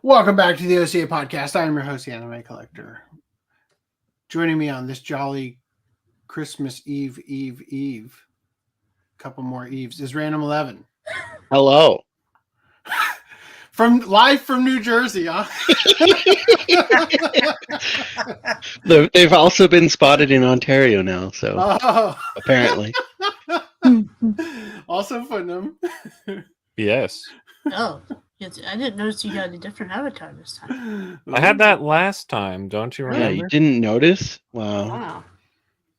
Welcome back to the OCA podcast. I am your host, the Anime Collector. Joining me on this jolly Christmas Eve, couple more Eves, is Random 11. Hello. Live from New Jersey, huh? They've also been spotted in Ontario now, so apparently. Also Putnam. Yes. Oh, yes, I didn't notice you had a different avatar this time. I had that last time, don't you remember? Yeah, you didn't notice? Wow. Wow.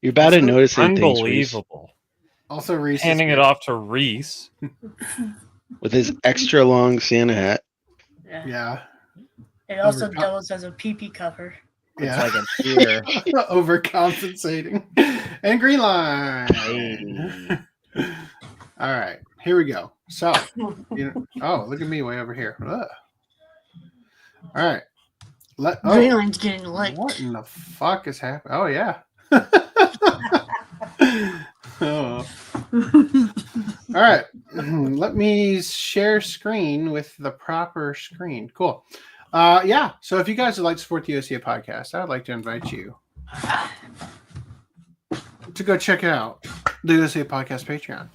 You're bad at noticing things, Reese. Unbelievable. Also Reese. Handing it off to Reese. With his extra long Santa hat. Yeah. It also doubles as a pee-pee cover. Yeah. It's like a tear. Overcompensating. And green line. Hey. All right, here we go. So, oh, look at me way over here. Ugh. All right. Green line's getting licked. What in the fuck is happening? Oh, yeah. Oh. All right. Let me share screen with the proper screen. Cool. Yeah. So if you guys would like to support the OCA podcast, I would like to invite you to go check out the OCA podcast Patreon.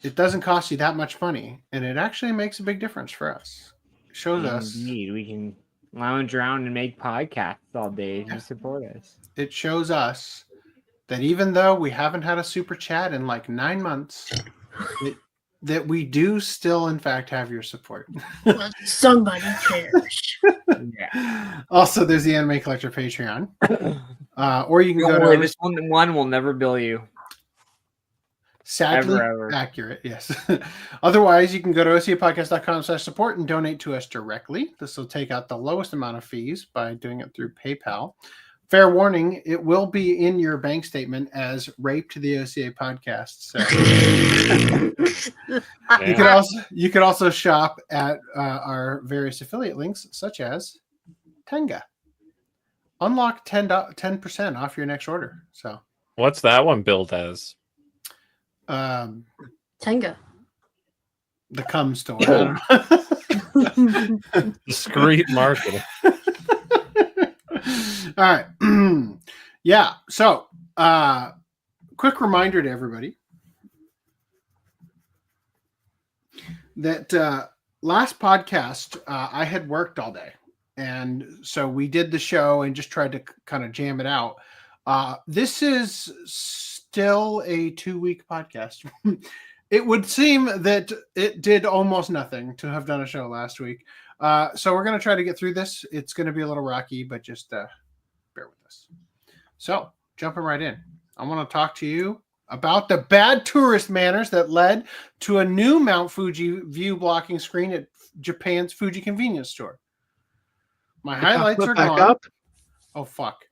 It doesn't cost you that much money, and it actually makes a big difference for us. It shows us. Indeed, we can lounge around and make podcasts all day if you support us. It shows us that even though we haven't had a super chat in like 9 months, that we do still, in fact, have your support. Well, somebody cares. Yeah. Also, there's the Anime Collector Patreon. Or you can Don't go worry, to... this one will never bill you. Sadly, ever. accurate, yes. Otherwise, you can go to ocapodcast.com/support and donate to us directly. This will take out the lowest amount of fees by doing it through PayPal. Fair warning, it will be in your bank statement as rape to the OCA podcast. So you could also shop at our various affiliate links, such as Tenga. Unlock 10% off your next order. So What's that one billed as? Tenga. The cum store. Discreet marketing. All right. Yeah. So, quick reminder to everybody that last podcast, I had worked all day. And so we did the show and just tried to kind of jam it out. This is still a 2-week podcast. It would seem that it did almost nothing to have done a show last week. So we're going to try to get through this. It's going to be a little rocky, but just bear with us. So jumping right in, I want to talk to you about the bad tourist manners that led to a new Mount Fuji view blocking screen at Japan's Fuji convenience store. My highlights are gone. Up? Oh, fuck.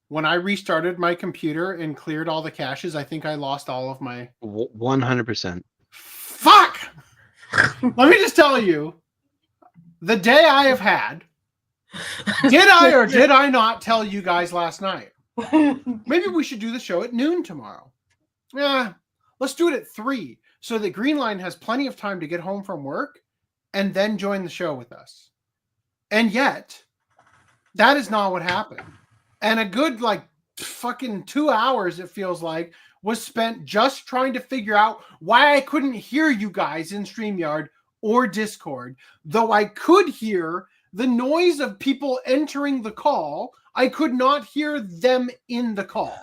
When I restarted my computer and cleared all the caches, I think I lost all of my... 100%. Fuck! Let me just tell you, the day I have had, did I or did I not tell you guys last night? Maybe we should do the show at noon tomorrow. Yeah, let's do it at 3 so that Green Line has plenty of time to get home from work and then join the show with us. And yet, that is not what happened. And a good, fucking 2 hours, it feels like, was spent just trying to figure out why I couldn't hear you guys in StreamYard or Discord. Though I could hear the noise of people entering the call, I could not hear them in the call.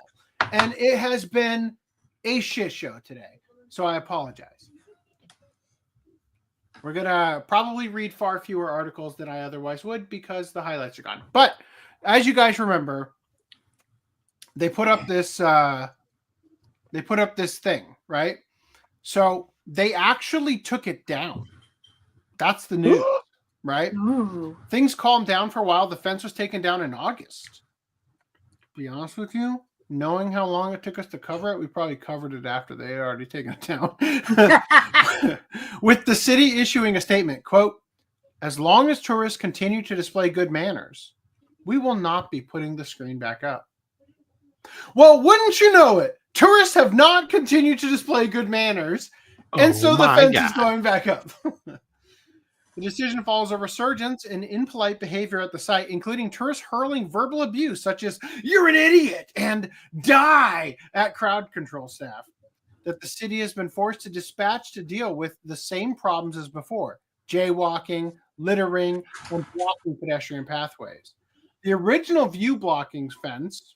And it has been a shit show today. So I apologize. We're going to probably read far fewer articles than I otherwise would because the highlights are gone. But as you guys remember, they put up this thing, right? So they actually took it down. That's the news, right? Ooh. Things calmed down for a while. The fence was taken down in August. To be honest with you, knowing how long it took us to cover it, we probably covered it after they had already taken it down. With the city issuing a statement, quote, "As long as tourists continue to display good manners, we will not be putting the screen back up." Well, wouldn't you know it? Tourists have not continued to display good manners, and so the fence is going back up. The decision follows a resurgence in impolite behavior at the site, including tourists hurling verbal abuse such as "you're an idiot" and "die" at crowd control staff that the city has been forced to dispatch to deal with the same problems as before: jaywalking, littering, and blocking pedestrian pathways. The original view blocking fence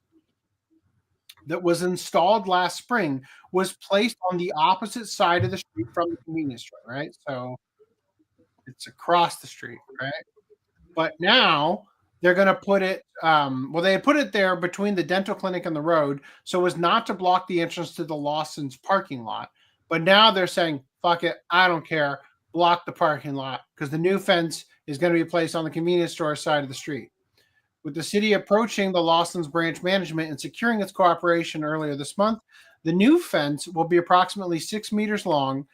that was installed last spring was placed on the opposite side of the street from the convenience store, right? So it's across the street, right? But now they're going to put it, they put it there between the dental clinic and the road so as not to block the entrance to the Lawson's parking lot. But now they're saying, fuck it, I don't care, block the parking lot because the new fence is going to be placed on the convenience store side of the street. With the city approaching the Lawson's branch management and securing its cooperation earlier this month, the new fence will be approximately 6 meters long,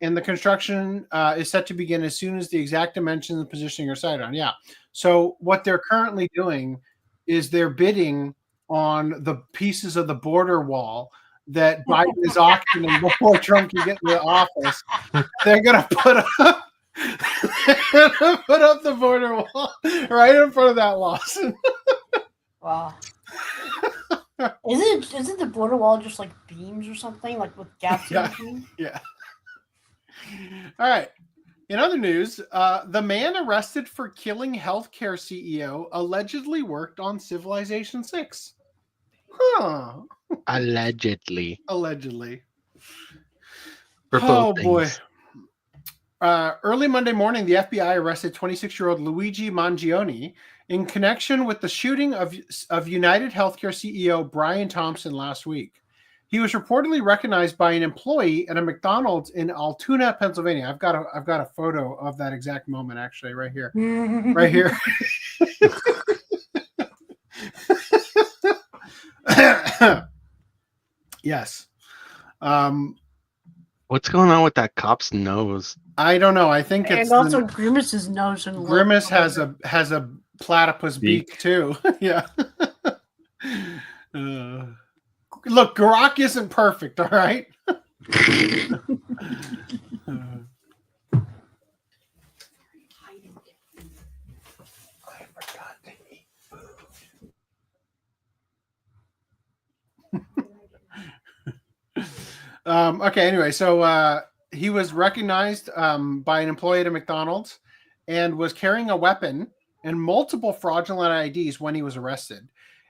and the construction is set to begin as soon as the exact dimensions and positioning are decided on. Yeah. So what they're currently doing is they're bidding on the pieces of the border wall that Biden is auctioning before Trump can get in the office. They're gonna put up the border wall right in front of that Lawson. Wow. Isn't the border wall just like beams or something, like with gaps in between? Yeah. All right. In other news, the man arrested for killing healthcare CEO allegedly worked on Civilization 6. Huh. Allegedly. Allegedly. For both boy. things. Early Monday morning, the FBI arrested 26-year-old Luigi Mangione in connection with the shooting of United Healthcare CEO Brian Thompson last week. He was reportedly recognized by an employee at a McDonald's in Altoona, Pennsylvania. I've got a photo of that exact moment, actually, right here. Right here. Yes. What's going on with that cop's nose? I don't know. I think it's and also Grimace's nose and Grimace has a platypus beak too. Yeah. Look, Grok isn't perfect, all right? I forgot to eat food. Okay, anyway, so he was recognized by an employee at a McDonald's and was carrying a weapon and multiple fraudulent IDs when he was arrested.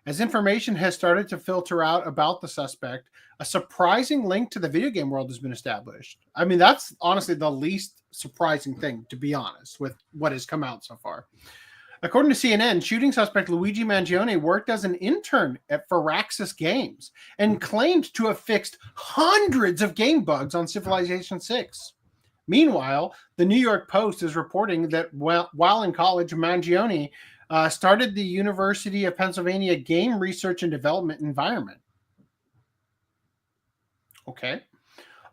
As information has started to filter out about the suspect, a surprising link to the video game world has been established. I mean, that's honestly the least surprising thing, to be honest, with what has come out so far. According to CNN, shooting suspect Luigi Mangione worked as an intern at Firaxis Games and claimed to have fixed hundreds of game bugs on Civilization 6. Meanwhile, the New York Post is reporting that while in college, Mangione started the University of Pennsylvania Game Research and Development Environment. Okay.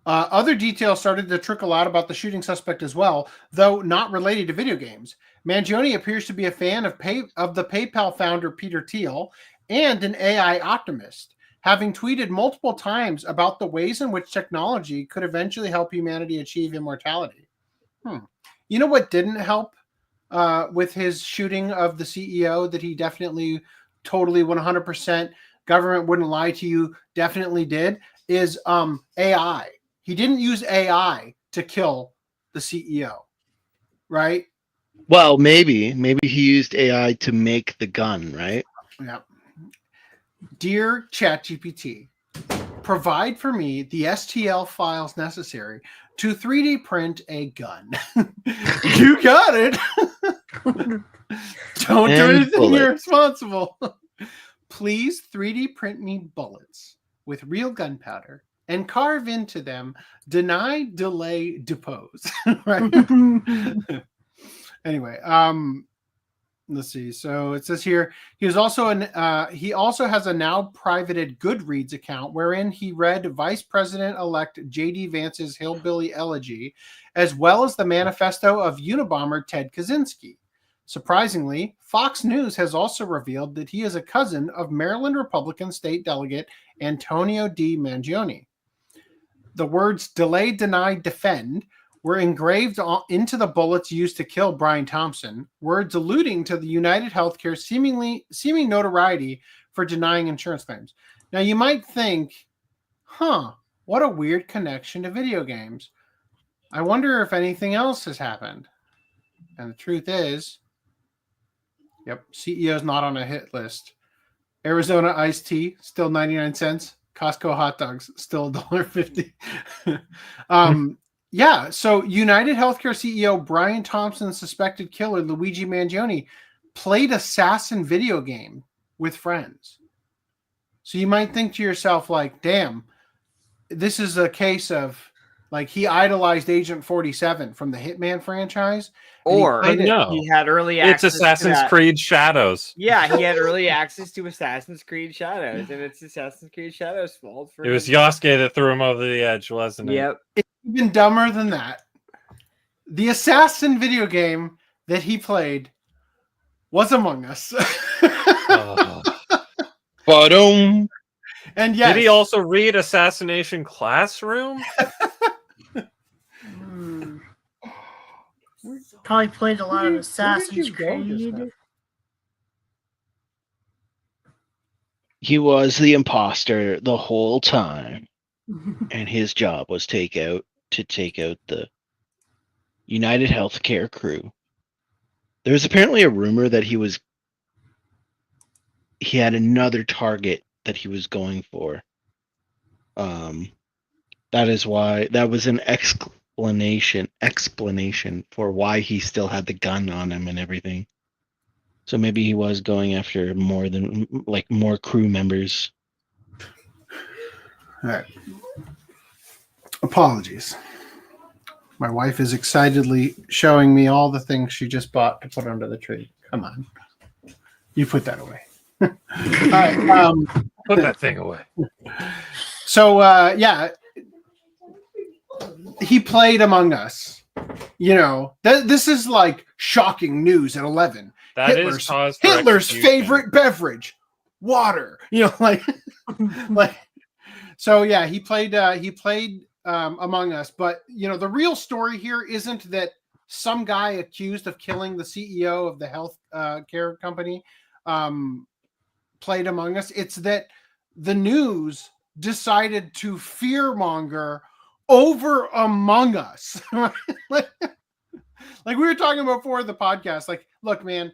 Other details started to trickle out about the shooting suspect as well, though not related to video games. Mangione appears to be a fan of the PayPal founder Peter Thiel and an AI optimist, having tweeted multiple times about the ways in which technology could eventually help humanity achieve immortality. You know what didn't help with his shooting of the CEO that he definitely, totally 100% government wouldn't lie to you, definitely did, is AI. He didn't use AI to kill the CEO, right? Well, maybe he used AI to make the gun, right? Yeah. Dear ChatGPT, provide for me the STL files necessary to 3D print a gun. You got it. Don't do anything irresponsible. Please 3D print me bullets with real gunpowder and carve into them deny, delay, depose. Right? Anyway, let's see. So it says here he also has a now privated Goodreads account wherein he read Vice President-elect J.D. Vance's Hillbilly Elegy, as well as the manifesto of Unabomber Ted Kaczynski. Surprisingly, Fox News has also revealed that he is a cousin of Maryland Republican State Delegate Antonio D. Mangione. The words delay, deny, defend were engraved into the bullets used to kill Brian Thompson, words alluding to the United Healthcare seeming notoriety for denying insurance claims. Now, you might think, what a weird connection to video games. I wonder if anything else has happened. And the truth is, CEO's not on a hit list. Arizona iced tea, still 99 cents. Costco hot dogs, still $1.50. So United Healthcare CEO Brian Thompson's suspected killer, Luigi Mangione, played Assassin video game with friends. So you might think to yourself, like, damn, this is a case of, like, he idolized Agent 47 from the Hitman franchise. Or No. he had early access. It's Assassin's Creed Shadows. Yeah, he had early access to Assassin's Creed Shadows, and it's Assassin's Creed Shadows' fault. It was Yosuke that threw him over the edge, wasn't it? Yep. It's even dumber than that. The Assassin video game that he played was Among Us. Ba-dum. And yes, Did he also read Assassination Classroom? Probably played a lot of Assassin's you go just Creed. now? He was the imposter the whole time, and his job was to take out the United Healthcare crew. There was apparently a rumor that he had another target that he was going for. That was an explanation for why he still had the gun on him and everything. So maybe he was going after more crew members. All right. Apologies. My wife is excitedly showing me all the things she just bought to put under the tree. Come on. You put that away. All right. Put that thing away. So, he played Among Us. You know, this is like shocking news at 11. That is cause for Hitler's execution. favorite beverage, water. You know, like. So yeah, he played Among Us, but you know the real story here isn't that some guy accused of killing the CEO of the health care company played Among Us. It's that the news decided to fearmonger over Among Us. like we were talking about before the podcast. Like, look, man,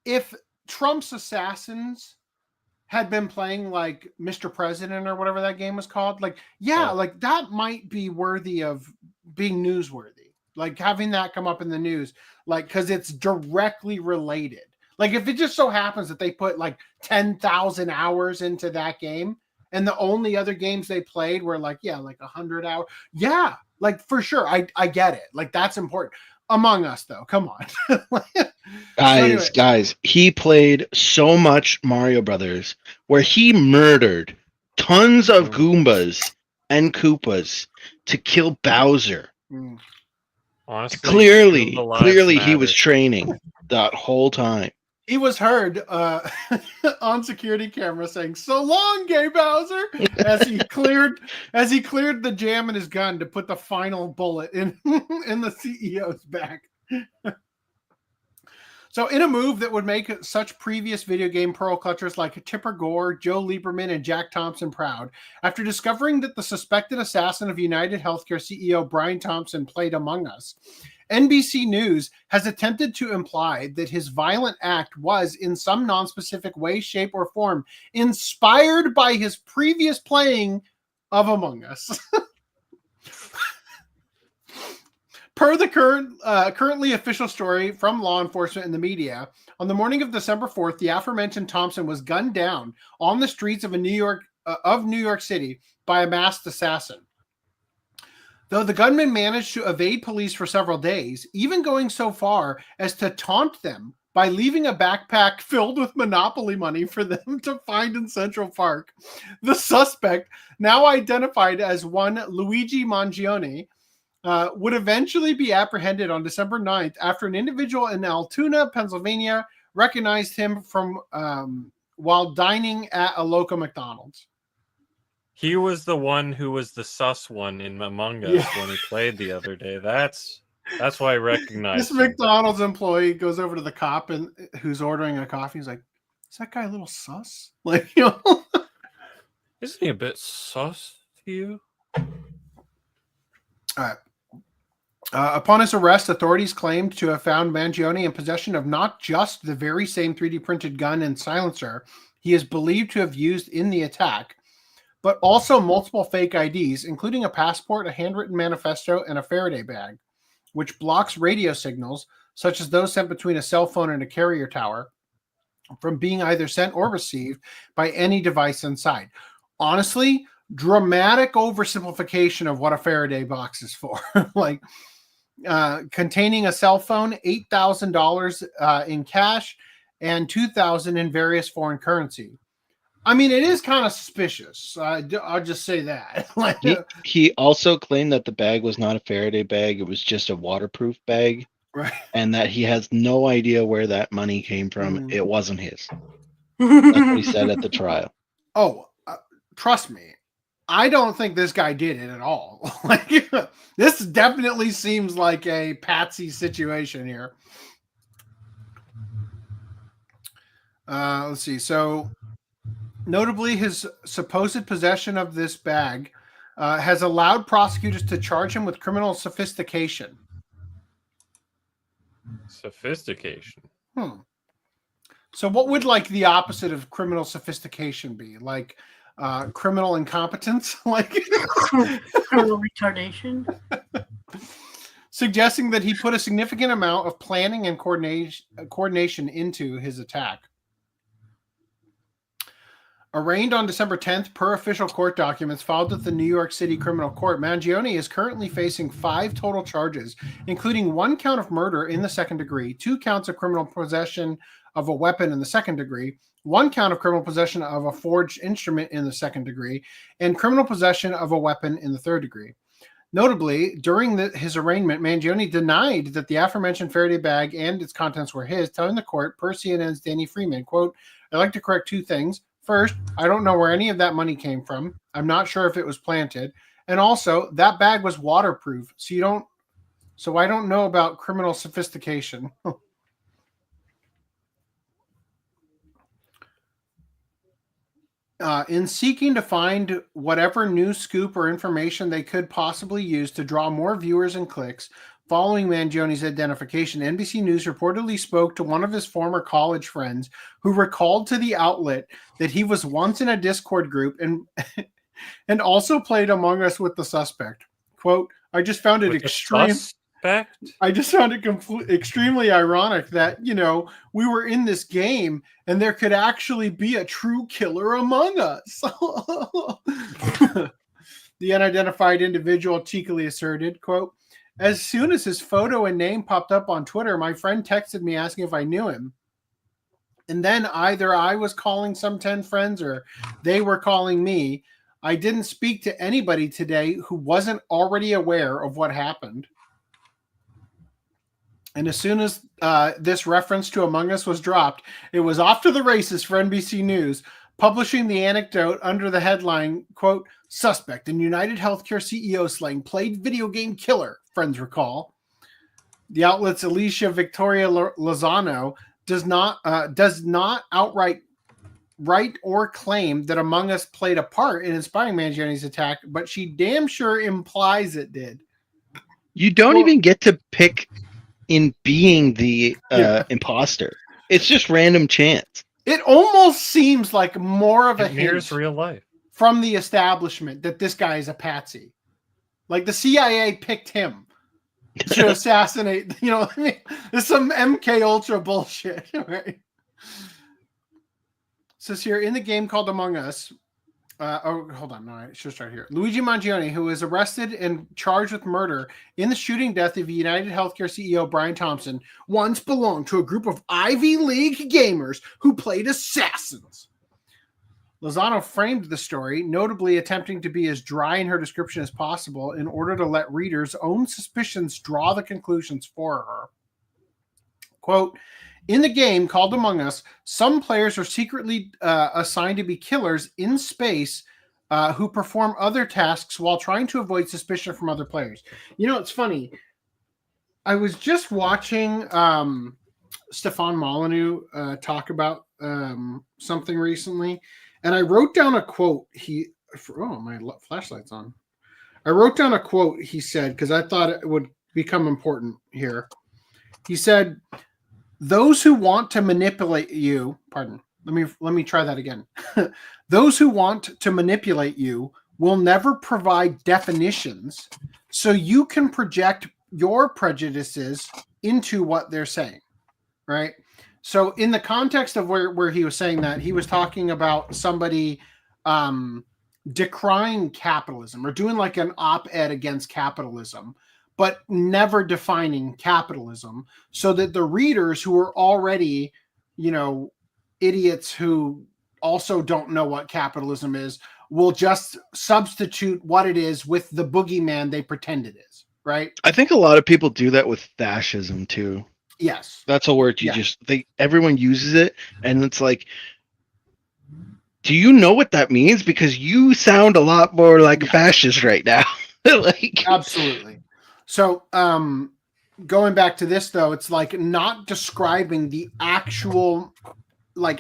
if Trump's assassins had been playing like Mr. President or whatever that game was called, like, like that might be worthy of being newsworthy. Like having that come up in the news, like, because it's directly related. Like if it just so happens that they put like 10,000 hours into that game and the only other games they played were like 100 hours. Yeah, like for sure. I get it. Like that's important. Among Us though, come on. Guys, he played so much Mario Brothers where he murdered tons of Goombas and Koopas to kill Bowser. Honestly, Clearly he was training that whole time. He was heard on security camera saying, "So long, gay Bowser," as he cleared the jam in his gun to put the final bullet in the CEO's back. So in a move that would make such previous video game pearl clutchers like Tipper Gore, Joe Lieberman, and Jack Thompson proud, after discovering that the suspected assassin of United Healthcare CEO Brian Thompson played Among Us, NBC News has attempted to imply that his violent act was, in some nonspecific way, shape, or form, inspired by his previous playing of Among Us. Per the currently official story from law enforcement and the media, on the morning of December 4th, the aforementioned Thompson was gunned down on the streets of New York City by a masked assassin. Though the gunman managed to evade police for several days, even going so far as to taunt them by leaving a backpack filled with Monopoly money for them to find in Central Park, the suspect, now identified as one Luigi Mangione, would eventually be apprehended on December 9th after an individual in Altoona, Pennsylvania, recognized him from while dining at a local McDonald's. He was the one who was the sus one in Among Us Yeah. when he played the other day. That's why I recognize This McDonald's employee goes over to the cop and who's ordering a coffee. He's like, "Is that guy a little sus?" Like, you know. Isn't he a bit sus to you? All right. Upon his arrest, authorities claimed to have found Mangione in possession of not just the very same 3D printed gun and silencer he is believed to have used in the attack, but also multiple fake IDs, including a passport, a handwritten manifesto, and a Faraday bag, which blocks radio signals, such as those sent between a cell phone and a carrier tower, from being either sent or received by any device inside. Honestly, dramatic oversimplification of what a Faraday box is for. Like, containing a cell phone, $8,000 in cash, and $2,000 in various foreign currency. I mean, it is kind of suspicious. I'll just say that. Like, He also claimed that the bag was not a Faraday bag; it was just a waterproof bag, right. and that he has no idea where that money came from. Mm. It wasn't his. That's what he said at the trial. Oh, trust me. I don't think this guy did it at all. Like, this definitely seems like a patsy situation here. Let's see. So, notably, his supposed possession of this bag has allowed prosecutors to charge him with criminal sophistication. Sophistication. So, what would like the opposite of criminal sophistication be? Like criminal incompetence? Like Criminal retardation. Suggesting that he put a significant amount of planning and coordination into his attack. Arraigned on December 10th, per official court documents filed with the New York City Criminal Court, Mangione is currently facing 5 total charges, including 1 count of murder in the second degree, 2 counts of criminal possession of a weapon in the second degree, 1 count of criminal possession of a forged instrument in the second degree, and criminal possession of a weapon in the third degree. Notably, during his arraignment, Mangione denied that the aforementioned Faraday bag and its contents were his, telling the court, per CNN's Danny Freeman, quote, "I'd like to correct 2 things. First, I don't know where any of that money came from. I'm not sure if it was planted. And also, that bag was waterproof, so I don't know about criminal sophistication." In seeking to find whatever new scoop or information they could possibly use to draw more viewers and clicks, following Mangione's identification, NBC News reportedly spoke to one of his former college friends who recalled to the outlet that he was once in a Discord group and also played Among Us with the suspect. Quote, I just found it extremely ironic that, we were in this game and there could actually be a true killer among us. The unidentified individual cheekily asserted, quote, as soon as his photo and name popped up on Twitter, my friend texted me asking if I knew him. And then either I was calling some 10 friends or they were calling me. I didn't speak to anybody today who wasn't already aware of what happened. And as soon as this reference to Among Us was dropped, it was off to the races for NBC News, publishing the anecdote under the headline, quote, suspect in United Healthcare CEO slaying played video game killer, friends recall. The outlet's Alicia Victoria Lozano does not outright write or claim that Among Us played a part in inspiring Mangione's attack, but she damn sure implies it did. You don't even get to pick in being the imposter. It's just random chance. It almost seems like more of a hint real life from the establishment that this guy is a patsy. Like the CIA picked him to assassinate. This is some MK Ultra bullshit, right? Says here in the game called Among Us. Hold on. No, I should start here. Luigi Mangione, who is arrested and charged with murder in the shooting death of United Healthcare CEO Brian Thompson, once belonged to a group of Ivy League gamers who played assassins. Lozano framed the story, notably attempting to be as dry in her description as possible in order to let readers' own suspicions draw the conclusions for her. Quote, in the game called Among Us, some players are secretly assigned to be killers in space who perform other tasks while trying to avoid suspicion from other players. You know, it's funny. I was just watching Stefan Molyneux talk about something recently, and I wrote down a quote. My flashlight's on. I wrote down a quote he said because I thought it would become important here. He said, "Those who want to manipulate you, pardon, let me try that again. Those who want to manipulate you will never provide definitions, so you can project your prejudices into what they're saying." Right? So in the context of where he was saying that, he was talking about somebody decrying capitalism or doing like an op-ed against capitalism, but never defining capitalism, so that the readers who are already, idiots who also don't know what capitalism is will just substitute what it is with the boogeyman they pretend it is, right? I think a lot of people do that with fascism too. Yes. That's a word everyone uses it, and it's like, do you know what that means? Because you sound a lot more like a fascist right now. Absolutely. So, going back to this though, it's like not describing the actual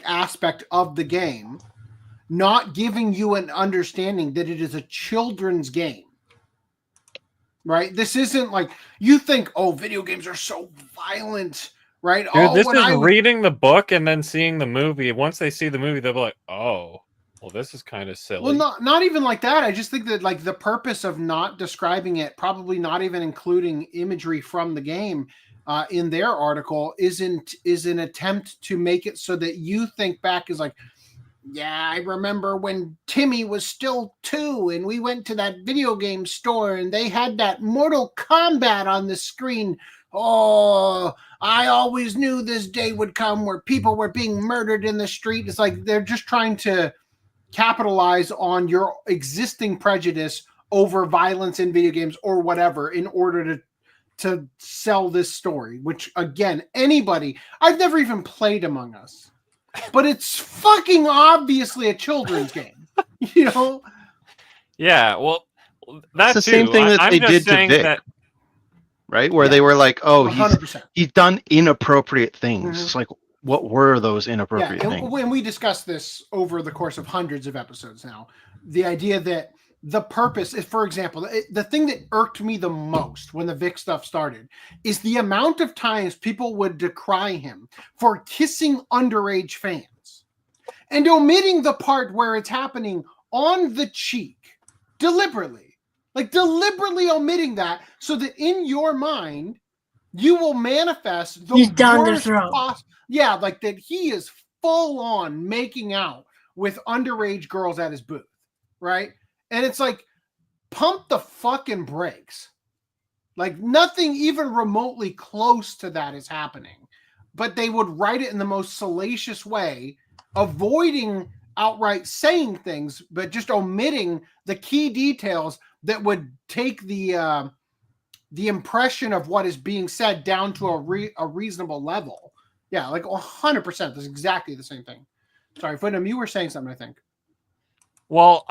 aspect of the game, not giving you an understanding that it is a children's game. Right? This isn't like you think, oh, video games are so violent, right? Dude, this is reading the book and then seeing the movie. Once they see the movie, they'll be like, oh, well, this is kind of silly. Well, not even like that. I just think that the purpose of not describing it, probably not even including imagery from the game in their article, is an attempt to make it so that you think back as like, yeah, I remember when Timmy was still 2 and we went to that video game store and they had that Mortal Kombat on the screen. Oh, I always knew this day would come where people were being murdered in the street. It's like they're just trying to capitalize on your existing prejudice over violence in video games or whatever in order to sell this story, which again, I've never even played Among Us, but it's fucking obviously a children's game, Yeah, well, that's the same thing that they did to Vic, right? Where they were like, oh, he's done inappropriate things. Mm-hmm. It's like, what were those inappropriate things? When we discussed this over the course of hundreds of episodes now, the idea that the purpose is, for example, the thing that irked me the most when the Vic stuff started is the amount of times people would decry him for kissing underage fans and omitting the part where it's happening on the cheek deliberately omitting that so that in your mind you will manifest the he's down their throat. That he is full on making out with underage girls at his booth, right? And it's like, pump the fucking brakes. Like nothing even remotely close to that is happening. But they would write it in the most salacious way, avoiding outright saying things, but just omitting the key details that would take the impression of what is being said down to a reasonable level. Yeah, like 100%. That's exactly the same thing. Sorry, Footnum, you were saying something, I think. Well,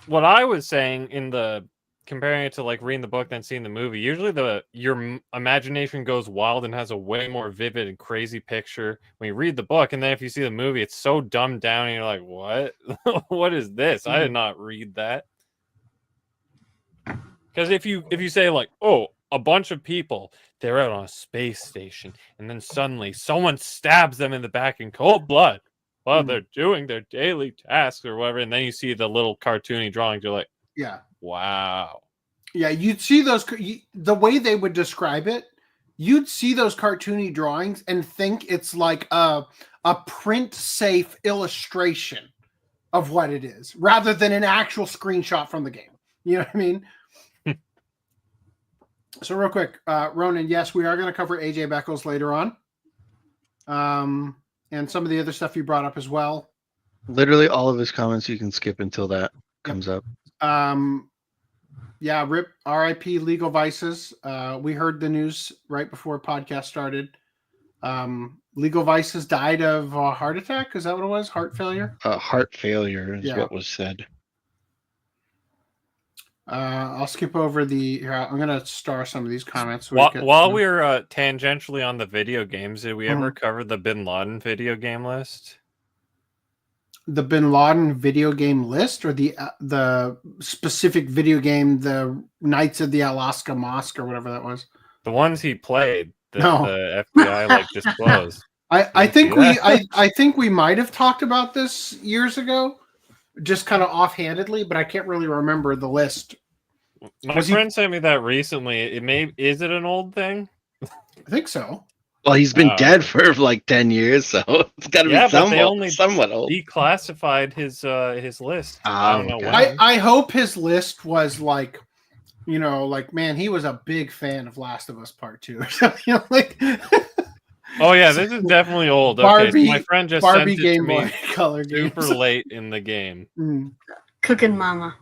what I was saying in the comparing it to like reading the book then seeing the movie, usually your imagination goes wild and has a way more vivid and crazy picture when you read the book, and then if you see the movie, it's so dumbed down and you're like, what? What is this? I did not read that. Because if you say like, oh, a bunch of people, they're out on a space station, and then suddenly someone stabs them in the back in cold blood while they're doing their daily tasks or whatever, and then you see the little cartoony drawings, you're like, yeah, wow. Yeah, you'd see those, the way they would describe it, you'd see those cartoony drawings and think it's like a print-safe illustration of what it is, rather than an actual screenshot from the game. You know what I mean? So real quick, Ronan, yes, we are going to cover AJ Beckles later on. And some of the other stuff you brought up as well. Literally all of his comments you can skip until that comes up. Yeah, RIP Legal Vices. We heard the news right before podcast started. Legal Vices died of a heart attack. Is that what it was? Heart failure? Heart failure is what was said. I'll skip over the. Here, I'm gonna star some of these comments. While we were tangentially on the video games, did we ever cover the Bin Laden video game list? The Bin Laden video game list, or the specific video game, the Knights of the Alaska Mosque, or whatever that was. The ones he played that the FBI disclosed. I think we might have talked about this years ago, just kind of offhandedly, but I can't really remember the list. My friend sent me that recently. Is it an old thing? I think so. Well, he's been dead for like 10 years, so it's got to be somewhat old. Declassified his list. I don't know why. I hope his list was like, man, he was a big fan of Last of Us Part 2 or something. Oh yeah, this is definitely old. Okay, so my friend just sent it to me color super late in the game. Cooking Mama.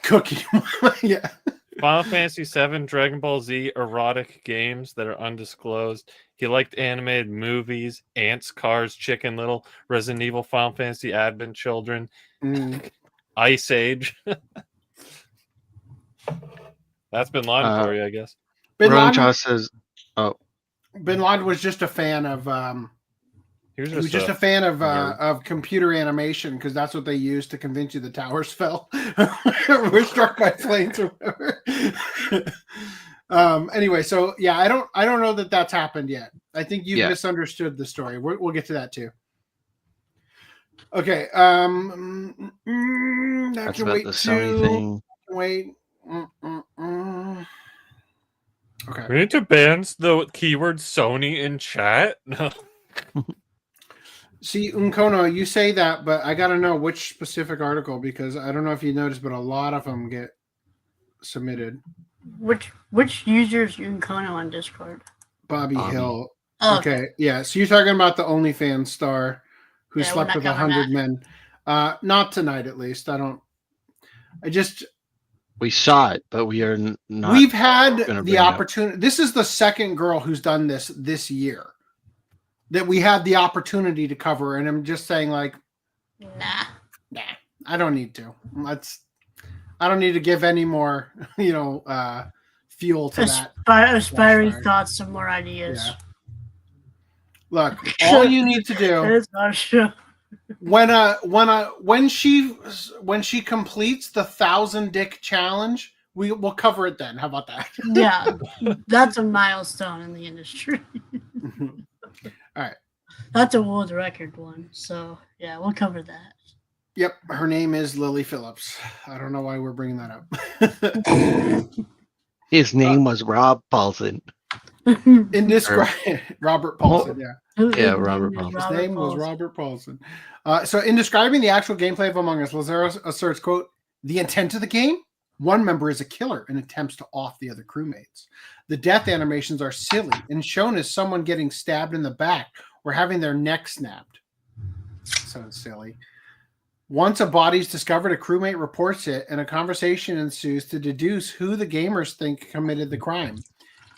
Cooking Mama, yeah. Final Fantasy VII, Dragon Ball Z, erotic games that are undisclosed. He liked animated movies, Ants, Cars, Chicken Little, Resident Evil, Final Fantasy, Advent Children, Ice Age. That's Bin Laden for you, I guess. Bin Laden was just a fan of. He was just a fan of computer animation because that's what they used to convince you the towers fell. We're struck by planes or whatever. Anyway, so yeah, I don't know that that's happened yet. I think you've misunderstood the story. We'll get to that too. Okay. That's about the Sony thing. Wait. Okay. We need to ban the keyword Sony in chat. No. See, Unkono, you say that, but I got to know which specific article because I don't know if you noticed, but a lot of them get submitted. Which users Unkono on Discord? Bobby Hill. Oh, okay, yeah. So you're talking about the OnlyFans star who slept with 100 men. Not tonight, at least. We saw it, but we are not. We've had the opportunity. This is the second girl who's done this year that we had the opportunity to cover, and I'm just saying, like, nah, I don't need to. I don't need to give any more, fuel to that. Aspiring thoughts, some more ideas. Yeah. Look, all you need to do. It's not true. When she completes the 1,000 dick challenge, we'll cover it then. How about that? Yeah, that's a milestone in the industry. All right, that's a world record one. So yeah, we'll cover that. Yep, her name is Lily Phillips. I don't know why we're bringing that up. His name was Rob Paulson. Robert Paulson, yeah, Robert Paulson. His name was Robert Paulson. So in describing the actual gameplay of Among Us, Lazaro asserts, quote, the intent of the game? One member is a killer and attempts to off the other crewmates. The death animations are silly and shown as someone getting stabbed in the back or having their neck snapped. Sounds silly. Once a body is discovered, a crewmate reports it, and a conversation ensues to deduce who the gamers think committed the crime.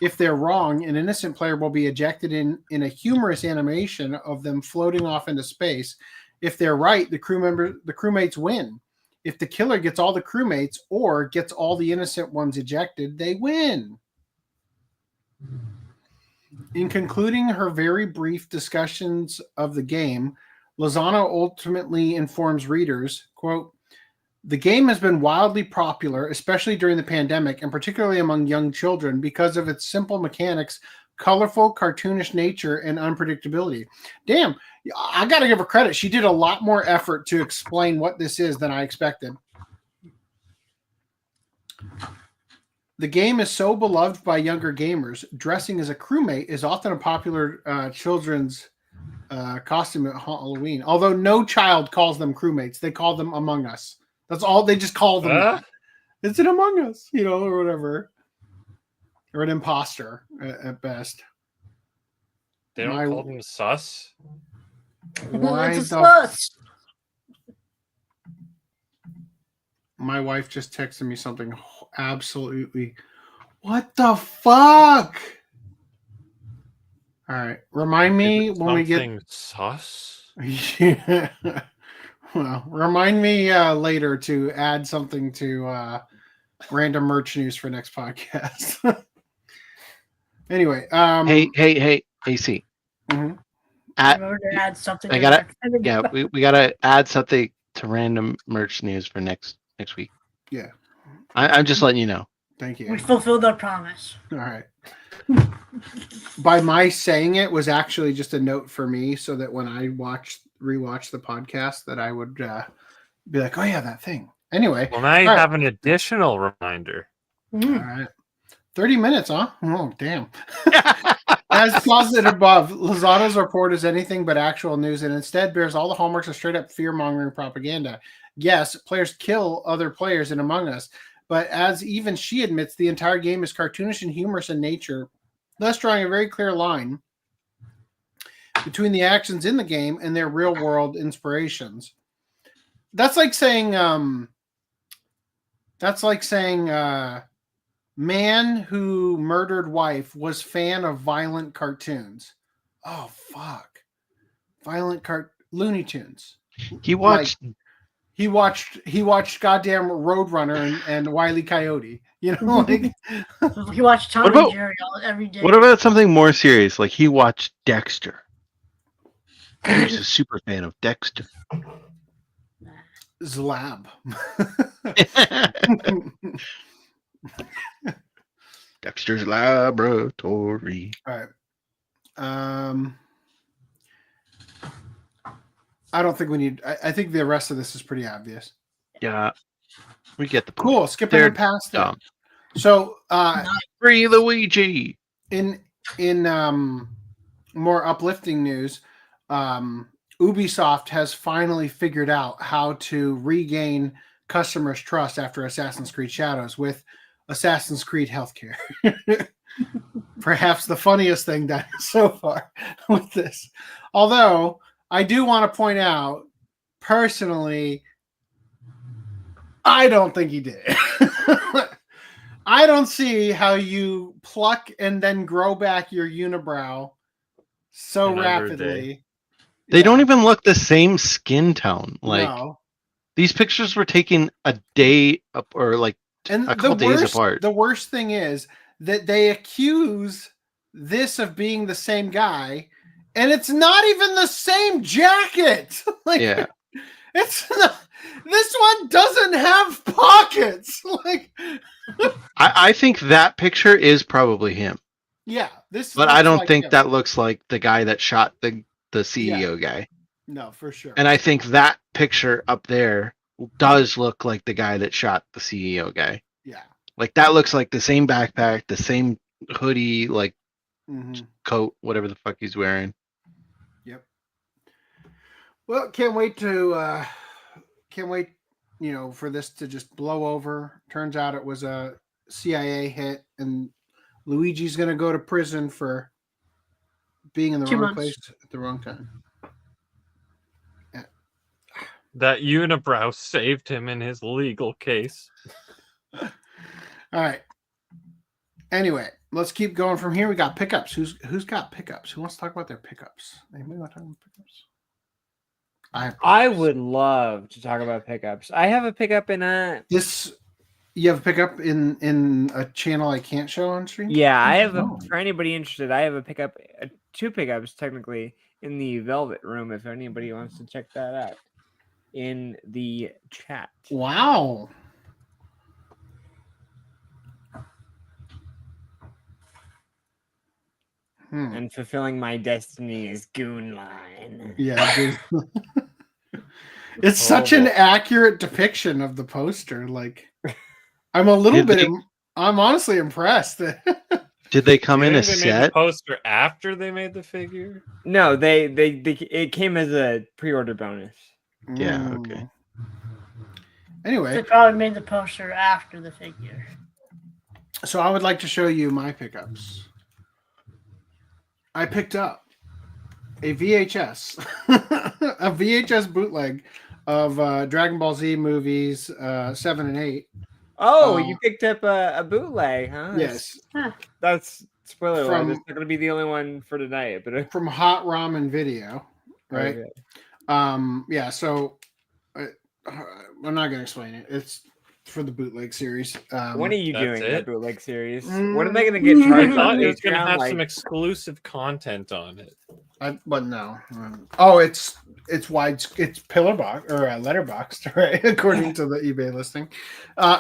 If they're wrong, an innocent player will be ejected in a humorous animation of them floating off into space. If they're right, the crewmates win. If the killer gets all the crewmates or gets all the innocent ones ejected, they win. In concluding her very brief discussions of the game, Lozano ultimately informs readers, quote, the game has been wildly popular, especially during the pandemic, and particularly among young children, because of its simple mechanics, colorful, cartoonish nature, and unpredictability. Damn, I got to give her credit. She did a lot more effort to explain what this is than I expected. The game is so beloved by younger gamers. Dressing as a crewmate is often a popular children's costume at Halloween, although no child calls them crewmates. They call them Among Us. That's all. They just call them. It's an Among Us, or whatever. Or an imposter at best. They don't call them sus? Why it's a sus. My wife just texted me something absolutely. What the fuck? All right. Remind me when we get sus? Yeah. Well, remind me later to add something to random merch news for next podcast. Anyway, Hey, AC. mhm. Remember to add something. I to gotta, that. yeah, we gotta add something to random merch news for next week. Yeah. I'm just letting you know. Thank you. We fulfilled our promise. All right. By my saying it was actually just a note for me, so that when I rewatch the podcast, that I would be like, "Oh yeah, that thing." Anyway, Well, now you all right. have an additional reminder. All right. 30 minutes, huh? Oh, damn. As posited above, Lozada's report is anything but actual news and instead bears all the hallmarks of straight up fear-mongering propaganda. Yes, players kill other players in Among Us, but as even she admits, the entire game is cartoonish and humorous in nature, thus drawing a very clear line between the actions in the game and their real-world inspirations. That's like saying man who murdered wife was fan of violent cartoons. Oh fuck. Looney Tunes. He watched. He watched goddamn Roadrunner and Wile E. Coyote. You know, like He watched Tom What about- and Jerry every day. What about something more serious? Like he watched Dexter. He's a super fan of Dexter. Zlab. Dexter's Laboratory. All right. I don't think we need. I think the rest of this is pretty obvious. Yeah, we get the point. Cool. Skipping They're past dumb. it. So, Free Luigi. in more uplifting news, Ubisoft has finally figured out how to regain customers' trust after Assassin's Creed Shadows with Assassin's Creed Healthcare. Perhaps the funniest thing done so far with this. Although I do want to point out, personally, I don't think he did. I don't see how you pluck and then grow back your unibrow so In under a day. rapidly. They don't even look the same skin tone. Like No. these pictures were taken a day up or like And a couple days apart. The worst thing is that they accuse this of being the same guy, and it's not even the same jacket. Like, Yeah. it's not. This one doesn't have pockets. Like, I think that picture is probably him. yeah, this. But looks I don't like think him. that looks like the guy that shot the CEO guy. No, for sure. And I think that picture up there does look like the guy that shot the CEO guy. Yeah. Like that looks like the same backpack, the same hoodie, like Mhm. coat, whatever the fuck he's wearing. Yep. Well, can't wait, for this to just blow over. Turns out it was a CIA hit, and Luigi's going to go to prison for being in the 2 wrong months. place at the wrong time. That unibrow saved him in his legal case. All right. Anyway, let's keep going from here. We got pickups. Who's got pickups? Who wants to talk about their pickups? Anybody want to talk about pickups? I would love to talk about pickups. I have a pickup in a. You have a pickup in a channel I can't show on stream? Yeah, I have Oh. for anybody interested. I have a pickup, 2 pickups technically in the Velvet Room. If anybody wants to check that out, in the chat. Wow. And fulfilling my destiny is Goon Line. Yeah, dude. It's such an accurate depiction of the poster. Like, I'm a little bit. I'm honestly impressed. Did they come in a They made the set? poster after they made the figure. No, they it came as a pre-order bonus. Yeah, okay. Mm. Anyway, They probably made the poster after the figure. so I would like to show you my pickups. I picked up a VHS, a VHS bootleg of Dragon Ball Z movies 7 and 8. Oh, you picked up a bootleg, huh? Yes, That's spoiler alert. From- That's not going to be the only one for tonight, but from Hot Ramen Video, right? Okay. Yeah, so I'm not gonna explain it. It's for the bootleg series. When are you That's doing it? that bootleg series? When are they going to get I charged on thought it was going to Patreon? have Like, some exclusive content on it. But no. Oh, it's wide. It's pillar box or letterboxed, right? According to the eBay listing.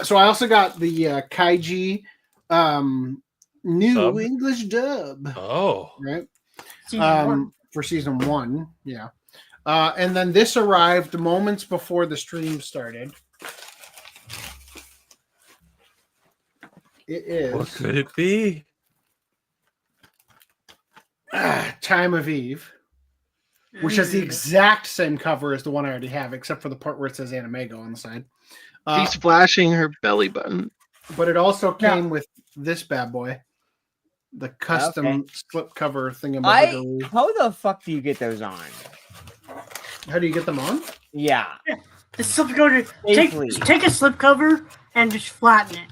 So I also got the Kaiji new Sub? English dub, Oh. right? Season 1. For season 1, yeah. And then this arrived moments before the stream started. It is What could it be? Time of Eve, which has the exact same cover as the one I already have, except for the part where it says Animego on the side. She's flashing her belly button. But it also came with this bad boy, the custom slipcover thingamabobberoo. how the fuck do you get those on? How do you get them on? Yeah. The slipcover. Safely. Take a slipcover and just flatten it.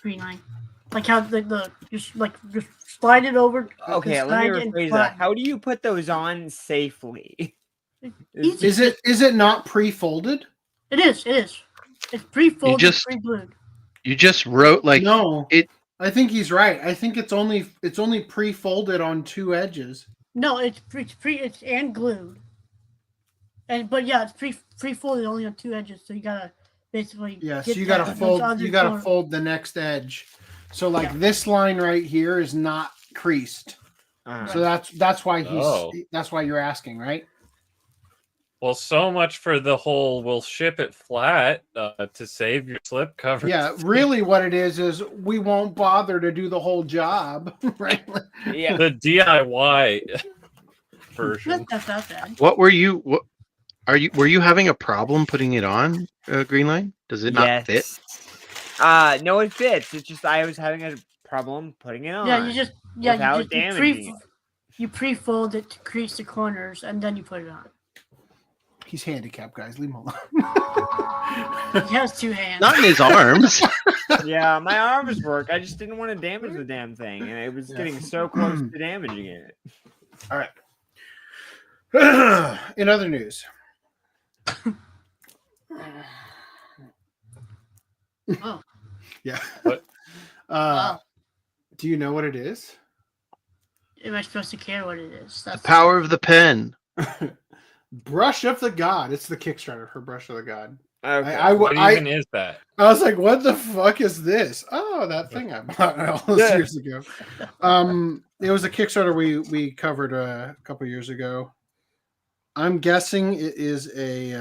Green line. Like how the just slide it over. Okay, let me rephrase that. How do you put those on safely? Easy. Is it not pre-folded? It is. It's pre-folded, just- pre-glued. You just wrote like No. it. I think he's right. I think it's only pre-folded on 2 edges. No, it's and glued. But yeah, it's pre-folded only on 2 edges, so you gotta basically. Yeah, so get you gotta those fold. other You gotta corners. fold the next edge. So this line right here is not creased. So that's why that's why you're asking, right? Well, so much for the whole we'll ship it flat to save your slip cover. Yeah, really what it is we won't bother to do the whole job, right? Yeah. The DIY version. That's not bad. What were you? What were you having a problem putting it on, Greenline? Does it not fit? No, it fits. It's just I was having a problem putting it on. Yeah, damaging it. you pre-fold it to crease the corners and then you put it on. He's handicapped, guys. Leave him alone. He has 2 hands. Not in his arms. Yeah, my arms work. I just didn't want to damage the damn thing, and it was getting so close to damaging it. All right. In other news. Oh. Yeah. What? Wow. Do you know what it is? Am I supposed to care what it is? The power of the pen. Brush of the God. It's the Kickstarter for Brush of the God. Okay. What even is that? I was like, what the fuck is this? Oh, that thing I bought all those years ago. It was a Kickstarter we covered a couple years ago. I'm guessing it is a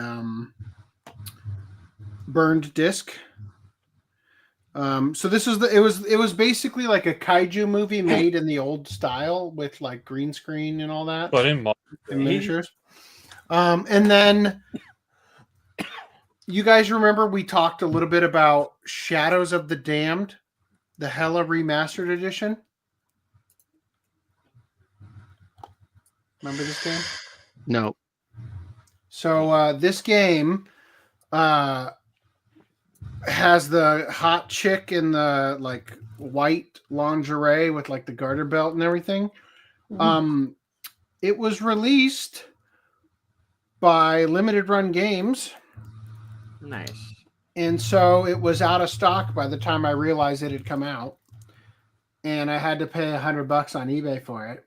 burned disc. So this is it was basically like a kaiju movie made in the old style with like green screen and all that. But in And miniatures. And then you guys remember we talked a little bit about Shadows of the Damned, the Hella Remastered Edition. Remember this game? No. So this game has the hot chick in the like white lingerie with like the garter belt and everything. It was released by Limited Run Games. Nice. And so it was out of stock by the time I realized it had come out. And I had to pay $100 on eBay for it.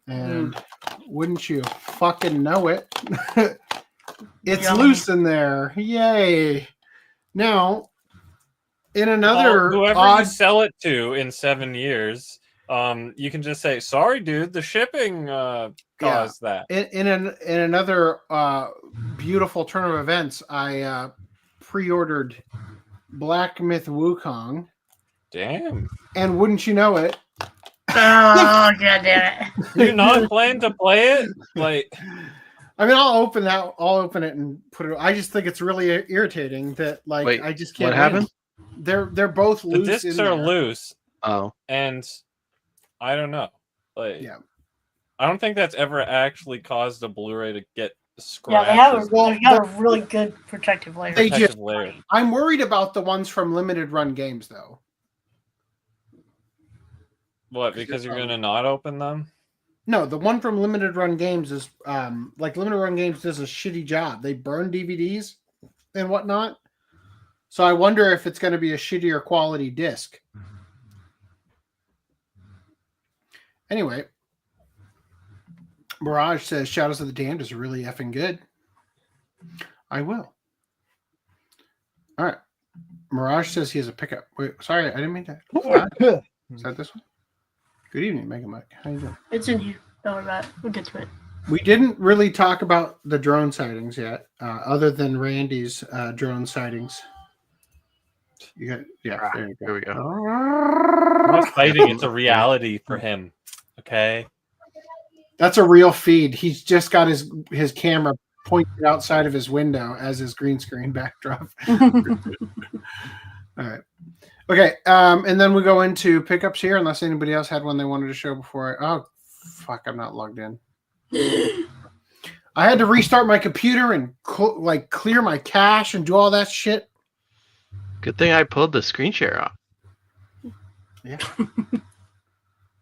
And wouldn't you fucking know it? It's Yummy. loose in there. Yay. Now, in another whoever odd... you sell it to in 7 years, you can just say, sorry, dude, the shipping caused that. In another beautiful turn of events, I pre-ordered Black Myth Wukong. Damn. And wouldn't you know it? Oh, god damn it. You're not planning to play it? Like, I mean, I'll open it and put it. I just think it's really irritating that, like, Wait, I just can't. what happened? They're both the loose. discs in are there. loose, Oh. and I don't know. Like, Yeah. I don't think that's ever actually caused a Blu-ray to get Yeah, scratches. they got a really good protective layer. They protective just- layer. I'm worried about the ones from Limited Run Games, though. What? Because you're gonna not open them? No, the one from Limited Run Games is like Limited Run Games does a shitty job. They burn DVDs and whatnot. So I wonder if it's going to be a shittier quality disc. Anyway, Mirage says Shadows of the Damned is really effing good. I will. All right. Mirage says he has a pickup. Wait, sorry, I didn't mean that. Is that this one? Good evening, Mega Mike. How you doing? It's in here. Don't worry about it. We'll get to it. We didn't really talk about the drone sightings yet, other than Randy's drone sightings. You got, yeah, there you go. Here we go. Not fighting, it's a reality for him. Okay. That's a real feed. He's just got his camera pointed outside of his window as his green screen backdrop. All right. Okay. And then we go into pickups here, unless anybody else had one they wanted to show before. Oh, fuck. I'm not logged in. I had to restart my computer and clear my cache and do all that shit. Good thing I pulled the screen share off. Yeah.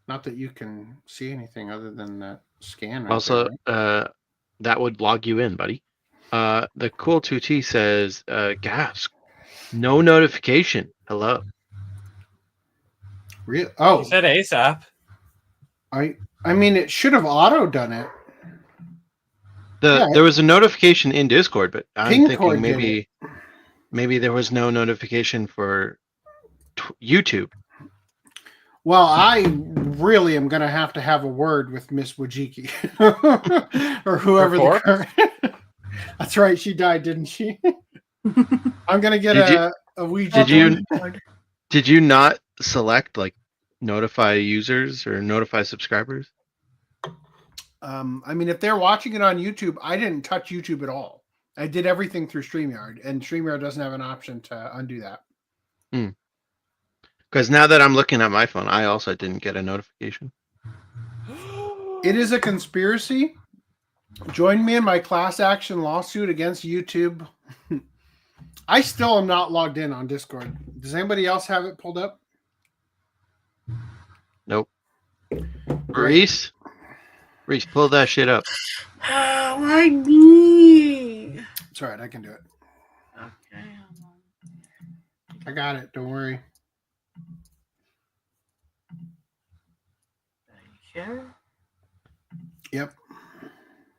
Not that you can see anything other than that scan. Right Also, there, right? that would log you in, buddy. The Cool 2T says, gas. No notification. Hello. Really? Oh, He said ASAP. I mean, it should have auto done it. There was a notification in Discord, but I'm Ping thinking cord did maybe there was no notification for YouTube. Well, I really am going to have a word with Miss Wajiki or whoever the current. That's right. She died, didn't she? I'm going to get a Ouija. Did you not select like notify users or notify subscribers? I mean, if they're watching it on YouTube, I didn't touch YouTube at all. I did everything through StreamYard, and StreamYard doesn't have an option to undo that. Because now that I'm looking at my phone, I also didn't get a notification. It is a conspiracy. Join me in my class action lawsuit against YouTube. I still am not logged in on Discord. Does anybody else have it pulled up? Nope. Reese, pull that shit up. Why me? It's all right. I can do it. Okay. I got it. Don't worry. Sure. Yep.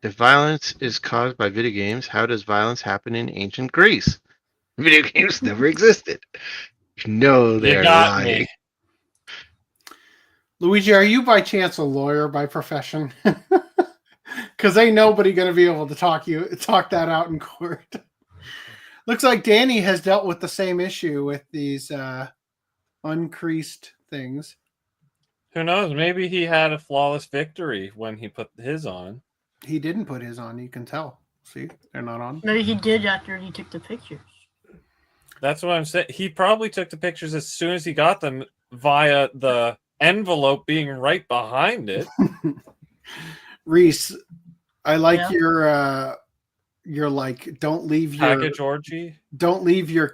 If violence is caused by video games, how does violence happen in ancient Greece? Video games never existed. No, they're lying. Me. Luigi, are you by chance a lawyer by profession? Because ain't nobody going to be able to talk that out in court. Looks like Danny has dealt with the same issue with these uncreased things. Who knows? Maybe he had a flawless victory when he put his on. He didn't put his on. You can tell. See, they're not on. Maybe he did after he took the pictures. That's what I'm saying. He probably took the pictures as soon as he got them via the envelope being right behind it. Reese, I like your like don't leave your package orgy. Don't leave your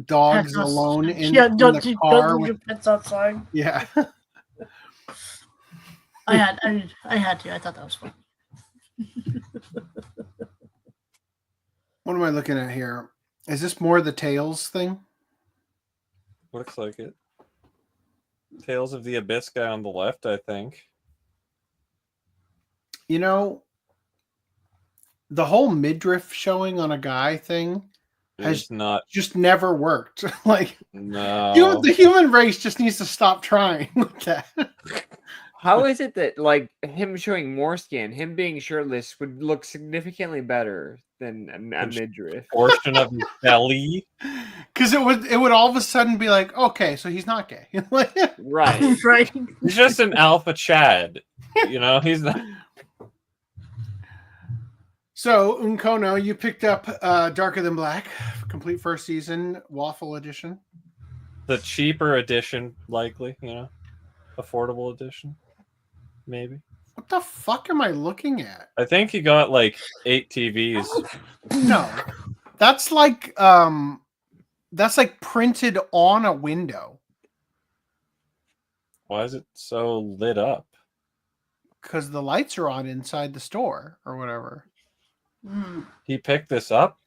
dogs Pets alone in don't the car. Don't leave your pets outside. Yeah. I had to. I thought that was fun. What am I looking at here? Is this more the Tales thing? Looks like it. Tales of the Abyss guy on the left, I think. You know, the whole midriff showing on a guy thing has not just never worked. Like, no, the human race just needs to stop trying with that. How is it that like him showing more skin, him being shirtless would look significantly better than a midriff? Portion of his belly. Because it would all of a sudden be like, okay, so he's not gay. Right. Right. He's just an alpha Chad. You know, he's not. So, Unkono, you picked up Darker Than Black, complete first season, Waffle Edition. The cheaper edition, likely, you know, affordable edition, maybe. What the fuck am I looking at? I think he got like 8 TVs. No, that's like printed on a window. Why is it so lit up? because the lights are on inside the store or whatever. Mm. He picked this up.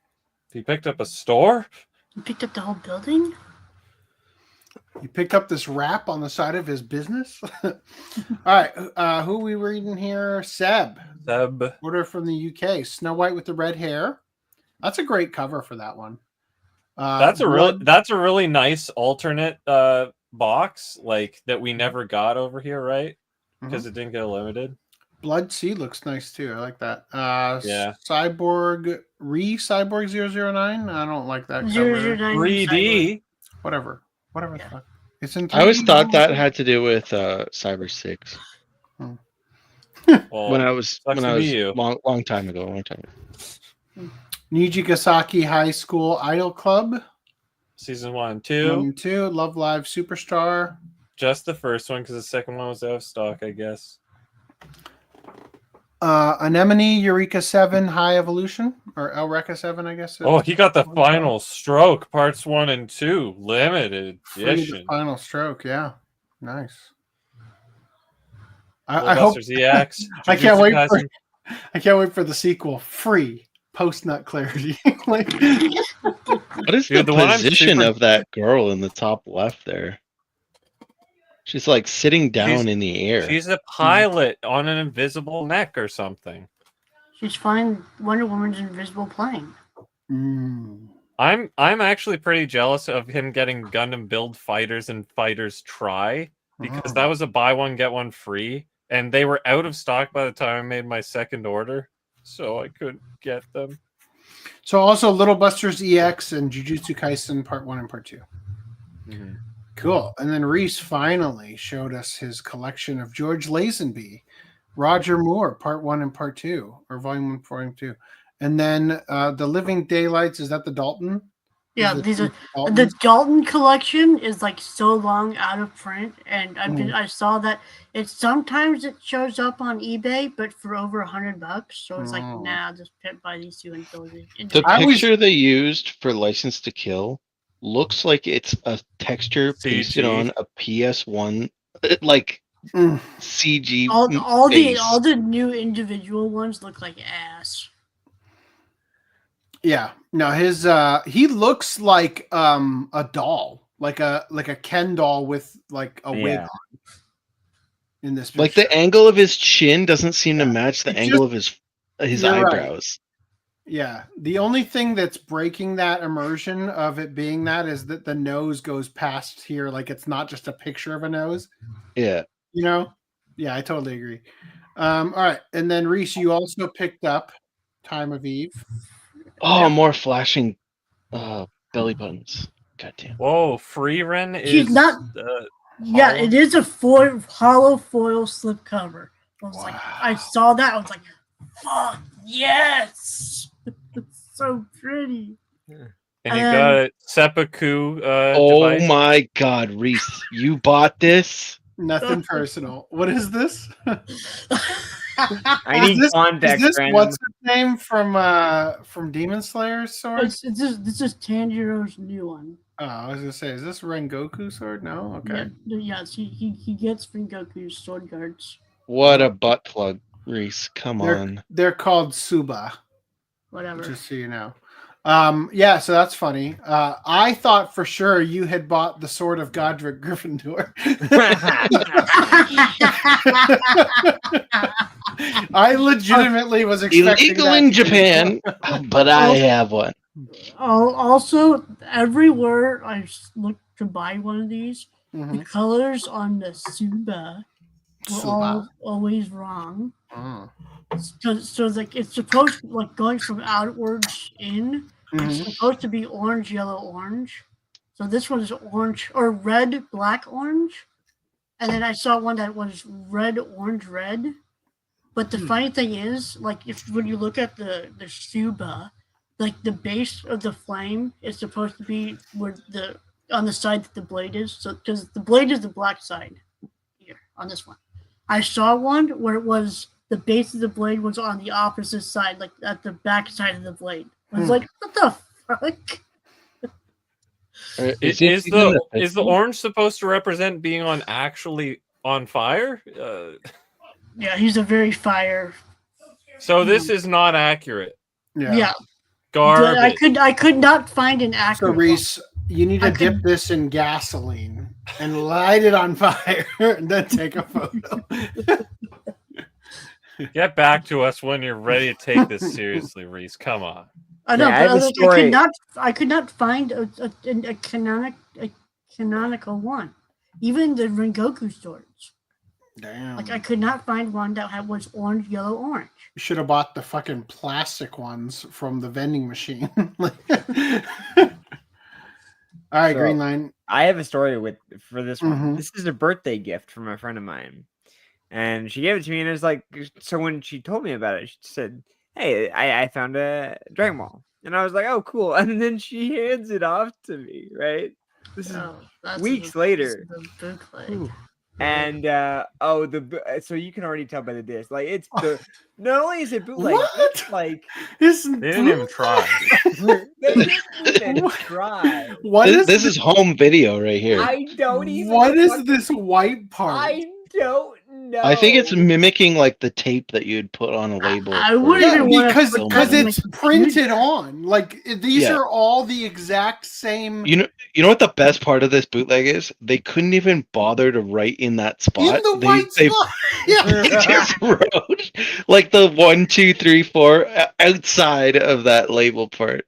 He picked up a store. You picked up the whole building? He picked up this wrap on the side of his business. All right, who are we reading here? Seb. Order from the UK. Snow White with the red hair. That's a great cover for that one. That's a really nice alternate box, like that we never got over here, right? Because it didn't get limited. Blood Sea looks nice too. I like that. Yeah. Cyborg Cyborg 009. I don't like that cover. 009 3D. Whatever the fuck. It's in 3D. I always thought that had to do with Cyber 6. Well, when I was you. long time ago. Nijigasaki High School Idol Club. Season 1 and 2. 1 and 2. Love Live Superstar. Just the first one, because the second one was out of stock, I guess. Anemone Eureka 7 High Evolution, or Eureka 7, I guess. Oh, he got the Final Stroke, parts 1 and 2, limited edition. Final Stroke, yeah. Nice. I hope EX, I can't wait for the sequel. Free post nut clarity. Like, what is the position of that girl in the top left there? She's like sitting down in the air. She's a pilot on an invisible neck or something. She's flying Wonder Woman's invisible plane. I'm actually pretty jealous of him getting Gundam Build Fighters and Fighters Try, because that was a buy one get one free, and they were out of stock by the time I made my second order, so I couldn't get them. So also Little Busters EX and Jujutsu Kaisen Part 1 and Part 2. Cool. And then Reese finally showed us his collection of George Lazenby, Roger Moore, Part 1 and Part 2, or Volume 1, Volume 2. And then The Living Daylights, is that the Dalton? Yeah, these are the Dalton collection is like so long out of print, and I saw that sometimes it shows up on eBay, but for over $100. So it's like, nah, just buy these two until the picture they used for License to Kill looks like it's a texture pasted on a PS1, like CG. All the new individual ones look like ass. Yeah, no, his he looks like a doll, like a Ken doll with like a wig on. In this picture. Like the angle of his chin doesn't seem to match the angle of his eyebrows. Right. Yeah, the only thing that's breaking that immersion of it being that is that the nose goes past here, like it's not just a picture of a nose. Yeah, you know. Yeah, I totally agree. All right, and then Reese, you also picked up Time of Eve. Oh, more flashing belly buttons. Goddamn. Whoa, Freeren is... She's not... yeah, it is a hollow foil slipcover. I was like, I saw that. I was like, fuck, yes! It's so pretty. And you got a seppuku oh device. My God, Reese, you bought this? Nothing personal. What is this? I need context. Is this what's his name from Demon Slayer's sword? This is Tanjiro's new one. Oh, I was gonna say, is this Rengoku's sword? No, okay. Yes, he gets Rengoku's sword guards. What a butt plug, Reese! Come on. They're called Suba. Whatever. Just so you know. Yeah, so that's funny. I thought for sure you had bought the sword of Godric Gryffindor. I legitimately was expecting illegal in Japan, but I have one. Also, everywhere I looked to buy one of these, the colors on the Suba were always wrong. So like it's supposed to, like going from outwards in. It's supposed to be orange, yellow, orange. So this one is orange or red, black, orange. And then I saw one that was red, orange, red. But the funny thing is, like when you look at the Suba, like the base of the flame is supposed to be where on the side that the blade is. So because the blade is the black side here on this one. I saw one where it was the base of the blade was on the opposite side, like at the back side of the blade. I was like, what the fuck? Is the orange supposed to represent being actually on fire? Yeah, he's a very fire. So this is not accurate. Yeah. Garbage. I could not find an So accurate one. Reese, you need to I dip could- this in gasoline and light it on fire, and then take a photo. Get back to us when you're ready to take this seriously, Reese. Come on. I know, Yeah, I have but a like, story. I could not find a canonical one. Even the Rengoku stories. Damn. Like I could not find one that was orange, yellow, orange. You should have bought the fucking plastic ones from the vending machine. All right, So- Green Line. I have a story for this one. Mhm. This is a birthday gift from a friend of mine, and she gave it to me. And it was like, so when she told me about it, she said, "Hey, I found a Dragon Ball," and I was like, "Oh, cool." And then she hands it off to me. Right? This is That's weeks the- later. that's the bootleg. And so you can already tell by the disc. Like it's the not only is it bootleg, What? it's like Isn't They didn't even try. they didn't even try. What This is home video right here. I don't even. what is fucking- this white part? I don't know. I think it's mimicking like the tape that you'd put on a label. I for- wouldn't even wanna because put because that in it's my printed on. Like these Yeah. are all the exact same. You know what the best part of this bootleg is? They couldn't even bother to write in that spot. in the they, white they, spot. Yeah. they just wrote like the 1, 2, 3, 4 outside of that label part.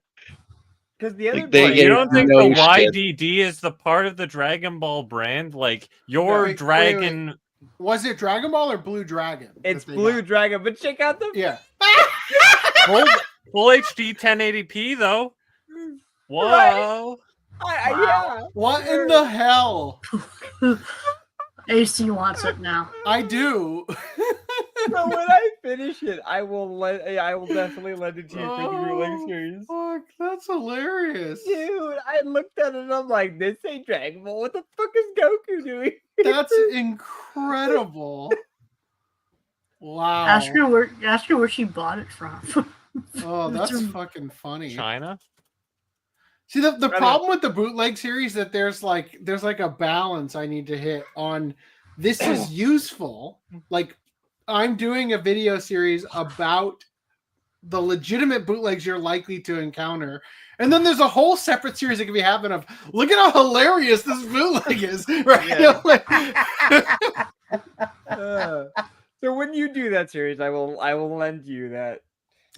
Because the other Like, they part, gave You don't think no the shit. YDD is the part of the Dragon Ball brand? Like your Wait, dragon. Was it Dragon Ball or Blue Dragon? it's that they Blue got? Dragon, but check out the Yeah. Full HD 1080p though. Whoa. Right. Wow. yeah. What in the hell? AC wants it now. I do. So when I finish it, I will definitely lend it to you for the bootleg Oh, series. fuck, that's hilarious. Dude, I looked at it and I'm like, this ain't Dragon Ball. What the fuck is Goku doing? That's incredible. Wow. Ask her where she bought it from. Oh, that's It's a- fucking funny. China? See, the know. problem with the bootleg series that there's like a balance I need to hit on. This is useful. Like I'm doing a video series about the legitimate bootlegs you're likely to encounter. And then there's a whole separate series that can be happening of look at how hilarious this bootleg is. Right? Yeah. Like- So when you do that series, I will lend you that.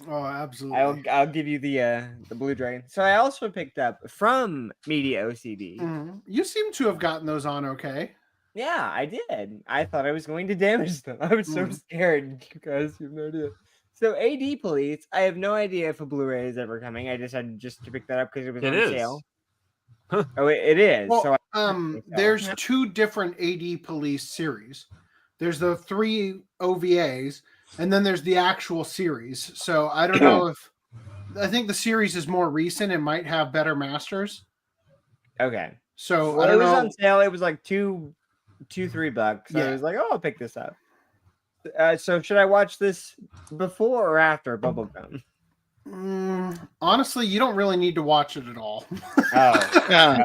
oh, absolutely. I'll give you the Blue Dragon. So I also picked up from Media OCD. Mhm. You seem to have gotten those on okay. Yeah, I did. I thought I was going to damage them. I was so Mm. scared, you guys. You have no idea. So AD Police, I have no idea if a Blu-ray is ever coming. I decided just to pick that up because it was It on is. sale. Oh, it is. Well, so there's Yep. 2 different AD Police series. There's the 3 OVAs, and then there's the actual series. So I don't know if I think the series is more recent and might have better masters. okay. So Well, I it don't was know. on sale. It was like $2-3. So Yeah. I was like, oh, I'll pick this up. So should I watch this before or after Bubblegum? Honestly, you don't really need to watch it at all. Oh, Yeah.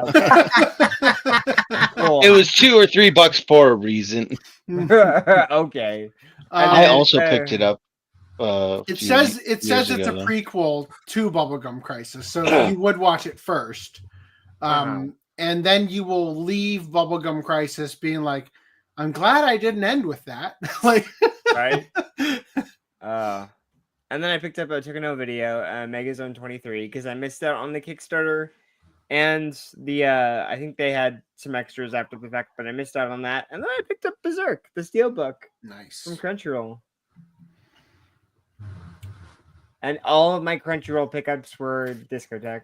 cool. It was $2 or $3 for a reason. Okay. I Um, also picked it up. It says years it's ago, a though. prequel to Bubblegum Crisis, so you would watch it first, and then you will leave Bubblegum Crisis being like, "I'm glad I didn't end with that." Like, Right. And then I picked up a Takano video, Megazone 23, because I missed out on the Kickstarter, and the I think they had some extras after the fact, but I missed out on that. And then I picked up Berserk, the Steelbook nice. from Crunchyroll. And all of my Crunchyroll pickups were Discotheque.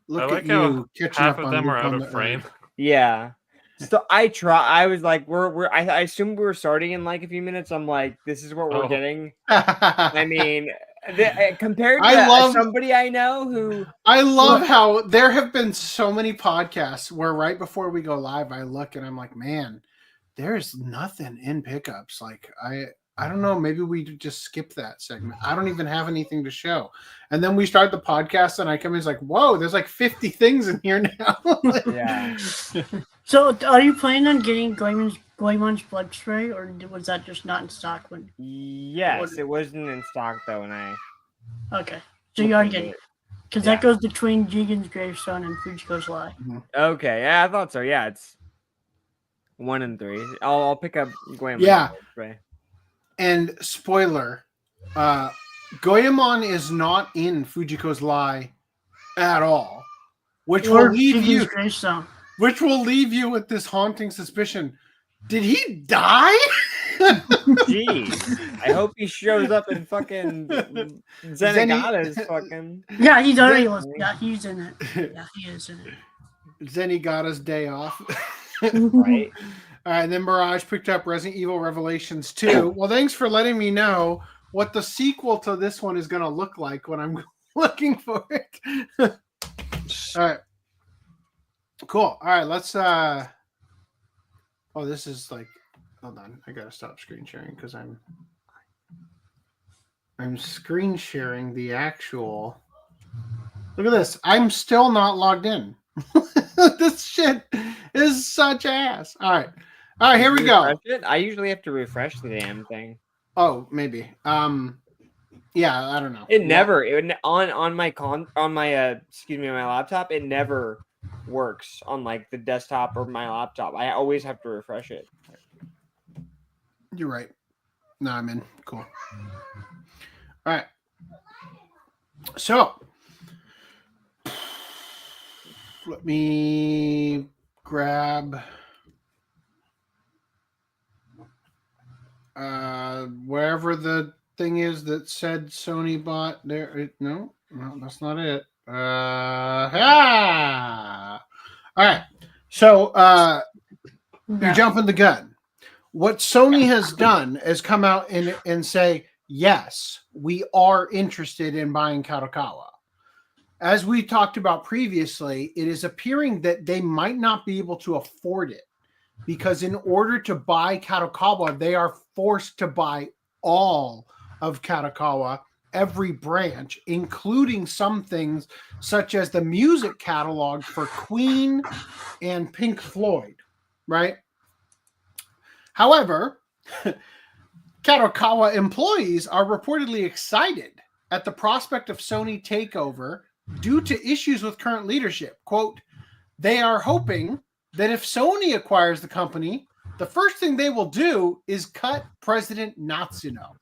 Look I like at how you catching Half up of on them Luke are out on of the frame. Earth. Yeah. So I was like, I assumed we were starting in like a few minutes. I'm like, this is what we're Oh. getting. I mean, compared to I love- somebody I know who I love how there have been so many podcasts where right before we go live, I look and I'm like, man, there's nothing in pickups. Like I don't know, maybe we just skip that segment. I don't even have anything to show. And then we start the podcast and I come in, it's like, whoa, there's like 50 things in here now. Like, Yeah. So, are you planning on going Goemon's blood spray, or was that just not in stock when? Yes, it wasn't in stock though when I. Okay, so you are getting it. Because that goes between Jigen's Gravestone and Fujiko's Lie. Okay, yeah, I thought so. Yeah, it's 1 and 3. I'll pick up Goemon. Yeah. And spoiler, Goemon is not in Fujiko's Lie at all, which will leave you with this haunting suspicion. Did he die? Jeez. I hope he shows up in fucking Zenigata's fucking. Yeah, he's already. Yeah, he's in it. Yeah, he is in it. Zenigata's day off. Right. All right, and then Mirage picked up Resident Evil Revelations 2. Well, thanks for letting me know what the sequel to this one is going to look like when I'm looking for it. All right. Cool. All right, let's oh, this is like, hold on. I got to stop screen sharing because I'm screen sharing the actual. Look at this. I'm still not logged in. This shit is such ass. All right. All right, here we go. I usually have to refresh the damn thing. Oh, maybe. Yeah, I don't know. It never on my my laptop, it never works on like the desktop or my laptop. I always have to refresh it. You're right. No, I'm in. Cool. All right. So let me grab wherever the thing is that said Sony bought there. No, that's not it. All right. So you're jumping the gun. What Sony has done is come out and say, yes, we are interested in buying Kadokawa. As we talked about previously, it is appearing that they might not be able to afford it because in order to buy Kadokawa, they are forced to buy all of Kadokawa, every branch, including some things such as the music catalog for Queen and Pink Floyd, right? However, Kadokawa employees are reportedly excited at the prospect of Sony takeover due to issues with current leadership. Quote, they are hoping that if Sony acquires the company, the first thing they will do is cut President Natsuno.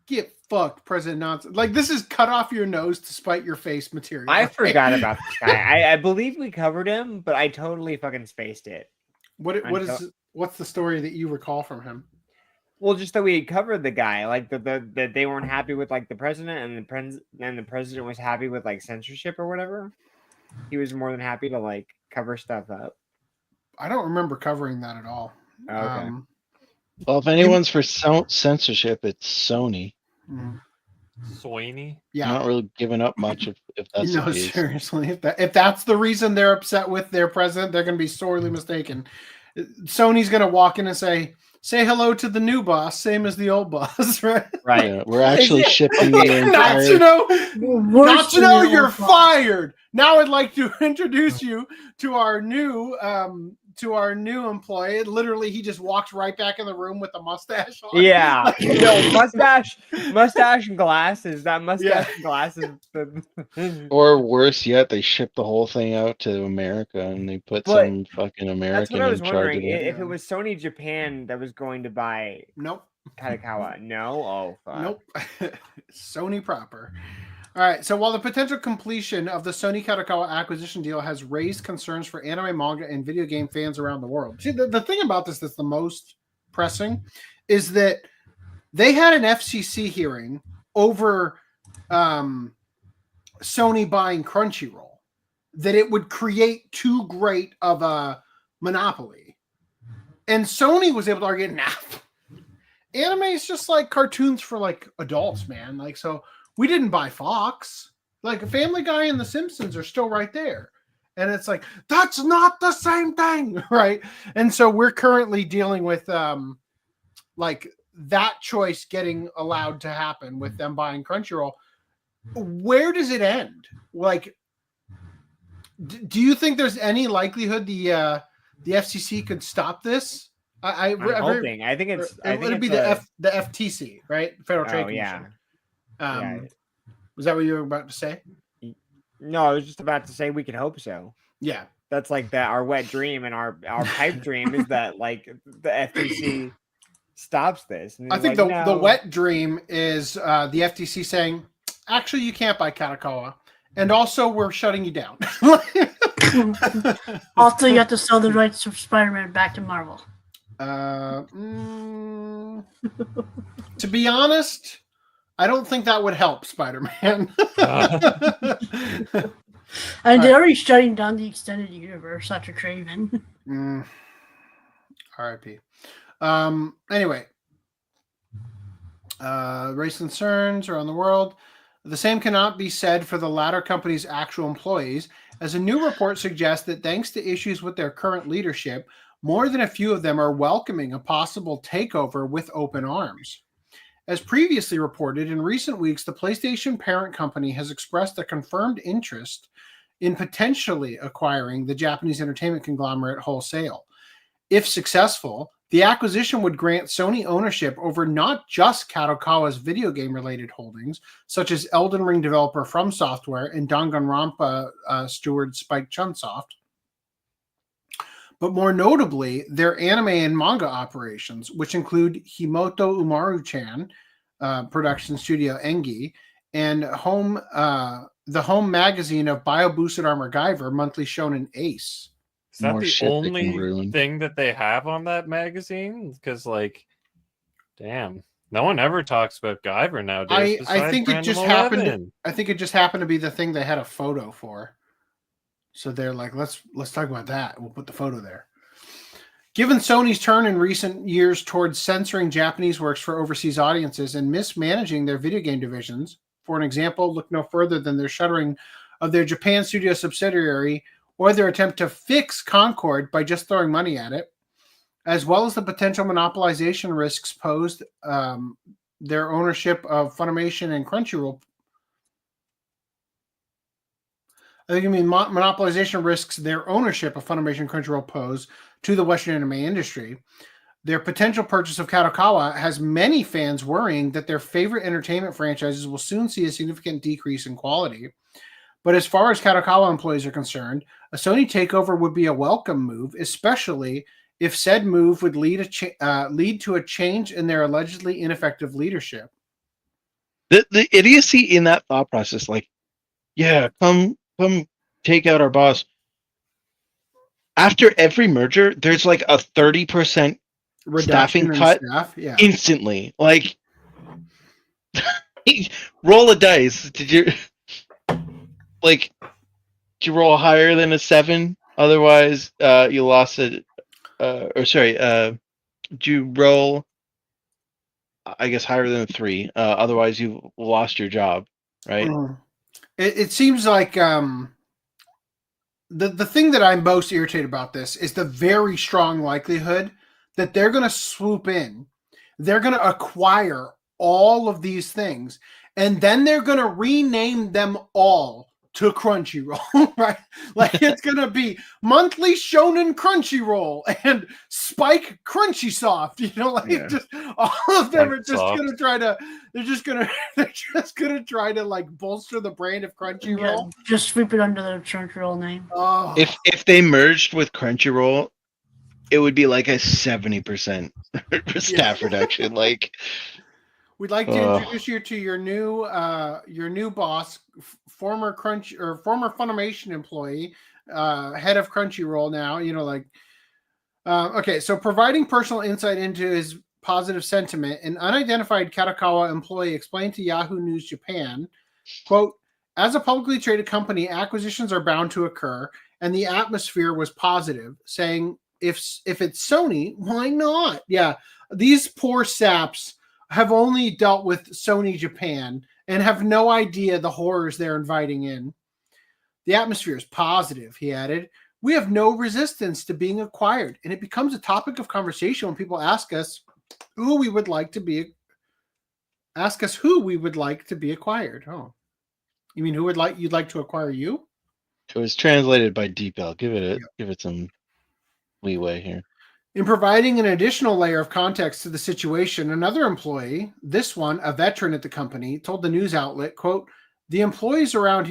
Get fucked, President Natsuno. Like, this is cut off your nose to spite your face material. I forgot about this guy. I believe we covered him, but I totally fucking spaced it. What's the story that you recall from him? Well, just that we had covered the guy, like that they weren't happy with like the president, and the president was happy with like censorship or whatever. He was more than happy to like cover stuff up. I don't remember covering that at all. Okay. Well, if anyone's for censorship, it's Sony. Sony? Yeah, not really giving up much if that's the case. Seriously, if that's the reason they're upset with their president, they're going to be sorely mistaken. Sony's going to walk in and say hello to the new boss, same as the old boss, right? Right. Yeah, we're actually shipping the entire. Natsuno, you're fired. Now I'd like to introduce you to our new employee. Literally, he just walks right back in the room with a mustache on. Yeah, no, mustache and glasses. That mustache and glasses. Or worse yet, they ship the whole thing out to America and they put some fucking American in charge of it. If it was Sony Japan that was going to buy Kadokawa, no? Oh, fuck. Nope. Sony proper. All right, so while the potential completion of the Sony Kadokawa acquisition deal has raised concerns for anime, manga, and video game fans around the world. See, the thing about this that's the most pressing is that they had an FCC hearing over Sony buying Crunchyroll, that it would create too great of a monopoly. And Sony was able to argue, nah, anime is just like cartoons for like adults, man. Like, so we didn't buy Fox. Like, Family Guy and The Simpsons are still right there. And it's like, that's not the same thing, right? And so we're currently dealing with like that choice getting allowed to happen with them buying Crunchyroll. Where does it end? Like, do you think there's any likelihood the the FCC could stop this. I'm hoping. I think it's. I think it'd be the FTC, right? Federal Trade Commission. Yeah. Was that what you were about to say? No, I was just about to say we can hope so. Yeah. That's like our wet dream, and our pipe dream is that like the FTC stops this. And I think like, the wet dream is the FTC saying, actually, you can't buy Kadokawa, and also we're shutting you down. Also, you have to sell the rights of Spider-Man back to Marvel. To be honest, I don't think that would help Spider-Man. And they're already shutting down the extended universe after Craven. R.I.P. Anyway, race concerns around the world. The same cannot be said for the latter company's actual employees, as a new report suggests that thanks to issues with their current leadership, more than a few of them are welcoming a possible takeover with open arms. As previously reported, in recent weeks, the PlayStation parent company has expressed a confirmed interest in potentially acquiring the Japanese entertainment conglomerate wholesale. If successful, the acquisition would grant Sony ownership over not just Kadokawa's video game-related holdings, such as Elden Ring developer From Software and Danganronpa steward Spike Chunsoft, but more notably, their anime and manga operations, which include Himoto Umaru-chan, production studio Engi, and the home magazine of Bio-Boosted MacGyver, Monthly Shonen Ace. Is that More the shit they can only ruin. thing that they have on that magazine? Because, like, damn, no one ever talks about Guyver nowadays. I think it besides just Random happened. 11. I think it just happened to be the thing they had a photo for. So they're like, let's talk about that. We'll put the photo there. Given Sony's turn in recent years towards censoring Japanese works for overseas audiences and mismanaging their video game divisions, for an example, look no further than their shuttering of their Japan studio subsidiary or their attempt to fix Concord by just throwing money at it, as well as the potential monopolization risks posed their ownership of Funimation and Crunchyroll. I think you mean monopolization risks their ownership of Funimation and Crunchyroll pose to the Western anime industry. Their potential purchase of Kadokawa has many fans worrying that their favorite entertainment franchises will soon see a significant decrease in quality. But as far as Kadokawa employees are concerned, a Sony takeover would be a welcome move, especially if said move would lead to a change in their allegedly ineffective leadership. The idiocy in that thought process, like, yeah, come take out our boss. After every merger, there's like a 30% staffing cut instantly. Like, roll a dice. Did you roll higher than a 7? Otherwise, you lost it. Did you roll, I guess, higher than a 3? Otherwise, you lost your job, right? It seems like the thing that I'm most irritated about this is the very strong likelihood that they're going to swoop in. They're going to acquire all of these things, and then they're going to rename them all to Crunchyroll, right? Like, it's going to be Monthly Shonen Crunchyroll and Spike Crunchysoft, just all of them are just going to try to, they're just going to try to like bolster the brand of Crunchyroll. Yeah, just sweep it under the Crunchyroll name. Oh. If they merged with Crunchyroll, it would be like a 70% staff reduction. Like, we'd like to introduce you to your new boss, former Funimation employee, head of Crunchyroll now. Okay, so providing personal insight into his positive sentiment, an unidentified Kadokawa employee explained to Yahoo News Japan, quote, "As a publicly traded company, acquisitions are bound to occur, and the atmosphere was positive, saying if it's Sony, why not? Yeah, these poor saps have only dealt with Sony Japan and have no idea the horrors they're inviting in. The atmosphere is positive," he added. "We have no resistance to being acquired, and it becomes a topic of conversation when people ask us who we would like to be acquired." Oh, you mean you'd like to acquire you? It was translated by DeepL. Give it some leeway here. In providing an additional layer of context to the situation, another employee, this one a veteran at the company, told the news outlet, quote, the employees around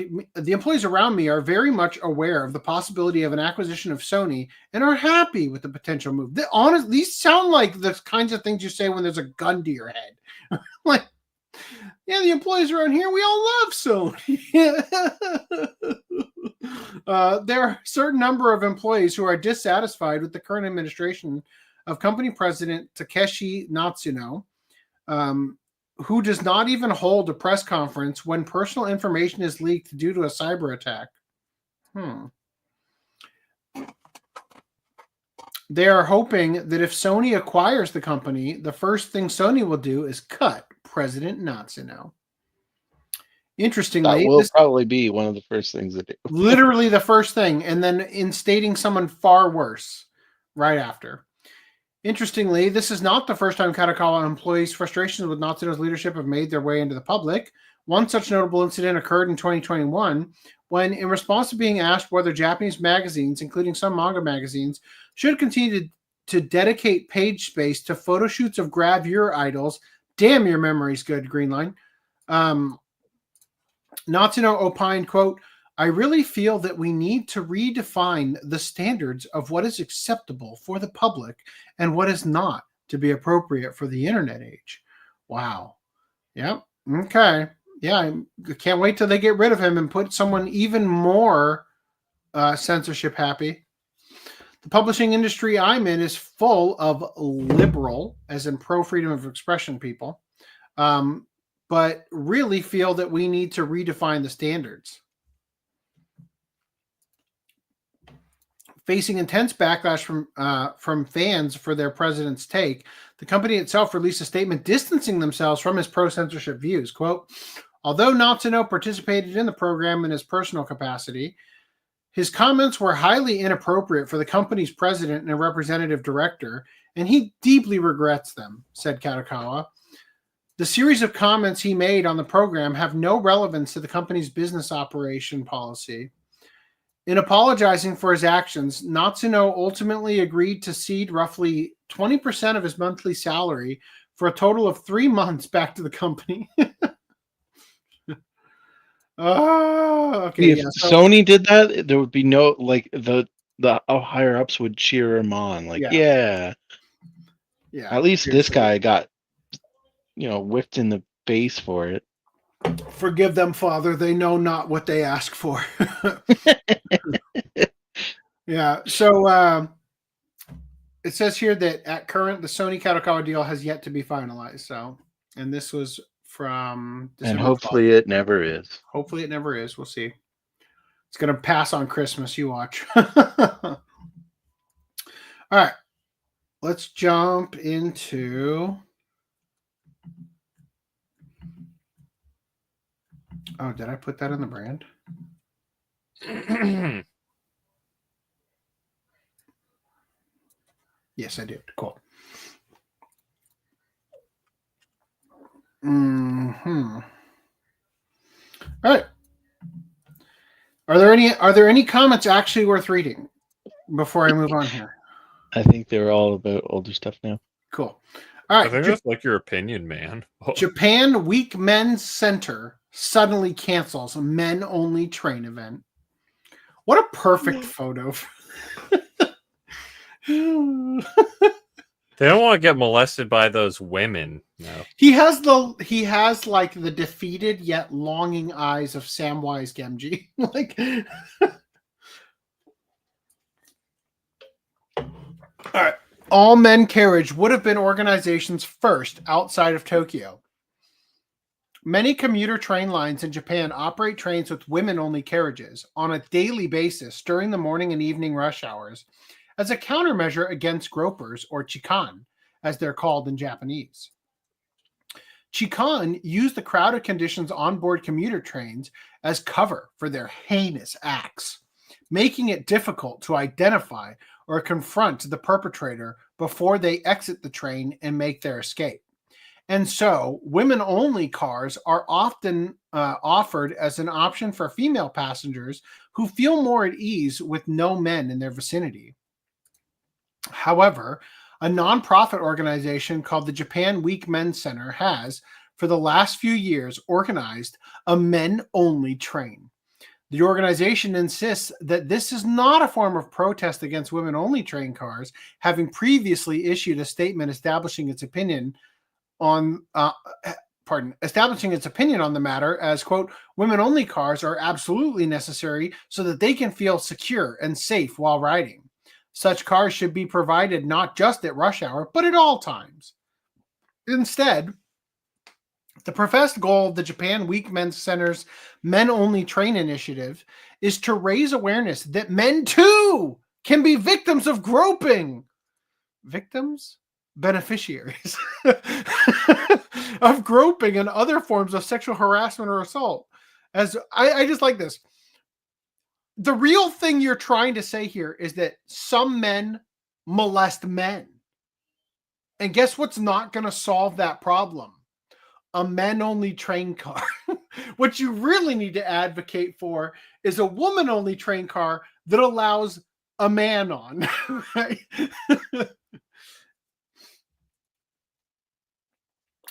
me are very much aware of the possibility of an acquisition of Sony and are happy with the potential move. These sound like the kinds of things you say when there's a gun to your head. Like, yeah, the employees around here, we all love Sony. There are a certain number of employees who are dissatisfied with the current administration of company president Takeshi Natsuno, who does not even hold a press conference when personal information is leaked due to a cyber attack. They are hoping that if Sony acquires the company, the first thing Sony will do is cut President Natsuno. Interestingly, that will probably be one of the first things that do. Literally the first thing, and then instating someone far worse right after. Interestingly, this is not the first time Kadokawa employees' frustrations with Natsuno's leadership have made their way into the public. One such notable incident occurred in 2021 when, in response to being asked whether Japanese magazines, including some manga magazines, should continue to dedicate page space to photo shoots of gravure idols. Damn, your memory's good, Greenline. Natsuno opined, quote, I really feel that we need to redefine the standards of what is acceptable for the public and what is not to be appropriate for the internet age. Wow. Yep. Okay. Yeah. I can't wait till they get rid of him and put someone even more censorship happy. The publishing industry I'm in is full of liberal, as in pro freedom of expression people, but really feel that we need to redefine the standards. Facing intense backlash from fans for their president's take, the company itself released a statement distancing themselves from his pro-censorship views. Quote, although Natsuno participated in the program in his personal capacity, his comments were highly inappropriate for the company's president and representative director, and he deeply regrets them, said Kadokawa. The series of comments he made on the program have no relevance to the company's business operation policy. In apologizing for his actions, Natsuno ultimately agreed to cede roughly 20% of his monthly salary for a total of 3 months back to the company. Okay. If Sony did that, there would be no, like, the higher ups would cheer him on. Like, yeah. At least this guy got, whipped in the face for it. Forgive them, Father. They know not what they ask for. Yeah. So it says here that at current, the Sony Kadokawa deal has yet to be finalized. So, and this was from December and hopefully 12th. It never is. Hopefully it never is. We'll see. It's going to pass on Christmas. You watch. All right. Let's jump into... Oh, did I put that in the brand? Yes, I did. Cool. All right. Are there any comments actually worth reading before I move on here? I think they're all about older stuff now. Cool. All right. I think that's like your opinion, man. Japan Weak Men's Center suddenly cancels a men-only train event. What a perfect photo. They don't want to get molested by those women. No. He has like the defeated yet longing eyes of Samwise Gamgee. Like, all right. All men carriage would have been organization's first outside of Tokyo. Many commuter train lines in Japan operate trains with women-only carriages on a daily basis during the morning and evening rush hours as a countermeasure against gropers, or chikan, as they're called in Japanese. Chikan use the crowded conditions on board commuter trains as cover for their heinous acts, making it difficult to identify or confront the perpetrator before they exit the train and make their escape. And so, women-only cars are often offered as an option for female passengers who feel more at ease with no men in their vicinity. However, a nonprofit organization called the Japan Weak Men's Center has, for the last few years, organized a men-only train. The organization insists that this is not a form of protest against women-only train cars, having previously issued a statement establishing its opinion on the matter as, quote, women-only cars are absolutely necessary so that they can feel secure and safe while riding. Such cars should be provided not just at rush hour, but at all times. Instead, the professed goal of the Japan Weak Men's Center's Men-Only Train Initiative is to raise awareness that men, too, can be victims of groping. Victims? Beneficiaries of groping and other forms of sexual harassment or assault. As I just like this. The real thing you're trying to say here is that some men molest men. And guess what's not going to solve that problem? A men-only train car. What you really need to advocate for is a woman-only train car that allows a man on. Right?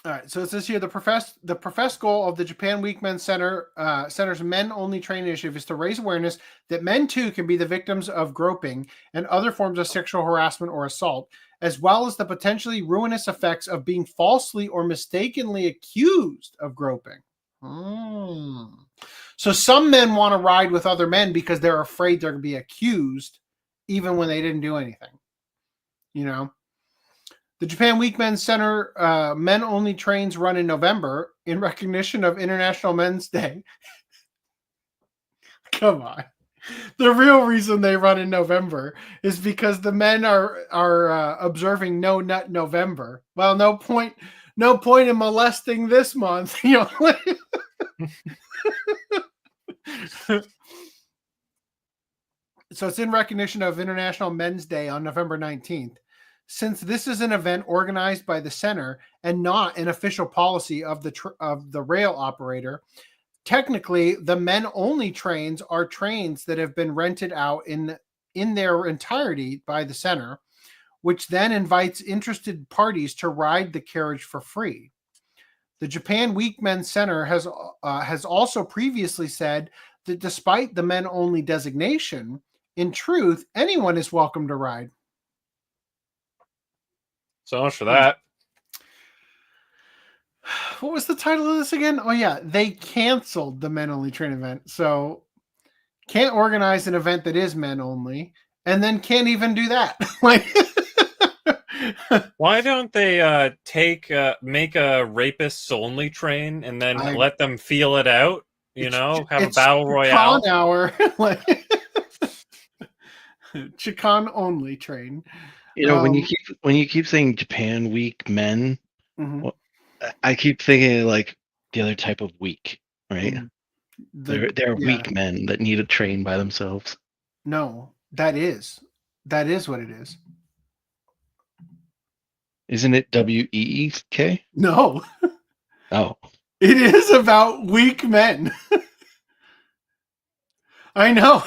All right, so it says here the professed goal of the Japan Weak Men's Center's Men-Only Train Initiative is to raise awareness that men too can be the victims of groping and other forms of sexual harassment or assault, as well as the potentially ruinous effects of being falsely or mistakenly accused of groping. So some men want to ride with other men because they're afraid they're going to be accused, even when they didn't do anything. You know. The Japan Weak Men's Center men-only trains run in November in recognition of International Men's Day. Come on. The real reason they run in November is because the men are observing No Nut November. Well, no point in molesting this month. You know? So it's in recognition of International Men's Day on November 19th. Since this is an event organized by the center and not an official policy of the rail operator, technically the men-only trains are trains that have been rented out in their entirety by the center, which then invites interested parties to ride the carriage for free. The Japan Weak Men's Center has also previously said that despite the men-only designation, in truth, anyone is welcome to ride. So much for that. What was the title of this again? Oh, yeah. They canceled the men only train event. So can't organize an event that is men only and then can't even do that. Like, why don't they make a rapists only train and then let them feel it out? You know, have a battle royale. Chicon hour. Like, Chicon only train. You know, when you keep saying Japan weak men, well, I keep thinking like the other type of weak, right? They're weak men that need a train by themselves. No, that is what it is. Isn't it WEEK? No. Oh. It is about weak men. I know.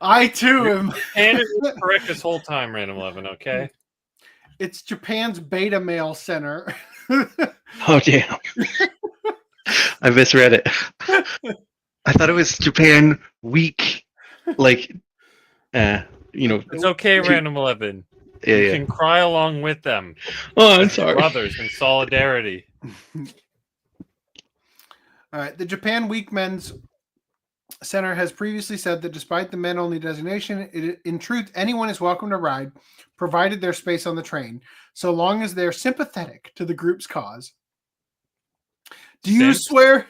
I too am. And it was correct this whole time, Random 11, okay? It's Japan's beta male center. Oh, damn. I misread it. I thought it was Japan weak. Like, you know. It's okay, Random 11. Yeah, you can cry along with them. Oh, I'm sorry. Brothers in solidarity. All right. The Japan Weak Men's Center has previously said that despite the men-only designation, in truth, anyone is welcome to ride, provided their space on the train, so long as they're sympathetic to the group's cause. Do you swear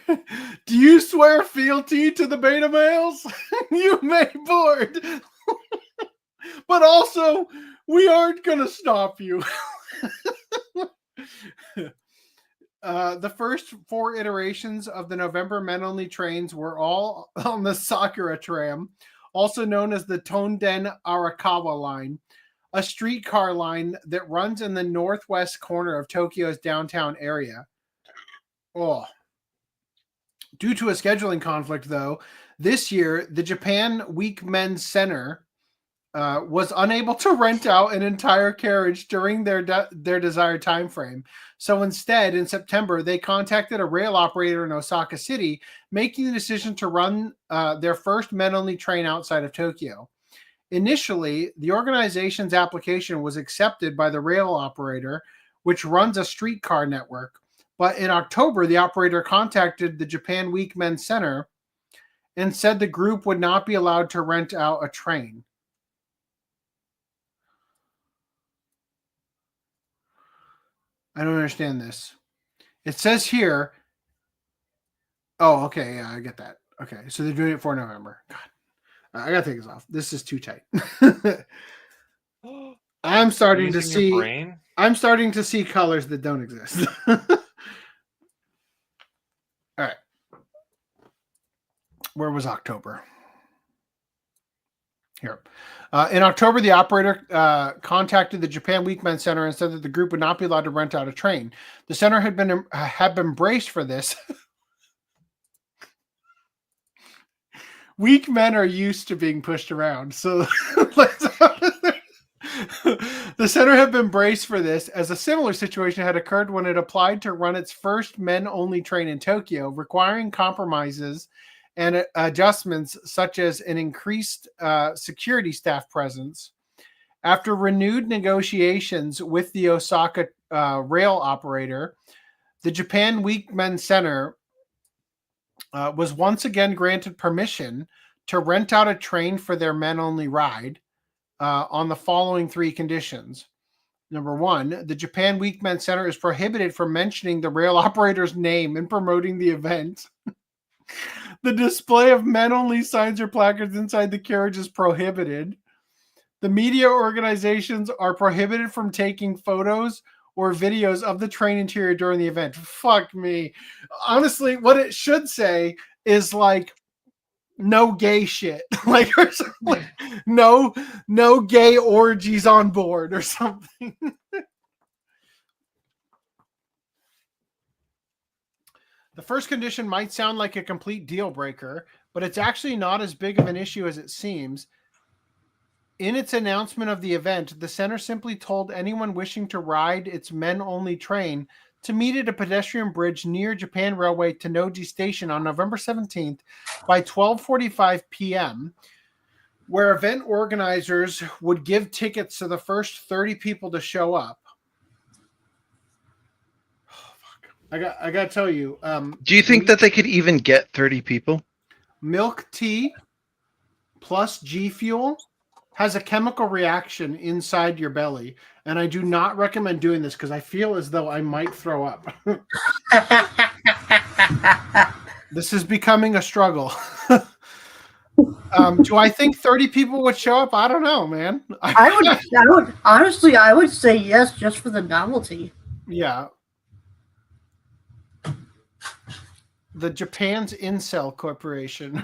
fealty to the beta males? You may board. But also, we aren't going to stop you. The first 4 iterations of the November men-only trains were all on the Sakura tram, also known as the Tonden Arakawa line, a streetcar line that runs in the northwest corner of Tokyo's downtown area. Oh. Due to a scheduling conflict, though, this year, the Japan Weak Men's Center was unable to rent out an entire carriage during their desired time frame. So instead, in September, they contacted a rail operator in Osaka City, making the decision to run their first men-only train outside of Tokyo. Initially, the organization's application was accepted by the rail operator, which runs a streetcar network. But in October, the operator contacted the Japan Week Men's Center and said the group would not be allowed to rent out a train. I don't understand this. It says here. Oh, okay. Yeah, I get that. Okay. So they're doing it for November. God. I got to take this off. This is too tight. I'm starting to see colors that don't exist. All right. Where was October? Here. In October, the operator contacted the Japan Week Men's Center and said that the group would not be allowed to rent out a train. The center had been braced for this. Weak men are used to being pushed around, so the center had been braced for this, as a similar situation had occurred when it applied to run its first men-only train in Tokyo, requiring compromises and adjustments such as an increased security staff presence. After renewed negotiations with the Osaka rail operator, the Japan Week Men's Center was once again granted permission to rent out a train for their men-only ride on the following three conditions. Number one, the Japan Week Men's Center is prohibited from mentioning the rail operator's name in promoting the event. The display of men-only signs or placards inside the carriage is prohibited. The media organizations are prohibited from taking photos or videos of the train interior during the event. Fuck me. Honestly, what it should say is like, no gay shit. Like, or like no gay orgies on board or something. The first condition might sound like a complete deal breaker, but it's actually not as big of an issue as it seems. In its announcement of the event, the center simply told anyone wishing to ride its men-only train to meet at a pedestrian bridge near Japan Railway Tennoji Station on November 17th by 12:45 p.m., where event organizers would give tickets to the first 30 people to show up. I got to tell you. Do you think that they could even get 30 people? Milk tea plus G Fuel has a chemical reaction inside your belly, and I do not recommend doing this because I feel as though I might throw up. This is becoming a struggle. Do I think 30 people would show up? I don't know, man. I would honestly, I would say yes, just for the novelty. Yeah. The Japan's Incel Corporation.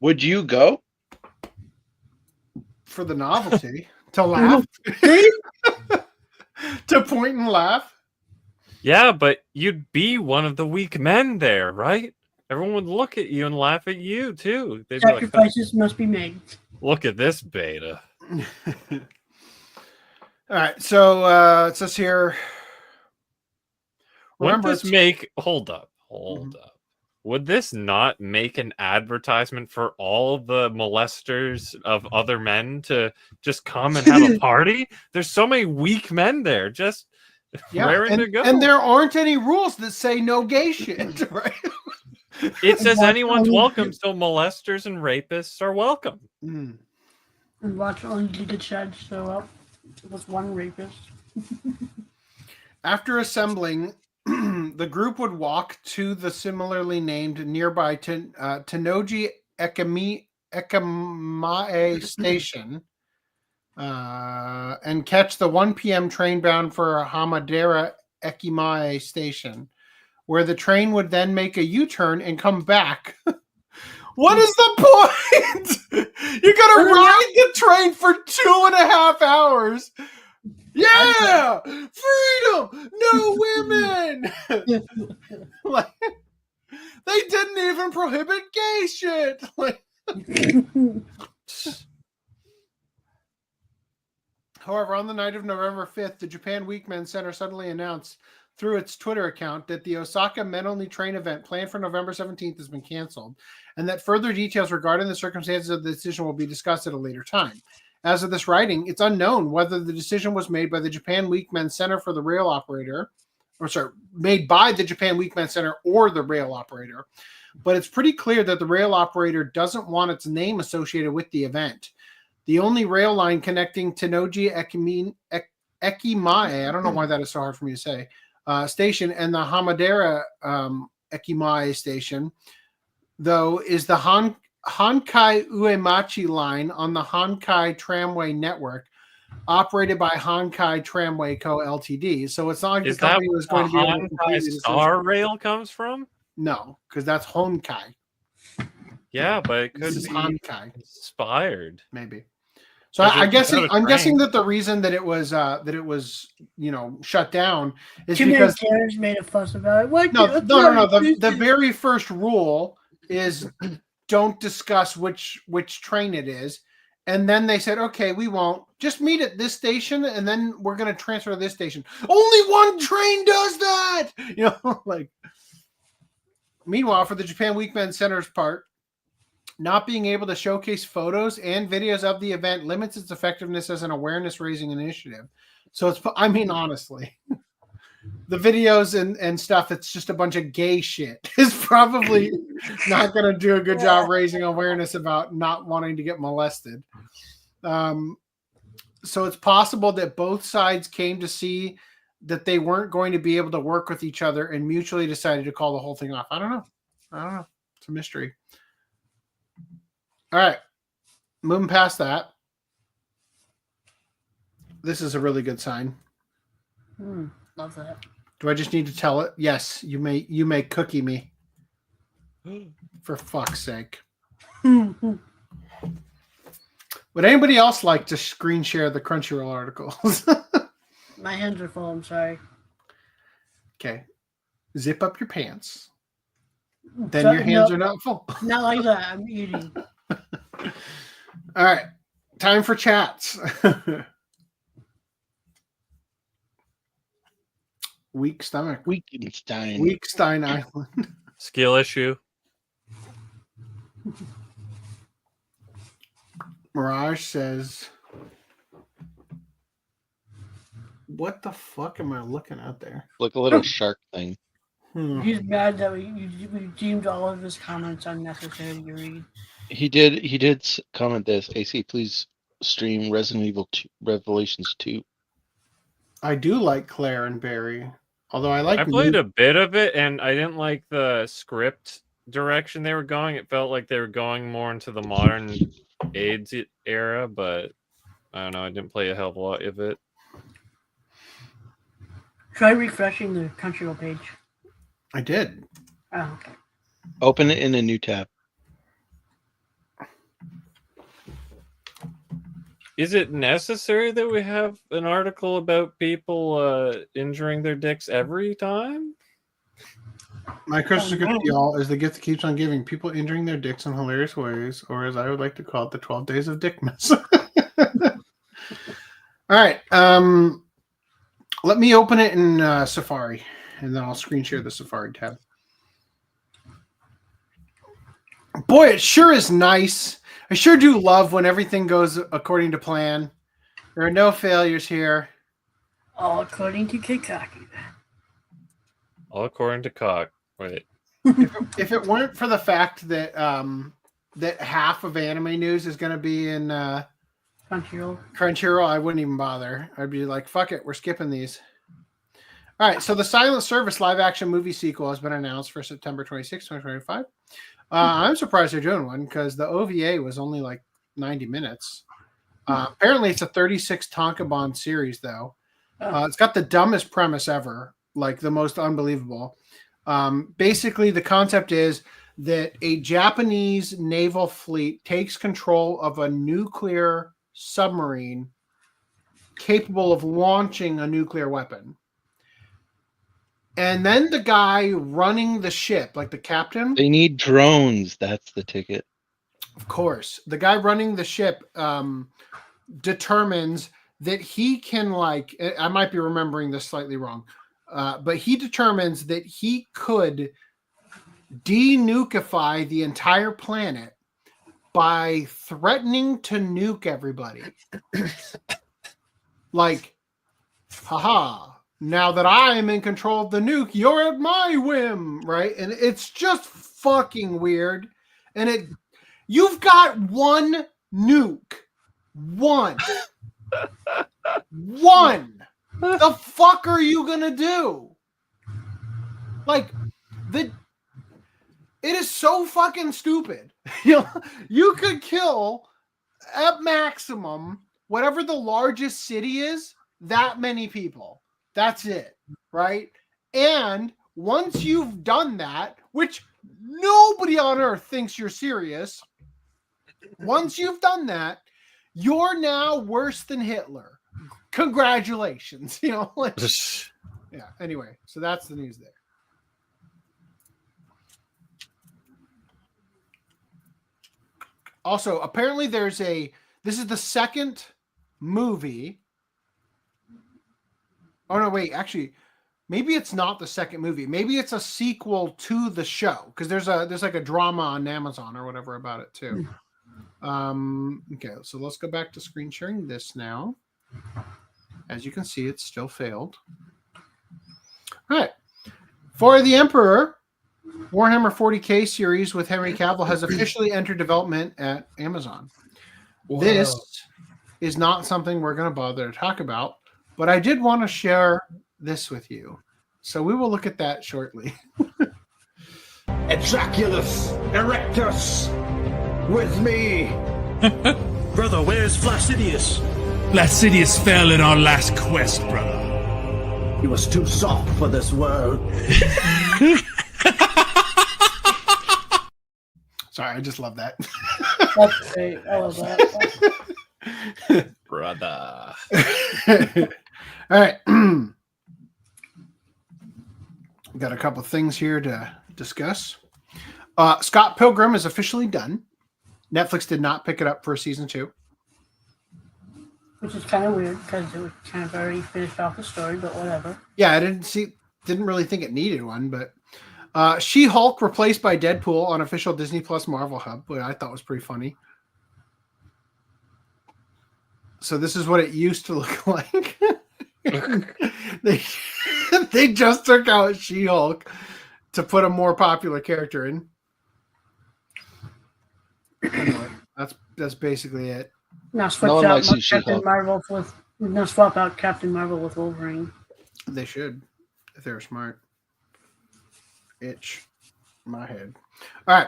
Would you go? For the novelty. To laugh? To point and laugh? Yeah, but you'd be one of the weak men there, right? Everyone would look at you and laugh at you, too. They'd Sacrifices must be made. Look at this beta. All right, so it says here... Remember, hold up. Would this not make an advertisement for all the molesters of other men to just come and have a party? There's so many weak men there, just raring to go. And there aren't any rules that say no gay shit, right? It says anyone's welcome, so molesters and rapists are welcome. And watch only Giga Chad show up with one rapist. After assembling, the group would walk to the similarly named nearby Tennoji Ekamae Station and catch the 1 p.m. train bound for Hamadera Ekimae Station, where the train would then make a U-turn and come back. What is the point? You're going to ride the train for 2.5 hours. Yeah, freedom, no women. Like, they didn't even prohibit gay shit. Like, However, on the night of November 5th, the Japan Week Men Center suddenly announced through its Twitter account that the Osaka men-only train event planned for November 17th has been canceled, and that further details regarding the circumstances of the decision will be discussed at a later time. As of this writing, it's unknown whether the decision was made by the Japan Week Men Center for the rail operator, made by the Japan Week Men Center or the rail operator, but it's pretty clear that the rail operator doesn't want its name associated with the event. The only rail line connecting Tennoji Ekimae, I don't know why that is so hard for me to say, station and the Hamadera Ekimae station, though, is the Honkai Uemachi line on the Honkai Tramway Network, operated by Honkai Tramway Co. Ltd. So it's not like the company was going to be able to Honkai Star Rail comes from? No, because that's Honkai. Yeah, but it could This is be Honkai. Inspired. Maybe. So I'm guessing that the reason that it was shut down is Too many because parents made a fuss about it. What? no. The very first rule is don't discuss which train it is, and then they said, okay, we won't. Just meet at this station, and then we're going to transfer to this station. Only one train does that, like. Meanwhile, for the Japan Week Men Center's part, not being able to showcase photos and videos of the event limits its effectiveness as an awareness-raising initiative. So honestly, the videos and stuff, it's just a bunch of gay shit. It's probably not going to do a good job raising awareness about not wanting to get molested. So it's possible that both sides came to see that they weren't going to be able to work with each other and mutually decided to call the whole thing off. I don't know. It's a mystery. All right. Moving past that. This is a really good sign. Love that. Do I just need to tell it? Yes, you may cookie me. For fuck's sake. Would anybody else like to screen share the Crunchyroll articles? My hands are full. I'm sorry. Okay. Zip up your pants. Then your hands are not full. Not like that. I'm eating. All right. Time for chats. Weak stomach. Weakstein Island. Skill issue. Mirage says, what the fuck am I looking at there? Like a little shark thing. He's mad that we deemed all of his comments unnecessary to read. He did comment this. AC, please stream Resident Evil 2, Revelations 2. I do like Claire and Barry. Although I played a bit of it and I didn't like the script direction they were going. It felt like they were going more into the modern AIDS era, but I don't know. I didn't play a hell of a lot of it. Try refreshing the Crunchyroll page. I did. Oh, okay. Open it in a new tab. Is it necessary that we have an article about people injuring their dicks every time? My Christmas gift to y'all is the gift that keeps on giving. People injuring their dicks in hilarious ways, or as I would like to call it, the 12 days of Dickmas. All right. Let me open it in Safari, and then I'll screen share the Safari tab. Boy, it sure is nice. I sure do love when everything goes according to plan. There are no failures here. All according to Kikaki. All according to Cock. Wait. If it weren't for the fact that that half of anime news is going to be in Crunchyroll, I wouldn't even bother. I'd be like, fuck it, we're skipping these. All right, so the Silent Service live-action movie sequel has been announced for September 26, 2025. I'm surprised they're doing one because the OVA was only like 90 minutes. Apparently, it's a 36 tankobon series, though. It's got the dumbest premise ever, like the most unbelievable. Basically, the concept is that a Japanese naval fleet takes control of a nuclear submarine capable of launching a nuclear weapon. And then the guy running the ship, like the captain. They need drones. That's the ticket. Of course. The guy running the ship determines that he can, like, I might be remembering this slightly wrong, but he determines that he could de-nukeify the entire planet by threatening to nuke everybody. Like, haha, now that I am in control of the nuke, you're at my whim, right? And it's just fucking weird. And you've got one nuke. One. The fuck are you gonna do? Like, it is so fucking stupid. You could kill at maximum whatever the largest city is, that many people. That's it, right? And once you've done that, which nobody on earth thinks you're serious, once you've done that, you're now worse than Hitler. Congratulations. Yeah. Anyway, so that's the news there. Also, apparently this is the second movie. Oh no, wait, actually, maybe it's not the second movie. Maybe it's a sequel to the show, because there's like a drama on Amazon or whatever about it too. Okay, so let's go back to screen sharing this now. As you can see, it's still failed. All right. For the Emperor, Warhammer 40K series with Henry Cavill has officially entered development at Amazon. Wow. This is not something we're going to bother to talk about, but I did want to share this with you. So we will look at that shortly. Ejaculus Erectus with me. Brother, where's Flaccidius? Flaccidius fell in our last quest, brother. He was too soft for this world. Sorry, I just love that. That's great. I love that. Brother. All right. Got a couple things here to discuss. Scott Pilgrim is officially done. Netflix did not pick it up for season 2. Which is kind of weird because it was kind of already finished off the story, but whatever. Yeah, I didn't really think it needed one, but She-Hulk replaced by Deadpool on official Disney Plus Marvel Hub, which I thought was pretty funny. So this is what it used to look like. They just took out She-Hulk to put a more popular character in. Anyway, that's basically it. Now swap out Captain Marvel with Wolverine. They should, if they're smart. Itch my head. All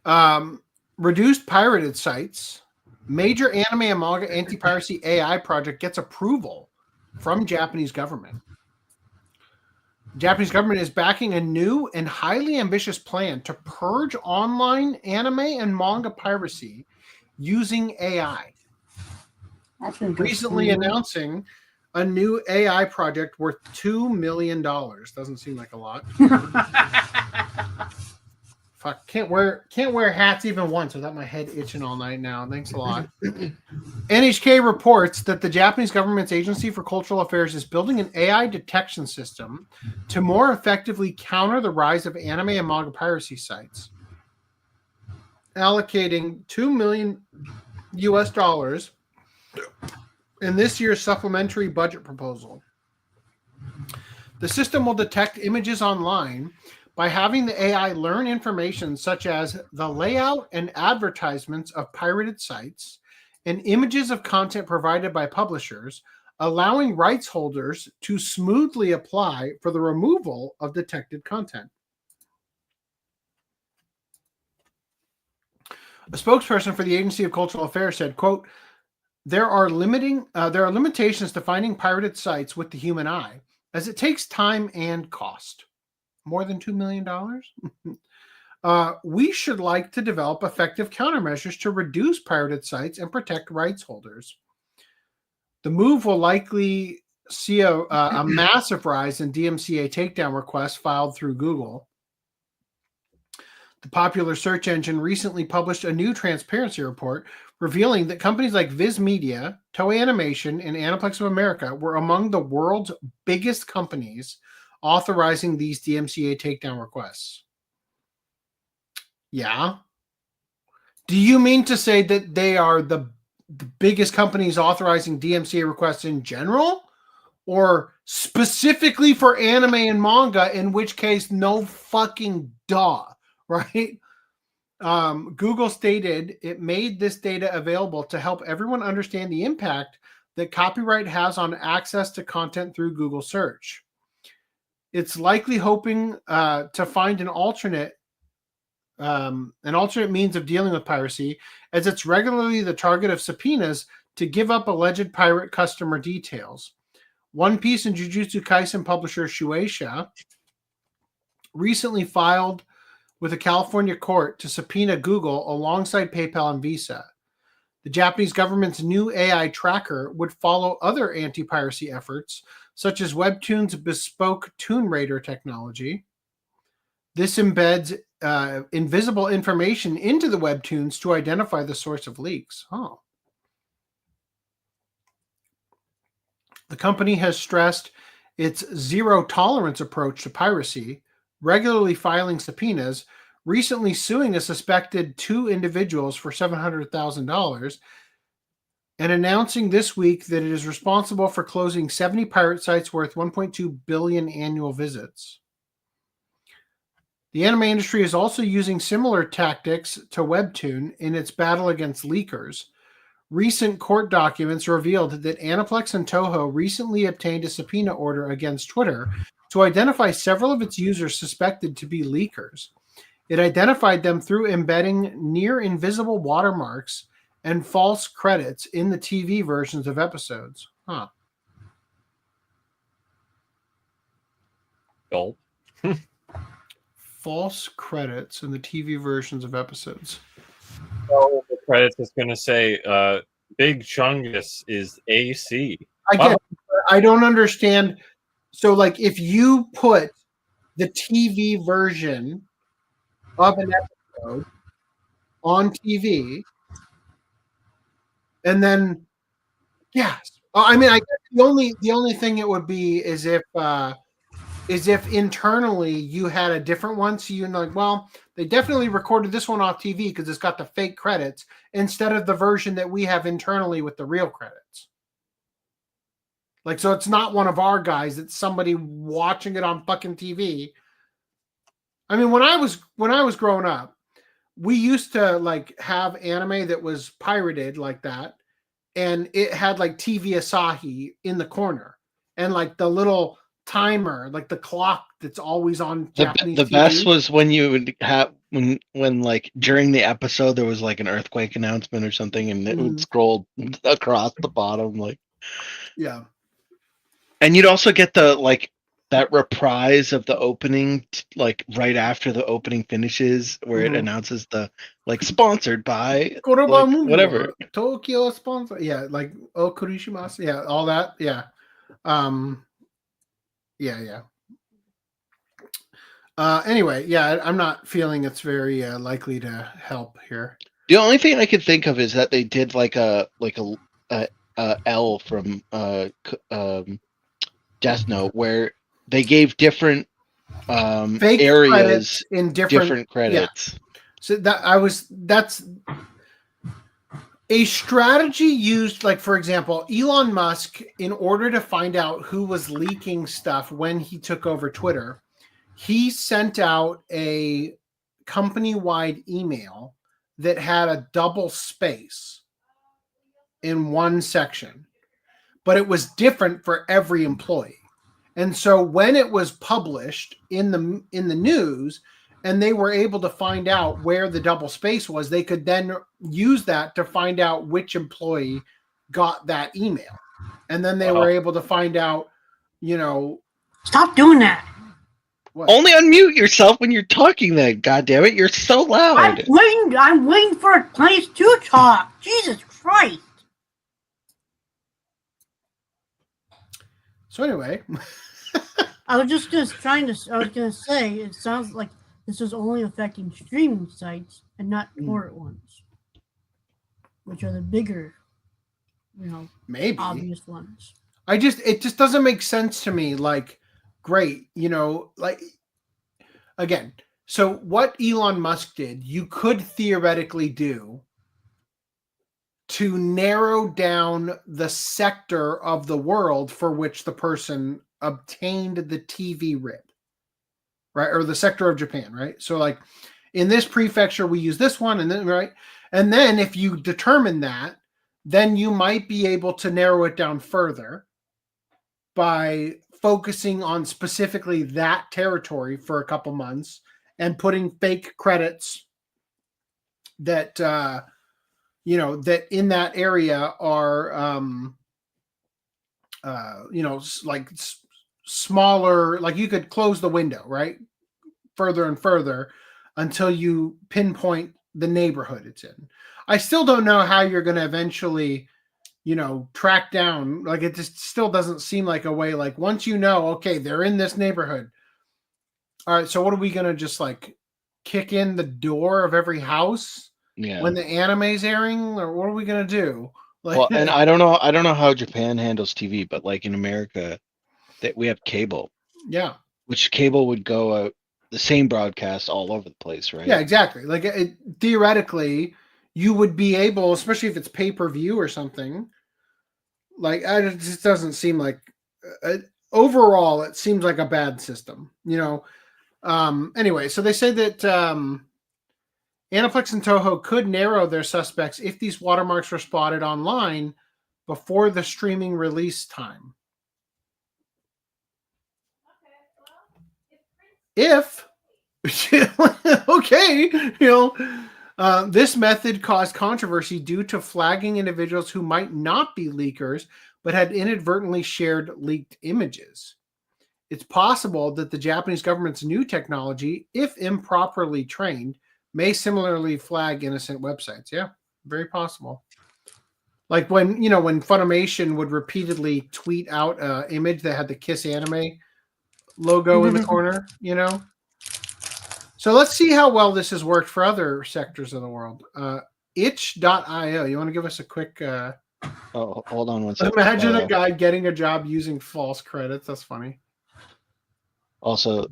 right. Reduced pirated sites. Major anime and manga anti-piracy AI project gets approval from Japanese government. Japanese government is backing a new and highly ambitious plan to purge online anime and manga piracy using AI. Recently announcing a new AI project worth $2 million. Doesn't seem like a lot. Fuck, can't wear hats even once without my head itching all night now. Thanks a lot. NHK reports that the Japanese government's Agency for Cultural Affairs is building an AI detection system to more effectively counter the rise of anime and manga piracy sites, allocating $2 million in this year's supplementary budget proposal. The system will detect images online by having the AI learn information such as the layout and advertisements of pirated sites and images of content provided by publishers, allowing rights holders to smoothly apply for the removal of detected content. A spokesperson for the Agency of Cultural Affairs said, quote, there are limitations to finding pirated sites with the human eye, as it takes time and cost. More than $2 million? We should like to develop effective countermeasures to reduce pirated sites and protect rights holders. The move will likely see a massive rise in DMCA takedown requests filed through Google. The popular search engine recently published a new transparency report revealing that companies like Viz Media, Toei Animation, and Aniplex of America were among the world's biggest companies authorizing these DMCA takedown requests. Yeah. Do you mean to say that they are the biggest companies authorizing DMCA requests in general? Or specifically for anime and manga, in which case, no fucking duh, right? Google stated it made this data available to help everyone understand the impact that copyright has on access to content through Google search. It's likely hoping to find an alternate means of dealing with piracy, as it's regularly the target of subpoenas to give up alleged pirate customer details. One Piece and Jujutsu Kaisen publisher Shueisha recently filed with a California court to subpoena Google alongside PayPal and Visa. The Japanese government's new AI tracker would follow other anti-piracy efforts, such as Webtoon's bespoke Toon Raider technology. This embeds invisible information into the webtoons to identify the source of leaks. Oh. The company has stressed its zero-tolerance approach to piracy, regularly filing subpoenas, recently suing a suspected 2 individuals for $700,000, and announcing this week that it is responsible for closing 70 pirate sites worth 1.2 billion annual visits. The anime industry is also using similar tactics to Webtoon in its battle against leakers. Recent court documents revealed that Aniplex and Toho recently obtained a subpoena order against Twitter to identify several of its users suspected to be leakers. It identified them through embedding near invisible watermarks and false credits in the TV versions of episodes. Huh. Gulp. False credits in the TV versions of episodes. Oh, the credits is going to say Big Chungus is AC. I get it. I don't understand. So, like, if you put the TV version of an episode on TV, and then, yes, I mean, I guess the only thing it would be is if internally you had a different one, so you're like, well, they definitely recorded this one off TV because it's got the fake credits instead of the version that we have internally with the real credits. Like, so it's not one of our guys; it's somebody watching it on fucking TV. I mean, when I was growing up, we used to like have anime that was pirated like that, and it had like TV Asahi in the corner, and like the little timer, like the clock that's always on Japanese the TV. best was when you would have when like during the episode there was like an earthquake announcement or something, and it would scroll across the bottom, like, yeah. And you'd also get the like that reprise of the opening, like right after the opening finishes, where it announces the like sponsored by like, whatever Tokyo sponsor, yeah, like Okurishimasu, yeah, all that, yeah, yeah. Anyway, yeah, I'm not feeling it's very likely to help here. The only thing I could think of is that they did like a L from Death Note, where they gave different fake areas in different credits. Yeah. So that's a strategy used, like, for example, Elon Musk, in order to find out who was leaking stuff when he took over Twitter, he sent out a company-wide email that had a double space in one section, but it was different for every employee. And so when it was published in the news, and they were able to find out where the double space was, they could then use that to find out which employee got that email. And then they were able to find out, you know... Stop doing that. What? Only unmute yourself when you're talking then, goddammit. You're so loud. I'm waiting for a place to talk. Jesus Christ. So anyway... I was just gonna say, it sounds like this is only affecting streaming sites and not port ones, which are the bigger, Maybe obvious ones. it just doesn't make sense to me. Like, great, like, again, so what Elon Musk did, you could theoretically do to narrow down the sector of the world for which the person obtained the TV rip, right? Or the sector of Japan, right? So like in this prefecture, we use this one, and then, right? And then if you determine that, then you might be able to narrow it down further by focusing on specifically that territory for a couple months and putting fake credits that, that in that area are, like smaller, like you could close the window, right? Further and further until you pinpoint the neighborhood it's in. I still don't know how you're going to eventually, track down. Like, it just still doesn't seem like a way. Like, once okay, they're in this neighborhood. All right, so what are we going to just like kick in the door of every house when the anime's airing, or what are we going to do? Like, well, and I don't know how Japan handles TV, but like in America, that we have cable. Yeah. Which cable would go out the same broadcast all over the place, right? Yeah, exactly. Like, theoretically, you would be able, especially if it's pay-per-view or something. Like, it just doesn't seem like overall, it seems like a bad system, Anyway, so they say that Aniplex and Toho could narrow their suspects if these watermarks were spotted online before the streaming release time. If okay, this method caused controversy due to flagging individuals who might not be leakers but had inadvertently shared leaked images. It's possible that the Japanese government's new technology, if improperly trained, may similarly flag innocent websites. Yeah, very possible. Like when Funimation would repeatedly tweet out an image that had the Kiss Anime logo in the corner, So let's see how well this has worked for other sectors of the world. Itch.io. You want to give us a quick... oh, hold on one second. Imagine a guy getting a job using false credits. That's funny. Also,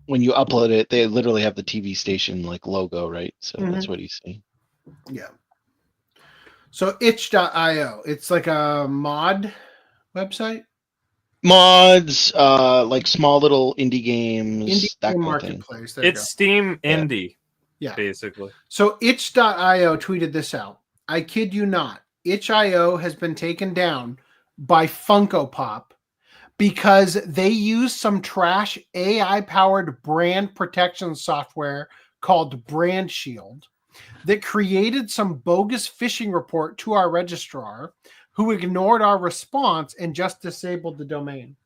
when you upload it, they literally have the TV station like logo, right? So that's what he's saying. Yeah. So itch.io. It's like a mod website. Mods, like small little indie games, that kind of thing. Marketplace. It's Steam Indie. Yeah. Basically. So itch.io tweeted this out. I kid you not. Itch.io has been taken down by Funko Pop because they use some trash AI-powered brand protection software called Brand Shield that created some bogus phishing report to our registrar, who ignored our response and just disabled the domain.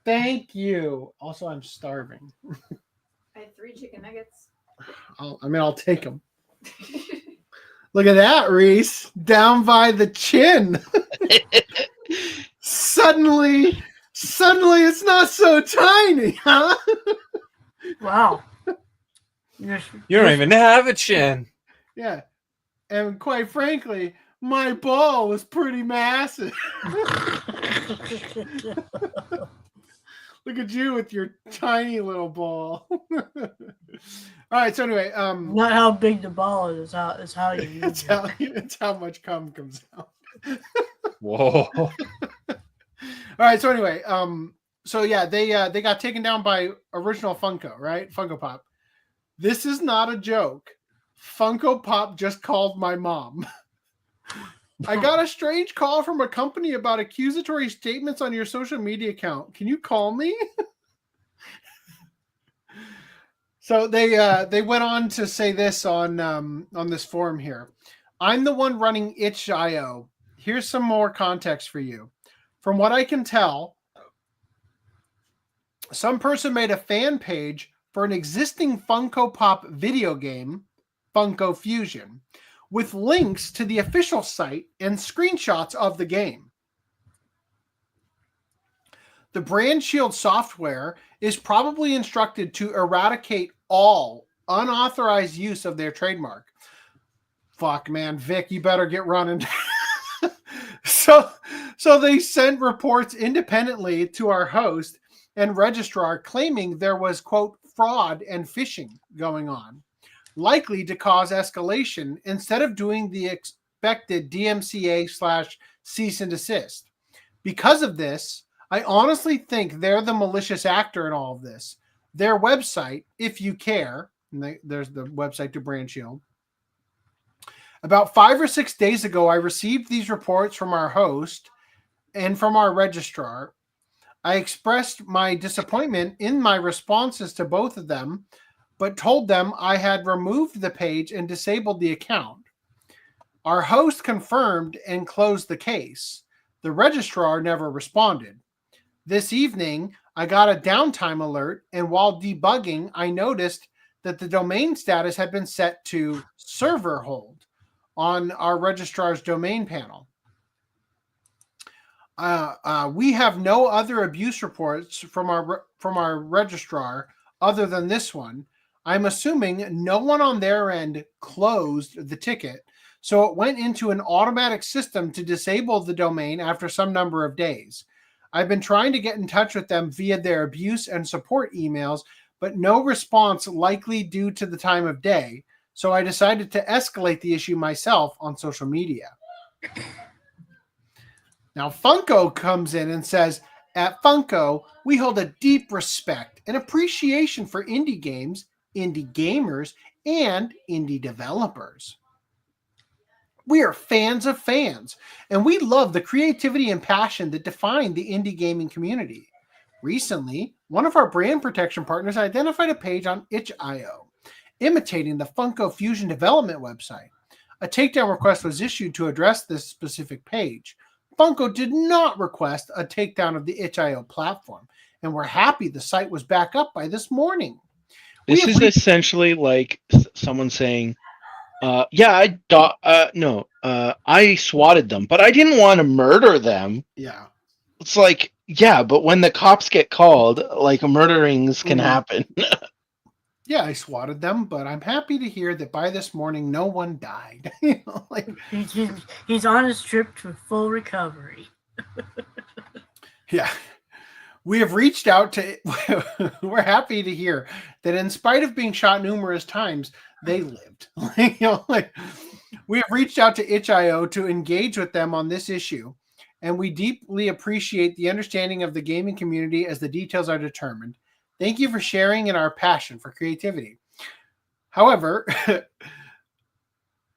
Thank you. Also, I'm starving. I had 3 chicken nuggets. I'll take them. Look at that, Reese. Down by the chin. Suddenly it's not so tiny, huh? Wow. You don't even have a chin. Yeah. And quite frankly, my ball was pretty massive. Look at you with your tiny little ball. All right. So anyway, not how big the ball is how you use it. It's how much cum comes out. Whoa. All right. So anyway, so yeah, they got taken down by original Funko, right? Funko Pop. This is not a joke. Funko Pop just called my mom. I got a strange call from a company about accusatory statements on your social media account. Can you call me? So they went on to say this on this forum here. I'm the one running itch.io. Here's some more context for you. From what I can tell, some person made a fan page for an existing Funko Pop video game, Funko Fusion, with links to the official site and screenshots of the game. The Brand Shield software is probably instructed to eradicate all unauthorized use of their trademark. Fuck, man. Vic, you better get running. So they sent reports independently to our host and registrar claiming there was, quote, fraud and phishing going on, likely to cause escalation instead of doing the expected DMCA/cease and desist. Because of this, I honestly think they're the malicious actor in all of this. Their website, if you care, and there's the website to Brand Shield. About 5 or 6 days ago, I received these reports from our host and from our registrar. I expressed my disappointment in my responses to both of them, but told them I had removed the page and disabled the account. Our host confirmed and closed the case. The registrar never responded. This evening, I got a downtime alert, and while debugging, I noticed that the domain status had been set to server hold on our registrar's domain panel. We have no other abuse reports from our registrar other than this one. I'm assuming no one on their end closed the ticket, so it went into an automatic system to disable the domain after some number of days. I've been trying to get in touch with them via their abuse and support emails, but no response, likely due to the time of day. So I decided to escalate the issue myself on social media. Now, Funko comes in and says, at Funko, we hold a deep respect and appreciation for indie games, indie gamers, and indie developers. We are fans of fans, and we love the creativity and passion that define the indie gaming community. Recently, one of our brand protection partners identified a page on itch.io, imitating the Funko Fusion development website. A takedown request was issued to address this specific page. Funko did not request a takedown of the itch.io platform, and we're happy the site was back up by this morning. This is essentially like someone saying, I swatted them, but I didn't want to murder them. Yeah. It's like, yeah, but when the cops get called, like murderings can happen. Yeah, I swatted them, but I'm happy to hear that by this morning, no one died. He's on his trip to full recovery. Yeah. We have reached out to, we're happy to hear that in spite of being shot numerous times, they lived. We have reached out to itch.io to engage with them on this issue, and we deeply appreciate the understanding of the gaming community as the details are determined. Thank you for sharing in our passion for creativity. However,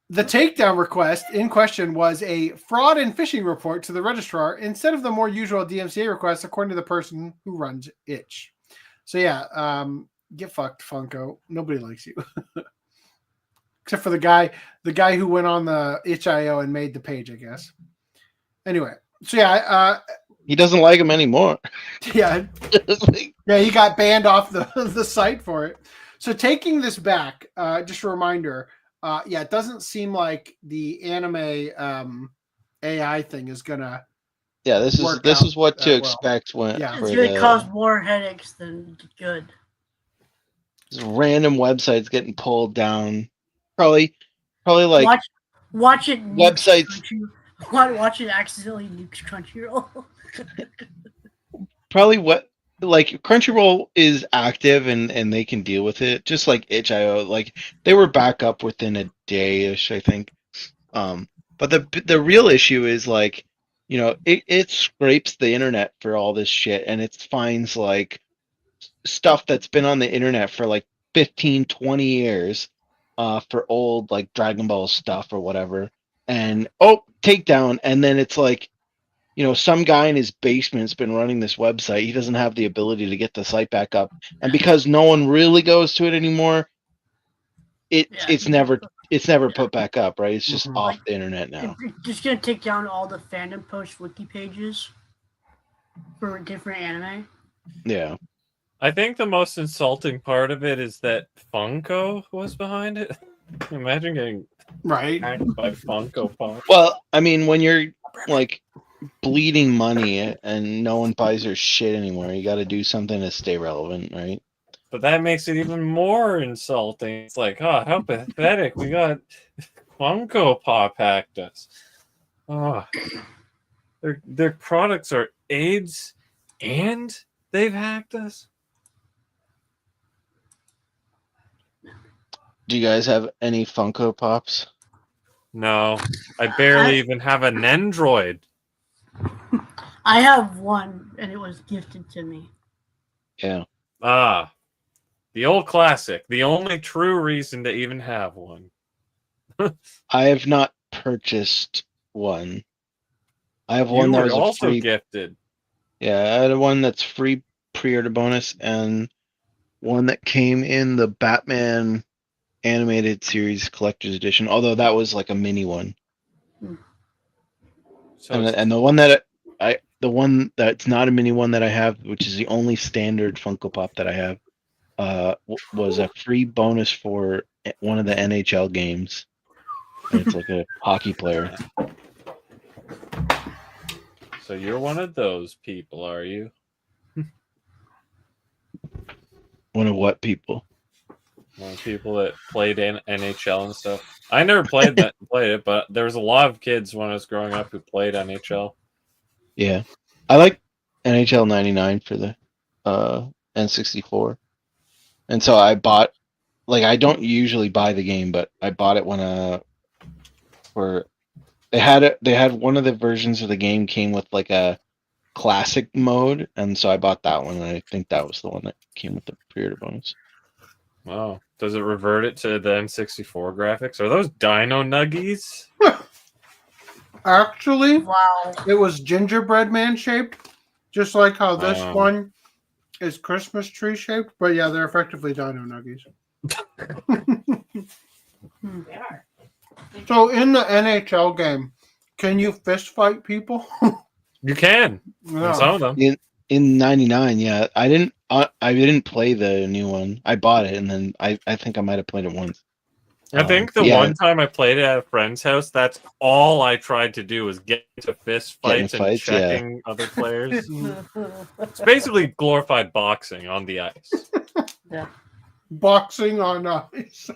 the takedown request in question was a fraud and phishing report to the registrar instead of the more usual DMCA request, according to the person who runs itch. So yeah, get fucked, Funko. Nobody likes you. Except for the guy who went on the itch.io and made the page, I guess. Anyway, so yeah, he doesn't like him anymore. Yeah. Yeah, he got banned off the site for it. So taking this back, just a reminder, it doesn't seem like the anime AI thing is gonna. Yeah, this is what to expect when. Yeah, it's gonna cause more headaches than good. Random websites getting pulled down. Probably like watch it. Websites. Watch it accidentally nukes Crunchyroll. Probably like Crunchyroll is active and they can deal with it, just like itch.io. Like they were back up within a day-ish, I think. But the real issue is like, it scrapes the internet for all this shit, and it finds like stuff that's been on the internet for like 15, 20 years, for old like Dragon Ball stuff or whatever, and takedown, and then it's like, some guy in his basement's been running this website. He doesn't have the ability to get the site back up, and because no one really goes to it anymore, it's never put back up, right? It's just off the internet now. It's just gonna take down all the fandom post wiki pages for different anime. Yeah. I think the most insulting part of it is that Funko was behind it. Imagine getting hacked by Funko Pop. Well, I mean, when you're like bleeding money and no one buys her shit anymore. You got to do something to stay relevant, right? But that makes it even more insulting. It's like, oh, how pathetic. We got Funko Pop hacked us. Oh, their products are AIDS and they've hacked us. Do you guys have any Funko Pops? No, I barely even have an Android. I have one, and it was gifted to me. Yeah. Ah, the old classic. The only true reason to even have one. I have not purchased one. I have You one that were was also free. gifted. Yeah, I had one that's free pre-order bonus and one that came in the Batman animated series collector's edition. Although that was like a mini one. So And the one that the one that's not a mini one that I have, which is the only standard Funko Pop that I have, was a free bonus for one of the NHL games. And it's like a hockey player. So you're one of those people, are you? One of what people? One of the people that played in NHL and stuff. I never played it, but there was a lot of kids when I was growing up who played NHL. Yeah, I like NHL '99 for the N64, and so I bought. Like, I don't usually buy the game, but I bought it when where they had it. They had one of the versions of the game came with like a classic mode, and so I bought that one. And I think that was the one that came with the pre-order bonus. Wow. Does it revert it to the N64 graphics? Are those Dino Nuggies? Actually, Wow. it was gingerbread man shaped, just like how this Wow. one is Christmas tree shaped. But yeah, they're effectively Dino Nuggies. They are. So in the NHL game, can you fist fight people? You can. Yeah. In some of them. In '99, yeah, I didn't play the new one. I bought it, and then I think I might have played it once. I think the one time I played it at a friend's house, that's all I tried to do was get into fist fights and checking other players. It's basically glorified boxing on the ice. Yeah. Boxing on ice.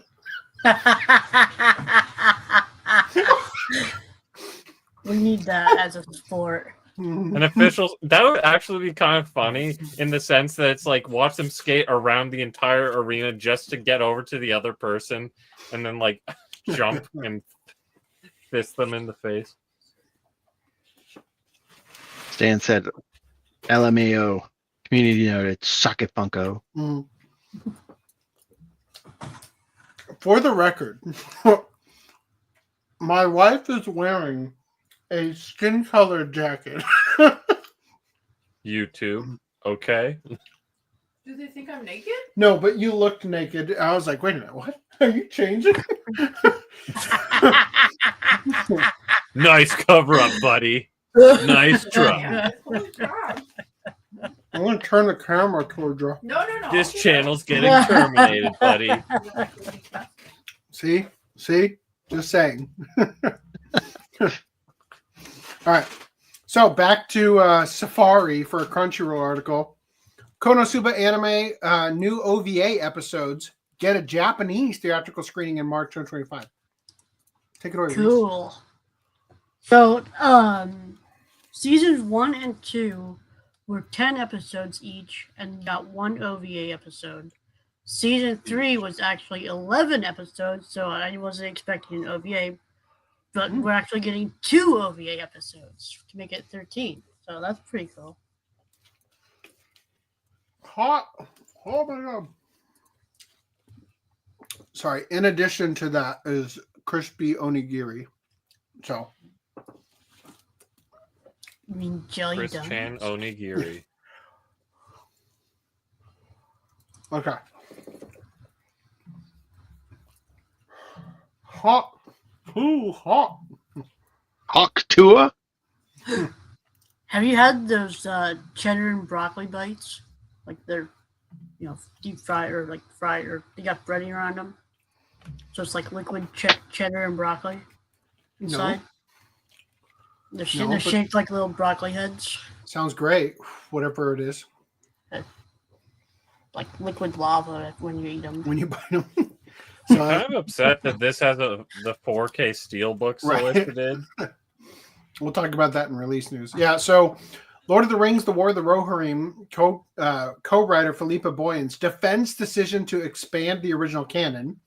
We need that as a sport. An official that would actually be kind of funny in the sense that it's like watch them skate around the entire arena just to get over to the other person and then like jump and fist them in the face. Stan said, LMAO, community noted, suck it, Funko. For the record, my wife is wearing a skin-colored jacket. You too? Okay. Do they think I'm naked? No, but you looked naked. I was like, wait a minute, what? Are you changing? Nice cover up, buddy. Nice try. Holy crap. I'm going to turn the camera towards you. No. This channel's getting terminated, buddy. See? Just saying. All right. So back to Safari for a Crunchyroll article. Konosuba anime new OVA episodes get a Japanese theatrical screening in March 2025. Take it away. Cool. Reese. So, seasons 1 and 2 were 10 episodes each and got one OVA episode. Season 3 was actually 11 episodes, so I wasn't expecting an OVA, but we're actually getting 2 OVA episodes to make it 13. So that's pretty cool. Hot. Oh my god. Sorry. In addition to that is crispy onigiri. So. I mean, jelly Chris donuts. Chan Onigiri. Okay. Hot. Ooh, hot. Hawk Tua? Have you had those cheddar and broccoli bites? Like they're, deep fried or like fried, or they got breading around them. So it's like liquid cheddar and broccoli inside. They're No, but- shaped like little broccoli heads, Sounds great. Whatever it is. like liquid lava when you eat them. When you buy them. I'm So kind of upset that this has the 4K steelbook so Right. listed in. we'll talk about that in release news. Yeah, so Lord of the Rings, The War of the Rohirrim co-writer Philippa Boyens defends decision to expand the original canon.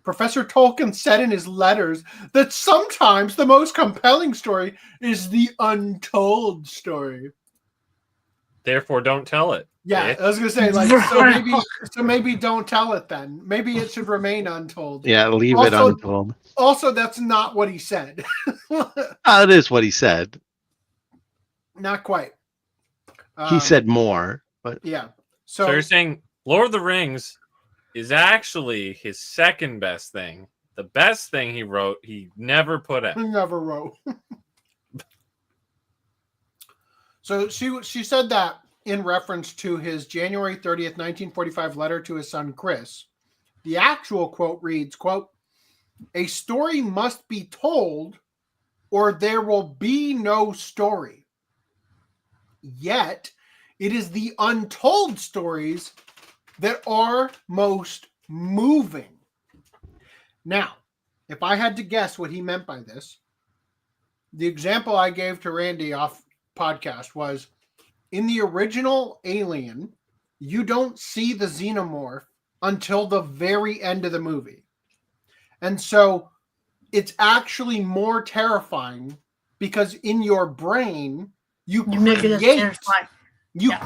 Professor Tolkien said in his letters that sometimes the most compelling story is the untold story. Therefore, don't tell it. Yeah, bitch. I was gonna say, like, so maybe don't tell it then. Maybe it should remain untold. Yeah, leave it Also- untold. Also, that's not what he said. It is what he said. Not quite. He said more, but Yeah. So So you're saying Lord of the Rings is actually his second best thing. The best thing he wrote, he never put out. he never wrote. So she said that in reference to his January 30th, 1945 letter to his son Chris. The actual quote reads, quote, "A story must be told or there will be no story. Yet it is the untold stories that are most moving." Now, if I had to guess what he meant by this, the example I gave to Randy off podcast was in the original Alien, you don't see the xenomorph until the very end of the movie. And so it's actually more terrifying because in your brain, you make it as create, terrifying.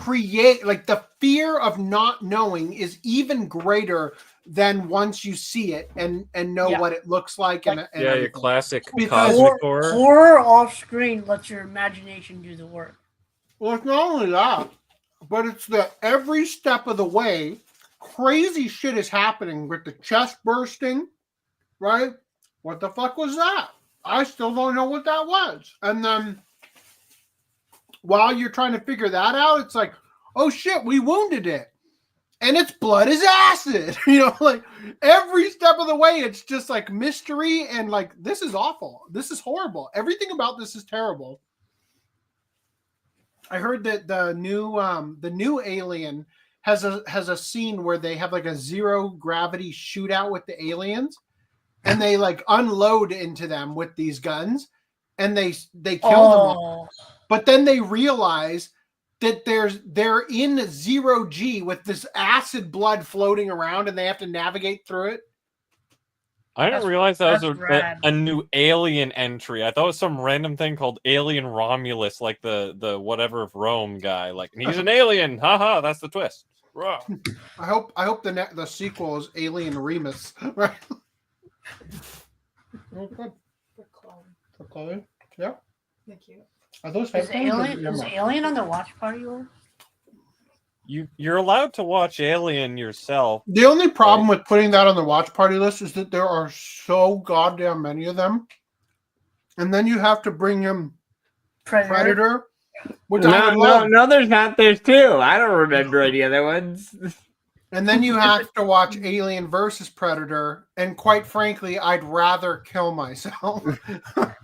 create, like the fear of not knowing is even greater than once you see it and know Yeah. what it looks like. And Yeah, your everything. classic Because- cosmic horror. Horror off screen lets your imagination do the work. Well, it's not only that, but it's that every step of the way, crazy shit is happening with the chest bursting, right? What the fuck was that? I still don't know what that was. And then while you're trying to figure that out, it's like, oh shit, we wounded it. And its blood is acid. Like every step of the way, it's just like mystery and like, this is awful. This is horrible. Everything about this is terrible. I heard that the new Alien has a scene where they have like a zero gravity shootout with the aliens, and they like unload into them with these guns, and they kill them all. But then they realize that they're in zero G with this acid blood floating around, and they have to navigate through it. I didn't realize that was that's rad. a new Alien entry. I thought it was some random thing called Alien Romulus, like the whatever of Rome guy. Like he's an alien. Haha, that's the twist. Rah. I hope the sequel is Alien Remus, right? Oh, good. For Chloe. Yeah. Thank you. Are those Is headphones? Alien, is Alien on the watch party list? You're allowed to watch Alien yourself. The only problem with putting that on the watch party list is that there are so goddamn many of them. And then you have to bring him Predator which I would love. No, there's not. There's two. I don't remember any other ones. And then you have to watch Alien versus Predator. And quite frankly, I'd rather kill myself.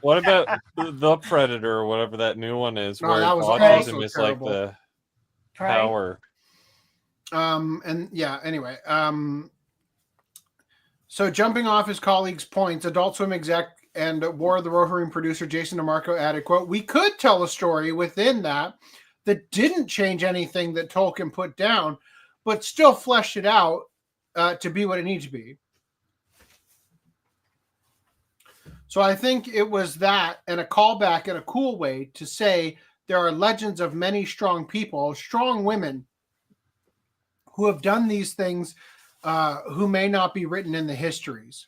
What about the Predator or whatever that new one is, No, where that was autism also is terrible. like the Right. power? And yeah, anyway. So jumping off his colleagues' points, Adult Swim exec and War of the Rohirrim producer Jason DeMarco added, quote, "We could tell a story within that didn't change anything that Tolkien put down, but still fleshed it out to be what it needs to be." So I think it was that and a callback in a cool way to say there are legends of many strong people, strong women, who have done these things who may not be written in the histories.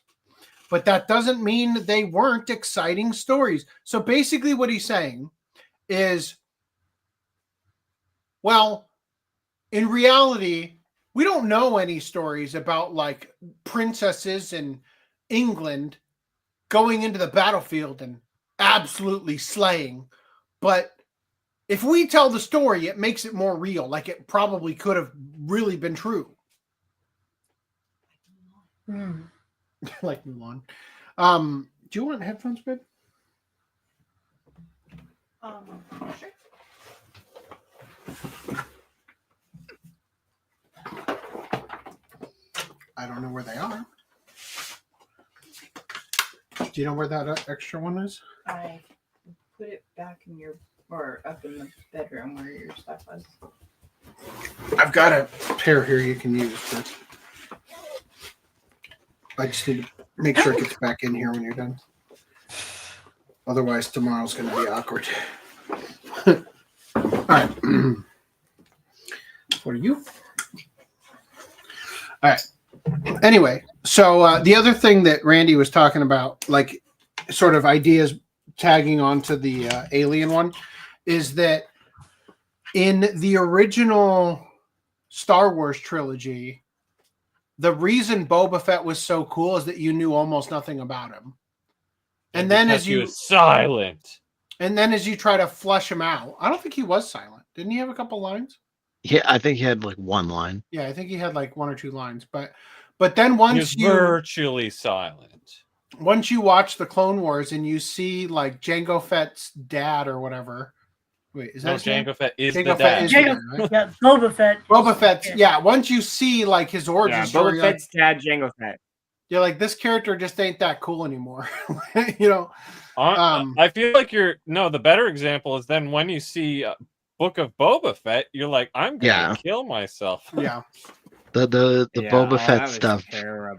But that doesn't mean that they weren't exciting stories. So basically what he's saying is, well, in reality, we don't know any stories about like princesses in England going into the battlefield and absolutely slaying. But if we tell the story, it makes it more real. Like it probably could have really been true. Like Mulan. Do you want headphones, babe? Sure. I don't know where they are. Do you know where that extra one is? I put it back in your, or up in the bedroom where your stuff was. I've got a pair here you can use, but I just need to make sure it gets back in here when you're done. Otherwise, tomorrow's going to be awkward. All right. What are you? All right. Anyway, so the other thing that Randy was talking about, like sort of ideas tagging onto the alien one, is that in the original Star Wars trilogy, the reason Boba Fett was so cool is that you knew almost nothing about him. And then as he was silent. And then as you try to flesh him out, I don't think he was silent. Didn't he have a couple lines? Yeah, I think he had like one line. Yeah, I think he had like one or two lines. But then once he was virtually silent. Once you watch the Clone Wars and you see like Jango Fett's dad or whatever. Wait, is that Jango Fett is Jango the Fett dad? is the dad, right? Yeah, Boba Fett. Boba Fett's, yeah. Once you see like his origin story, Boba Fett's dad, Jango Fett. You're like, this character just ain't that cool anymore. You know. I feel like the better example is then when you see Book of Boba Fett, you're like, I'm gonna kill myself. Yeah. The Boba Fett stuff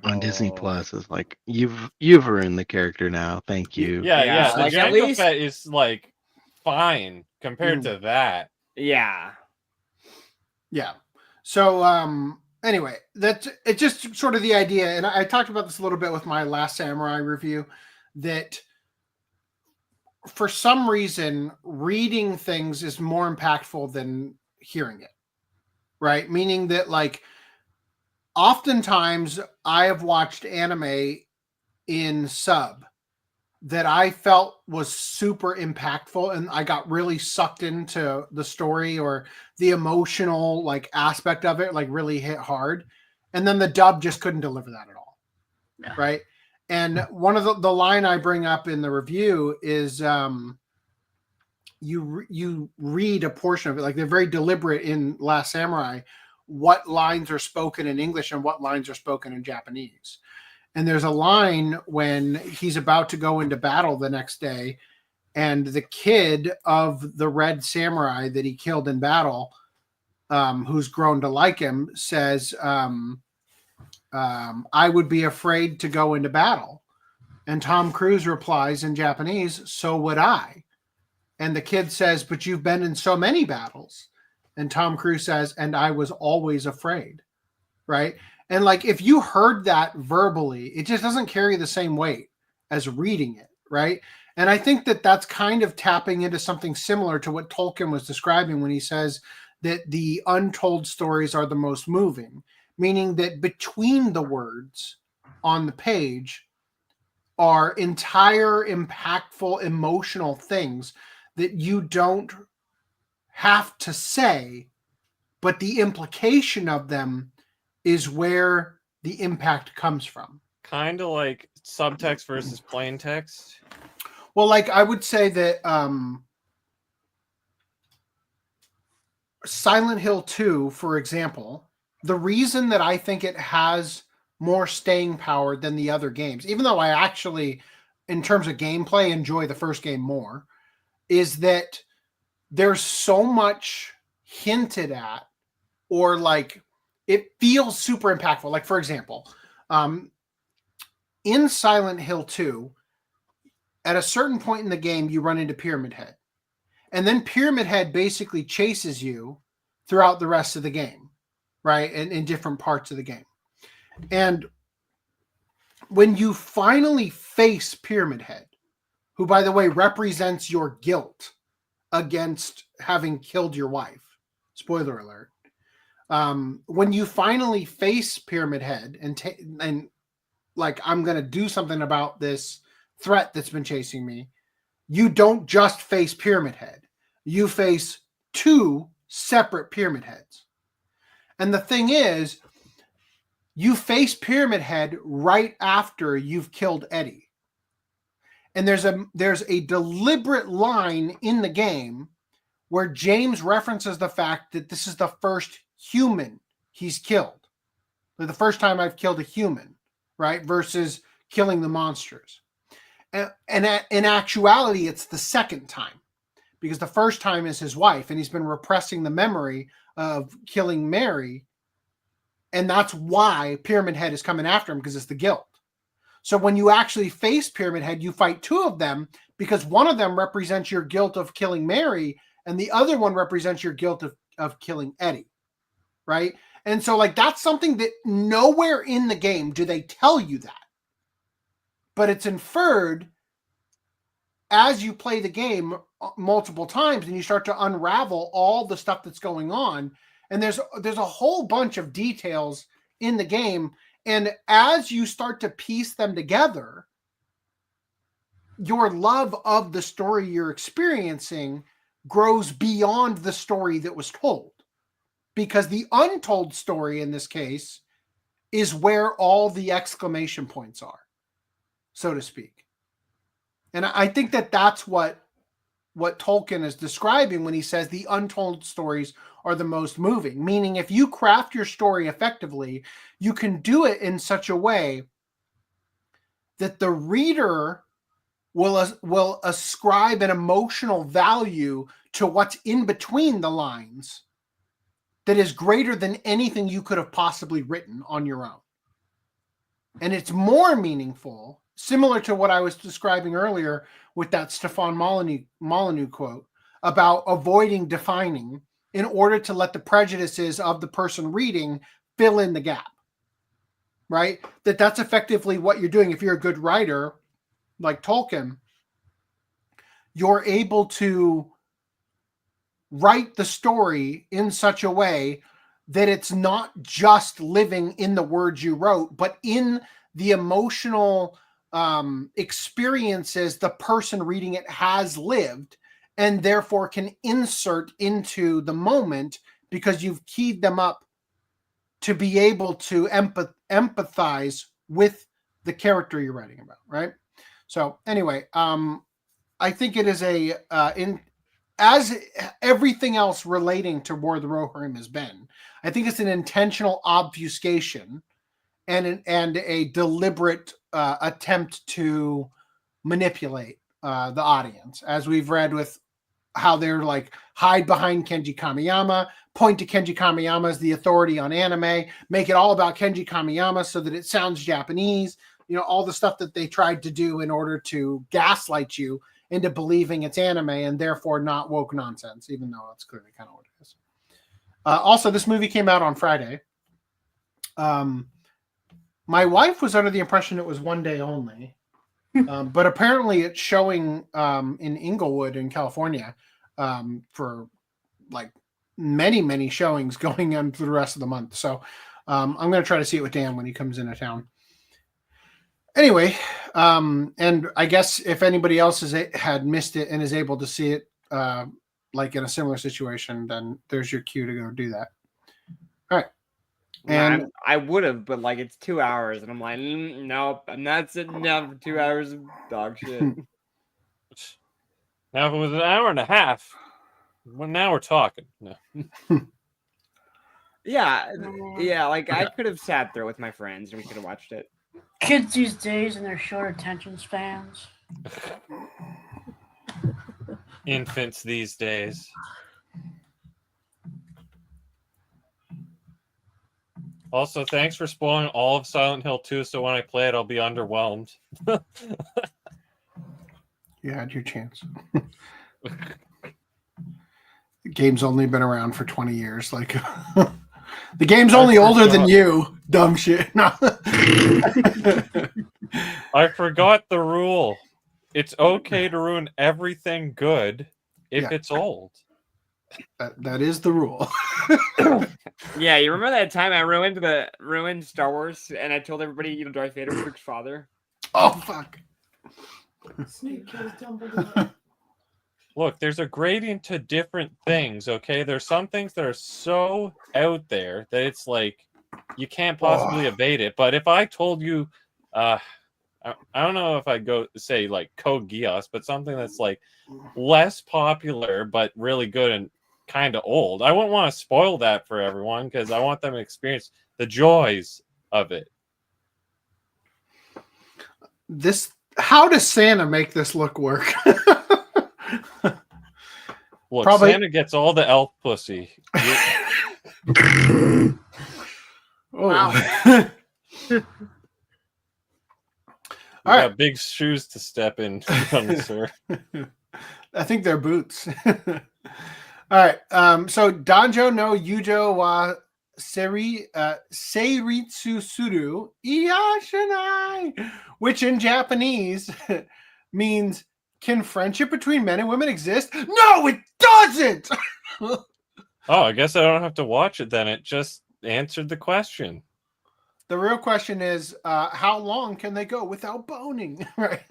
on Disney Plus is like, you've ruined the character now. Thank you. Yeah. The like, Jango Fett is like fine compared to that. Yeah. Yeah. So anyway, it's just sort of the idea, and I talked about this a little bit with my Last Samurai review, that for some reason reading things is more impactful than hearing it. Right? Meaning that like oftentimes I have watched anime in sub that I felt was super impactful and I got really sucked into the story or the emotional like aspect of it, like really hit hard. And then the dub just couldn't deliver that at all. Yeah. Right. And one of the line I bring up in the review is you read a portion of it, like they're very deliberate in Last Samurai, what lines are spoken in English and what lines are spoken in Japanese. And there's a line when he's about to go into battle the next day, and the kid of the red samurai that he killed in battle, who's grown to like him, says, I would be afraid to go into battle. And Tom Cruise replies in Japanese, so would I. And the kid says, but you've been in so many battles. And Tom Cruise says, and I was always afraid. Right? And like, if you heard that verbally, it just doesn't carry the same weight as reading it. Right? And I think that that's kind of tapping into something similar to what Tolkien was describing when he says that the untold stories are the most moving, meaning that between the words on the page are entire impactful emotional things that you don't have to say, but the implication of them is where the impact comes from. Kind of like subtext versus plain text. Well, like I would say that Silent Hill 2, for example, the reason that I think it has more staying power than the other games, even though I actually, in terms of gameplay, enjoy the first game more, is that there's so much hinted at, or like it feels super impactful. Like, for example, in Silent Hill 2, at a certain point in the game, you run into Pyramid Head. And then Pyramid Head basically chases you throughout the rest of the game, right? And in different parts of the game. And when you finally face Pyramid Head, who, by the way, represents your guilt against having killed your wife, spoiler alert, when you finally face Pyramid Head and like, I'm going to do something about this threat that's been chasing me, you don't just face Pyramid Head. You face two separate Pyramid Heads. And the thing is, you face Pyramid Head right after you've killed Eddie. And there's a deliberate line in the game where James references the fact that this is the first human he's killed. The first time I've killed a human, right? Versus killing the monsters. And in actuality, it's the second time. Because the first time is his wife, and he's been repressing the memory of killing Mary. And that's why Pyramid Head is coming after him, because it's the guilt. So when you actually face Pyramid Head, you fight two of them, because one of them represents your guilt of killing Mary, and the other one represents your guilt of killing Eddie, right? And so, like, that's something that nowhere in the game do they tell you that. But it's inferred as you play the game multiple times, and you start to unravel all the stuff that's going on. And there's a whole bunch of details in the game. And as you start to piece them together, your love of the story you're experiencing grows beyond the story that was told. Because the untold story in this case is where all the exclamation points are, so to speak. And I think that that's what Tolkien is describing when he says the untold stories are the most moving. Meaning, if you craft your story effectively, you can do it in such a way that the reader will ascribe an emotional value to what's in between the lines that is greater than anything you could have possibly written on your own. And it's more meaningful, similar to what I was describing earlier with that Stefan Molyneux quote about avoiding defining in order to let the prejudices of the person reading fill in the gap, right? That's effectively what you're doing. If you're a good writer like Tolkien, you're able to write the story in such a way that it's not just living in the words you wrote, but in the emotional experiences the person reading it has lived, and therefore can insert into the moment because you've keyed them up to be able to empathize with the character you're writing about, right? So anyway, I think it is as everything else relating to War of the Rohirrim has been, I think it's an intentional obfuscation and a deliberate attempt to manipulate the audience, as we've read with how they're like hide behind Kenji Kamiyama, point to Kenji Kamiyama as the authority on anime, make it all about Kenji Kamiyama so that it sounds Japanese, all the stuff that they tried to do in order to gaslight you into believing it's anime and therefore not woke nonsense, even though that's clearly kind of what it is. Also, this movie came out on Friday. My wife was under the impression it was one day only, but apparently it's showing in Inglewood in California for like many, many showings going on through the rest of the month. So I'm going to try to see it with Dan when he comes into town. Anyway, and I guess if anybody else had missed it and is able to see it like in a similar situation, then there's your cue to go do that. All right. And I would have, but like it's 2 hours, and I'm like, nope, I'm not sitting down for 2 hours of dog shit. Now, if it was an hour and a half, well, now we're talking. No. yeah, like I could have sat there with my friends and we could have watched it. Kids these days and their short attention spans. Infants these days. Also, thanks for spoiling all of Silent Hill 2, so when I play it, I'll be underwhelmed. You had your chance. The game's only been around for 20 years. Like, the game's only older than you, dumb shit. No. I forgot the rule. It's okay to ruin everything good if it's old. That is the rule. Yeah, you remember that time I ruined Star Wars and I told everybody, Darth Vader was Luke's father? Oh, fuck. Snape kills Dumbledore. Look, there's a gradient to different things, okay? There's some things that are so out there that it's like you can't possibly evade it. But if I told you, I I don't know if I'd go say like Code Geass, but something that's like less popular but really good and kind of old. I wouldn't want to spoil that for everyone because I want them to experience the joys of it. How does Santa make this look work? Look, Probably... Santa gets all the elf pussy. Wow. You got big shoes to step in, sir. I think they're boots. All right. So Danjo no Yujo wa Seiritsu Suru iya Shinai, which in Japanese means, can friendship between men and women exist? No, it doesn't. Oh, I guess I don't have to watch it then. It just answered the question. The real question is, how long can they go without boning? Right.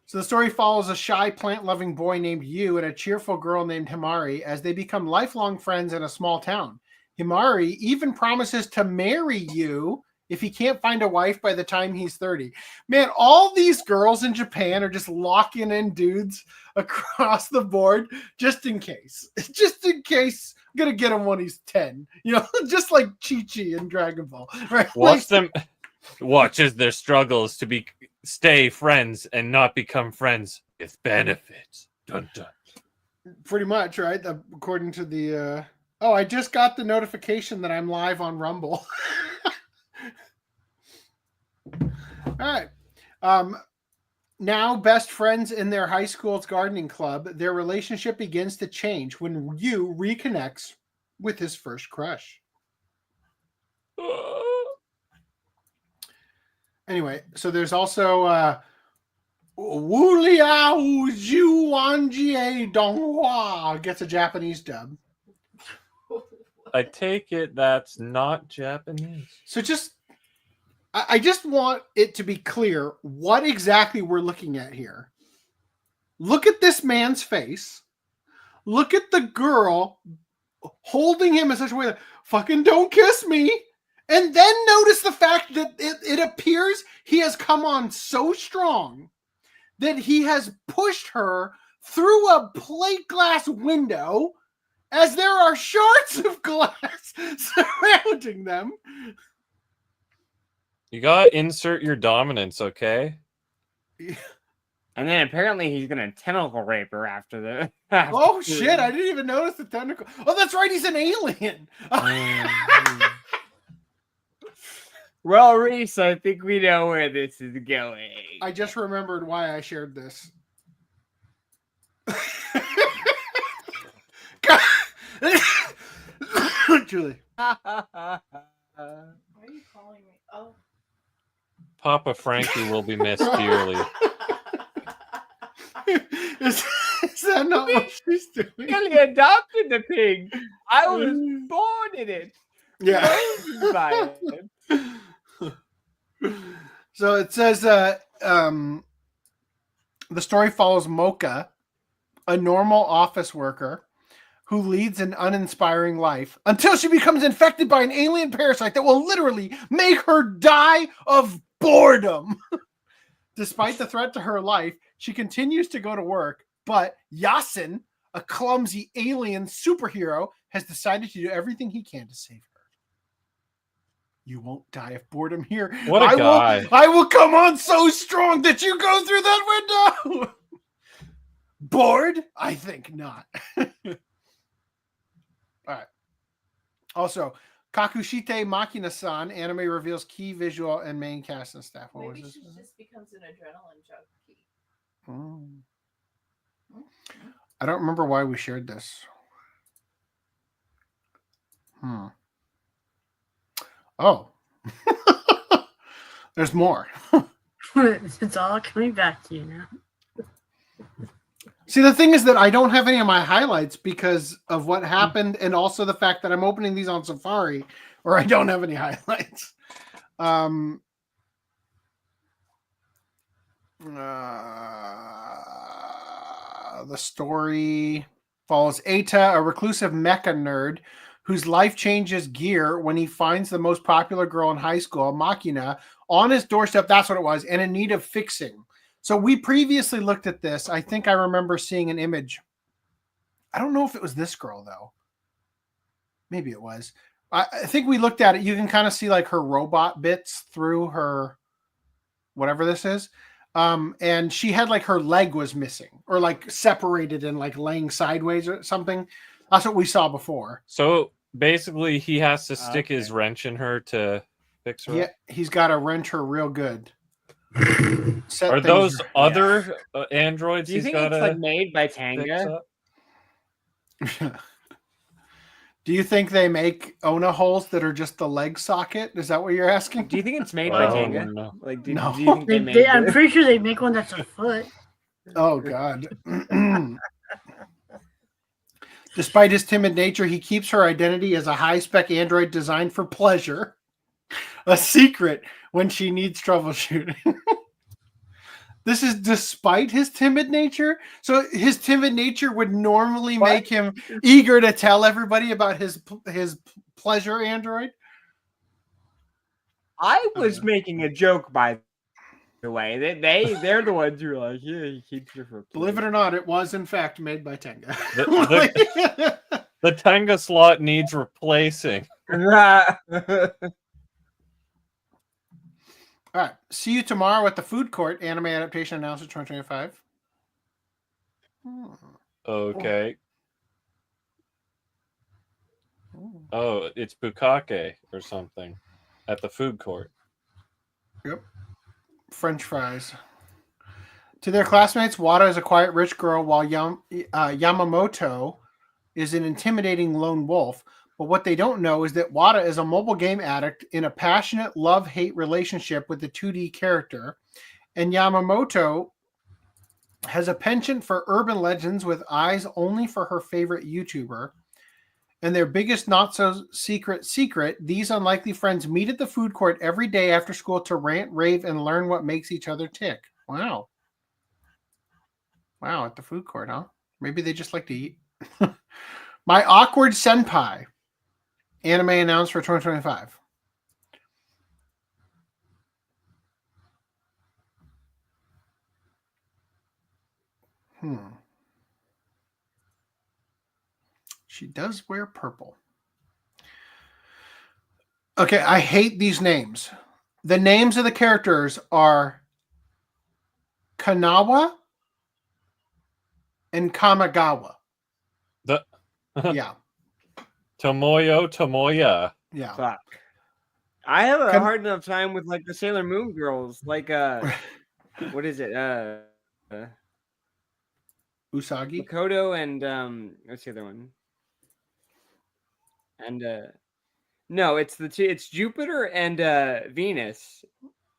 So the story follows a shy, plant-loving boy named Yu and a cheerful girl named Himari as they become lifelong friends in a small town. Himari even promises to marry Yu if he can't find a wife by the time he's 30. Man, all these girls in Japan are just locking in dudes across the board just in case. Just in case I'm going to get him when he's 10. You know, just like Chi-Chi in Dragon Ball. Right? Watch as their struggles to stay friends and not become friends with benefits. Dun, dun. Pretty much, right? According to the... Oh, I just got the notification that I'm live on Rumble. All right. Now best friends in their high school's gardening club, their relationship begins to change when Yu reconnects with his first crush. Anyway, so there's also Wuliao Wanjie Donghua gets a Japanese dub. I take it that's not Japanese. So I just want it to be clear what exactly we're looking at here. Look at this man's face. Look at the girl holding him in such a way that fucking don't kiss me. And then notice the fact that it appears he has come on so strong that he has pushed her through a plate glass window as there are shards of glass surrounding them. You gotta insert your dominance, okay? And then apparently he's gonna tentacle rape her after the. Oh shit! I didn't even notice the tentacle. Oh, that's right. He's an alien. Well, Reese, I think we know where this is going. I just remembered why I shared this. Julie. Why are you calling me? Oh. Papa Frankie will be missed dearly. Is that not what she's doing? Kelly adopted the pig. I was born in it. Yeah. By it. So it says the story follows Mocha, a normal office worker who leads an uninspiring life until she becomes infected by an alien parasite that will literally make her die of boredom. Despite the threat to her life, she continues to go to work, but Yasin, a clumsy alien superhero, has decided to do everything he can to save her. You won't die of boredom here. What a guy. I will come on so strong that you go through that window. Bored? I think not. All right. Also, Kakushite Makina-san anime reveals key visual and main cast and staff. What Maybe was she this? just becomes an adrenaline junkie. I don't remember why we shared this. Oh. There's more. It's all coming back to you now. See, the thing is that I don't have any of my highlights because of what happened, and also the fact that I'm opening these on Safari, or I don't have any highlights. The story follows Eita, a reclusive mecha nerd whose life changes gear when he finds the most popular girl in high school, Makina, on his doorstep. That's what it was, and in need of fixing. So we previously looked at this. I think I remember seeing an image. I don't know if it was this girl, though. Maybe it was. I think we looked at it. You can kind of see like her robot bits through her, whatever this is. And she had like her leg was missing or like separated and like laying sideways or something. That's what we saw before. So basically he has to stick his wrench in her to fix her. Yeah, he's got to wrench her real good. Are those other androids? Do you think it's like made by Tenga? Do you think they make Ona holes that are just the leg socket? Is that what you're asking? Do you think it's made by Tenga? No. Like, do No. you think they made I'm pretty sure they make one that's a foot. Oh, God. Despite his timid nature, he keeps her identity as a high-spec android designed for pleasure, a secret when she needs troubleshooting. This is despite his timid nature. So his timid nature would normally make him eager to tell everybody about his pleasure android. I was making a joke, by the way. They're the ones who are like, yeah, he keeps her for pleasure. Believe it or not, it was in fact made by Tenga. The Tenga slot needs replacing. All right. See you tomorrow at the Food Court anime adaptation announced at 2025. Okay. Oh, it's Bukake or something at the food court. Yep. French fries. To their classmates, Wada is a quiet, rich girl, while Yamamoto is an intimidating lone wolf. But what they don't know is that Wada is a mobile game addict in a passionate love-hate relationship with the 2D character. And Yamamoto has a penchant for urban legends with eyes only for her favorite YouTuber. And their biggest not-so-secret, these unlikely friends meet at the food court every day after school to rant, rave, and learn what makes each other tick. Wow. Wow, at the food court, huh? Maybe they just like to eat. My Awkward Senpai. Anime announced for 2025. She does wear purple. Okay, I hate these names. The names of the characters are Kanawa and Kamagawa. Yeah. Tomoya. Yeah. Fuck. I have a hard enough time with like the Sailor Moon girls. Like what is it? Usagi? Makoto and what's the other one? And no, it's it's Jupiter and Venus.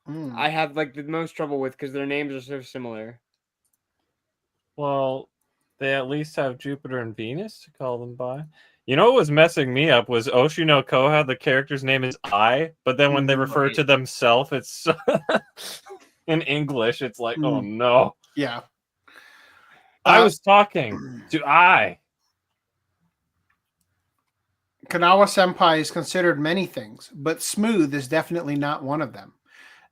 I have like the most trouble with because their names are so similar. Well, they at least have Jupiter and Venus to call them by. You know what was messing me up was Oshino Koha, the character's name is I, but then when they refer to themselves, it's in English, it's like, oh no. Yeah. I was talking to I. Kanawa Senpai is considered many things, but smooth is definitely not one of them.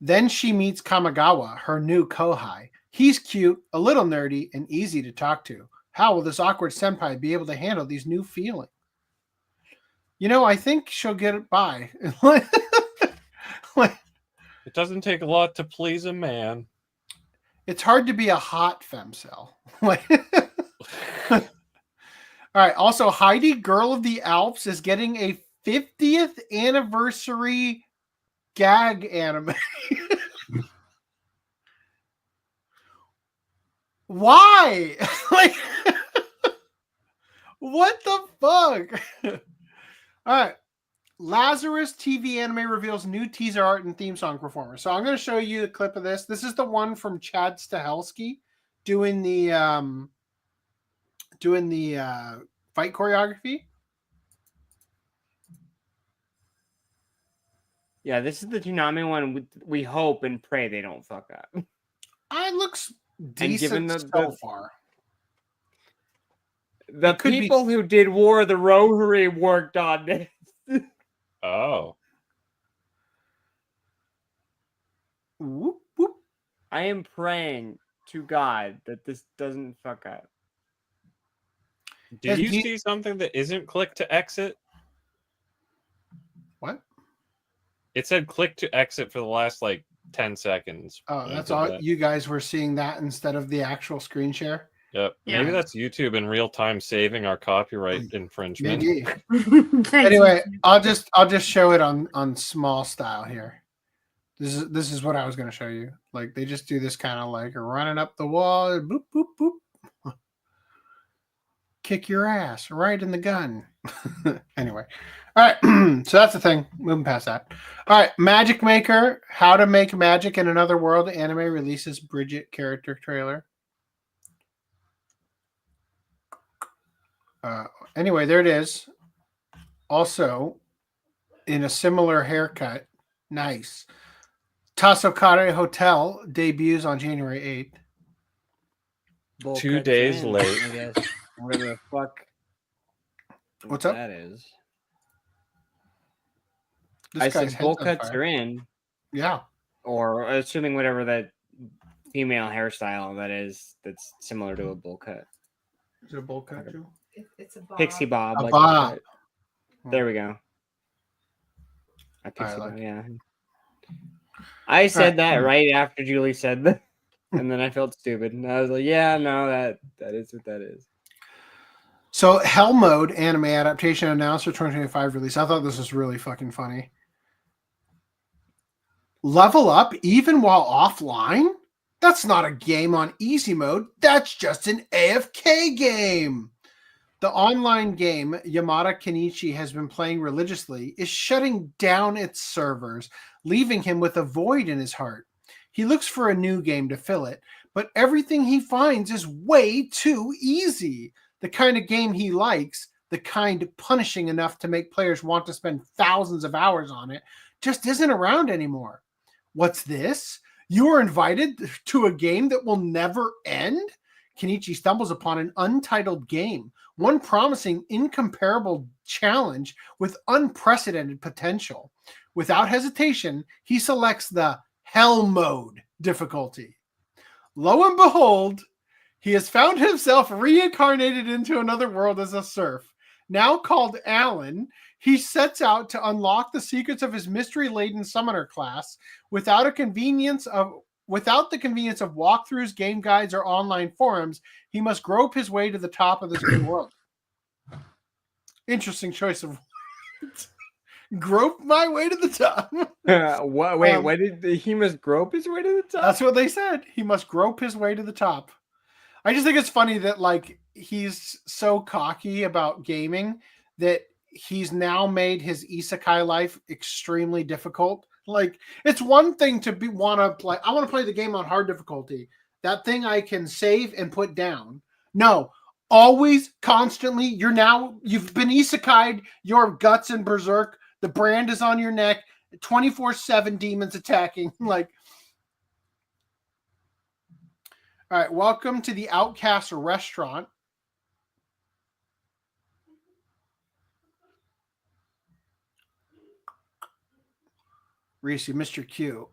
Then she meets Kamagawa, her new kohai. He's cute, a little nerdy, and easy to talk to. How will this awkward senpai be able to handle these new feelings? You know, I think she'll get it by. It doesn't take a lot to please a man. It's hard to be a hot femcel. All right. Also, Heidi, Girl of the Alps, is getting a 50th anniversary gag anime. Why? Like, what the fuck? All right. Lazarus TV anime reveals new teaser art and theme song performer. So I'm going to show you a clip of this. This is the one from Chad Stahelski doing the fight choreography. Yeah, this is the Toonami one. We hope and pray they don't fuck up. It looks decent so far. The people who did War of the Rohirrim worked on this. Oh. Whoop, whoop. I am praying to God that this doesn't fuck up. Did you see something that isn't click to exit? What? It said click to exit for the last like 10 seconds. Oh, that's all. You guys were seeing that instead of the actual screen share? Yep. Yeah. Maybe that's YouTube in real time saving our copyright infringement. Maybe. Thanks. Anyway, I'll just show it on small style here. This is what I was going to show you. Like they just do this kind of like running up the wall, boop boop boop. Kick your ass right in the gun. Anyway. All right. So that's the thing. Moving past that. All right. Magic Maker, How to Make Magic in Another World anime releases Bridget character trailer. Anyway, there it is. Also, in a similar haircut. Nice. Tasokare Hotel debuts on January 8th. 2 days late. I guess. Whatever the fuck. What's up? That is. This I guy's said head's bowl on cuts fire. are in. Yeah. Or assuming whatever that female hairstyle that is, that's similar to a bowl cut. Is it a bowl cut, Joe? It's a bob. Pixie bob. A like bob. that. There we go. A pixie I like bob, yeah. I said that right after Julie said that, and then I felt stupid. And I was like, yeah, no, that is what that is. So Hell Mode anime adaptation announced for 2025 release. I thought this was really fucking funny. Level up even while offline? That's not a game on easy mode. That's just an AFK game. The online game Yamada Kenichi has been playing religiously is shutting down its servers, leaving him with a void in his heart. He looks for a new game to fill it, but everything he finds is way too easy. The kind of game he likes, the kind punishing enough to make players want to spend thousands of hours on it, just isn't around anymore. What's this? You are invited to a game that will never end? Kenichi stumbles upon an untitled game, one promising incomparable challenge with unprecedented potential. Without hesitation, he selects the Hell Mode difficulty. Lo and behold, he has found himself reincarnated into another world as a serf. Now called Alan, he sets out to unlock the secrets of his mystery-laden summoner class without the convenience of walkthroughs, game guides, or online forums. He must grope his way to the top of this new world. Interesting choice of words. Grope my way to the top. What? Wait, what did he must grope his way to the top? That's what they said. He must grope his way to the top. I just think it's funny that like he's so cocky about gaming that he's now made his isekai life extremely difficult. Like it's one thing to want to play. I want to play the game on hard difficulty. That thing I can save and put down. No, always, constantly. You've been isekai'd. Your guts and berserk. The brand is on your neck. 24/7 demons attacking. Like, all right. Welcome to the Outcast restaurant. Reese, you missed your cue.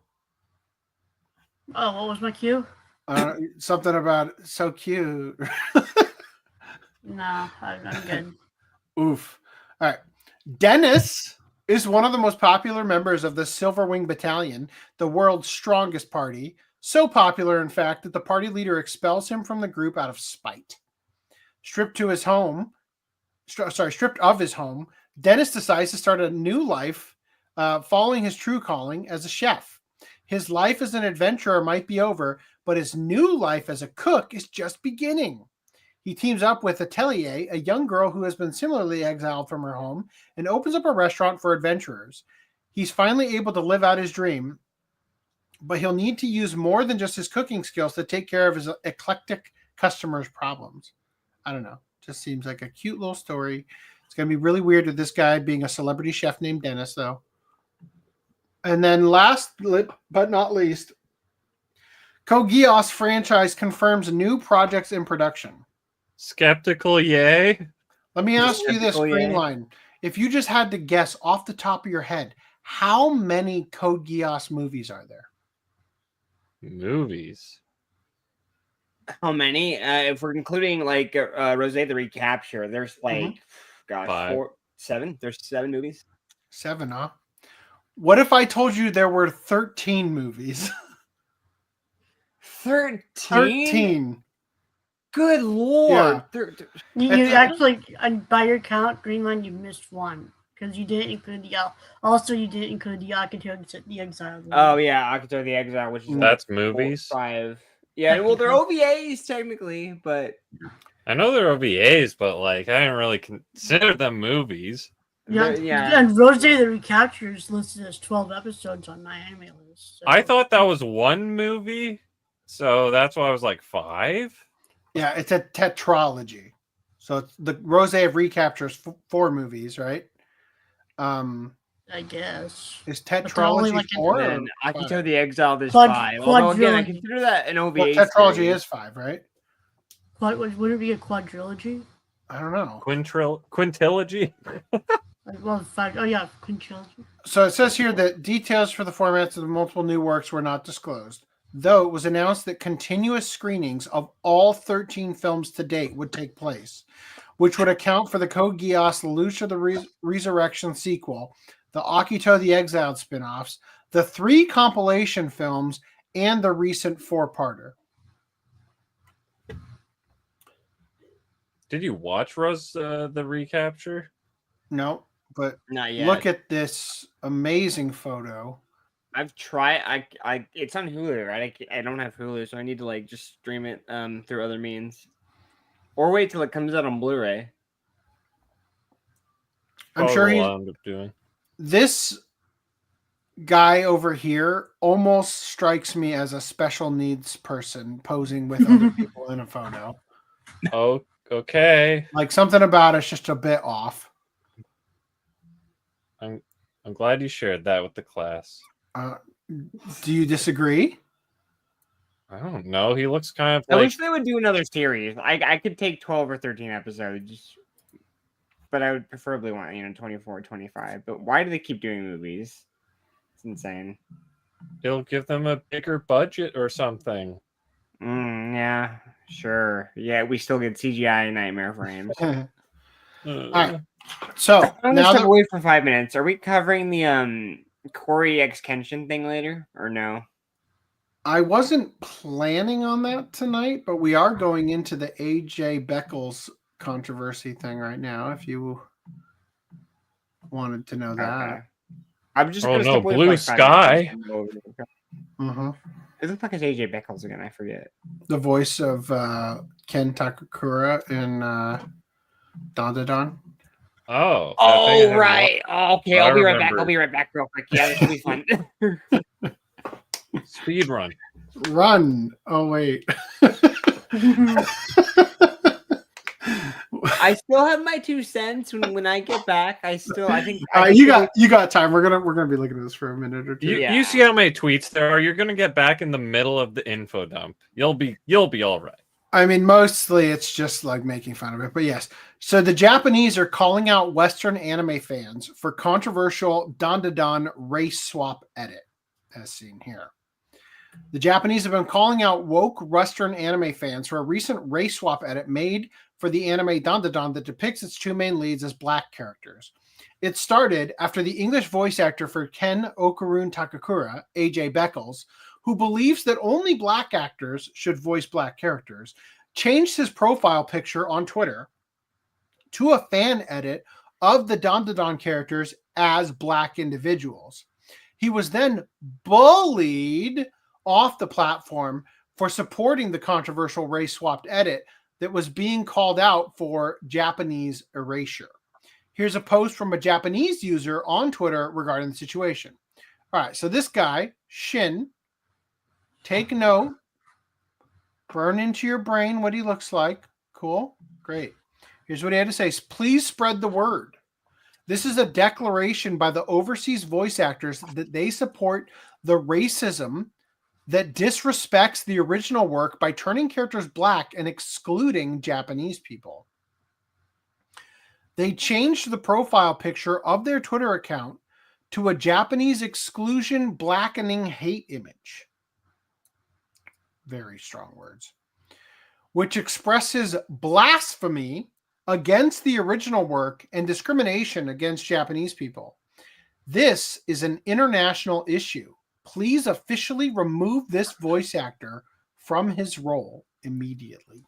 Oh, what was my cue? Something about so cute. No, I'm good. Oof. All right. Dennis is one of the most popular members of the Silverwing Battalion, the world's strongest party. So popular, in fact, that the party leader expels him from the group out of spite. Stripped of his home, Dennis decides to start a new life following his true calling as a chef. His life as an adventurer might be over, but his new life as a cook is just beginning. He teams up with Atelier, a young girl who has been similarly exiled from her home, and opens up a restaurant for adventurers. He's finally able to live out his dream, but he'll need to use more than just his cooking skills to take care of his eclectic customers' problems. I don't know. Just seems like a cute little story. It's going to be really weird with this guy being a celebrity chef named Dennis, though. And then last but not least, Kogios franchise confirms new projects in production. Skeptical, yay. Let me ask you this, Skeptical, yay. Greenline. If you just had to guess off the top of your head, how many Code Geass movies are there? Movies. How many? If we're including like Rose the Recapture, there's like, gosh, 5. 7. There's 7 movies. 7, huh? What if I told you there were 13 movies? 13? 13. Good lord. Yeah. You actually, by your count, Greenland, you missed one because you didn't include the also you didn't include the Akito the Exile. Oh yeah, Akito the Exile, which is That's like movies. 5. Yeah, well, they're OVAs technically, but I know they're OVAs, but like I didn't really consider them movies. Yeah. And Rose the Recapture is listed as 12 episodes on my anime list. So. I thought that was one movie, so that's why I was like 5. Yeah, it's a tetralogy. So it's the Rose of Recapture is 4 movies, right? I guess. Is they're tetralogy only like 4? and Akito the Exile, there's Quad- 5. Although again, I quadrilogy. consider that an OVA. Well, tetralogy series. is 5, right? Would it be a quadrilogy? I don't know. Quintilogy? Well, 5. Oh yeah, quintilogy. So it says here that details for the formats of the multiple new works were not disclosed, though it was announced that continuous screenings of all 13 films to date would take place, which would account for the Code Geass Lucia the Resurrection sequel, the Akito the Exiled spin-offs, the 3 compilation films, and the recent 4-parter. Did you watch Rose the Recapture? No, but Not yet. look at this amazing photo. I've tried. I it's on Hulu, right? I don't have Hulu, so I need to like just stream it through other means, or wait till it comes out on Blu-ray. I'm sure Probably he's what I'll end up doing. this guy over here almost strikes me as a special needs person posing with other people in a photo. Oh, okay. Like something about it's just a bit off. I'm glad you shared that with the class. Do you disagree? I don't know. He looks kind of I like wish they would do another series. I could take 12 or 13 episodes, but I would preferably want 24 or 25. But why do they keep doing movies? It's insane. It'll give them a bigger budget or something. Yeah, sure. Yeah, we still get CGI nightmare frames. All right. So I'm gonna now step that away for 5 minutes. Are we covering the Corey X Kenshin thing later or no? I wasn't planning on that tonight, but we are going into the AJ Beckles controversy thing right now. If you wanted to know that. Okay. I'm just Oh, gonna no, step away Blue for like 5 minutes Sky. and go over it. Mm-hmm. Who the fuck is AJ Beckles again? I forget. The voice of Ken Takakura in Dandadan. Oh. that thing I haven't right. Oh, okay, I I'll be right back. remember. I'll be right back real quick. Yeah, this will be fun. watched. Speed run. Run! Oh wait. I still have my 2 cents when I get back. I think you got time. We're gonna be looking at this for a minute or two. You see how many tweets there are? You're gonna get back in the middle of the info dump. You'll be all right. I mean, mostly it's just like making fun of it, but yes. So the Japanese are calling out Western anime fans for controversial Dandadan race swap edit, as seen here. The Japanese have been calling out woke Western anime fans for a recent race swap edit made for the anime Dandadan that depicts its 2 main leads as black characters. It started after the English voice actor for Ken Okarun Takakura, AJ Beckles, who believes that only black actors should voice black characters, changed his profile picture on Twitter to a fan edit of the Dandadan characters as black individuals. He was then bullied off the platform for supporting the controversial race-swapped edit that was being called out for Japanese erasure. Here's a post from a Japanese user on Twitter regarding the situation. All right, so this guy, Shin, take note, burn into your brain what he looks like. Cool, great. Here's what he had to say. Please spread the word. This is a declaration by the overseas voice actors that they support the racism that disrespects the original work by turning characters black and excluding Japanese people. They changed the profile picture of their Twitter account to a Japanese exclusion blackening hate image. Very strong words. Which expresses blasphemy against the original work and discrimination against Japanese people. This is an international issue. Please officially remove this voice actor from his role immediately.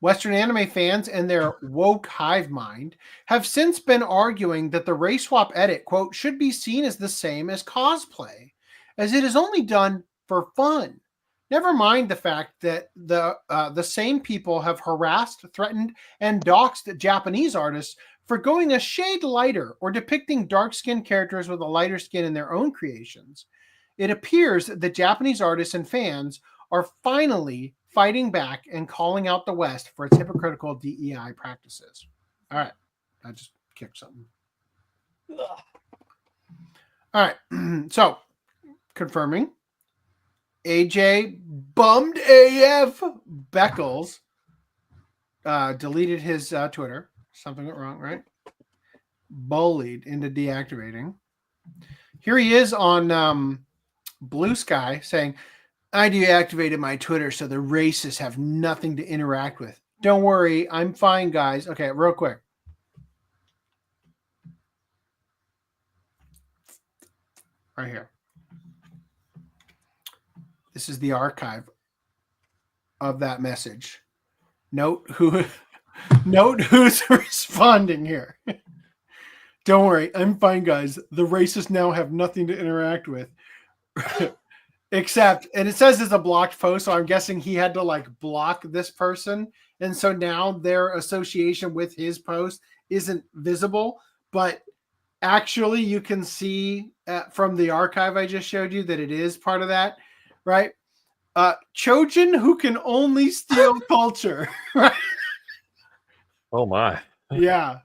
Western anime fans and their woke hive mind have since been arguing that the race swap edit, quote, should be seen as the same as cosplay, as it is only done for fun. Never mind the fact that the same people have harassed, threatened, and doxed Japanese artists for going a shade lighter or depicting dark-skinned characters with a lighter skin in their own creations. It appears that Japanese artists and fans are finally fighting back and calling out the West for its hypocritical DEI practices. All right. I just kicked something. All right. So, confirming. AJ Bummed AF Beckles deleted his Twitter. Something went wrong, right? Bullied into deactivating. Here he is on Blue Sky saying, I deactivated my Twitter so the racists have nothing to interact with. Don't worry, I'm fine, guys. Okay, real quick. Right here. This is the archive of that message. Note who's responding here. Don't worry, I'm fine, guys. The racists now have nothing to interact with. Except, and it says it's a blocked post, so I'm guessing he had to like block this person. And so now their association with his post isn't visible. But actually, you can see from the archive I just showed you that it is part of that, right? Chojin who can only steal culture, right? Oh my. Yeah.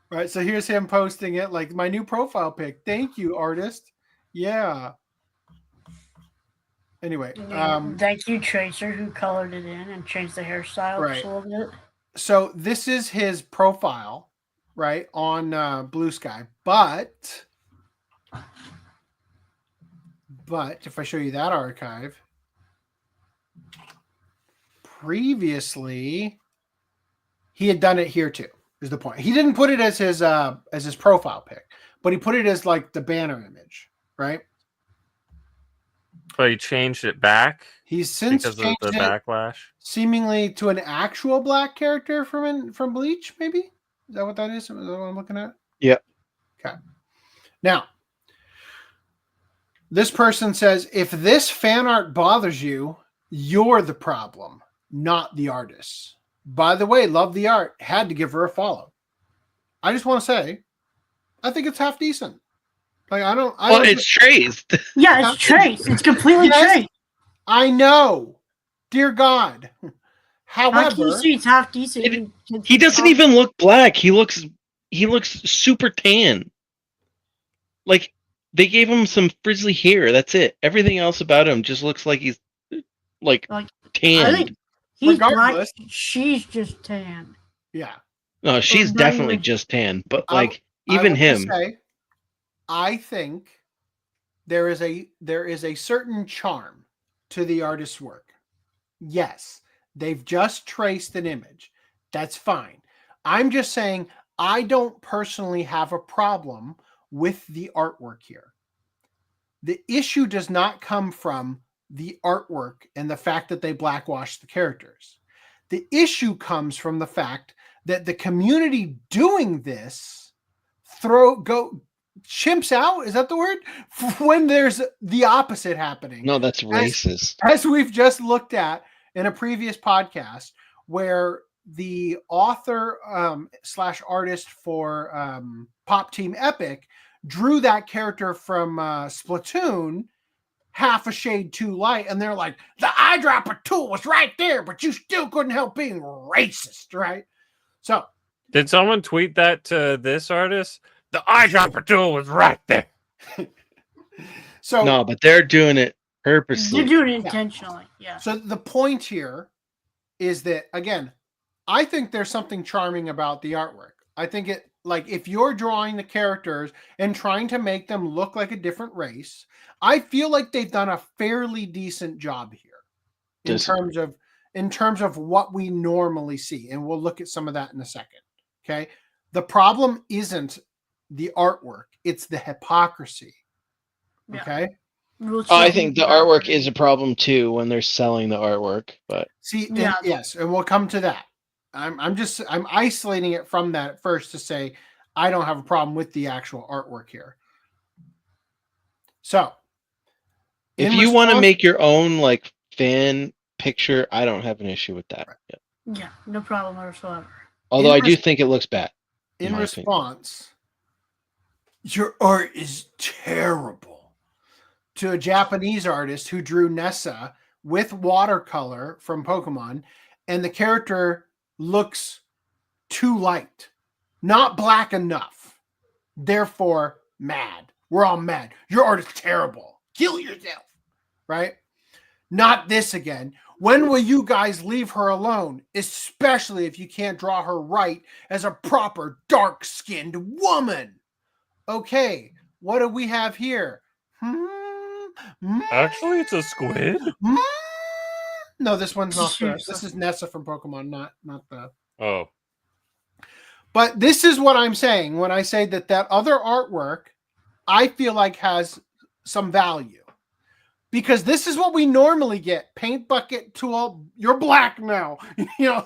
Right. So here's him posting it like my new profile pic. Thank you, artist. Yeah. Anyway, thank you, Tracer, who colored it in and changed the hairstyle right. a little bit. So this is his profile, right, on Blue Sky. But if I show you that archive, previously he had done it here too. Is the point? He didn't put it as his profile pic, but he put it as like the banner image, right? But he changed it back. He's since because changed of the backlash, seemingly to an actual black character from Bleach. Maybe is that what that is? Is that what I'm looking at? Yeah. Okay. Now, this person says, if this fan art bothers you, you're the problem, not the artist. By the way, love the art. Had to give her a follow. I just want to say, I think it's half decent. Like it's traced. Yeah, it's traced. It's completely traced. I know. Dear God. However, it's half decent. He doesn't even look black. He looks super tan. Like they gave him some frizzly hair. That's it. Everything else about him just looks like he's like tan. I think he's black. She's just tan. Yeah. No, she's definitely just tan. But like even him. I think there is a certain charm to the artist's work. Yes, they've just traced an image. That's fine. I'm just saying I don't personally have a problem with the artwork here. The issue does not come from the artwork and the fact that they blackwashed the characters. The issue comes from the fact that the community doing this chimps out, is that the word? When there's the opposite happening. No, that's racist. As we've just looked at in a previous podcast, where the author / artist for Pop Team Epic drew that character from Splatoon half a shade too light, and they're like, the eyedropper tool was right there, but you still couldn't help being racist, right? So did someone tweet that to this artist? The eyedropper tool was right there. So no, but they're doing it Purposely. They're doing it intentionally. Yeah. So the point here is that, again, I think there's something charming about the artwork. I think it, like, if you're drawing the characters and trying to make them look like a different race, I feel like they've done a fairly decent job here in terms of what we normally see. And we'll look at some of that in a second. Okay. The problem isn't the artwork, it's the hypocrisy. Okay. I think the artwork is a problem too when they're selling the artwork, but see, yes, and we'll come to that. I'm isolating it from that at first to say I don't have a problem with the actual artwork here. So, if you want to make your own like fan picture, I don't have an issue with that. Yeah, no problem whatsoever. Although I do think it looks bad. In response, your art is terrible, to a Japanese artist who drew Nessa with watercolor from Pokemon, and the character looks too light, not black enough. Therefore, mad. We're all mad. Your art is terrible. Kill yourself. Right? Not this again. When will you guys leave her alone? Especially if you can't draw her right as a proper dark-skinned woman. Okay, what do we have here? Actually, it's a squid. No, this one's not the, this is Nessa from Pokemon, not the. Oh. But this is what I'm saying when I say that other artwork, I feel like has some value. Because this is what we normally get. Paint bucket tool, you're black now. You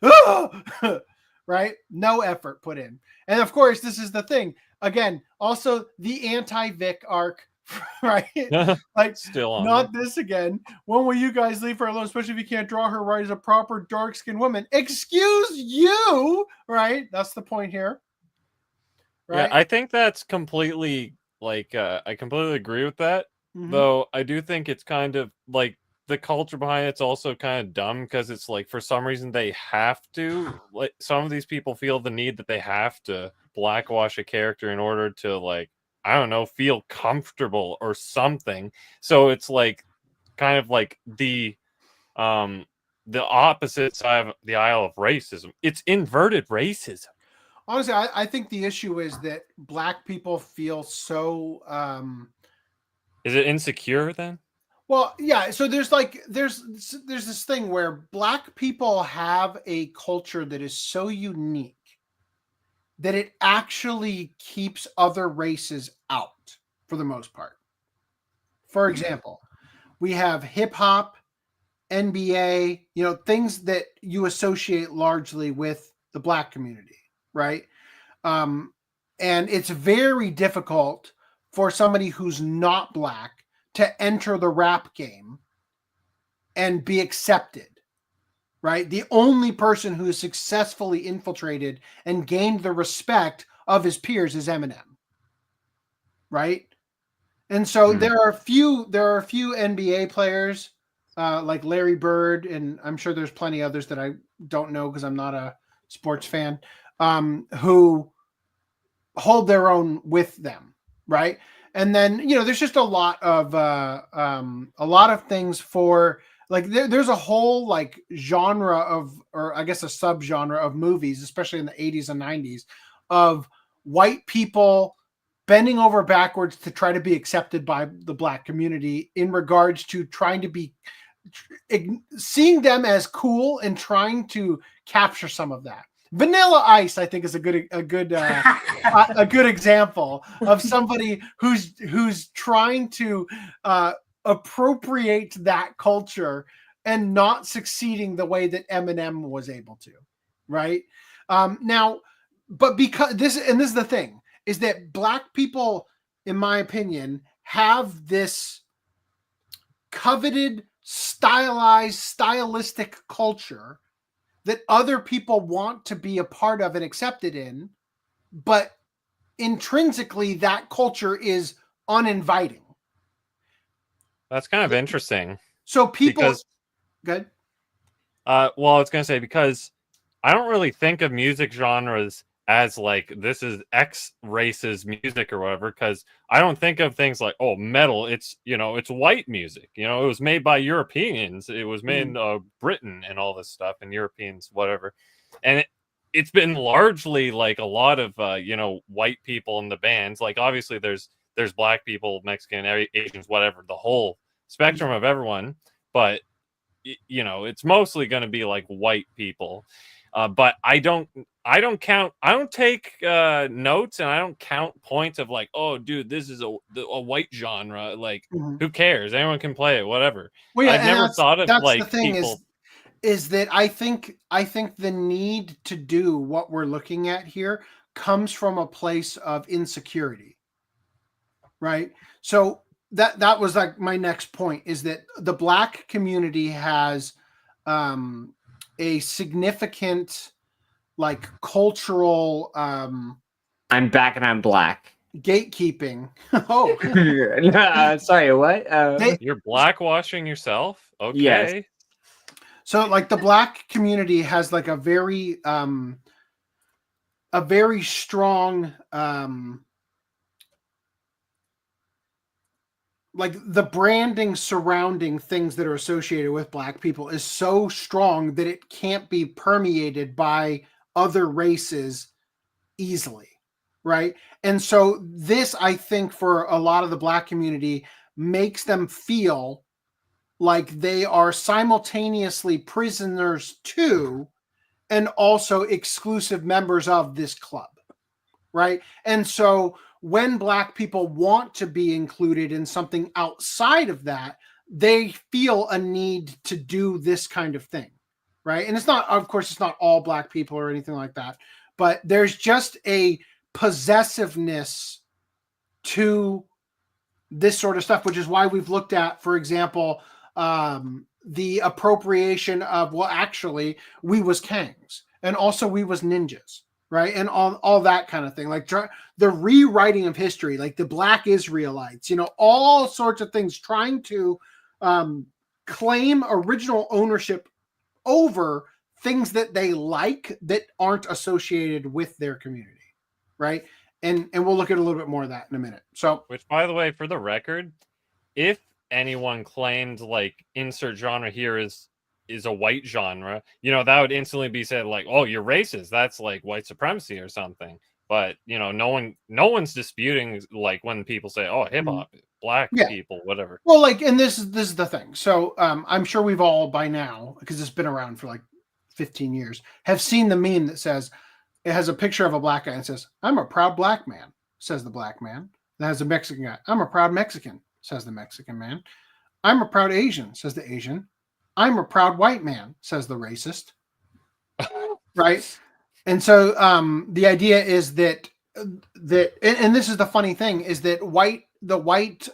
know? Right? No effort put in. And of course, this is the thing. Again, also the anti-Vic arc, right? Like, still on not this again. When will you guys leave her alone, especially if you can't draw her right as a proper dark-skinned woman? Excuse you, right? That's the point here. Right? Yeah, I think that's completely, like, I completely agree with that. Mm-hmm. Though I do think it's kind of like the culture behind it's also kind of dumb because it's like for some reason they have to, like, some of these people feel the need that they have to blackwash a character in order to, like, I don't know, feel comfortable or something. So it's like kind of like the opposite side of the aisle of racism. It's inverted racism. Honestly, I think the issue is that black people feel so is it insecure then? Well, yeah. So there's this thing where black people have a culture that is so unique that it actually keeps other races out for the most part. For example, we have hip hop, NBA, you know, things that you associate largely with the black community, right? And it's very difficult for somebody who's not black to enter the rap game and be accepted, right? The only person who has successfully infiltrated and gained the respect of his peers is Eminem, right? And so there are a few NBA players like Larry Bird, and I'm sure there's plenty others that I don't know because I'm not a sports fan, who hold their own with them, right? And then, you know, there's just a lot of things for, like, there's a whole, like, genre of, or I guess a subgenre of movies, especially in the 80s and 90s, of white people bending over backwards to try to be accepted by the black community in regards to trying to be, seeing them as cool and trying to capture some of that. Vanilla Ice, I think, is a good example of somebody who's trying to appropriate that culture and not succeeding the way that Eminem was able to, right? Now, but because this is the thing, is that black people, in my opinion, have this coveted, stylized, stylistic culture that other people want to be a part of and accepted in, but intrinsically that culture is uninviting. That's kind of interesting. So people, good. Well, I was going to say, because I don't really think of music genres as like this is X race's music or whatever, because I don't think of things like, oh, metal, it's, you know, it's white music, you know, it was made by Europeans, it was made in Britain and all this stuff, and Europeans, whatever. And it's been largely like a lot of you know, white people in the bands. Like obviously there's black people, Mexican, Asians, whatever, the whole spectrum of everyone, but you know, it's mostly going to be like white people. But I don't take notes, and I don't count points of like, oh, dude, this is a white genre. Like, who cares? Anyone can play it, whatever. Well, yeah, I've never thought of that's like the thing people. is that I think the need to do what we're looking at here comes from a place of insecurity, right? So that was like my next point, is that the black community has a significant like cultural I'm back and I'm black. gatekeeping. Oh, sorry, what? You're blackwashing yourself? Okay. Yes. So like the black community has like a very strong like the branding surrounding things that are associated with black people is so strong that it can't be permeated by other races easily, right? And so this, I think, for a lot of the black community makes them feel like they are simultaneously prisoners to and also exclusive members of this club, right? And so when black people want to be included in something outside of that, they feel a need to do this kind of thing, right? And it's not, of course, it's not all black people or anything like that, but there's just a possessiveness to this sort of stuff, which is why we've looked at, for example, the appropriation of, well, actually, we was Kangs, and also we was ninjas, right? And all that kind of thing, like the rewriting of history, like the Black Israelites, you know, all sorts of things, trying to claim original ownership over things that they like that aren't associated with their community, right? And we'll look at a little bit more of that in a minute. So, which, by the way, for the record, if anyone claimed like insert genre here is a white genre, you know, that would instantly be said like, oh, you're racist, that's like white supremacy or something. But you know, no one's disputing like when people say, oh, hip-hop, black people, whatever. Well, like, and this is the thing. So I'm sure we've all by now, because it's been around for like 15 years, have seen the meme that says, it has a picture of a black guy and says, I'm a proud black man, says the black man. That has a Mexican guy. I'm a proud Mexican, says the Mexican man. I'm a proud Asian, says the Asian. I'm a proud white man, says the racist. Right? And so the idea is that and this is the funny thing, is that the white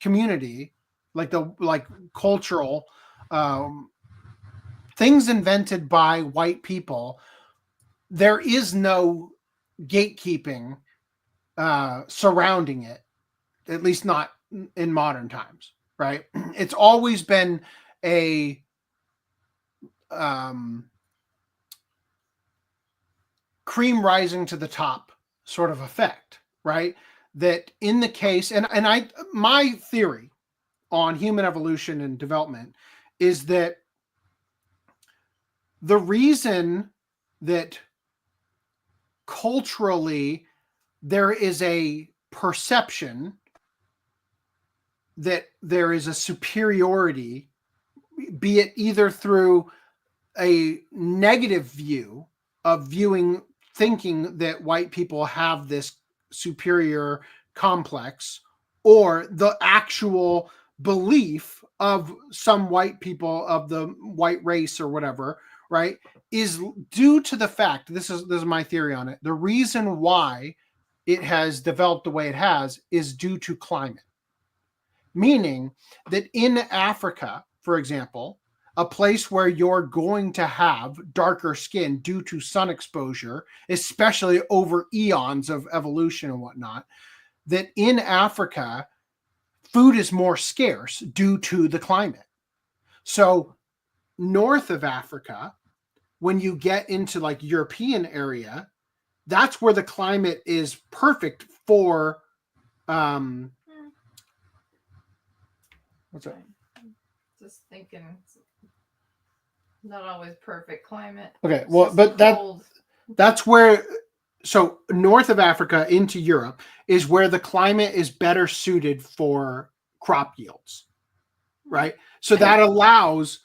community, like cultural things invented by white people, there is no gatekeeping surrounding it, at least not in modern times, right? It's always been a cream rising to the top sort of effect, right? That in the case, and my theory on human evolution and development is that the reason that culturally there is a perception that there is a superiority, be it either through a negative view of thinking that white people have this superior complex, or the actual belief of some white people of the white race or whatever, right, is due to the fact, this is my theory on it, the reason why it has developed the way it has is due to climate. Meaning that in Africa, for example, a place where you're going to have darker skin due to sun exposure, especially over eons of evolution and whatnot, that in Africa, food is more scarce due to the climate. So north of Africa, when you get into like European area, that's where the climate is perfect for what's that? Just thinking, it's not always perfect climate. Okay, It's well, just but cold. that's where, so north of Africa into Europe is where the climate is better suited for crop yields, right? So that allows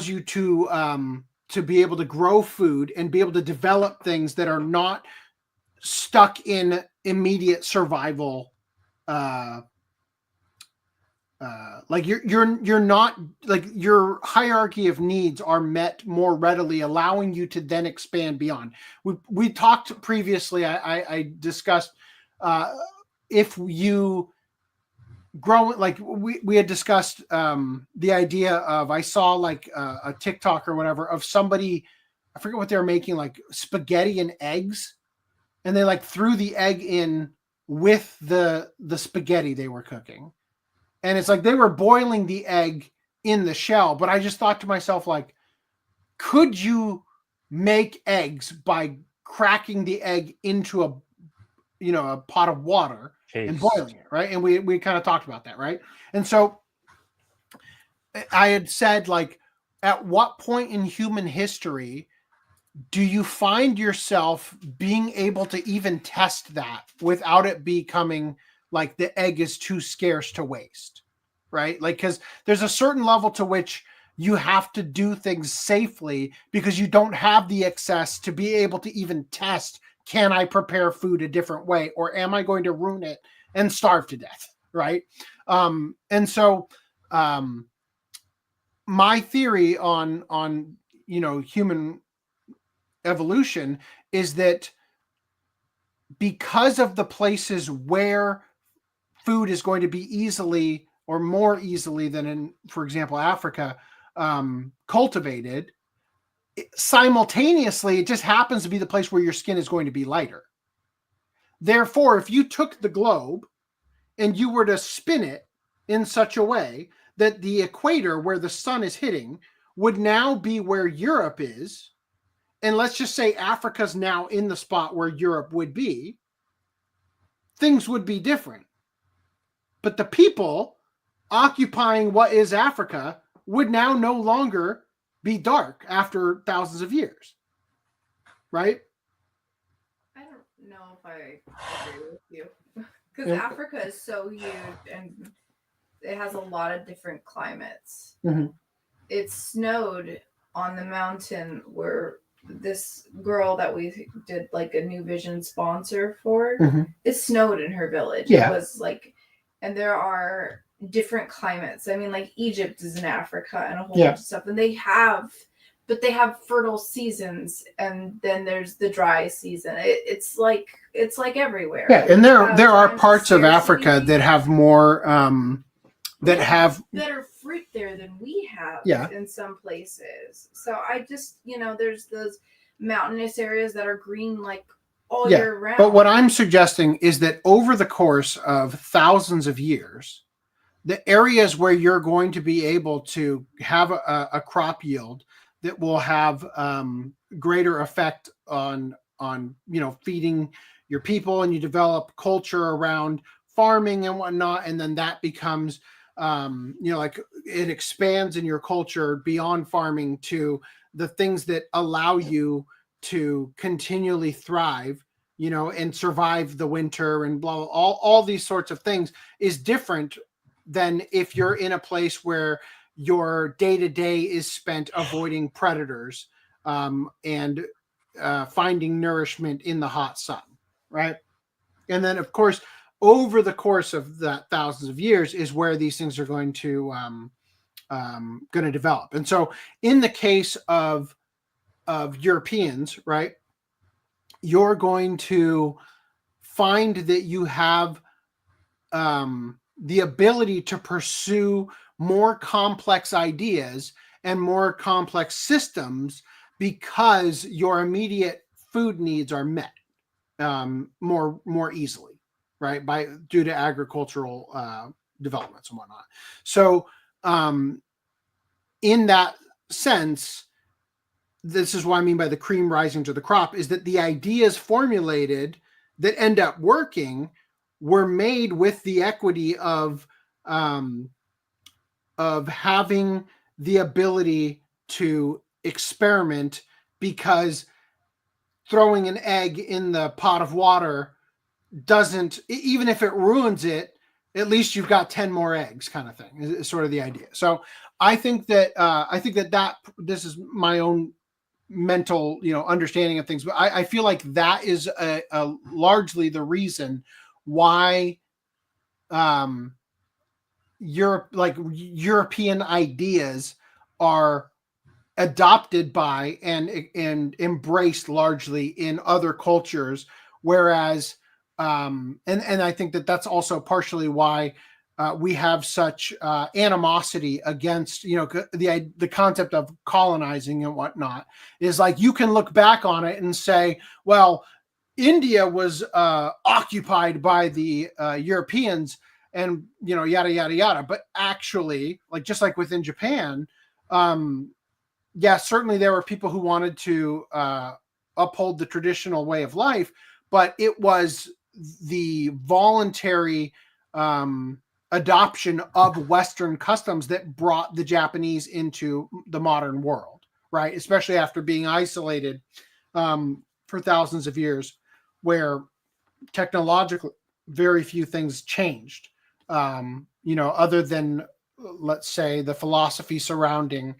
you to be able to grow food and be able to develop things that are not stuck in immediate survival. Like you're not, like, your hierarchy of needs are met more readily, allowing you to then expand beyond. We talked previously. I discussed if you grow, like we had discussed the idea of, I saw like a TikTok or whatever of somebody, I forget what they were making, like spaghetti and eggs, and they like threw the egg in with the spaghetti they were cooking. And it's like they were boiling the egg in the shell. But I just thought to myself, like, could you make eggs by cracking the egg into a pot of water and boiling it, right? And we kind of talked about that, right? And so I had said, like, at what point in human history do you find yourself being able to even test that without it becoming like the egg is too scarce to waste, right? Like, because there's a certain level to which you have to do things safely because you don't have the access to be able to even test, can I prepare food a different way, or am I going to ruin it and starve to death, right? And so my theory on human evolution is that because of the places where food is going to be easily, or more easily than in, for example, Africa, cultivated, simultaneously, it just happens to be the place where your skin is going to be lighter. Therefore, if you took the globe and you were to spin it in such a way that the equator where the sun is hitting would now be where Europe is, and let's just say Africa's now in the spot where Europe would be, things would be different. But the people occupying what is Africa would now no longer be dark after thousands of years, right? I don't know if I agree with you, because Africa is so huge and it has a lot of different climates. Mm-hmm. It snowed on the mountain where this girl that we did like a New Vision sponsor for, it snowed in her village. Yeah. It was like, and there are different climates. I mean, like Egypt is in Africa and a whole bunch of stuff, and they have fertile seasons, and then there's the dry season. It's like everywhere. Yeah, and there are parts of Africa that have more that have better fruit there than we have in some places. So I just, there's those mountainous areas that are green like all year round. But what I'm suggesting is that over the course of thousands of years, the areas where you're going to be able to have a crop yield that will have greater effect on feeding your people, and you develop culture around farming and whatnot, and then that becomes like it expands in your culture beyond farming to the things that allow you to continually thrive, and survive the winter and blah, all these sorts of things, is different than if you're in a place where your day-to-day is spent avoiding predators and finding nourishment in the hot sun, right? And then, of course, over the course of that thousands of years is where these things are going to develop. And so in the case of Europeans, right, you're going to find that you have the ability to pursue more complex ideas and more complex systems because your immediate food needs are met more easily, right? Due to agricultural developments and whatnot. So in that sense, this is what I mean by the cream rising to the crop, is that the ideas formulated that end up working were made with the equity of having the ability to experiment, because throwing an egg in the pot of water doesn't, even if it ruins it, at least you've got 10 more eggs, kind of thing, is sort of the idea. So I think that this is my own mental, understanding of things, but I feel like that is a largely the reason why European ideas are adopted by and embraced largely in other cultures, whereas and I think that that's also partially why we have such animosity against, the concept of colonizing and whatnot, is like, you can look back on it and say, well, India was occupied by the Europeans and, yada, yada, yada. But actually, just like within Japan, certainly there were people who wanted to uphold the traditional way of life, but it was the voluntary adoption of Western customs that brought the Japanese into the modern world, right? Especially after being isolated for thousands of years, where technologically very few things changed, other than, let's say, the philosophy surrounding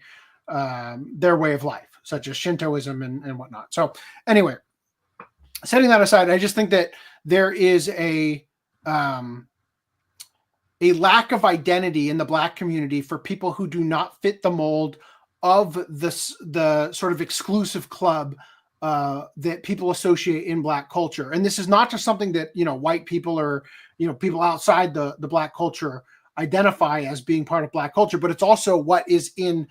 their way of life, such as Shintoism and whatnot. So anyway, setting that aside, I just think that there is a lack of identity in the Black community for people who do not fit the mold of the sort of exclusive club that people associate in Black culture. And this is not just something that, white people or, people outside the Black culture identify as being part of Black culture, but it's also what is in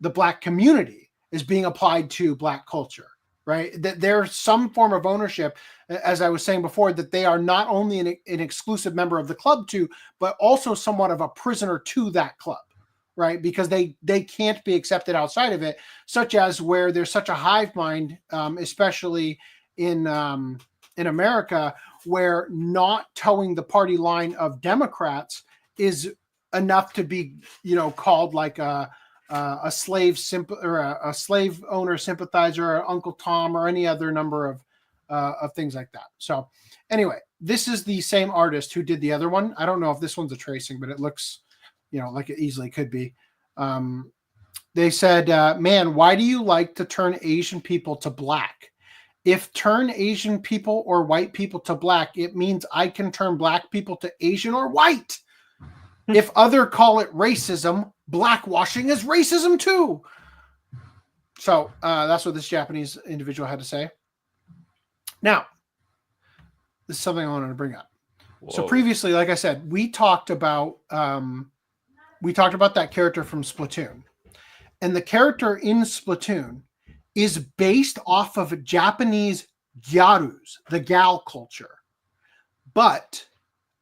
the Black community is being applied to Black culture, right? That there's some form of ownership, as I was saying before, that they are not only an exclusive member of the club to, but also somewhat of a prisoner to that club, right? Because they can't be accepted outside of it, such as where there's such a hive mind, especially in America, where not towing the party line of Democrats is enough to be, called like a slave or a slave owner sympathizer, or Uncle Tom, or any other number of things like that. So anyway, this is the same artist who did the other one. I don't know if this one's a tracing, but it looks, like it easily could be. They said, man, why do you like to turn Asian people to Black? If turn Asian people or white people to Black, it means I can turn Black people to Asian or white. If other call it racism, blackwashing is racism too. So that's what this Japanese individual had to say. Now, this is something I wanted to bring up. Whoa. So previously, like I said, we talked about that character from Splatoon. And the character in Splatoon is based off of Japanese gyarus, the gal culture. But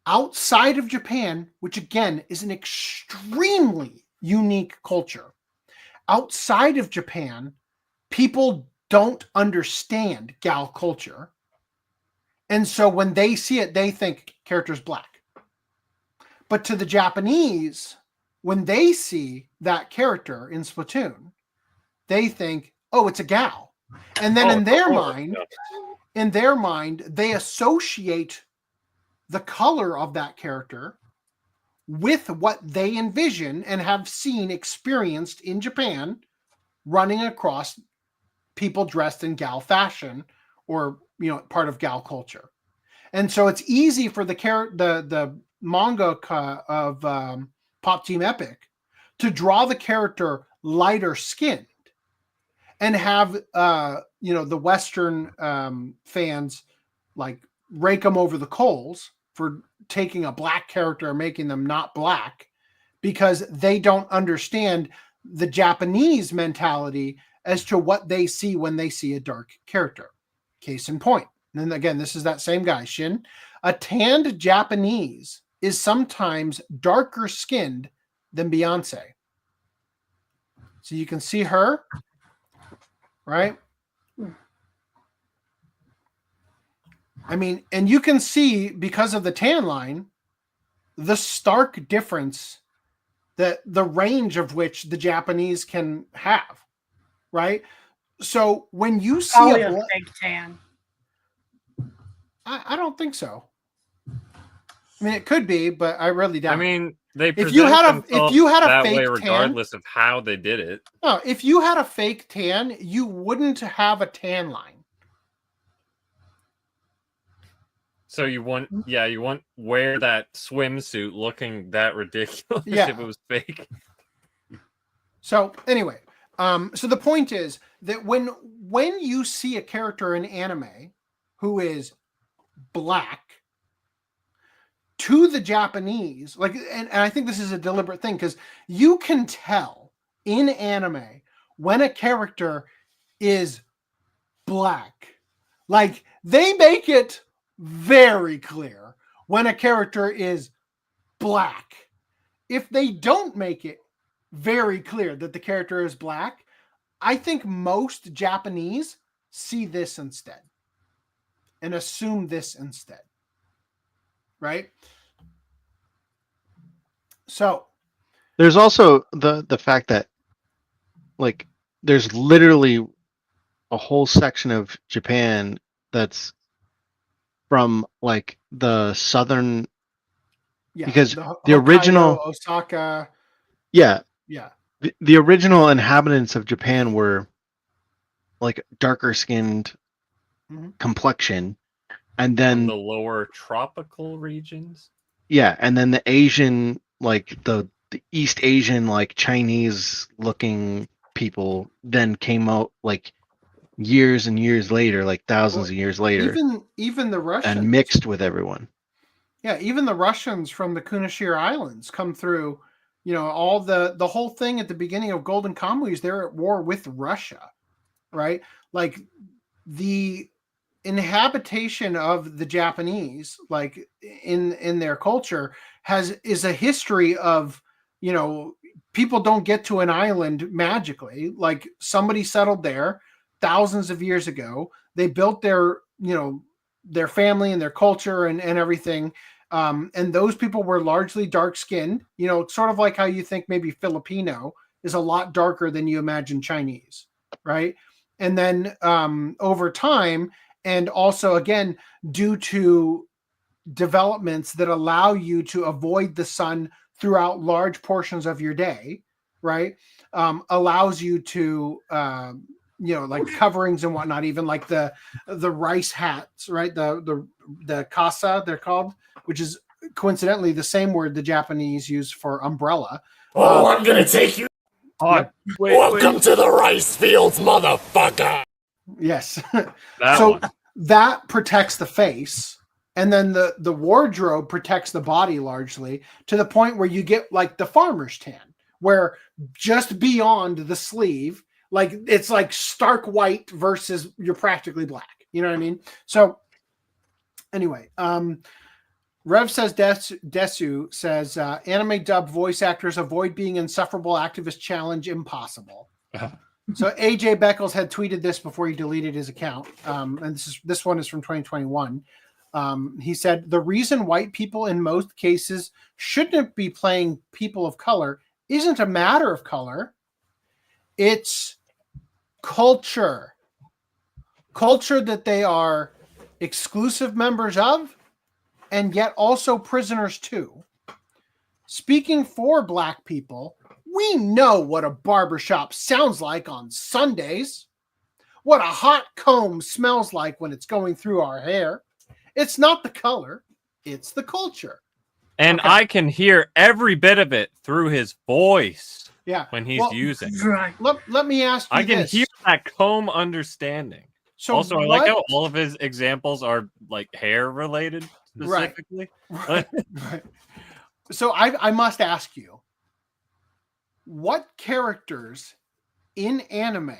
outside of Japan, which again is an extremely unique culture, outside of Japan, people don't understand gal culture. And so when they see it, they think character's Black. But to the Japanese, when they see that character in Splatoon, they think, oh, it's a gal. And then in their mind, they associate the color of that character with what they envision and have seen, experienced in Japan, running across people dressed in gal fashion, or part of gal culture. And so it's easy for the mangaka of Pop Team Epic to draw the character lighter skinned and have the Western fans rake them over the coals for taking a Black character and making them not Black, because they don't understand the Japanese mentality as to what they see when they see a dark character. Case in point. And then again, this is that same guy, Shin. A tanned Japanese is sometimes darker skinned than Beyonce. So you can see her right? I mean, and you can see because of the tan line, the stark difference that the range of which the Japanese can have, right? So when you see Probably a fake tan. I don't think so. I mean, it could be, but I really doubt. I mean, they if you had a that fake way, tan, regardless of how they did it. No, if you had a fake tan, you wouldn't have a tan line. So you wouldn't wear that swimsuit looking that ridiculous Yeah. if it was fake. So anyway, so the point is that when you see a character in anime who is black, to the Japanese, like, and I think this is a deliberate thing because you can tell in anime when a character is black. Like, they make it very clear when a character is black. If they don't make it very clear that the character is black, I think most Japanese see this instead and assume this instead. Right? So there's also the fact that, like, there's literally a whole section of Japan that's from like the southern, because the original Hokkaido, Osaka, the original inhabitants of Japan were like darker skinned complexion, and then the lower tropical regions. Yeah, and then the Asian, like the East Asian, like Chinese looking people then came out like years and years later, like thousands of years later. Even the Russians. And mixed with everyone. Yeah, even the Russians from the Kunashir Islands come through, all the whole thing at the beginning of Golden Kamuy is they're at war with Russia, right? Like the inhabitation of the Japanese, like in their culture, is a history of, people don't get to an island magically. Like, somebody settled there thousands of years ago. They built their family and their culture and everything. And those people were largely dark skinned, sort of like how you think maybe Filipino is a lot darker than you imagine Chinese, right? And then over time, and also, again, due to developments that allow you to avoid the sun throughout large portions of your day, right? Allows you to, like coverings and whatnot, even like the rice hats, right? The kasa, they're called, which is coincidentally the same word the Japanese use for umbrella. Oh, I'm going to take you. Welcome to the rice fields, motherfucker. Yes. That protects the face, and then the wardrobe protects the body largely, to the point where you get like the farmer's tan, where just beyond the sleeve, like it's like stark white versus you're practically black. You know what I mean? So anyway, Rev says Desu says anime dub voice actors avoid being insufferable activist challenge impossible. So AJ Beckles had tweeted this before he deleted his account, and this one is from 2021. He said, the reason white people in most cases shouldn't be playing people of color isn't a matter of color. It's culture. Culture that they are exclusive members of, and yet also prisoners too. Speaking for black people, we know what a barbershop sounds like on Sundays, what a hot comb smells like when it's going through our hair. It's not the color, it's the culture. And okay. I can hear every bit of it through his voice. Yeah, when he's using it. Right. Let me ask you I can hear that comb understanding. So also, I like how all of his examples are like hair related specifically. Right. Right. So I must ask you, what characters in anime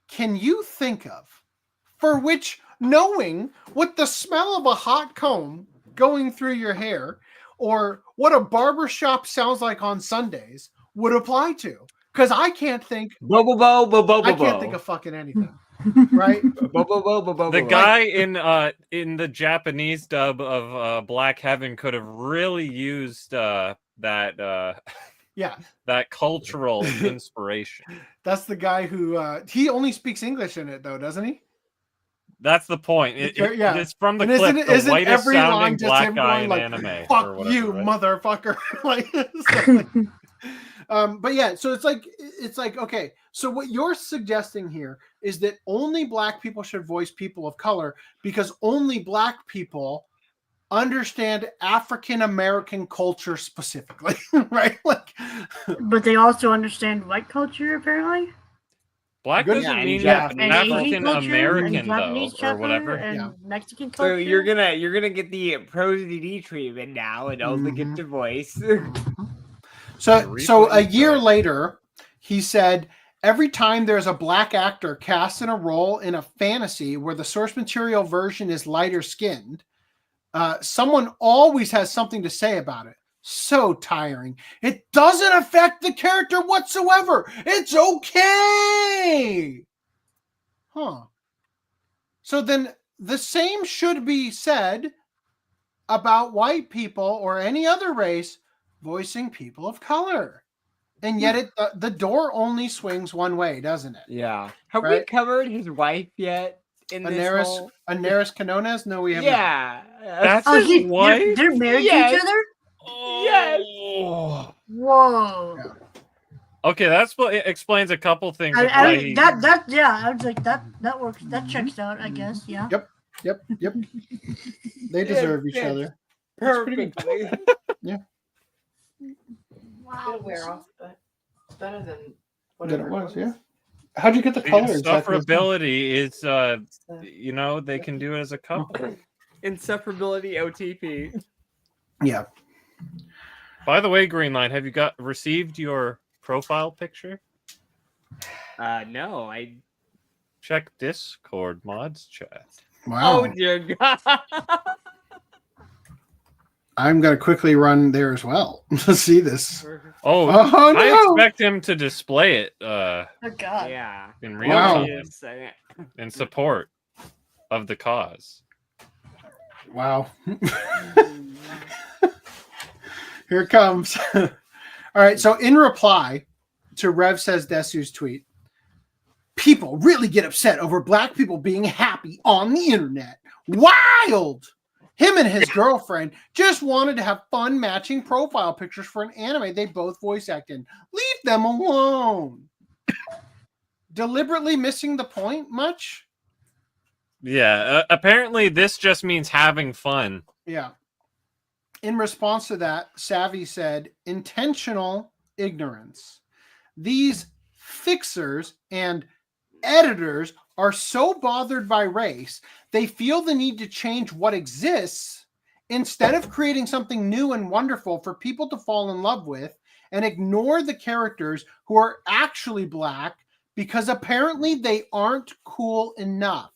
can you think of for which knowing what the smell of a hot comb going through your hair or what a barbershop sounds like on Sundays would apply to? because I can't think. I I can't think of fucking anything. Right? The guy in the Japanese dub of Black Heaven could have really used that that cultural inspiration. That's the guy who he only speaks English in it though, doesn't he? That's the point. It's from the and clip. isn't The whitest every line sounding just black him guy going in like, anime. "Fuck or whatever, you, right? motherfucker!" But yeah, so it's like okay. So what you're suggesting here is that only black people should voice people of color because only black people understand African American culture specifically, right? Like, but they also understand white culture apparently. Black Good- doesn't yeah, mean and Asian African culture, and American Japanese though, or culture, whatever. and Mexican culture. So you're gonna get the Pro DD treatment now and only get to voice. So a year later, he said, every time there's a black actor cast in a role in a fantasy where the source material version is lighter skinned, someone always has something to say about it. So tiring. It doesn't affect the character whatsoever. It's okay. Huh. So then the same should be said about white people or any other race voicing people of color. And yet the door only swings one way, doesn't it? Yeah. Have we covered his wife yet? In this whole... Anaris Canones? No, we have not. Yeah. That's his wife? They're married Yes. to each other? Yes. Whoa. Yeah. Okay, that's what it explains a couple things. of why I he- I was like that works. That checks out, I guess. Yeah. Yep. They deserve each other. That's pretty good. Perfectly. Yeah. Wow. It'll wear off, but it's better than Then whatever it was, yeah. How'd you get the color? exactly the same? Insufferability is, they can do it as a couple. Insufferability OTP. Yeah. By the way, Greenline, have you received your profile picture? No, I Check Discord mods chat. Wow. Oh dear God. I'm gonna quickly run there as well to see this. Oh, Oh, no. I expect him to display it Oh God. Yeah. in real Wow. time in support of the cause. Wow. Here it comes. All right. So in reply to Rev Says Desu's tweet, people really get upset over black people being happy on the internet. Wild. Him and his girlfriend just wanted to have fun matching profile pictures for an anime they both voice act in. Leave them alone. Deliberately missing the point much? Yeah, apparently this just means having fun. Yeah. In response to that, Savvy said, intentional ignorance. These fixers and editors are so bothered by race, they feel the need to change what exists instead of creating something new and wonderful for people to fall in love with and ignore the characters who are actually black because apparently they aren't cool enough.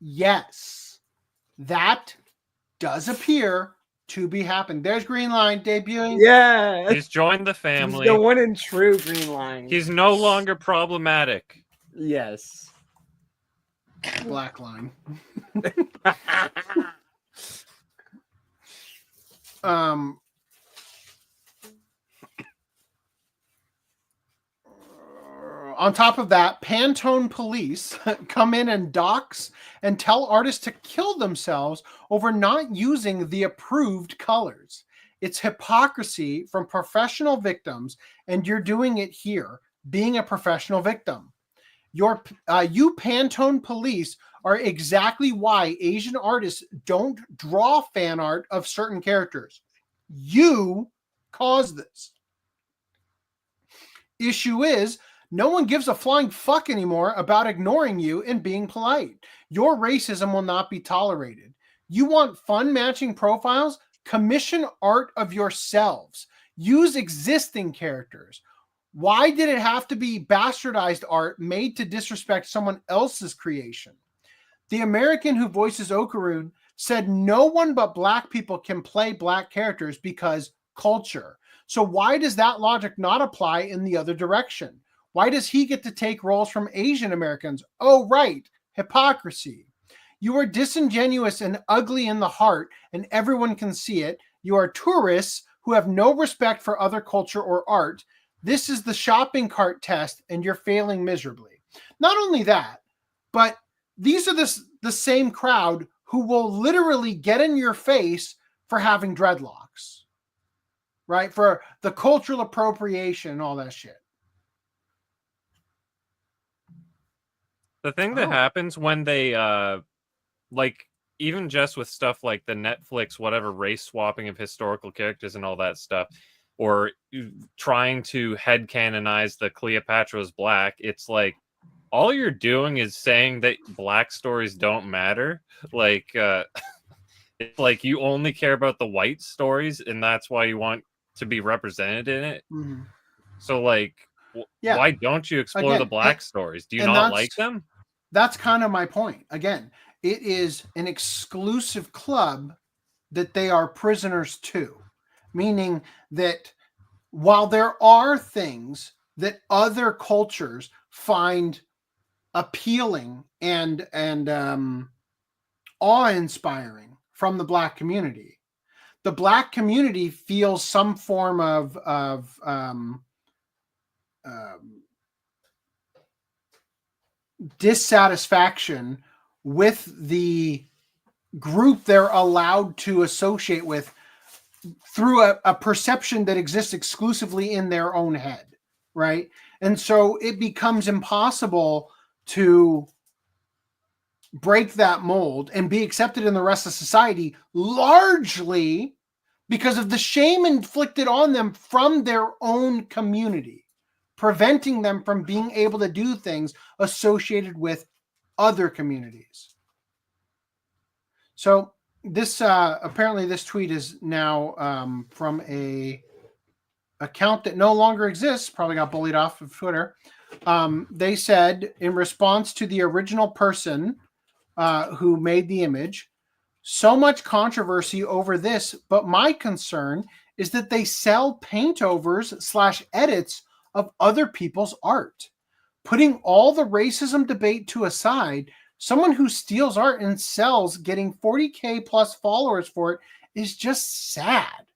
Yes, that does appear to be happening. There's Green Line debuting. Yeah. He's joined the family. He's the one and true Green Line. He's no longer problematic. Yes. Black Line. On top of that, Pantone police come in and dox and tell artists to kill themselves over not using the approved colors. It's hypocrisy from professional victims, and you're doing it here, being a professional victim. You Pantone police are exactly why Asian artists don't draw fan art of certain characters. You caused this. Issue is, no one gives a flying fuck anymore about ignoring you and being polite. Your racism will not be tolerated. You want fun matching profiles? Commission art of yourselves. Use existing characters. Why did it have to be bastardized art made to disrespect someone else's creation? The American who voices Okarun said no one but black people can play black characters because culture. So why does that logic not apply in the other direction? Why does he get to take roles from Asian Americans? Oh, right. Hypocrisy. You are disingenuous and ugly in the heart, and everyone can see it. You are tourists who have no respect for other culture or art. This is the shopping cart test, and you're failing miserably. Not only that, but these are the same crowd who will literally get in your face for having dreadlocks, right? For the cultural appropriation and all that shit. The thing that happens when they, like, even just with stuff like the Netflix, whatever, race swapping of historical characters and all that stuff, or trying to headcanonize the Cleopatra's black, it's like, all you're doing is saying that black stories don't matter. Like, it's like you only care about the white stories, and that's why you want to be represented in it. Mm-hmm. So, like, why don't you explore the black stories? Do you not like them? That's kind of my point. Again, it is an exclusive club that they are prisoners to, meaning that while there are things that other cultures find appealing and awe-inspiring from the black community, the black community feels some form of dissatisfaction with the group they're allowed to associate with through a perception that exists exclusively in their own head, right? And so it becomes impossible to break that mold and be accepted in the rest of society, largely because of the shame inflicted on them from their own community, preventing them from being able to do things associated with other communities. So this apparently this tweet is now from a account that no longer exists, probably got bullied off of Twitter. They said, in response to the original person who made the image, so much controversy over this, but my concern is that they sell paint-overs / edits of other people's art. Putting all the racism debate to aside, someone who steals art and sells getting 40K plus followers for it is just sad.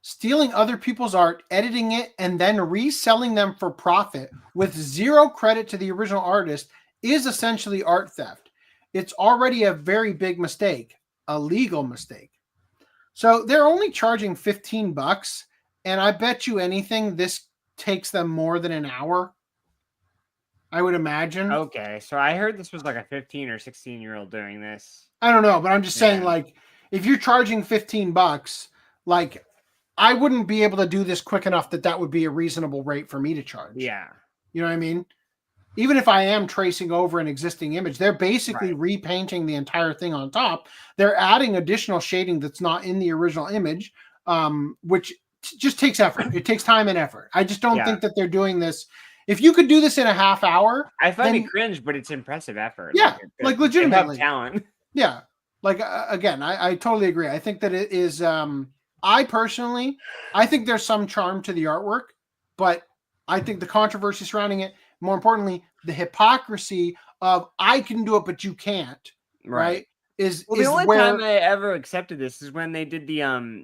Stealing other people's art, editing it, and then reselling them for profit with zero credit to the original artist is essentially art theft. It's already a very big mistake, a legal mistake. So they're only charging $15, and I bet you anything this takes them more than an hour, I would imagine. Okay, so I heard this was like a 15 or 16-year-old doing this. I don't know, but I'm just saying, like, if you're charging $15, like, I wouldn't be able to do this quick enough that would be a reasonable rate for me to charge. Yeah. You know what I mean? Even if I am tracing over an existing image, they're basically repainting the entire thing on top. They're adding additional shading that's not in the original image, which just takes effort. It takes time and effort. I just don't think that they're doing this. If you could do this in a half hour, I find it cringe, but it's impressive effort. Yeah, like legitimately. They have talent. Yeah, like again, I totally agree. I think that it is. I personally think there's some charm to the artwork, but I think the controversy surrounding it, more importantly, the hypocrisy of I can do it, but you can't, right? Is the only time I ever accepted this is when they did the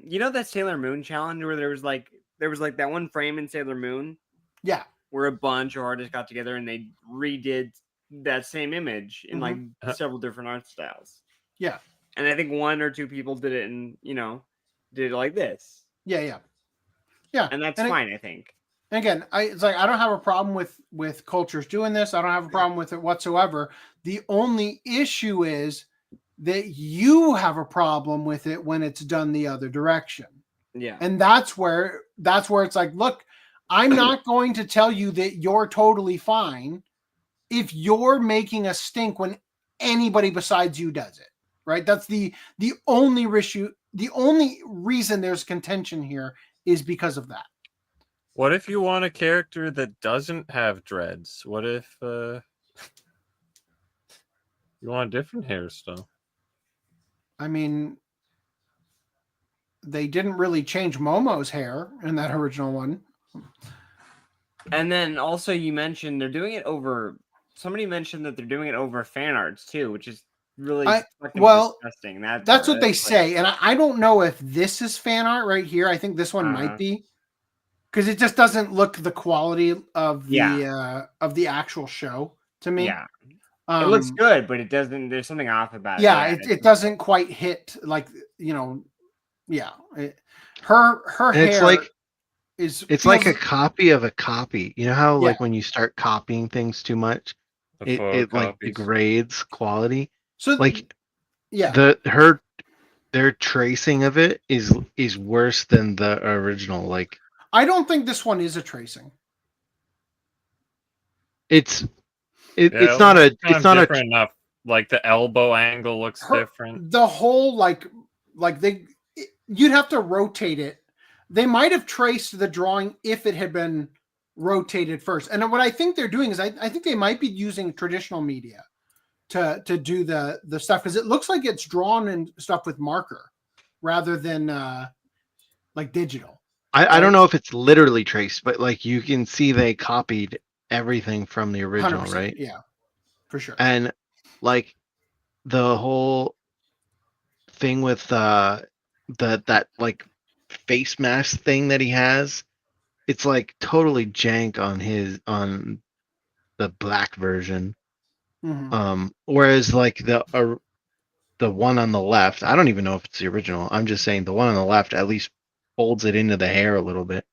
you know that Sailor Moon challenge where there was like that one frame in Sailor Moon, where a bunch of artists got together and they redid that same image in like several different art styles. Yeah, and I think one or two people did it and did it like this. Yeah, and that's fine. I think. And again, it's like I don't have a problem with cultures doing this. I don't have a problem with it whatsoever. The only issue is that you have a problem with it when it's done the other direction. Yeah. And that's where it's like, look, I'm not going to tell you that you're totally fine if you're making a stink when anybody besides you does it. Right? That's the only issue. The only reason there's contention here is because of that. What if you want a character that doesn't have dreads? What if you want a different hairstyle? I mean, they didn't really change Momo's hair in that original one. And then also you mentioned they're doing it over. Somebody mentioned that they're doing it over fan arts too, which is really fucking disgusting. That's what they say, and I don't know if this is fan art right here. I think this one might be, because it just doesn't look the quality of the actual show to me. Yeah, it looks good, but it doesn't. There's something off about it. Yeah, it doesn't quite hit like her hair. It's like it's like a copy of a copy. You know how like when you start copying things too much, it like degrades quality. So like their tracing of it is worse than the original. Like I don't think this one is a tracing. It's not different enough. Like the elbow angle looks different. The whole you'd have to rotate it. They might have traced the drawing if it had been rotated first. And what I think they're doing is I think they might be using traditional media to do the stuff, because it looks like it's drawn and stuff with marker rather than like digital. I don't know if it's literally traced, but like you can see they copied everything from the original, right? Yeah, for sure. And like the whole thing with that like face mask thing that he has, it's like totally jank on the black version. Mm-hmm. Whereas like the one on the left, I don't even know if it's the original. I'm just saying the one on the left at least folds it into the hair a little bit.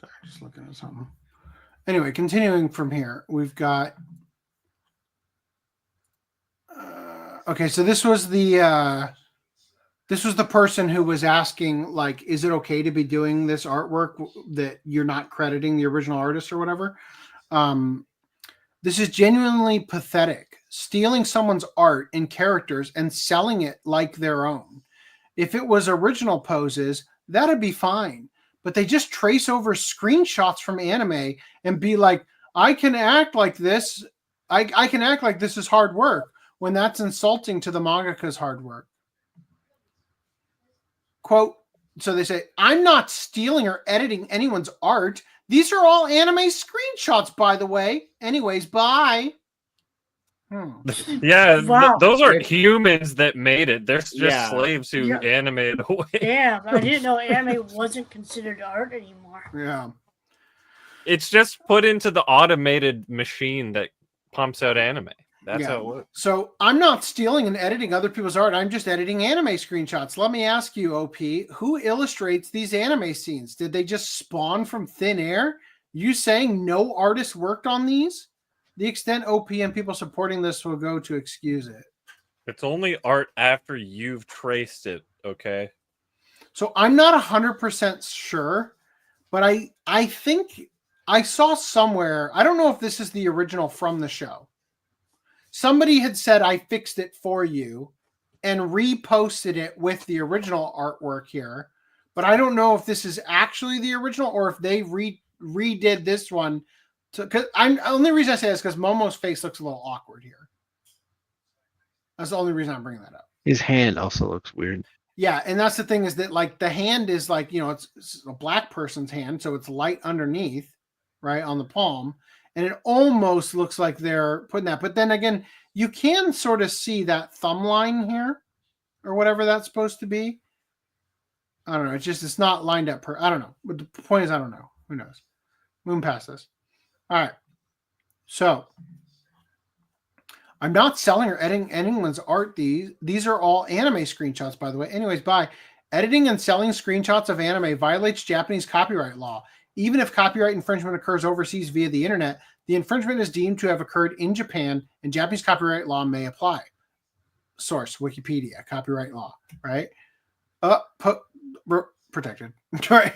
Sorry, just looking at something. Anyway, continuing from here, we've got. Okay, so this was the person who was asking, like, is it okay to be doing this artwork that you're not crediting the original artist or whatever? This is genuinely pathetic. Stealing someone's art and characters and selling it like their own. If it was original poses, that'd be fine. But they just trace over screenshots from anime and be like, I can act like this. I can act like this is hard work, when that's insulting to the mangaka's hard work. Quote, so they say, I'm not stealing or editing anyone's art. These are all anime screenshots, by the way. Anyways, bye. Yeah, those are humans that made it. They're just slaves who animated away. Yeah, but I didn't know anime wasn't considered art anymore. Yeah. It's just put into the automated machine that pumps out anime. That's how it works. So I'm not stealing and editing other people's art. I'm just editing anime screenshots. Let me ask you, OP, who illustrates these anime scenes? Did they just spawn from thin air? You saying no artist worked on these? The extent OP and people supporting this will go to excuse it. It's only art after you've traced it, okay? So I'm not 100% sure, but I think I saw somewhere, I don't know if this is the original from the show. Somebody had said, I fixed it for you, and reposted it with the original artwork here. But I don't know if this is actually the original or if they redid this one. Because the only reason I say this is because Momo's face looks a little awkward here. That's the only reason I'm bringing that up. His hand also looks weird. Yeah, and that's the thing, is that like the hand is like, it's a black person's hand, so it's light underneath, right, on the palm. And it almost looks like they're putting that. But then again, you can sort of see that thumb line here or whatever that's supposed to be. I don't know. It's not lined up. I don't know. But the point is, I don't know. Who knows? Moving past this. All right. So I'm not selling or editing anyone's art. These are all anime screenshots, by the way. Anyways, bye. Editing and selling screenshots of anime violates Japanese copyright law. Even if copyright infringement occurs overseas via the internet, the infringement is deemed to have occurred in Japan, and Japanese copyright law may apply. Source, Wikipedia, copyright law, right? Protected. Right.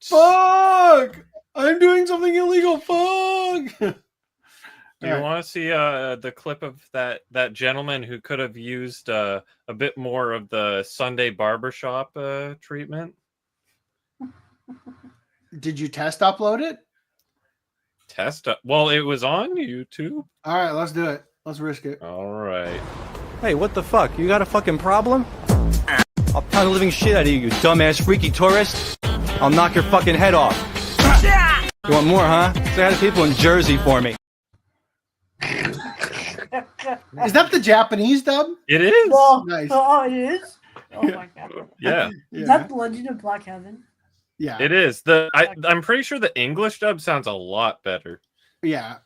Fuck! I'm doing something illegal. Fuck! Do you want to see the clip of that gentleman who could have used a bit more of the Sunday barbershop treatment? Did you test upload it? Test it. Well, it was on YouTube. All right, let's do it. Let's risk it. All right. Hey, what the fuck? You got a fucking problem? I'll pound the living shit out of you, you dumbass freaky tourist. I'll knock your fucking head off. You want more, huh? Say hi to people in Jersey for me. Is that the Japanese dub? It is. Oh, Nice. oh, it is? Oh my god. Yeah. Is that the Legend of Black Heaven? Yeah. It is. I'm pretty sure the English dub sounds a lot better. Yeah.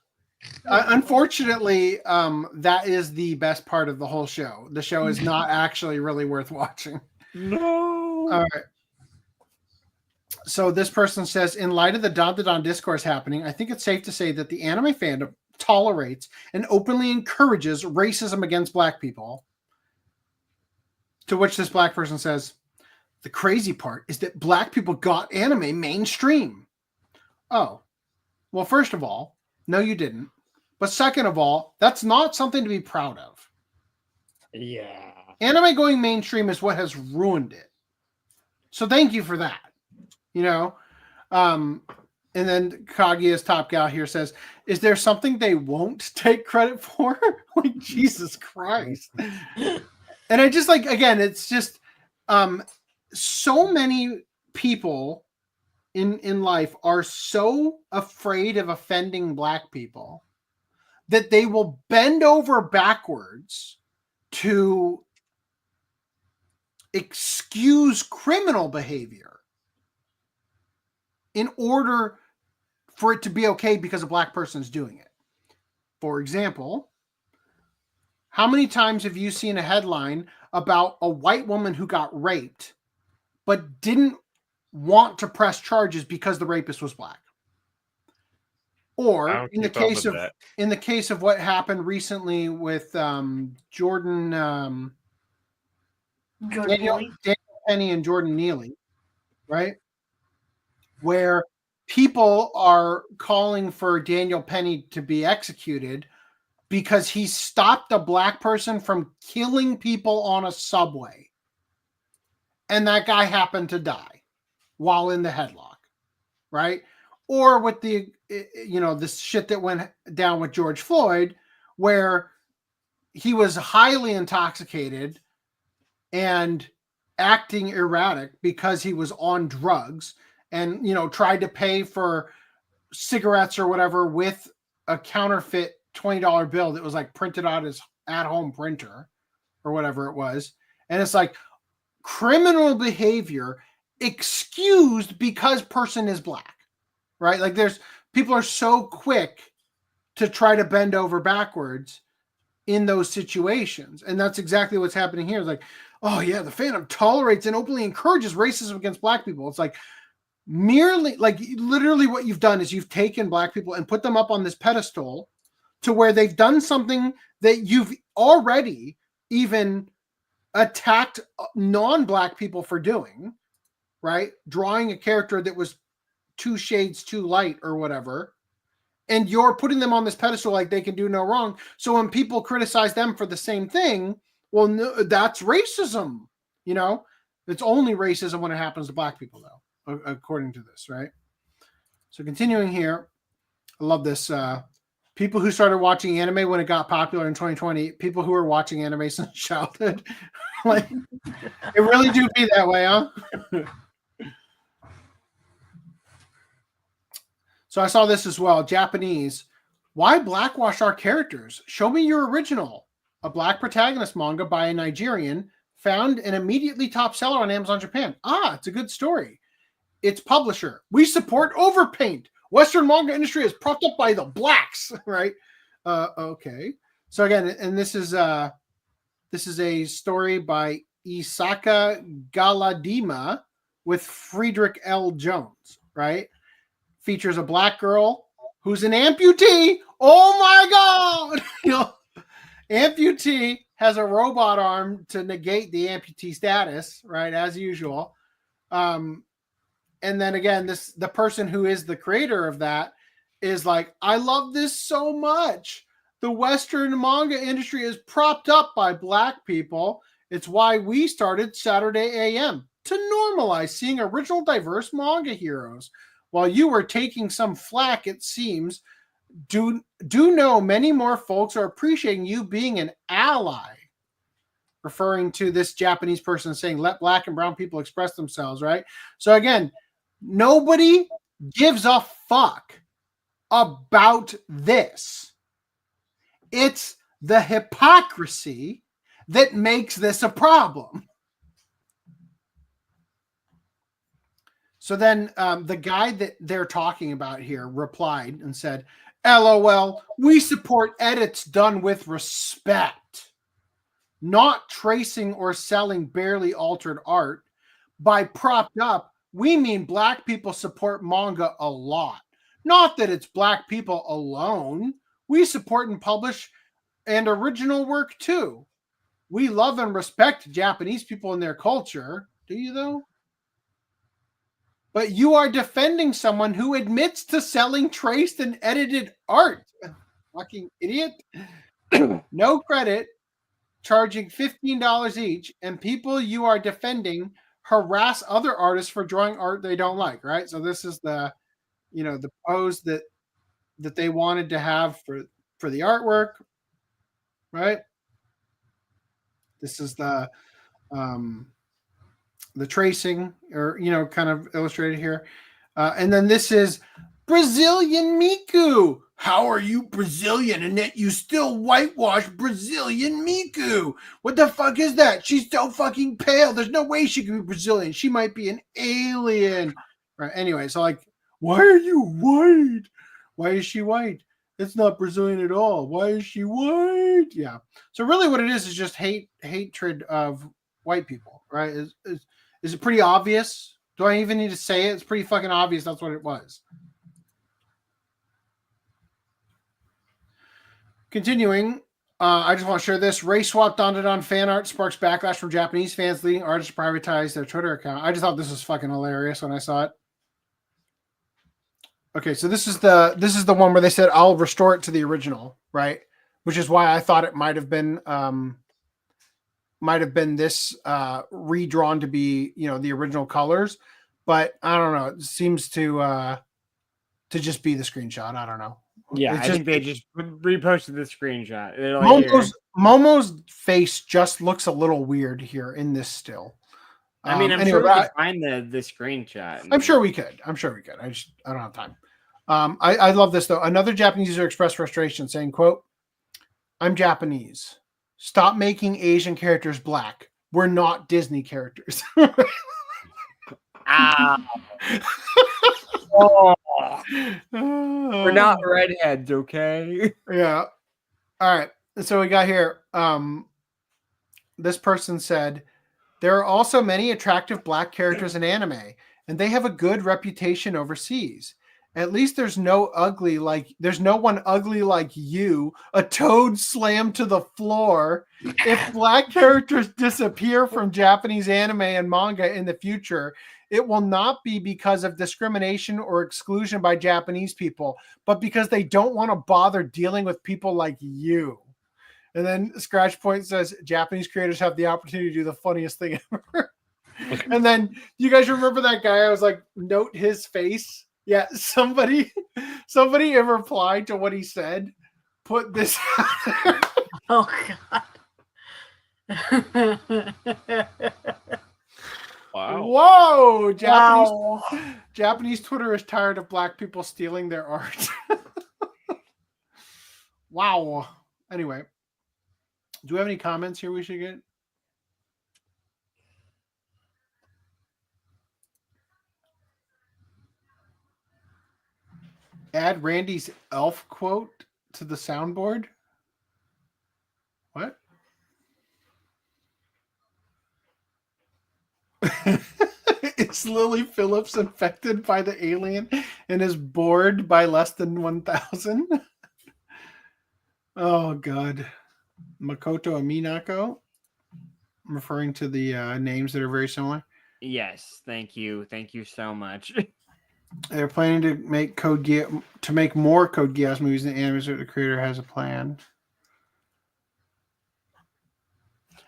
Unfortunately, that is the best part of the whole show. The show is not actually really worth watching. No. All right. So this person says, in light of the Don discourse happening, I think it's safe to say that the anime fandom tolerates and openly encourages racism against black people. To which this black person says, the crazy part is that black people got anime mainstream. Oh, well, first of all, no, you didn't. But second of all, that's not something to be proud of. Yeah. Anime going mainstream is what has ruined it. So thank you for that. You know? And then Kaguya's top gal here says, is there something they won't take credit for? Like, Jesus Christ. And I just like, again, it's just so many people in life are so afraid of offending black people that they will bend over backwards to excuse criminal behavior in order for it to be okay because a black person is doing it. For example, how many times have you seen a headline about a white woman who got raped but didn't want to press charges because the rapist was black? Or in the case of what happened recently with Daniel Penny and Jordan Neely, right? Where people are calling for Daniel Penny to be executed because he stopped a black person from killing people on a subway. And that guy happened to die while in the headlock, right? Or with the, this shit that went down with George Floyd, where he was highly intoxicated and acting erratic because he was on drugs and, tried to pay for cigarettes or whatever with a counterfeit $20 bill that was like printed on his at-home printer or whatever it was. And it's like criminal behavior excused because person is black, right? Like people are so quick to try to bend over backwards in those situations. And that's exactly what's happening here. It's like, oh yeah, the fandom tolerates and openly encourages racism against black people. It's like merely, like literally what you've done is you've taken black people and put them up on this pedestal to where they've done something that you've already even attacked non-black people for doing, right? Drawing a character that was 2 shades too light or whatever. And you're putting them on this pedestal like they can do no wrong. So when people criticize them for the same thing, well, no, that's racism. It's only racism when it happens to black people, though, according to this, right? So continuing here, I love this. People who started watching anime when it got popular in 2020, people who were watching anime since childhood. Like, it really do be that way, huh? So I saw this as well. Japanese. Why blackwash our characters? Show me your original. A black protagonist manga by a Nigerian found an immediately top seller on Amazon Japan. It's a good story. Its publisher. We support overpaint. Western manga industry is propped up by the blacks, right? Okay. So again, and this is a story by Isaka Galadima with Friedrich L. Jones, right? Features a black girl who's an amputee. Oh my God! Amputee has a robot arm to negate the amputee status, right? As usual. And then again, the person who is the creator of that is like, I love this so much. The Western manga industry is propped up by black people. It's why we started Saturday AM to normalize seeing original diverse manga heroes. While you were taking some flack, it seems, do know many more folks are appreciating you being an ally. Referring to this Japanese person saying, let black and brown people express themselves, right? So again, nobody gives a fuck about this. It's the hypocrisy that makes this a problem. So then the guy that they're talking about here replied and said, LOL, we support edits done with respect, not tracing or selling barely altered art. By propped up, we mean black people support manga a lot. Not that it's black people alone. We support and publish and original work too. We love and respect Japanese people and their culture. Do you though? But you are defending someone who admits to selling traced and edited art. Fucking idiot. No credit, charging $15 each, and people you are defending harass other artists for drawing art they don't like, right? So this is the pose that they wanted to have for the artwork, right? This is the tracing, or kind of illustrated here, and then this is Brazilian Miku. How are you Brazilian and yet you still whitewash Brazilian Miku? What the fuck is that? She's so fucking pale. There's no way she could be Brazilian. She might be an alien. Right. Anyway, so like, why are you white? Why is she white? It's not Brazilian at all. Why is she white? Yeah. So really what it is just hatred of white people, right? Is it pretty obvious? Do I even need to say it? It's pretty fucking obvious that's what it was. Continuing, I just want to share this. Race swap Dandadan fan art sparks backlash from Japanese fans, leading artists to privatize their Twitter account. I just thought this was fucking hilarious when I saw it. Okay, so this is the one where they said I'll restore it to the original, right? Which is why I thought it might have been this redrawn to be the original colors, but I don't know. It seems to just be the screenshot. I don't know. Yeah, I think they just reposted the screenshot. Like, Momo's face just looks a little weird here in this still. I mean, I'm sure we could find the screenshot. I'm sure we could. I don't have time. I love this though. Another Japanese user expressed frustration saying, quote, I'm Japanese. Stop making Asian characters black. We're not Disney characters. Ow. Oh. We're not redheads, okay? Yeah. All right. So we got here. This person said, there are also many attractive black characters in anime, and they have a good reputation overseas. At least there's no one ugly like you, a toad slammed to the floor. If black characters disappear from Japanese anime and manga in the future, it will not be because of discrimination or exclusion by Japanese people, but because they don't want to bother dealing with people like you. And then Scratch Point says, Japanese creators have the opportunity to do the funniest thing ever. And then you guys remember that guy? I was like, note his face. Yeah, somebody in reply to what he said, put this out there. Oh, God. Wow. Whoa! Japanese Twitter is tired of black people stealing their art. Wow. Anyway, do we have any comments here we should get? Add Randy's elf quote to the soundboard. What? Is Lily Phillips infected by the alien and is bored by less than 1,000? Oh, God. Makoto Aminako. I'm referring to the names that are very similar. Yes, thank you. Thank you so much. They're planning to make more Code Geass movies than animes that the creator has a plan.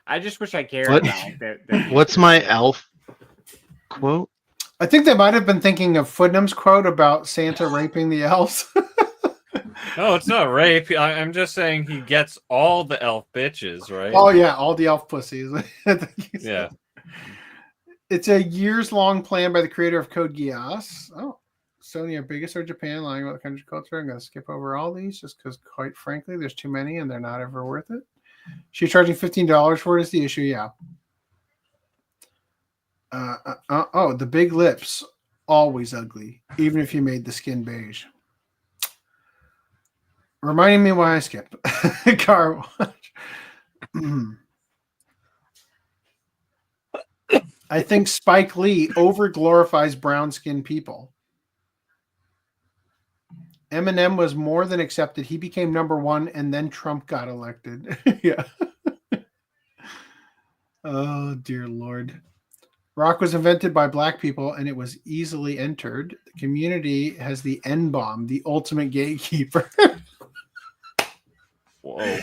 I just wish I cared What? about that. What's my elf quote? I think they might have been thinking of Footnum's quote about Santa raping the elves. No, it's not rape. I'm just saying he gets all the elf bitches, right? Oh yeah, all the elf pussies. Yeah. It's a years-long plan by the creator of Code Geass. Oh, Sony are biggest or Japan, lying about the country culture. I'm going to skip over all these just because, quite frankly, there's too many and they're not ever worth it. She's charging $15 for it is the issue, yeah. Oh, the big lips, always ugly, even if you made the skin beige. Reminding me why I skip. Car watch. I think Spike Lee over-glorifies brown-skinned people. Eminem was more than accepted. He became #1, and then Trump got elected. Yeah. Oh, dear Lord. Rock was invented by black people, and it was easily entered. The community has the N-bomb, the ultimate gatekeeper. Whoa.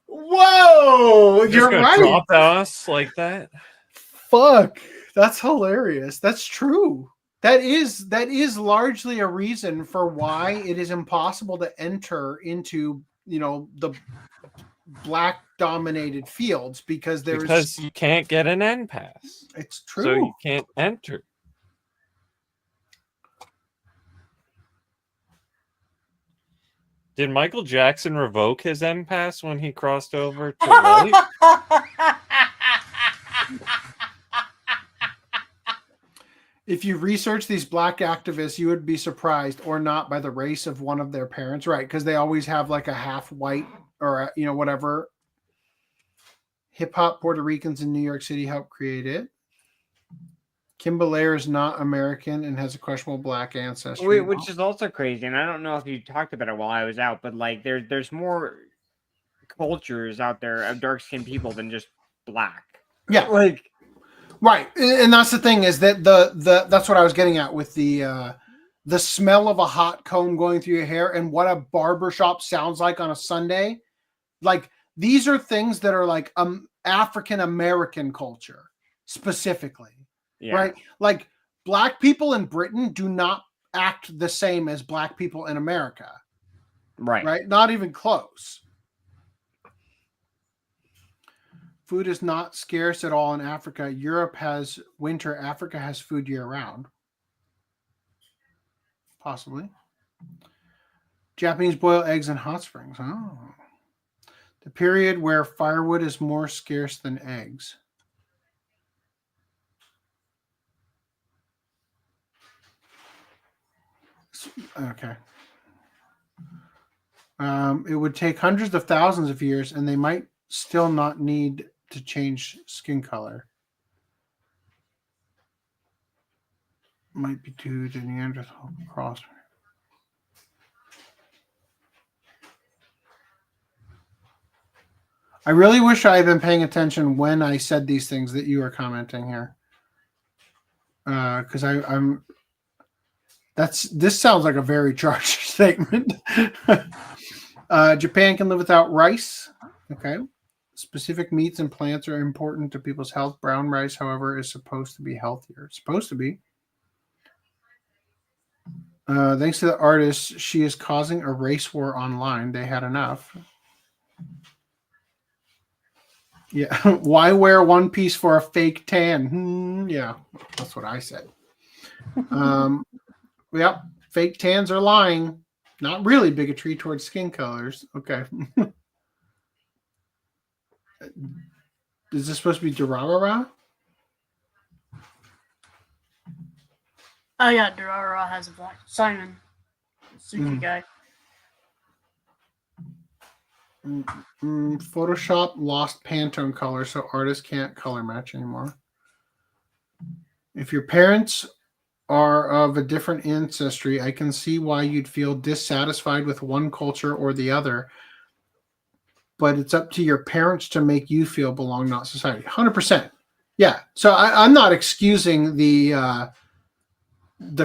Whoa! You're right. Drop us like that? Fuck. That's hilarious. That's true. That is largely a reason for why it is impossible to enter into, the black dominated fields because you can't get an N pass. It's true. So you can't enter. Did Michael Jackson revoke his N pass when he crossed over to white? If you research these black activists, you would be surprised or not by the race of one of their parents, right? Because they always have like a half white or whatever. Hip hop Puerto Ricans in New York City helped create it. Kim Belair is not American and has a questionable black ancestry. Which is also crazy, and I don't know if you talked about it while I was out, but like there's more cultures out there of dark skinned people than just black. Yeah, right, and that's the thing is that that's what I was getting at with the smell of a hot comb going through your hair and what a barbershop sounds like on a Sunday. Like these are things that are like African American culture specifically. Yeah. Right? Like black people in Britain do not act the same as black people in America. Right? Not even close. Food is not scarce at all in Africa. Europe has winter. Africa has food year round. Possibly. Japanese boil eggs in hot springs. Oh. The period where firewood is more scarce than eggs. Okay. It would take hundreds of thousands of years, and they might still not need to change skin color. Might be due to Neanderthal cross. I really wish I had been paying attention when I said these things that you are commenting here. Because this sounds like a very charged statement. Japan can live without rice. Okay. Specific meats and plants are important to people's health. Brown rice, however, is supposed to be healthier. It's supposed to be. Thanks to the artist, she is causing a race war online. They had enough. Yeah. Why wear one piece for a fake tan? Yeah, that's what I said. Yep. Fake tans are lying. Not really bigotry towards skin colors. Okay. Is this supposed to be Durarara? Oh yeah, Durarara has a black Simon. Suki guy. Photoshop lost Pantone color, so artists can't color match anymore. If your parents are of a different ancestry, I can see why you'd feel dissatisfied with one culture or the other. But it's up to your parents to make you feel belong, not society. 100%. Yeah. So I'm not excusing the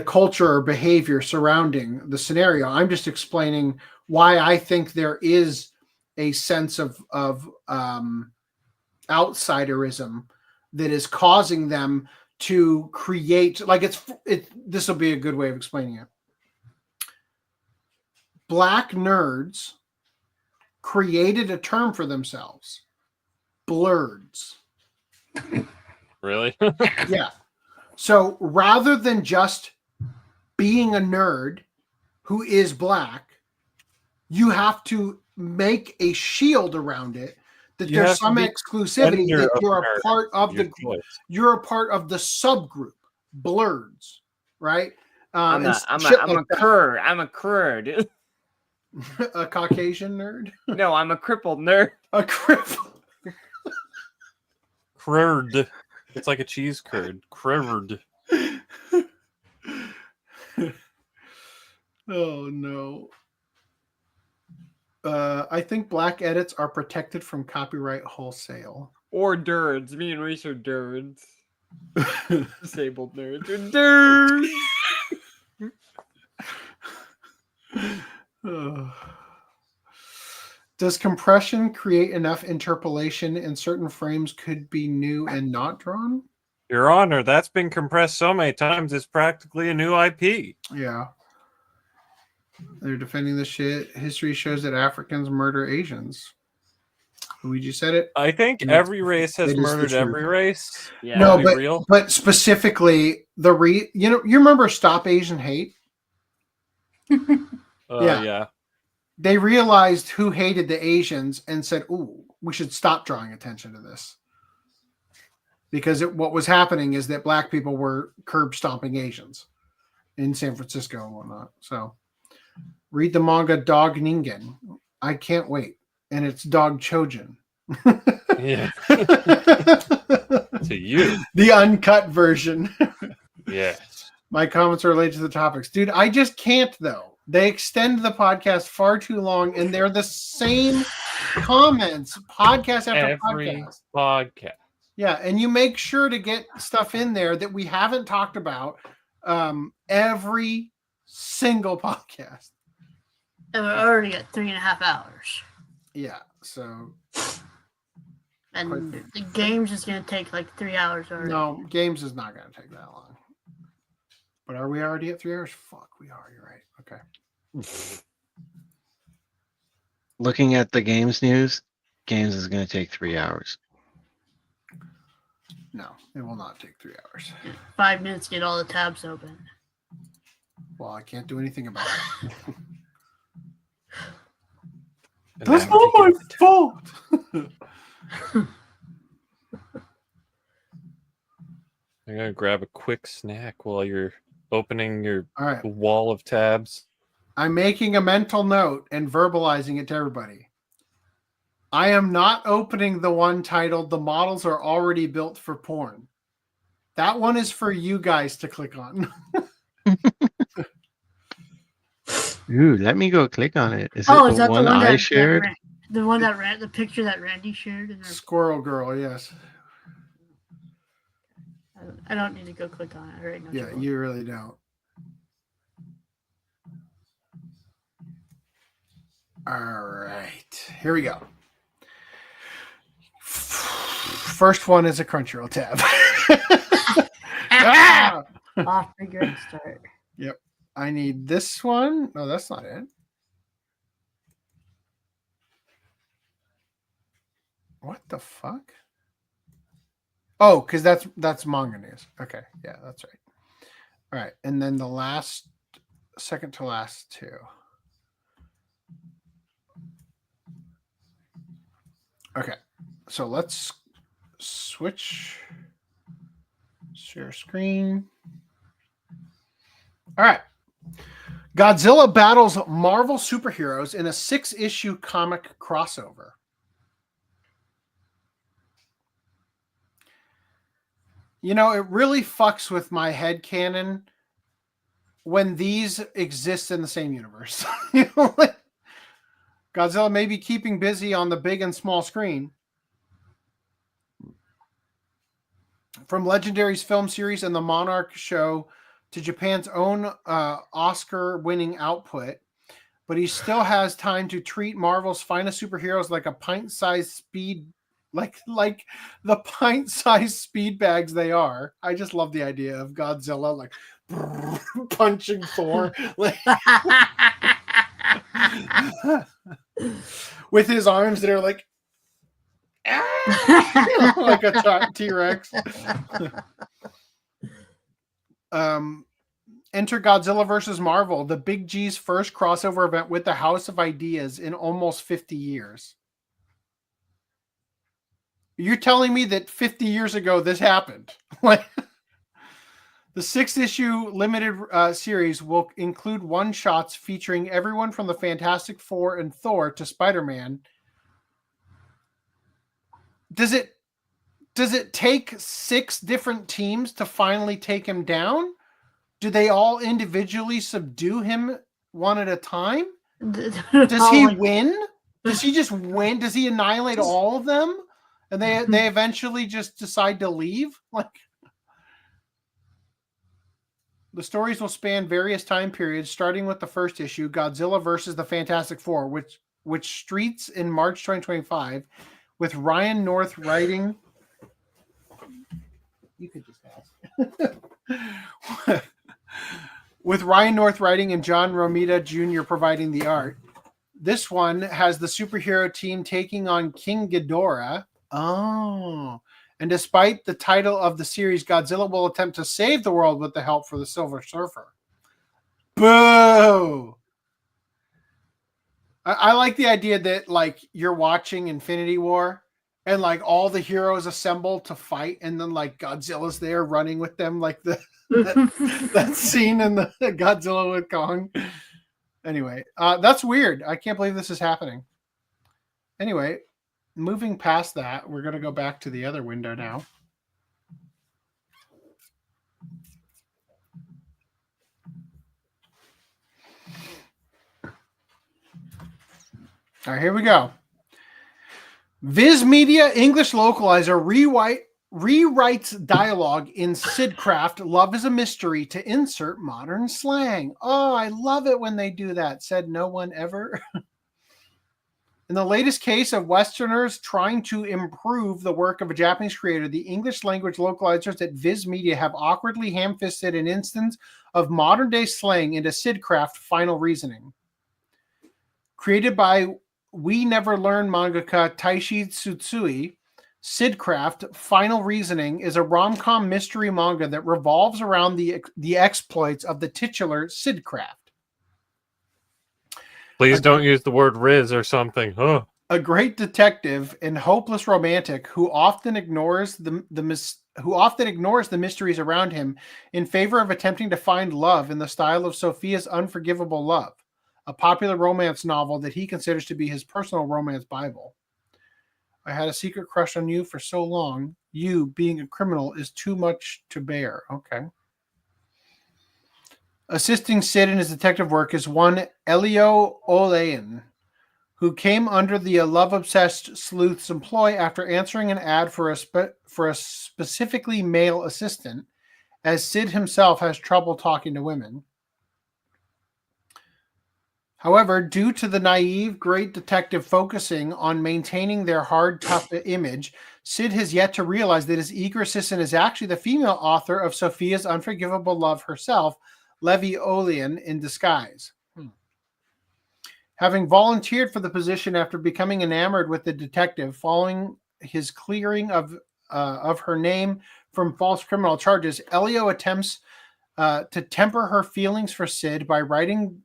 culture or behavior surrounding the scenario. I'm just explaining why I think there is a sense of outsiderism that is causing them to create, like this will be a good way of explaining it. Black nerds created a term for themselves, blurds. Really? Yeah. So rather than just being a nerd who is black, you have to make a shield around it that there's some exclusivity that you're a part of you're a part of the subgroup, blurds, right? I'm a crud. A Caucasian nerd? No, I'm a crippled nerd. A crippled. Crurd. It's like a cheese curd. Crurd. Oh no. I think black edits are protected from copyright wholesale. Or nerds. Me and Reese are nerds. Disabled nerds are nerds. Does compression create enough interpolation in certain frames could be new and not drawn? Your Honor, that's been compressed so many times it's practically a new IP. Yeah. They're defending the shit. History shows that Africans murder Asians. Luigi said it. I think every race has murdered every race. Yeah. No, but specifically you remember Stop Asian Hate? Yeah. They realized who hated the Asians and said, "Ooh, we should stop drawing attention to this." Because what was happening is that black people were curb stomping Asians in San Francisco and whatnot. So read the manga Dog Ningen. I can't wait. And it's Dog Chojin. Yeah. To you. The uncut version. Yeah. My comments are related to the topics. Dude, I just can't, though. They extend the podcast far too long, and they're the same comments podcast after podcast. Yeah, and you make sure to get stuff in there that we haven't talked about every single podcast. And we're already at 3.5 hours. Yeah, so... And the game's is going to take like 3 hours already. No, games is not going to take that long. But are we already at 3 hours? Fuck, we are. You're right. Okay. Looking at the games news, games is going to take 3 hours. No, it will not take 3 hours. 5 minutes to get all the tabs open. Well, I can't do anything about it. That's not my fault. I'm gonna grab a quick snack while you're opening your right. wall of tabs. I'm making a mental note and verbalizing it to everybody. I am not opening the one titled "The Models Are Already Built for Porn." That one is for you guys to click on. Ooh, let me go click on it. Is that it the one I shared? The one that the picture that Randy shared? Squirrel Girl, yes. I don't need to go click on it. I already know. Yeah, you really don't. All right, here we go. First one is a Crunchyroll tab. Off to a great start. Yep. I need this one. No, that's not it. What the fuck? Oh, because that's manga news. Okay, yeah, that's right. All right, and then the second to last two. Okay, so let's switch. Share screen. All right. Godzilla battles Marvel superheroes in a 6-issue comic crossover. You know, it really fucks with my headcanon when these exist in the same universe. You know, like, Godzilla may be keeping busy on the big and small screen. From Legendary's film series and the Monarch show to Japan's own Oscar-winning output, but he still has time to treat Marvel's finest superheroes like a pint-sized speed like the pint-sized speed bags they are. I just love the idea of Godzilla like punching Thor like, with his arms that are like like a T-Rex. Enter Godzilla vs. Marvel, the Big G's first crossover event with the House of Ideas in almost 50 years. You're telling me that 50 years ago this happened? Like, the 6-issue limited series will include one-shots featuring everyone from the Fantastic Four and Thor to Spider-Man. Does it take 6 different teams to finally take him down? Do they all individually subdue him one at a time? Does he win? Does he just win? Does he annihilate all of them? And they eventually just decide to leave? Like, the stories will span various time periods, starting with the first issue, Godzilla versus the Fantastic Four, which streets in March 2025, with Ryan North writing. You could just ask. With Ryan North writing and John Romita Jr. providing the art. This one has the superhero team taking on King Ghidorah. Oh. And despite the title of the series, Godzilla will attempt to save the world with the help for the Silver Surfer. Boo! I like the idea that, like, you're watching Infinity War and, like, all the heroes assemble to fight, and then, like, Godzilla's there running with them, like that scene in the Godzilla with Kong. Anyway, that's weird. I can't believe this is happening. Anyway, moving past that, we're going to go back to the other window now. All right, here we go. Viz Media English localizer rewrites dialogue in Sidcraft, Love is a Mystery, to insert modern slang. Oh, I love it when they do that, said no one ever. In the latest case of Westerners trying to improve the work of a Japanese creator, the English language localizers at Viz Media have awkwardly ham-fisted an instance of modern-day slang into Sidcraft Final Reasoning. Created by We Never Learn mangaka Taishi Tsutsui, Sidcraft Final Reasoning is a rom-com mystery manga that revolves around the exploits of the titular Sidcraft. Please don't use the word Riz or something. Huh. A great detective and hopeless romantic who often ignores the mysteries around him in favor of attempting to find love in the style of Sophia's Unforgivable Love, a popular romance novel that he considers to be his personal romance Bible. I had a secret crush on you for so long. You, being a criminal, is too much to bear. Okay. Assisting Sid in his detective work is one Elio Olayan, who came under the love-obsessed sleuth's employ after answering an ad for a specifically male assistant, as Sid himself has trouble talking to women. However, due to the naive great detective focusing on maintaining their hard, tough image, Sid has yet to realize that his eager assistant is actually the female author of Sophia's Unforgivable Love herself, Levi Olian, in disguise. Having volunteered for the position after becoming enamored with the detective following his clearing of her name from false criminal charges, Elio attempts to temper her feelings for Sid by writing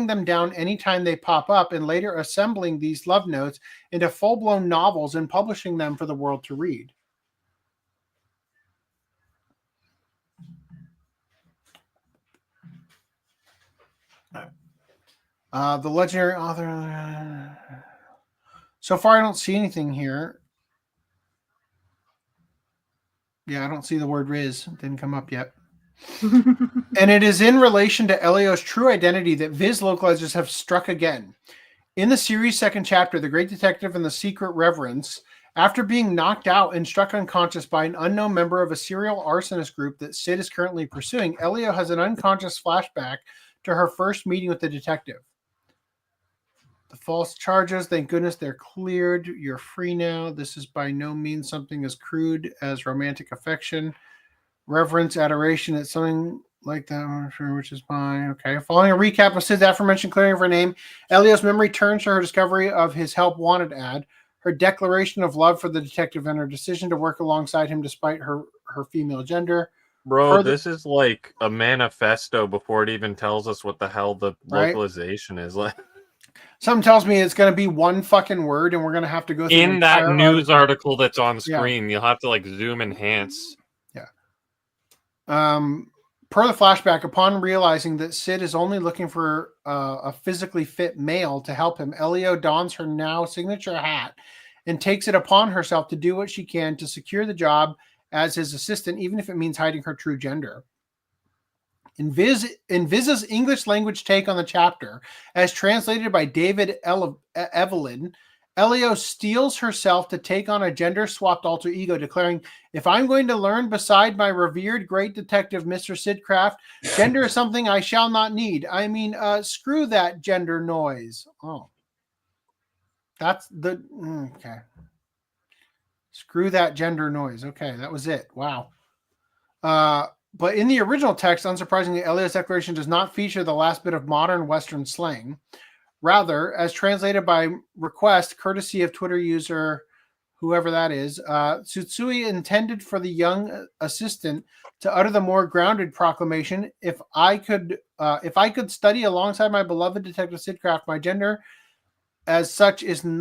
them down anytime they pop up, and later assembling these love notes into full-blown novels and publishing them for the world to read. The legendary author... So far, I don't see anything here. Yeah, I don't see the word Riz. It didn't come up yet. And it is in relation to Elio's true identity that Viz localizers have struck again. In the series' second chapter, The Great Detective and the Secret Reverence, after being knocked out and struck unconscious by an unknown member of a serial arsonist group that Sid is currently pursuing, Elio has an unconscious flashback to her first meeting with the detective. The false charges, thank goodness they're cleared. You're free now. This is by no means something as crude as romantic affection. Reverence, adoration, it's something like that, which is fine. Okay. Following a recap of Sid's aforementioned clearing of her name, Elio's memory turns to her discovery of his help wanted ad, her declaration of love for the detective, and her decision to work alongside him despite her female gender. Bro, this is like a manifesto before it even tells us what the hell the localization is. Like, something tells me it's going to be one fucking word, and we're going to have to go through in that news article that's on screen. You'll have to like zoom enhance. Yeah. Per the flashback, upon realizing that Sid is only looking for a physically fit male to help him, Elio dons her now signature hat and takes it upon herself to do what she can to secure the job as his assistant, even if it means hiding her true gender. In Viz's English language take on the chapter, as translated by David Evelyn, Elio steels herself to take on a gender-swapped alter ego, declaring, "If I'm going to learn beside my revered great detective, Mr. Sid Craft, gender is something I shall not need. I mean, screw that gender noise." Oh. That's the... Okay. Screw that gender noise. Okay, that was it. Wow. But in the original text, unsurprisingly, Elio's declaration does not feature the last bit of modern Western slang. Rather, as translated by request, courtesy of Twitter user, whoever that is, Tsutsui intended for the young assistant to utter the more grounded proclamation: If I could study alongside my beloved detective Sidcraft, my gender as such isn't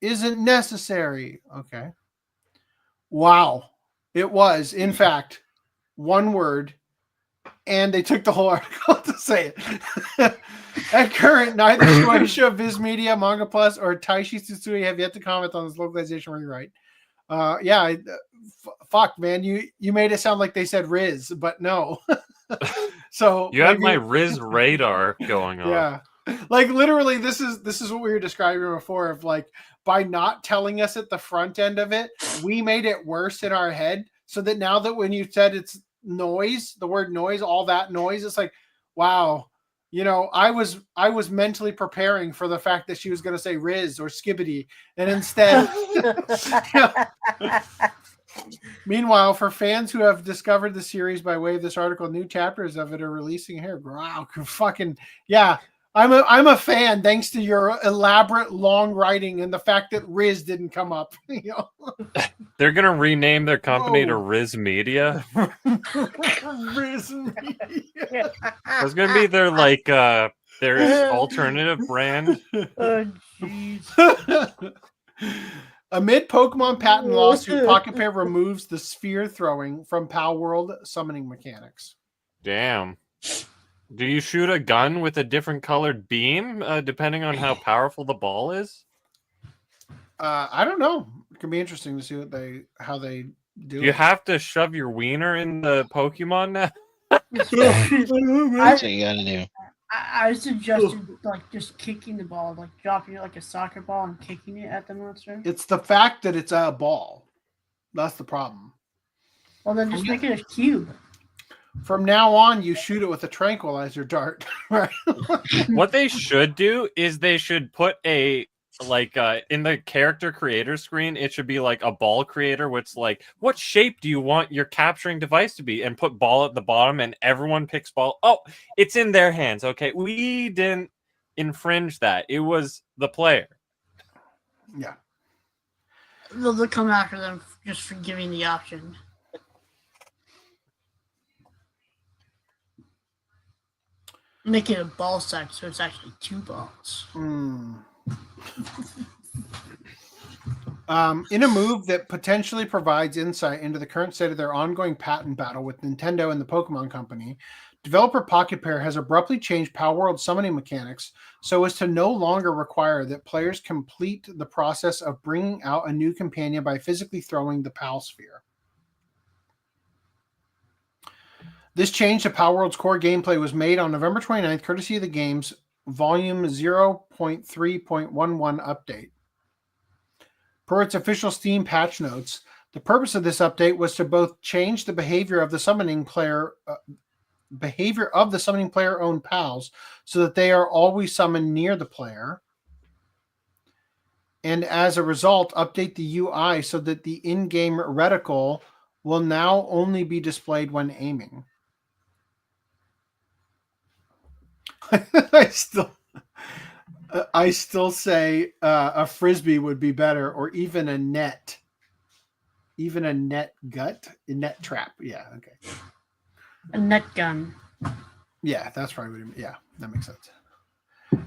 necessary. Okay. Wow. It was, in fact, one word, and they took the whole article to say it. At current, neither Shueisha, Viz Media, Manga Plus, or Taishi Tsutsui have yet to comment on this localization rewrite. Fuck, man, you made it sound like they said Riz, but no. So you had my Riz radar going on. Yeah. Like literally, this is what we were describing before. Of like, by not telling us at the front end of it, we made it worse in our head. So that now that when you said it's noise, the word noise, all that noise, it's like, wow, I was mentally preparing for the fact that she was going to say Riz or Skibbity, and instead. Meanwhile, for fans who have discovered the series by way of this article, new chapters of it are releasing here. Wow, fucking yeah. I'm a fan thanks to your elaborate long writing and the fact that Riz didn't come up. They're gonna rename their company to Viz Media. Viz Media. It's gonna be their alternative brand. Oh jeez. Amid Pokemon patent lawsuit, Pocket Pair removes the sphere throwing from Pal World summoning mechanics. Damn. Do you shoot a gun with a different colored beam, depending on how powerful the ball is? I don't know. It could be interesting to see how they do. You have to shove your wiener in the Pokemon now. That's what you gotta do. I suggested like just kicking the ball, like dropping it like a soccer ball and kicking it at the monster. It's the fact that it's a ball. That's the problem. Well, then just make it a cube. From now on, you shoot it with a tranquilizer dart. Right? What they should do is they should put in the character creator screen, it should be like a ball creator, which like, what shape do you want your capturing device to be? And put ball at the bottom, and everyone picks ball. Oh, it's in their hands. Okay, we didn't infringe that. It was the player. Yeah. They'll come after them just for giving the option. Make it a ball sack, so it's actually two balls. In a move that potentially provides insight into the current state of their ongoing patent battle with Nintendo and the Pokemon Company, developer Pocket Pair has abruptly changed Pal World summoning mechanics so as to no longer require that players complete the process of bringing out a new companion by physically throwing the Pal Sphere. This change to Pal World's core gameplay was made on November 29th, courtesy of the game's Volume 0.3.11 update. Per its official Steam patch notes, the purpose of this update was to both change the behavior of the summoning player behavior of the summoning player-owned pals so that they are always summoned near the player. And as a result, update the UI so that the in-game reticle will now only be displayed when aiming. I still say a frisbee would be better, or even a net. Even a net gut? A net trap. Yeah, okay. A net gun. Yeah, that's probably what yeah, that makes sense.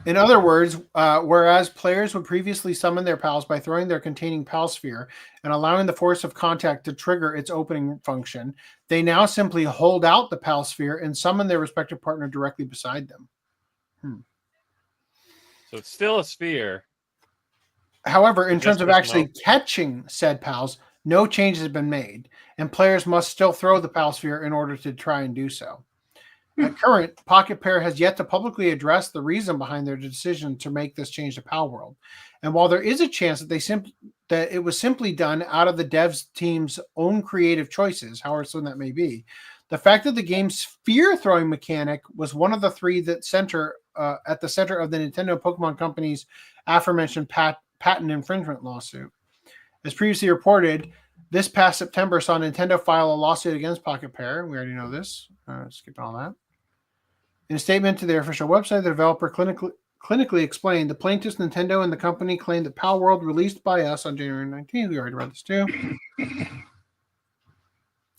In other words, whereas players would previously summon their pals by throwing their containing pal sphere and allowing the force of contact to trigger its opening function, they now simply hold out the pal sphere and summon their respective partner directly beside them. So it's still a sphere. However, in terms of actually catching said pals, no changes have been made, and players must still throw the pal sphere in order to try and do so. At current, Pocket Pair has yet to publicly address the reason behind their decision to make this change to Pal World. And while there is a chance that it was simply done out of the devs team's own creative choices, however soon that may be, the fact that the game's sphere throwing mechanic was one of the three that at the center of the Nintendo Pokemon Company's aforementioned patent infringement lawsuit. As previously reported, this past September saw Nintendo file a lawsuit against Pocket Pair. We already know this. Skipping all that. In a statement to their official website, the developer clinically explained the plaintiffs, Nintendo, and the company claimed that Pal World, released by us on January 19th, we already read this too.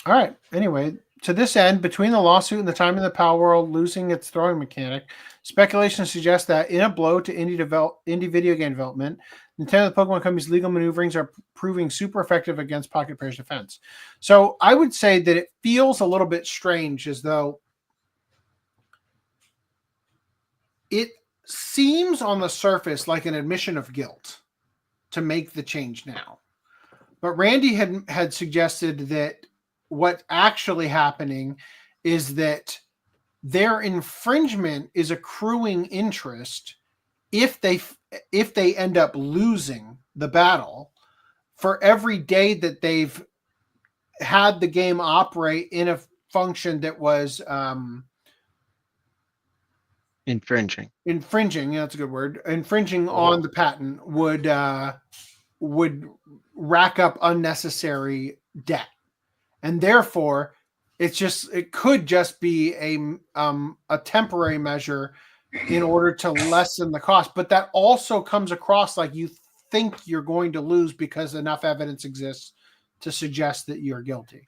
All right. Anyway, to this end, between the lawsuit and the time of the Pal World losing its throwing mechanic, speculation suggests that in a blow to indie video game development, Nintendo and the Pokemon Company's legal maneuverings are proving super effective against Pocket Pair's defense. So I would say that it feels a little bit strange, as though it seems on the surface like an admission of guilt to make the change now. But Randy had suggested that what's actually happening is that their infringement is accruing interest if they end up losing the battle for every day that they've had the game operate in a function that was infringing. Yeah, that's a good word. Infringing on the patent would rack up unnecessary debt, and therefore it could just be a temporary measure in order to lessen the cost. But that also comes across like you think you're going to lose because enough evidence exists to suggest that you're guilty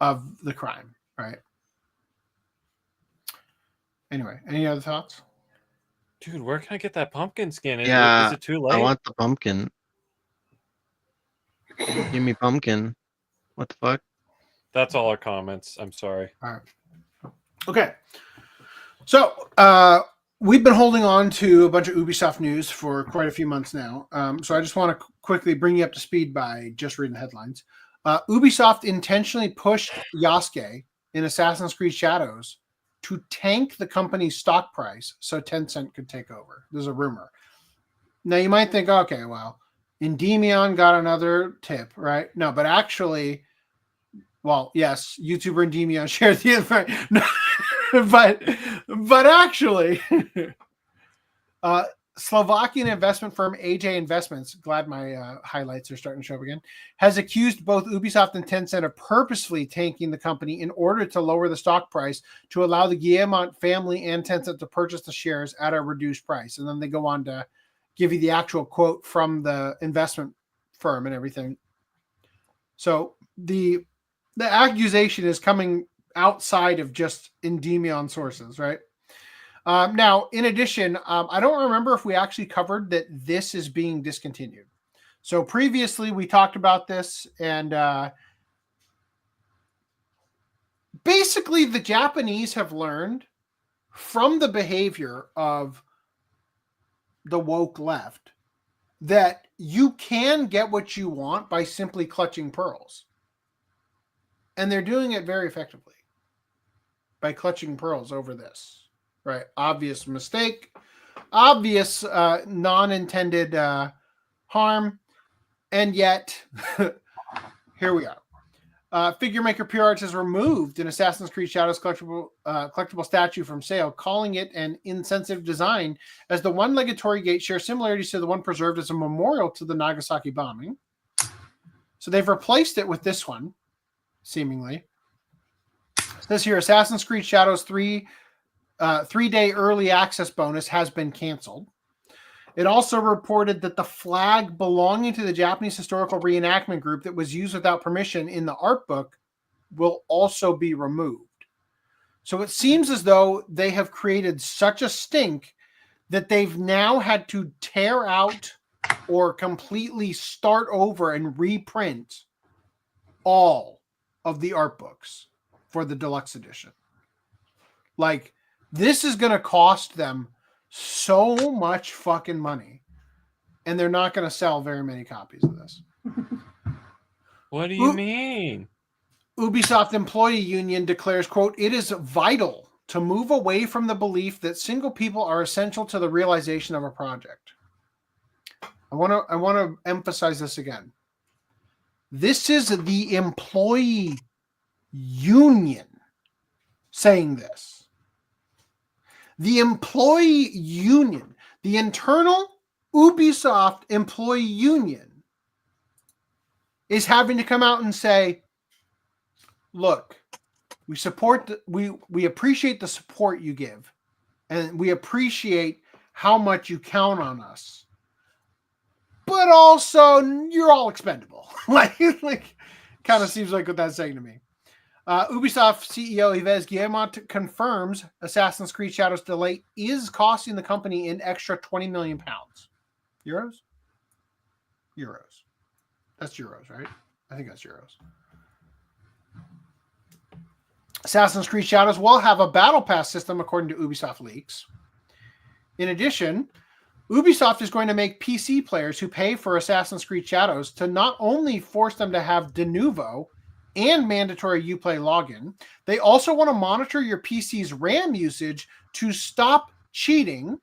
of the crime, right? Anyway, any other thoughts? Dude, where can I get that pumpkin skin? Is it too late? I want the pumpkin. Give me pumpkin. What the fuck? That's all our comments. I'm sorry. All right. Okay. So we've been holding on to a bunch of Ubisoft news for quite a few months now. So I just want to quickly bring you up to speed by just reading the headlines. Ubisoft intentionally pushed Yasuke in Assassin's Creed Shadows to tank the company's stock price so Tencent could take over. There's a rumor. Now you might think, okay, well, Endymion got another tip, right? No, but actually, well, yes, YouTuber Endymion shared the info. but actually, Slovakian investment firm AJ Investments, glad my highlights are starting to show up again, has accused both Ubisoft and Tencent of purposefully tanking the company in order to lower the stock price to allow the Guillemot family and Tencent to purchase the shares at a reduced price. And then they go on to give you the actual quote from the investment firm and everything. So the accusation is coming outside of just Endymion sources, right? Now, in addition, I don't remember if we actually covered that this is being discontinued. So previously we talked about this, and basically the Japanese have learned from the behavior of the woke left that you can get what you want by simply clutching pearls. And they're doing it very effectively by clutching pearls over this. Right, obvious mistake, obvious non-intended harm, and yet here we are. Figure maker PR Arts has removed an Assassin's Creed Shadows collectible statue from sale, calling it an insensitive design, as the one-legged Torii Gate shares similarities to the one preserved as a memorial to the Nagasaki bombing. So they've replaced it with this one, seemingly. It says here, Assassin's Creed Shadows 3-day early access bonus has been canceled. It also reported that the flag belonging to the Japanese historical reenactment group that was used without permission in the art book will also be removed. So it seems as though they have created such a stink that they've now had to tear out or completely start over and reprint all of the art books for the deluxe edition. Like, this is going to cost them so much fucking money, and they're not going to sell very many copies of this. What do you mean? Ubisoft employee union declares, quote, "It is vital to move away from the belief that single people are essential to the realization of a project." I want to emphasize this again. This is the employee union saying this. The employee union, the internal Ubisoft employee union, is having to come out and say, look, we appreciate the support you give, and we appreciate how much you count on us, but also you're all expendable. like kind of seems like what that's saying to me. Ubisoft CEO Yves Guillemot confirms Assassin's Creed Shadows delay is costing the company an extra £20 million. Euros? Euros. That's euros, right? I think that's euros. Assassin's Creed Shadows will have a battle pass system, according to Ubisoft leaks. In addition, Ubisoft is going to make PC players who pay for Assassin's Creed Shadows to not only force them to have de novo and mandatory Uplay login, they also want to monitor your PC's RAM usage to stop cheating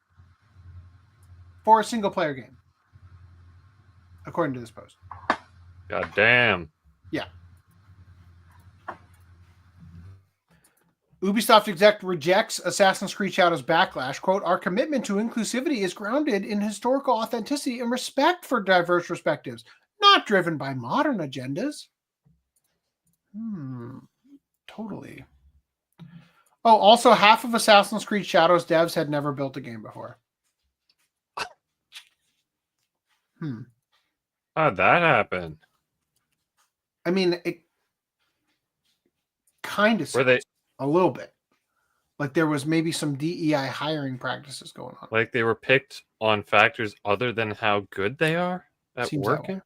for a single-player game, according to this post. God damn. Yeah. Ubisoft exec rejects Assassin's Creed Shadows backlash. Quote, "Our commitment to inclusivity is grounded in historical authenticity and respect for diverse perspectives, not driven by modern agendas." Totally. Oh, also half of Assassin's Creed Shadows devs had never built a game before. How'd that happen? I mean, it kind of were they a little bit like there was maybe some DEI hiring practices going on. Like they were picked on factors other than how good they are at Seems working.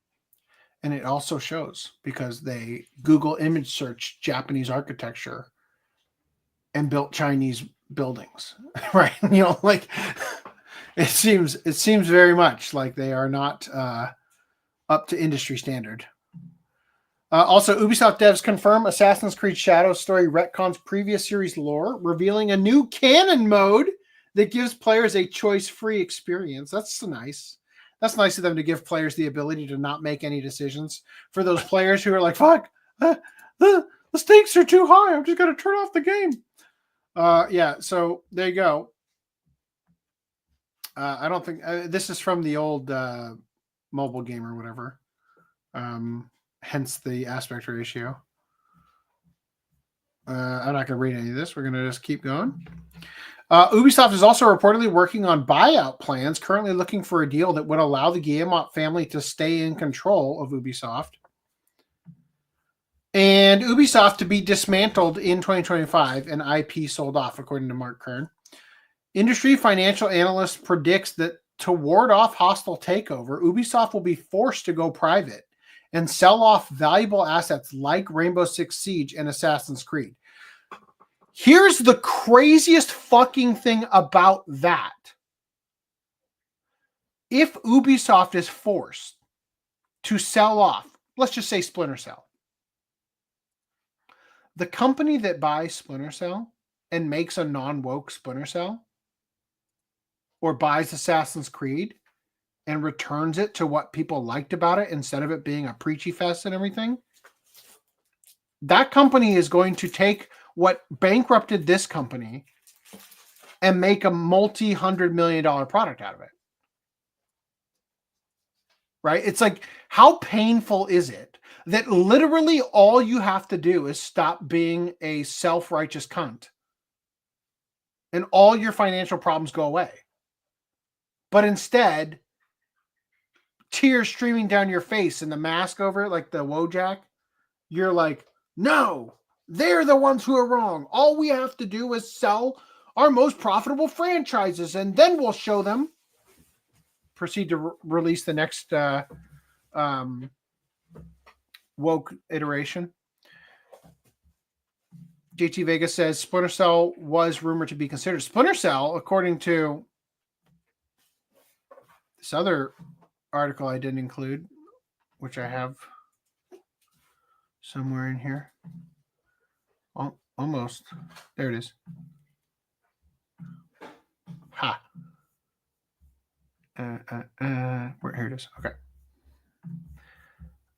And it also shows because they Google image search Japanese architecture and built Chinese buildings, right? You know, like it seems very much like they are not up to industry standard. Also, Ubisoft devs confirm Assassin's Creed Shadows story retcons previous series lore, revealing a new canon mode that gives players a choice-free experience. That's nice. That's nice of them to give players the ability to not make any decisions. For those players who are like, fuck, the stakes are too high. I'm just going to turn off the game. Yeah, so there you go. I don't think this is from the old mobile game or whatever. Hence the aspect ratio. I'm not going to read any of this. We're going to just keep going. Ubisoft is also reportedly working on buyout plans, currently looking for a deal that would allow the Guillemot family to stay in control of Ubisoft. And Ubisoft to be dismantled in 2025 and IP sold off, according to Mark Kern. Industry financial analyst predicts that to ward off hostile takeover, Ubisoft will be forced to go private and sell off valuable assets like Rainbow Six Siege and Assassin's Creed. Here's the craziest fucking thing about that. If Ubisoft is forced to sell off, let's just say Splinter Cell, the company that buys Splinter Cell and makes a non-woke Splinter Cell, or buys Assassin's Creed and returns it to what people liked about it instead of it being a preachy fest and everything, that company is going to take what bankrupted this company and make a multi-$100 million product out of it. Right? It's like, how painful is it that literally all you have to do is stop being a self-righteous cunt and all your financial problems go away. But instead, tears streaming down your face and the mask over it, like the Wojak, you're like, no, they're the ones who are wrong. All we have to do is sell our most profitable franchises, and then we'll show them. Proceed to release the next woke iteration. JT Vega says Splinter Cell was rumored to be considered. Splinter Cell, according to this other article I didn't include, which I have somewhere in here. Almost. There it is. Ha. Here it is. Okay.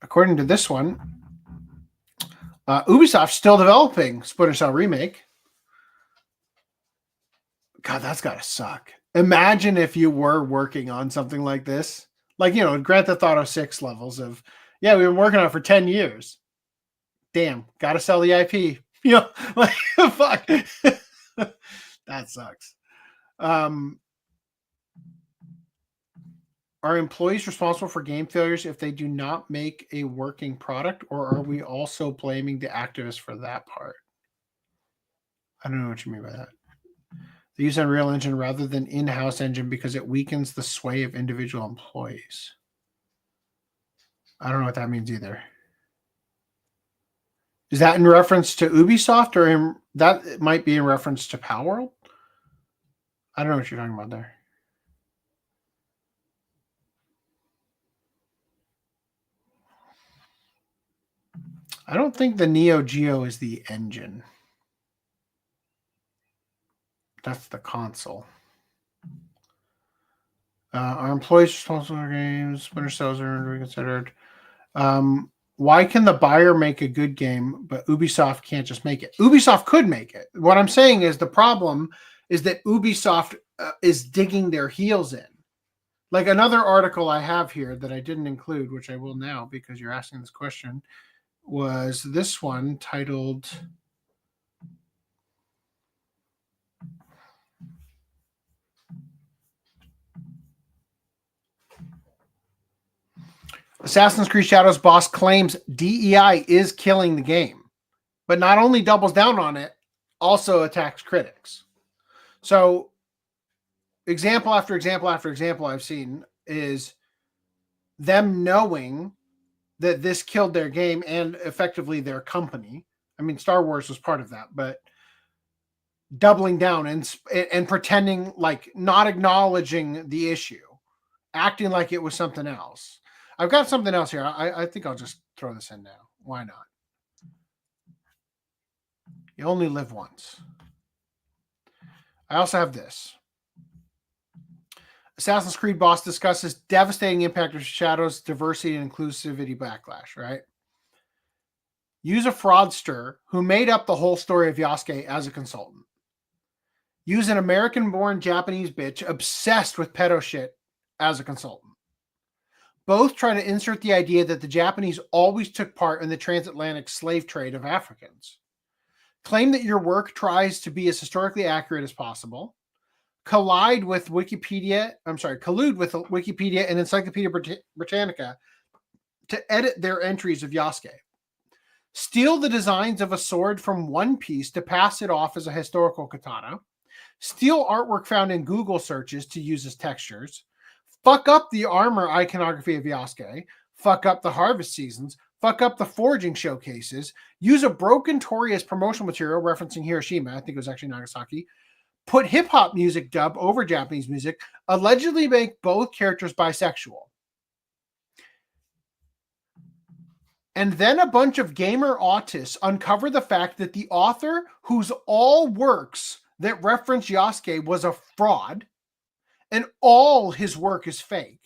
According to this one, Ubisoft's still developing Splinter Cell Remake. God, that's gotta suck. Imagine if you were working on something like this. Like, you know, Grand Theft Auto 6 levels of, yeah, we've been working on it for 10 years. Damn, gotta sell the IP. You know, like, fuck. That sucks. Are employees responsible for game failures if they do not make a working product, or are we also blaming the activists for that part? I don't know what you mean by that. They use Unreal Engine rather than in-house engine because it weakens the sway of individual employees. I don't know what that means either. Is that in reference to Ubisoft, or that might be in reference to Palworld? I don't know what you're talking about there. I don't think the Neo Geo is the engine. That's the console. Are employees responsible for games? Splinter Cells are reconsidered. Why can the buyer make a good game, but Ubisoft can't just make it? Ubisoft could make it. What I'm saying is the problem is that Ubisoft is digging their heels in. Like another article I have here that I didn't include, which I will now because you're asking this question, was this one titled Assassin's Creed Shadows boss claims DEI is killing the game, but not only doubles down on it, also attacks critics. So example after example after example I've seen is them knowing that this killed their game and effectively their company. I mean, Star Wars was part of that, but doubling down and pretending like not acknowledging the issue, acting like it was something else. I've got something else here. I think I'll just throw this in now. Why not? You only live once. I also have this. Assassin's Creed boss discusses devastating impact of Shadows' diversity and inclusivity backlash, right? Use a fraudster who made up the whole story of Yasuke as a consultant. Use an American-born Japanese bitch obsessed with pedo shit as a consultant. Both try to insert the idea that the Japanese always took part in the transatlantic slave trade of Africans. Claim that your work tries to be as historically accurate as possible. Collude with Wikipedia and Encyclopedia Britannica to edit their entries of Yasuke. Steal the designs of a sword from One Piece to pass it off as a historical katana. Steal artwork found in Google searches to use as textures. Fuck up the armor iconography of Yasuke. Fuck up the harvest seasons. Fuck up the forging showcases. Use a broken Torii as promotional material referencing Hiroshima. I think it was actually Nagasaki. Put hip-hop music dub over Japanese music, allegedly make both characters bisexual. And then a bunch of gamer autists uncover the fact that the author, whose all works that reference Yasuke was a fraud, and all his work is fake.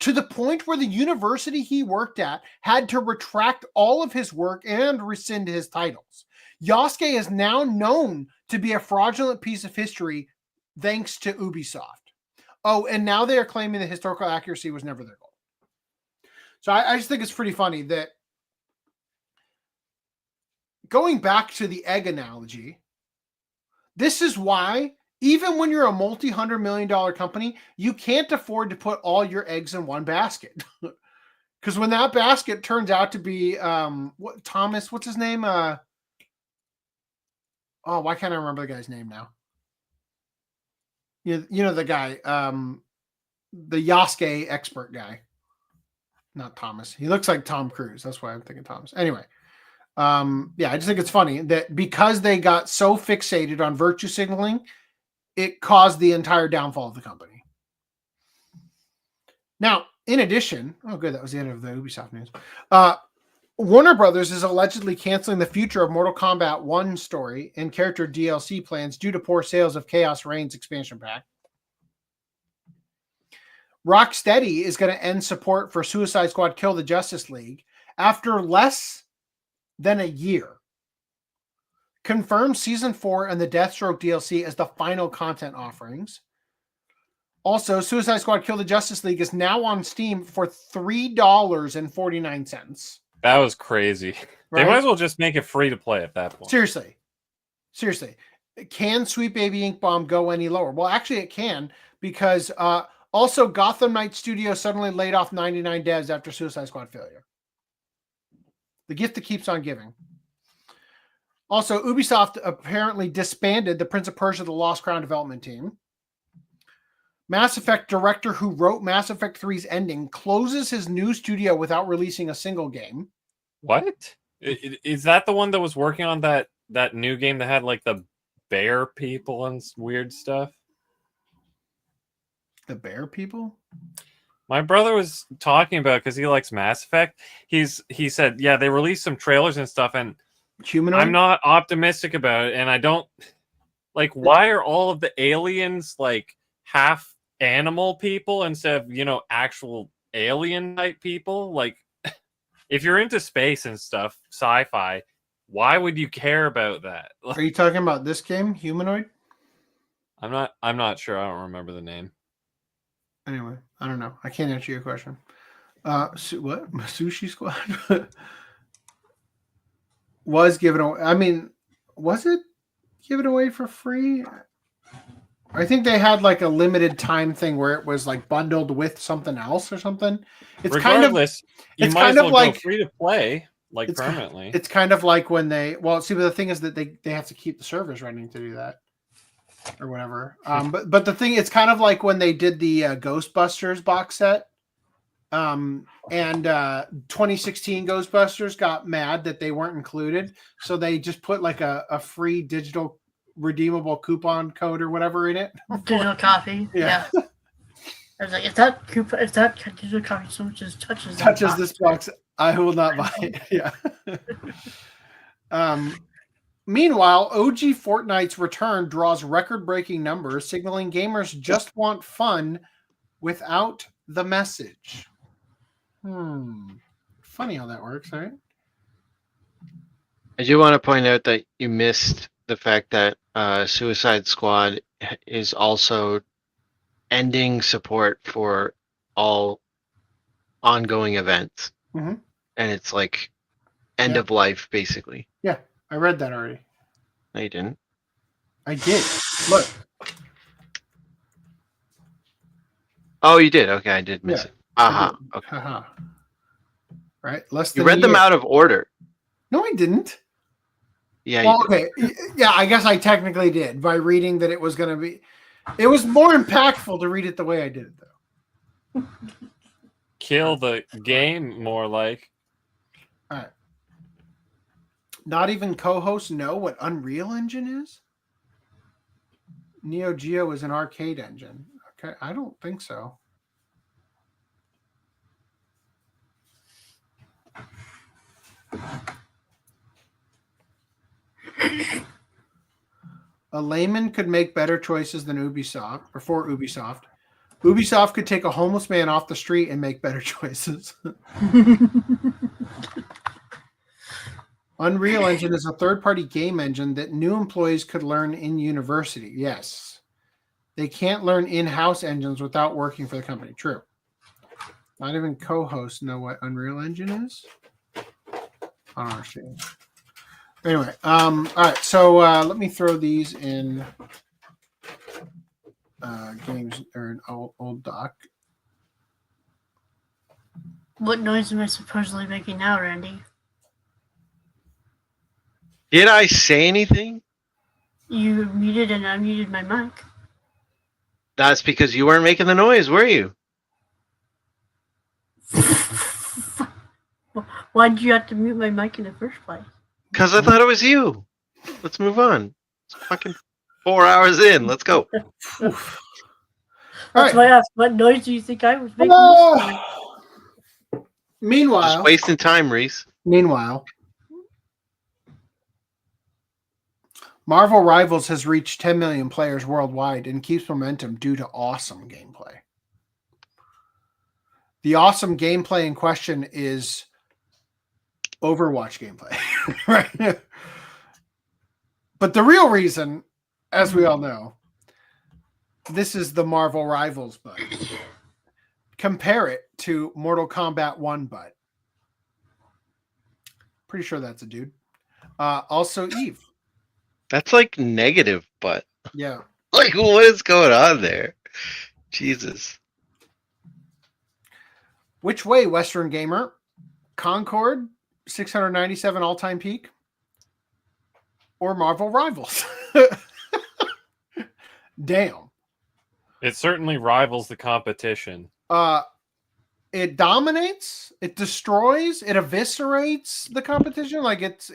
to the point where the university he worked at had to retract all of his work and rescind his titles. Yasuke is now known to be a fraudulent piece of history thanks to Ubisoft. Oh, and now they are claiming that historical accuracy was never their goal. So I just think it's pretty funny that, going back to the egg analogy, this is why even when you're a multi-$100 million company, you can't afford to put all your eggs in one basket. Because when that basket turns out to be what's his name? Why can't I remember the guy's name now? You know the guy, the Yasuke expert guy. Not Thomas. He looks like Tom Cruise. That's why I'm thinking Thomas. Anyway, I just think it's funny that because they got so fixated on virtue signaling, it caused the entire downfall of the company. Now, in addition, oh good, that was the end of the Ubisoft news. Warner Brothers is allegedly canceling the future of Mortal Kombat 1 story and character DLC plans due to poor sales of Chaos Reigns expansion pack. Rocksteady is going to end support for Suicide Squad Kill the Justice League after less than a year. Confirmed Season 4 and the Deathstroke DLC as the final content offerings. Also, Suicide Squad Kill the Justice League is now on Steam for $3.49. That was crazy. Right? They might as well just make it free to play at that point. Seriously. Can Sweet Baby Ink Bomb go any lower? Well, actually it can, because also Gotham Knight Studio suddenly laid off 99 devs after Suicide Squad failure. The gift that keeps on giving. Also, Ubisoft apparently disbanded the Prince of Persia: The Lost Crown development team. Mass Effect director who wrote Mass Effect 3's ending closes his new studio without releasing a single game. What? Is that the one that was working on that new game that had like the bear people and weird stuff? The bear people? My brother was talking about, because he likes Mass Effect. He said, yeah, they released some trailers and stuff, and Humanoid? I'm not optimistic about it, and I don't like, why are all of the aliens like half animal people instead of, actual alien type people? Like, if you're into space and stuff, sci-fi, why would you care about that? Are you talking about this game, Humanoid? I'm not sure. I don't remember the name. Anyway, I don't know. I can't answer your question. What? Sushi Squad was given away. I mean, was it given away for free? I think they had like a limited time thing where it was like bundled with something else or something. It's Regardless, you might as well like go free to play, like, permanently. It's kind of like when they, but the thing is that they have to keep the servers running to do that, or whatever. But the thing, it's kind of like when they did the Ghostbusters box set, and 2016 Ghostbusters got mad that they weren't included, so they just put like a free digital redeemable coupon code or whatever in it. Digital copy. Yeah. I was like, if that digital copy so much as touches this box, I will not buy it. Yeah. Meanwhile, OG Fortnite's return draws record-breaking numbers, signaling gamers just want fun without the message. Funny how that works, right? I do want to point out that you missed the fact that Suicide Squad is also ending support for all ongoing events. Mm-hmm. And it's like end of life, basically. Yeah, I read that already. No, you didn't. I did. Look. Oh, you did? Okay, I did miss it. Aha. Okay. Right. You read them out of order. No, I didn't. Yeah. Well, okay. Yeah, I guess I technically did by reading that it was going to be. It was more impactful to read it the way I did it, though. Kill the game, more like. All right. Not even co-hosts know what Unreal Engine is? Neo Geo is an arcade engine. Okay, I don't think so. A layman could make better choices than Ubisoft, or for Ubisoft. Ubisoft could take a homeless man off the street and make better choices. Unreal Engine is a third-party game engine that new employees could learn in university. Yes. They can't learn in-house engines without working for the company. True. Not even co-hosts know what Unreal Engine is. I don't understand. Anyway, all right. So let me throw these in games or an old doc. What noise am I supposedly making now, Randy? Did I say anything? You muted and unmuted my mic. That's because you weren't making the noise, were you? Why did you have to mute my mic in the first place? Because I thought it was you. Let's move on. It's fucking 4 hours in. Let's go. That's right. why I asked, what noise do you think I was making? Meanwhile, Just wasting time, Reese. Meanwhile, Marvel Rivals has reached 10 million players worldwide and keeps momentum due to awesome gameplay. The awesome gameplay in question is Overwatch gameplay, right? But the real reason, as we all know, this is the Marvel Rivals butt. Compare it to Mortal Kombat 1 butt. Pretty sure that's a dude. Also Eve. That's like negative, but yeah. Like, what is going on there? Jesus. Which way, Western Gamer? Concord, 697 all-time peak? Or Marvel Rivals? Damn. It certainly rivals the competition. It dominates, it destroys, it eviscerates the competition. Like it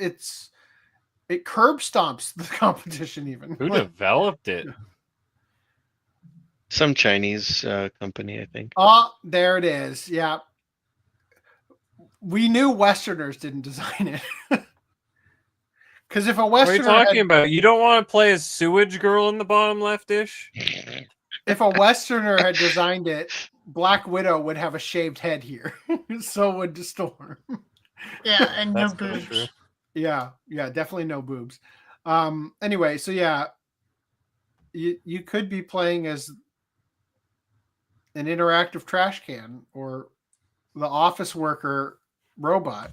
curb stomps the competition even. Who developed it? Some Chinese company, I think. Oh, there it is. Yeah. We knew Westerners didn't design it. Because if a Westerner... What are you talking about? You don't want to play as Sewage Girl in the bottom left-ish? If a Westerner had designed it, Black Widow would have a shaved head here. So would the Storm. Yeah, and no boobs. Yeah, definitely no boobs. Anyway, so yeah, you could be playing as an interactive trash can or the office worker robot.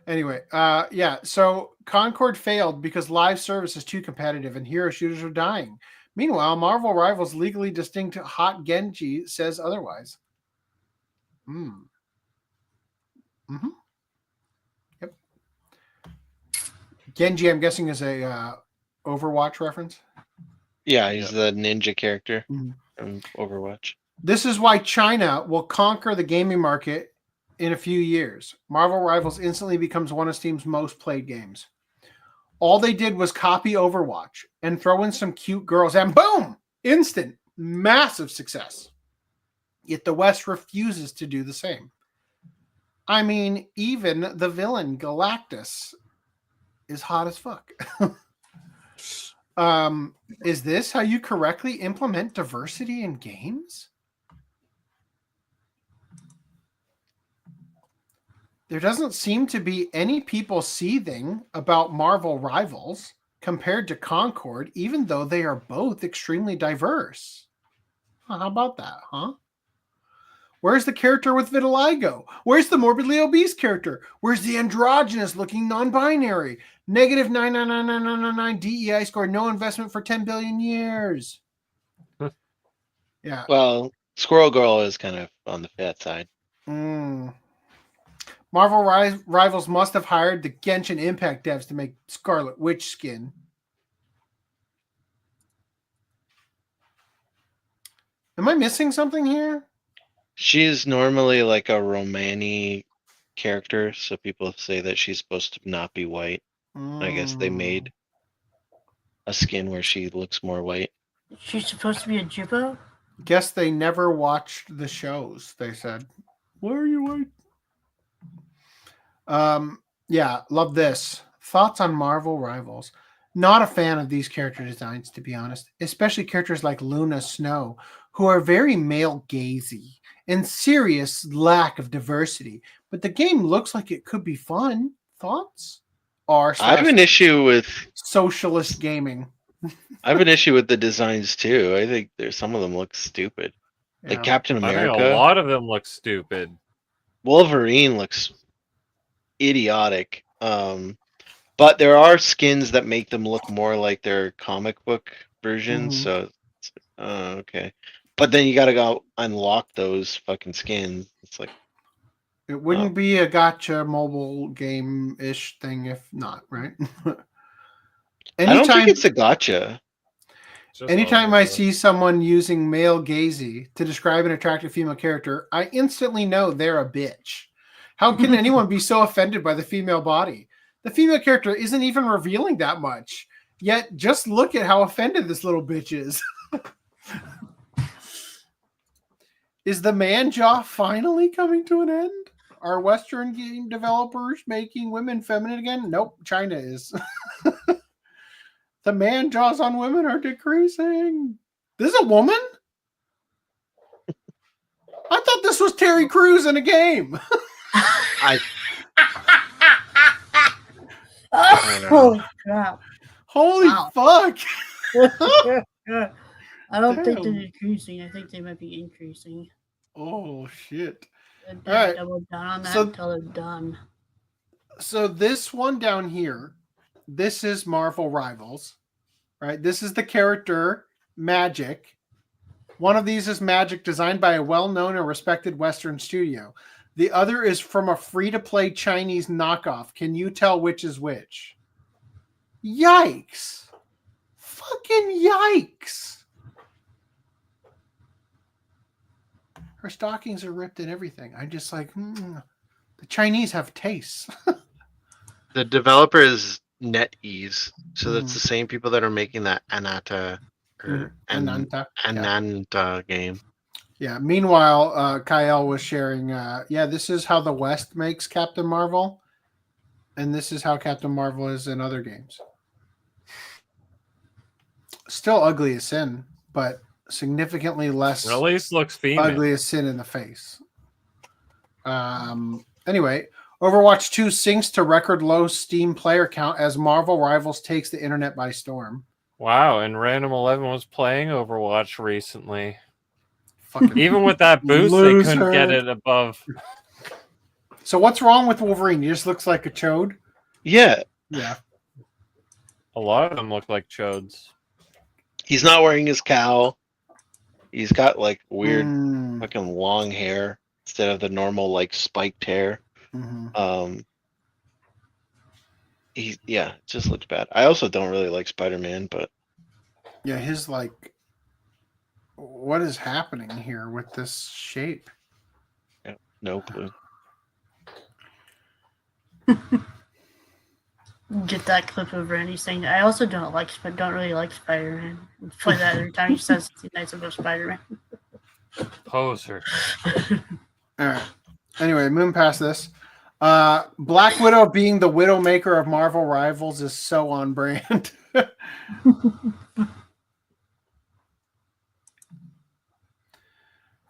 Anyway, yeah, so Concord failed because live service is too competitive and hero shooters are dying. Meanwhile, Marvel Rivals' legally distinct Hot Genji says otherwise. Yep. Genji, I'm guessing, is a Overwatch reference. Yeah, he's the ninja character from Overwatch. This is why China will conquer the gaming market in a few years. Marvel Rivals instantly becomes one of Steam's most played games. All they did was copy Overwatch and throw in some cute girls, and boom! Instant, massive success. Yet the West refuses to do the same. I mean, even the villain, Galactus, is hot as fuck. Is this how you correctly implement diversity in games? There doesn't seem to be any people seething about Marvel Rivals compared to Concord, even though they are both extremely diverse. How about that, huh? Where's the character with vitiligo? Where's the morbidly obese character? Where's the androgynous looking non-binary? Negative 9999999 DEI score, no investment for 10 billion years. Yeah. Well, Squirrel Girl is kind of on the fat side. Marvel Rivals must have hired the Genshin Impact devs to make Scarlet Witch skin. Am I missing something here? She's normally like a Romani character, so people say that she's supposed to not be white. I guess they made a skin where she looks more white. She's supposed to be a Jibbo? Guess they never watched the shows, they said. Why are you white? Yeah, love this. Thoughts on Marvel Rivals. Not a fan of these character designs, to be honest. Especially characters like Luna Snow, who are very male gazy and serious lack of diversity. But the game looks like it could be fun. Thoughts? I have an issue with socialist gaming. I have an issue with the designs too. I think there's some of them look stupid. Yeah. Like Captain I America. think a lot of them look stupid. Wolverine looks idiotic. But there are skins that make them look more like their comic book versions. So, okay. But then you gotta go unlock those fucking skins. It's like It wouldn't be a gotcha mobile game-ish thing if not, right? I don't think it's a gotcha. Anytime I see someone using male gazy to describe an attractive female character, I instantly know they're a bitch. How can anyone be so offended by the female body? The female character isn't even revealing that much. Yet, just look at how offended this little bitch is. Is the man jaw finally coming to an end? Are Western game developers making women feminine again? Nope, China is. The man jaws on women are decreasing. This is a woman? I thought this was Terry Crews in a game. Oh crap! Holy fuck! I don't think they're decreasing. I think they might be increasing. Oh shit! All right, double down on that until they're done. So this one down here, this is Marvel Rivals, right? This is the character Magic. One of these is Magic, designed by a well-known and respected Western studio. The other is from a free-to-play Chinese knockoff. Can you tell which is which? Yikes! Fucking yikes! Her stockings are ripped and everything. I'm just like, the Chinese have tastes. The developer is NetEase, so that's the same people that are making that Ananta game. Yeah. Meanwhile, Kyle was sharing. This is how the West makes Captain Marvel, and this is how Captain Marvel is in other games. Still ugly as sin, but significantly less. At least looks female. Ugly as sin in the face. Anyway, Overwatch 2 sinks to record low Steam player count as Marvel Rivals takes the internet by storm. Wow, and Random 11 was playing Overwatch recently. Even with that boost, they couldn't get it above. So what's wrong with Wolverine? He just looks like a chode? Yeah. Yeah. A lot of them look like chodes. He's not wearing his cowl. He's got like weird fucking long hair instead of the normal like spiked hair. It just looks bad. I also don't really like Spider-Man, but yeah, his like, what is happening here with this shape? Yeah, no clue. Get that clip of Randy saying that. I also don't really like Spider-Man. Play that every time he says something nice about Spider-Man. Poser. All right. Anyway, moving past this. Black Widow being the Widowmaker of Marvel Rivals is so on brand.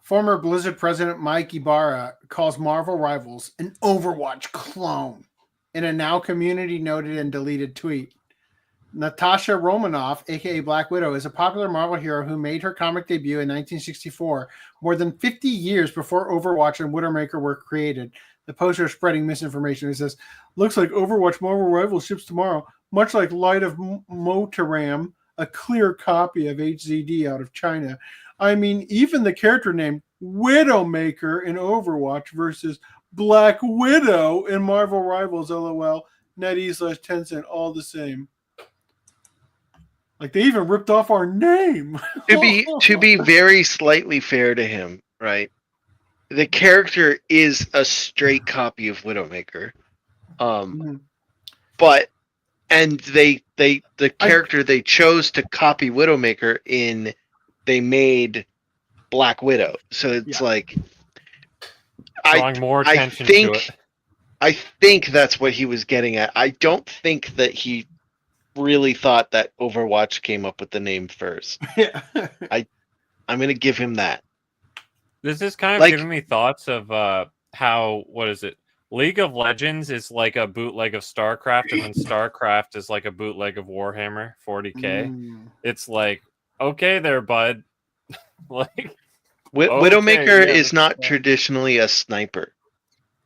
Former Blizzard president Mike Ibarra calls Marvel Rivals an Overwatch clone in a now community noted and deleted tweet. Natasha Romanoff, aka Black Widow, is a popular Marvel hero who made her comic debut in 1964, more than 50 years before Overwatch and Widowmaker were created. The poster is spreading misinformation. It says, looks like Overwatch Marvel Rivals ships tomorrow, much like Light of Motaram, a clear copy of HZD out of China. I mean, even the character name Widowmaker in Overwatch versus Black Widow in Marvel Rivals, LOL, NetEase/Tencent, all the same. Like they even ripped off our name. To be very slightly fair to him, right? The character is a straight copy of Widowmaker. But the character they chose to copy Widowmaker in, they made Black Widow. So it's like drawing more attention to it. I think that's what he was getting at. I don't think that he really thought that Overwatch came up with the name first. Yeah. I'm gonna give him that. This is kind of Like- giving me thoughts of how, what is it? League of Legends is like a bootleg of StarCraft, and then StarCraft is like a bootleg of Warhammer 40k. It's like, okay there, bud. Like, Widowmaker yeah, is not yeah. traditionally a sniper.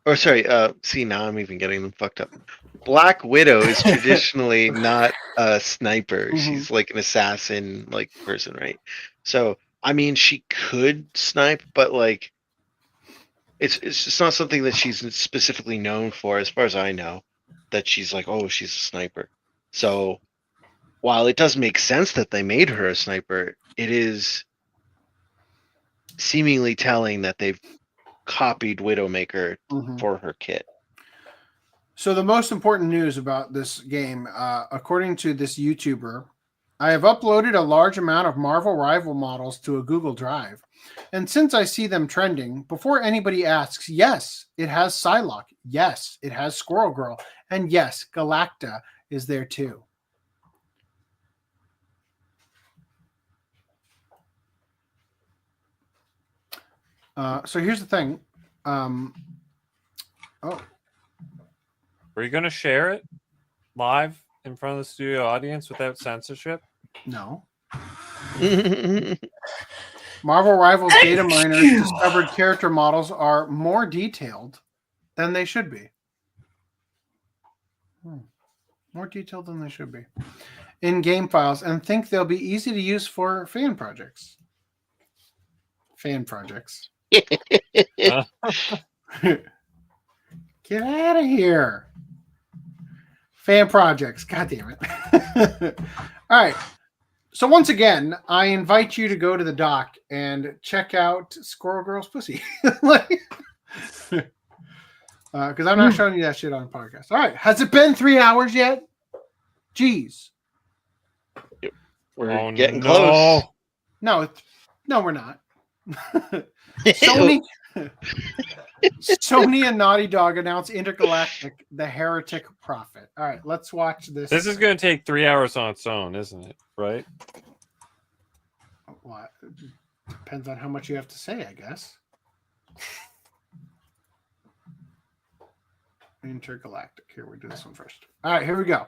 Or sorry, see, now I'm even getting them fucked up. Black Widow is traditionally not a sniper. She's like an assassin like person, right? So I mean, she could snipe, but like, it's just not something that she's specifically known for, as far as I know. That she's like, oh, she's a sniper. So while it does make sense that they made her a sniper, it is seemingly telling that they've copied Widowmaker for her kit. So the most important news about this game, according to this YouTuber, I have uploaded a large amount of Marvel Rival models to a Google Drive. And since I see them trending, before anybody asks, yes, it has Psylocke. Yes, it has Squirrel Girl. And yes, Galacta is there too. So here's the thing. Were you going to share it live in front of the studio audience without censorship? No. Marvel Rivals data miners discovered character models are more detailed than they should be. More detailed than they should be in game files, and think they'll be easy to use for fan projects. Fan projects. Get out of here. Fan projects. God damn it. All right. So once again, I invite you to go to the doc and check out Squirrel Girl's pussy. Because I'm not showing you that shit on a podcast. All right. Has it been 3 hours yet? Jeez. We're getting close. No, we're not. Sony and Naughty Dog announced Intergalactic, the Heretic Prophet. All right, let's watch this. This is going to take 3 hours on its own, isn't it? Right? Well, depends on how much you have to say, I guess. Intergalactic. Here, we do this one first. All right, here we go.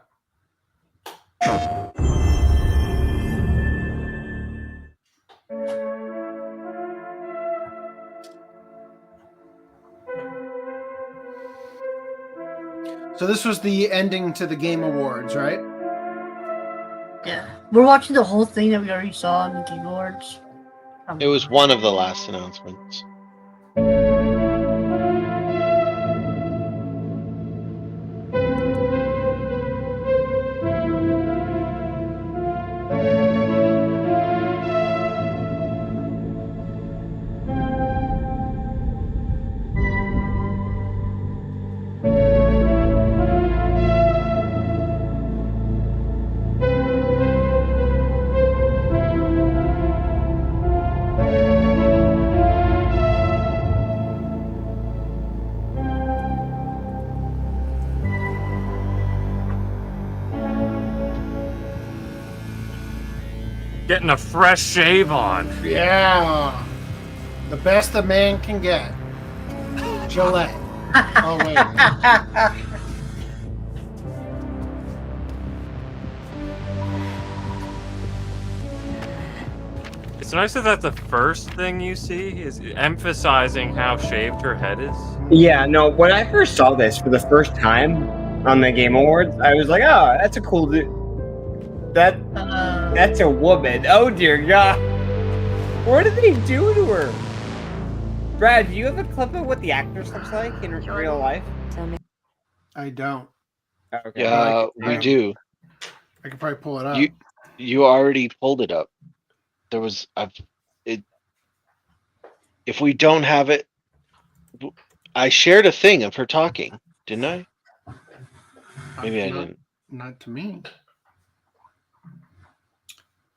So this was the ending to the Game Awards, right? Yeah. We're watching the whole thing that we already saw in the Game Awards. It was one of the last announcements. Getting a fresh shave on. Yeah. The best a man can get. Gillette. Oh, wait. It's nice that that's the first thing you see, is emphasizing how shaved her head is. Yeah, no, when I first saw this for the first time on the Game Awards, I was like, oh, that's a cool dude. That's a woman. Oh dear God. What did they do to her? Brad, do you have a clip of what the actress looks like in real life? I don't. Okay. Yeah, we do. I could probably pull it up. You already pulled it up. There was if we don't have it, I shared a thing of her talking, didn't I? Maybe I didn't. Not to me.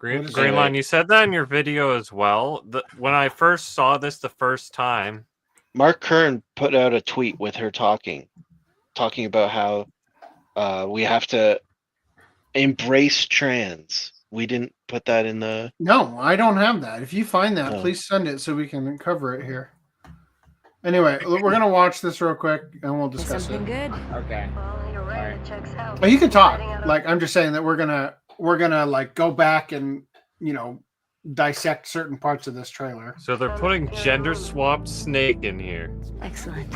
Greenline, you said that in your video as well. When I first saw this the first time, Mark Kern put out a tweet with her talking about how we have to embrace trans. we didn't put that in the. No, I don't have that. If you find that, Oh. please send it so we can cover it here. Anyway, we're gonna watch this real quick and we'll discuss Something it. good. Okay. Well, you're right. It checks out. But you can talk. Like I'm just saying that we're gonna like go back and dissect certain parts of this trailer. So they're putting gender swapped Snake in here. Excellent.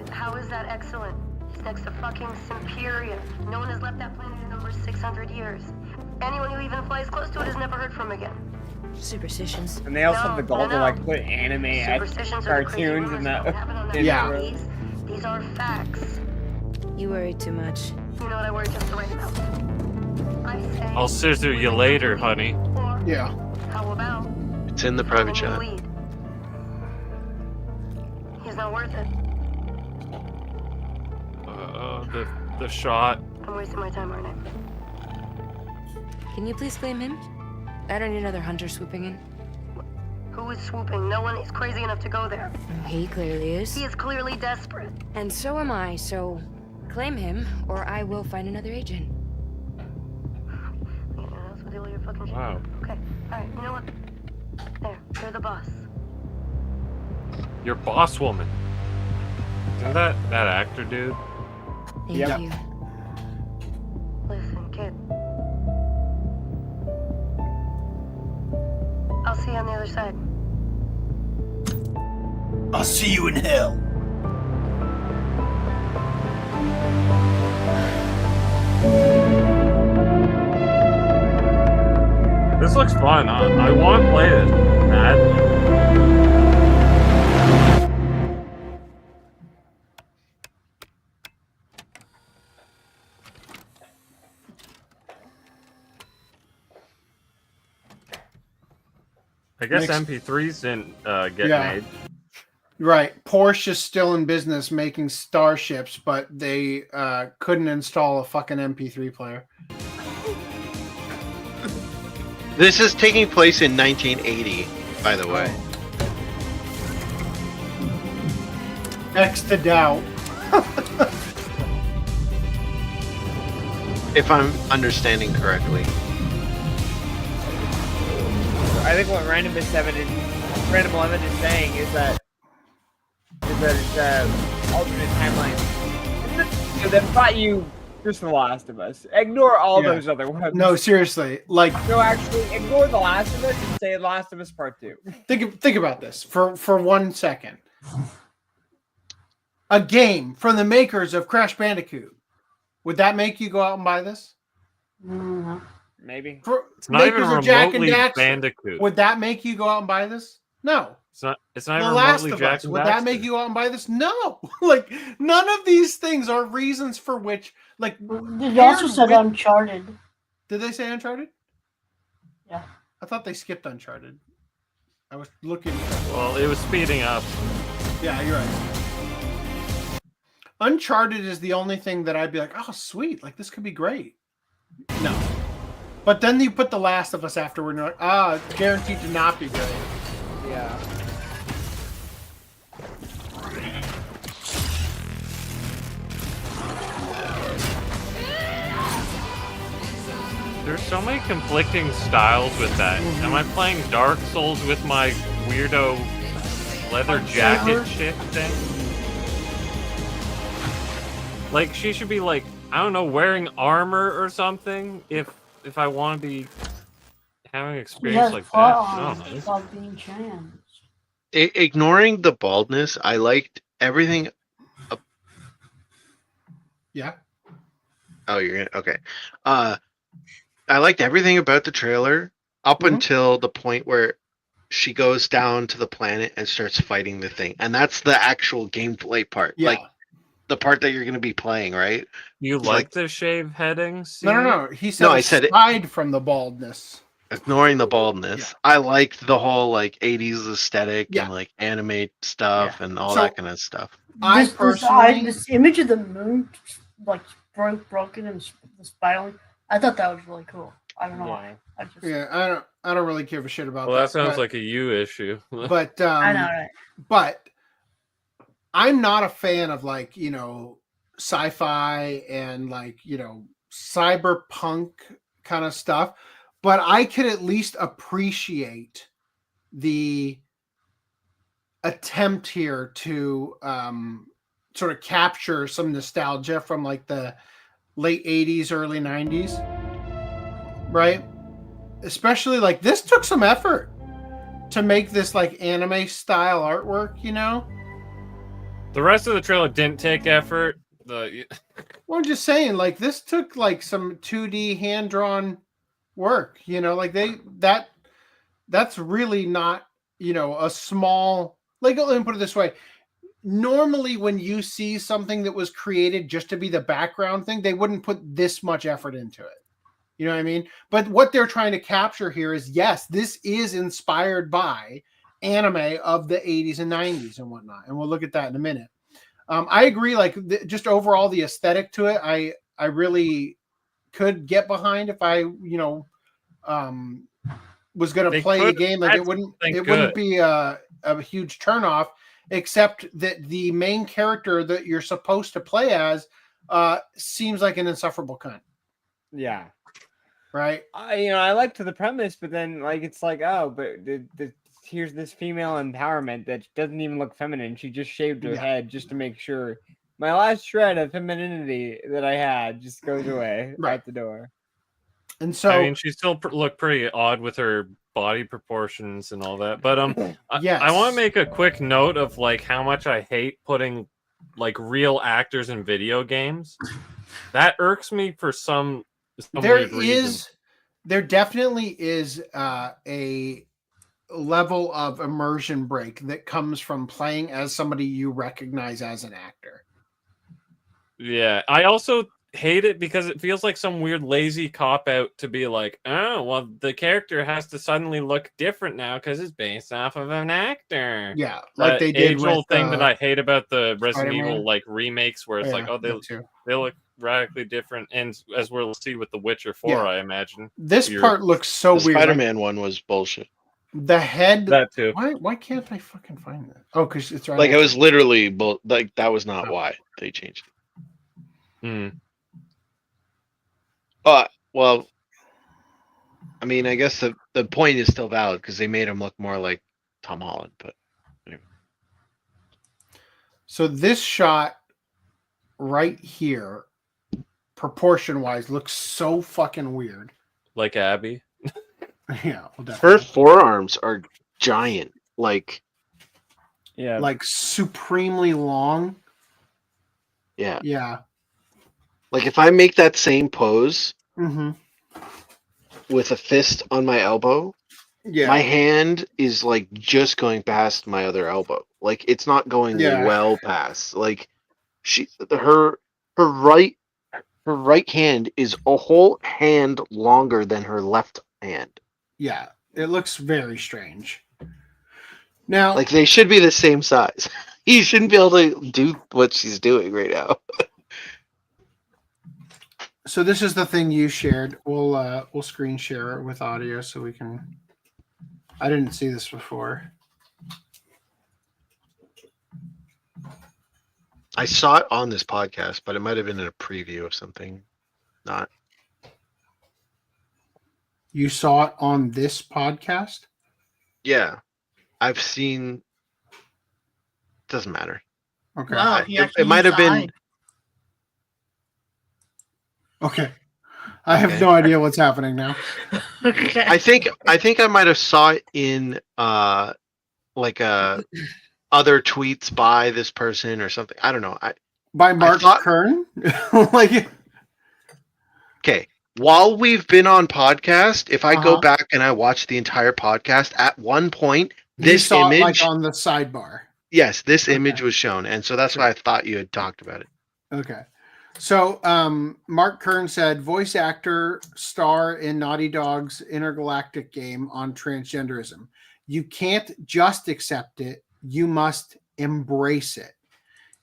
How is that excellent? He's next to fucking Superior. No one has left that planet in over 600 years. Anyone who even flies close to it is never heard from again. Superstitions. And they also have the goal to like put anime Superstitions are the crazy cartoons in rumors that happen on that. that Yeah. movies. These are facts. You worry too much. You know what I worry just to write about? I say. I'll scissor you later, honey. Or Yeah. how about It's in the private chat. lead? He's not worth it. The shot. I'm wasting my time, aren't I? Can you please claim him? I don't need another hunter swooping in. Who is swooping? No one is crazy enough to go there. He clearly is. He is clearly desperate. And so am I, so claim him, or I will find another agent. Anyone else with all your fucking shit? Wow. Okay, alright, you know what? There, you're the boss. Your boss woman. Isn't that actor dude? Thank Yep. you. Listen, kid. I'll see you on the other side. I'll see you in hell. This looks fun. I want to play this. Madly. I guess Next- MP3s didn't get Yeah. made. Right. Porsche is still in business making starships, but they couldn't install a fucking MP3 player. This is taking place in 1980, by the way. X to doubt. If I'm understanding correctly. I think what Random 11 is saying is that it's alternate timeline. So then thought you just The Last of Us. Ignore all Yeah. those other ones. No, seriously. Like, No, actually, ignore The Last of Us and say Last of Us Part 2. think about this for 1 second. A game from the makers of Crash Bandicoot. Would that make you go out and buy this? Maybe. For It's not even makers of Jack and remotely Daxter, Bandicoot. would that make you go out and buy this? No. It's not The even Last remotely of Jack Us. and Would that Daxter. make you go out and buy this? No. Like, none of these things are reasons for which, like, They also said Uncharted. Did they say Uncharted? Yeah. I thought they skipped Uncharted. I was looking. Well, it was speeding up. Yeah, you're right. Uncharted is the only thing that I'd be like, oh, sweet. Like, this could be great. No. But then you put The Last of Us afterward, and you're like, it's guaranteed to not be great. Yeah. There's so many conflicting styles with that. Am I playing Dark Souls with my weirdo leather jacket chick thing? Like, she should be like, I don't know, wearing armor or something if I want to be having an experience like that. I don't know. About being trans. Ignoring the baldness, I liked everything. Yeah. Oh, you're gonna okay. I liked everything about the trailer up until the point where she goes down to the planet and starts fighting the thing, and that's the actual gameplay part. Yeah. Like the part that you're going to be playing, right? You like the shave headings? No. He said, No, I said it- aside from the baldness. Ignoring the baldness, Yeah. I liked the whole like 80s aesthetic Yeah. and like anime stuff and all So- that kind of stuff. This image of the moon, like broken and spiraling. I thought that was really cool. I don't know why. Yeah, I don't really give a shit about Well, that. that sounds but- like a you issue. But I know, right? But I'm not a fan of like, sci-fi and like, cyberpunk kind of stuff. but I could at least appreciate the attempt here to sort of capture some nostalgia from like the late 80s, early 90s, right? Especially like this took some effort to make this like anime style artwork, you know? The rest of the trailer didn't take effort. Well, I'm just saying, like this took like some 2D hand-drawn work, you know, like that's really not, you know, a small, like, let me put it this way. Normally when you see something that was created just to be the background thing, they wouldn't put this much effort into it. You know what I mean? But what they're trying to capture here is, yes, this is inspired by anime of the 80s and 90s and whatnot. And we'll look at that in a minute. I agree. Like just overall, the aesthetic to it, I really could get behind if I, you know, was going to play a game. Like it wouldn't be a huge turnoff, except that the main character that you're supposed to play as seems like an insufferable cunt. Yeah. Right. I liked the premise, but then like it's like, oh, but here's this female empowerment that doesn't even look feminine. She just shaved her head just to make sure my last shred of femininity that I had just goes away out the door. And so, I mean, she still looked pretty odd with her body proportions and all that. But yes. I want to make a quick note of like how much I hate putting like real actors in video games. That irks me for some weird reason. There definitely is a level of immersion break that comes from playing as somebody you recognize as an actor. Yeah, I also hate it because it feels like some weird lazy cop out to be like, oh, well, the character has to suddenly look different now because it's based off of an actor. Yeah, like they did with thing that I hate about the Resident Spider-Man. Evil like remakes, where it's like, oh, they look radically different, and as we'll see with The Witcher 4, I imagine this part looks so weird. Spider-Man one was bullshit. The head, that too. Why can't I fucking find that? Oh, because it's right. Like it was literally, like that was not why they changed it. Well, I mean, I guess the point is still valid because they made him look more like Tom Holland. But anyway. So this shot right here, proportion-wise, looks so fucking weird. Like Abby. Yeah, well, her forearms are giant, like supremely long. Yeah. Like if I make that same pose with a fist on my elbow, my hand is like just going past my other elbow. Like it's not going well past. Like her right hand is a whole hand longer than her left hand. Yeah, it looks very strange. Now, like they should be the same size. You shouldn't be able to do what she's doing right now. So this is the thing you shared. We'll screen share it with audio so we can. I didn't see this before. I saw it on this podcast, but it might have been in a preview of something. Not. You saw it on this podcast? Yeah. I've seen. Doesn't matter. Okay. Wow, it might have been. Okay. I have no idea what's happening now. Okay. I think I might have saw it in like other tweets by this person or something. I don't know. By Mark Kern? Like okay. While we've been on podcast, if I go back and I watch the entire podcast, at one point this image like on the sidebar. Yes, this image was shown, and so that's why I thought you had talked about it. Okay. So Mark Kern said, voice actor star in Naughty Dog's intergalactic game on transgenderism. You can't just accept it. You must embrace it.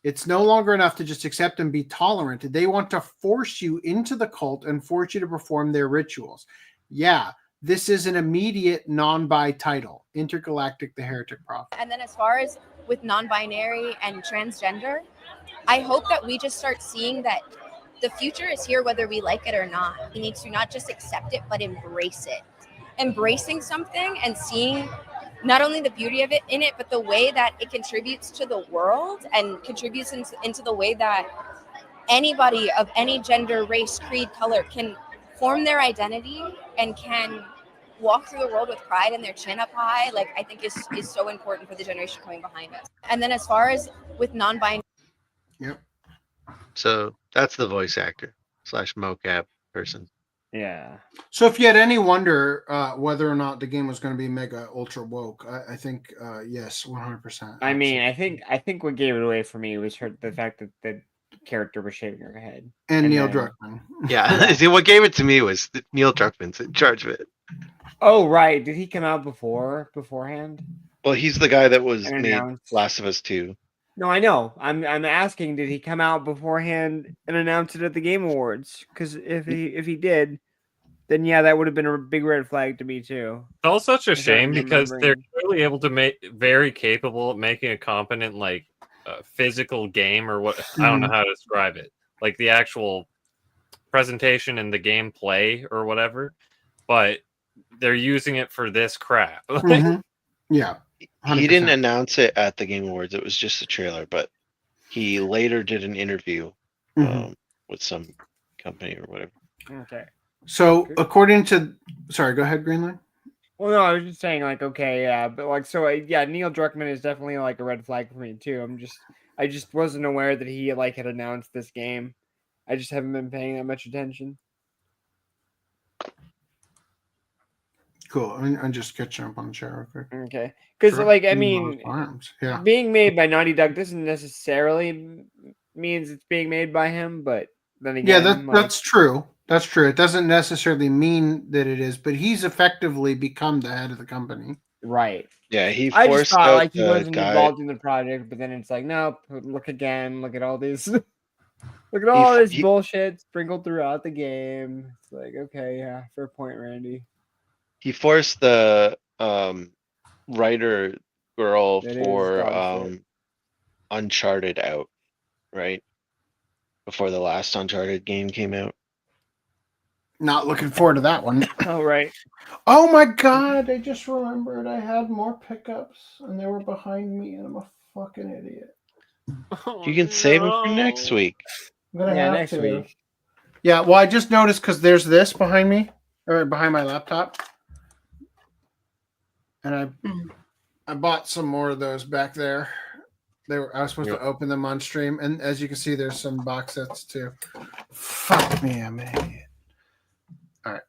It's no longer enough to just accept and be tolerant. They want to force you into the cult and force you to perform their rituals. Yeah, this is an immediate non-bi title, Intergalactic the Heretic Prophet. And then as far as with non-binary and transgender, I hope that we just start seeing that the future is here whether we like it or not. We need to not just accept it, but embrace it. embracing something and seeing not only the beauty of it in it, but the way that it contributes to the world and contributes into the way that anybody of any gender, race, creed, color can form their identity and can walk through the world with pride and their chin up high, like I think is so important for the generation coming behind us. And then as far as with non-binary. Yep. So that's the voice actor / mocap person. Yeah. So if you had any wonder whether or not the game was going to be mega ultra woke, I think yes, 100%. I mean, I think what gave it away for me was the fact that the character was shaving her head. And Neil Druckmann. Yeah. See, what gave it to me was that Neil Druckmann's in charge of it. Oh right, did he come out beforehand? Well, he's the guy that was And made announced. Last of Us 2. No, I know. I'm asking, did he come out beforehand and announce it at the Game Awards? Because if he did, then yeah, that would have been a big red flag to me too. It's all such a Because shame I'm because they're remembering- clearly able to make very capable of making a competent like physical game or what I don't know how to describe it, like the actual presentation and the gameplay or whatever, but they're using it for this crap. Yeah. 100%. He didn't announce it at the Game Awards. It was just a trailer, but he later did an interview with some company or whatever. Okay. So according to, sorry, go ahead, Greenline. Well, no, I was just saying, like, okay, yeah, but like, so yeah, Neil Druckmann is definitely like a red flag for me too. I just wasn't aware that he like had announced this game. I just haven't been paying that much attention. Cool. I'm just catching up on the chair real quick. Okay, because Sure. like I mean, Arms. Yeah. being made by Naughty Dog doesn't necessarily means it's being made by him, but then again, Yeah, that's true. That's true. It doesn't necessarily mean that it is, but he's effectively become the head of the company. Right. Yeah, he I just forced thought out like he the wasn't guy. involved in the project, but then it's like, nope. Look again. Look at all these. Look at all this bullshit sprinkled throughout the game. It's like, okay, yeah, fair point, Randy. He forced the writer girl That is for dog shit. Uncharted out, right? Before the last Uncharted game came out. Not looking forward to that one. Oh, right. Oh my god, I just remembered I had more pickups and they were behind me and I'm a fucking idiot. You can save them for next week. I'm gonna Yeah, have next to. week. Yeah, well, I just noticed because there's this behind me, or behind my laptop. And I bought some more of those back there. I was supposed to open them on stream, and as you can see, there's some box sets too. Fuck me, I'm an idiot. All right.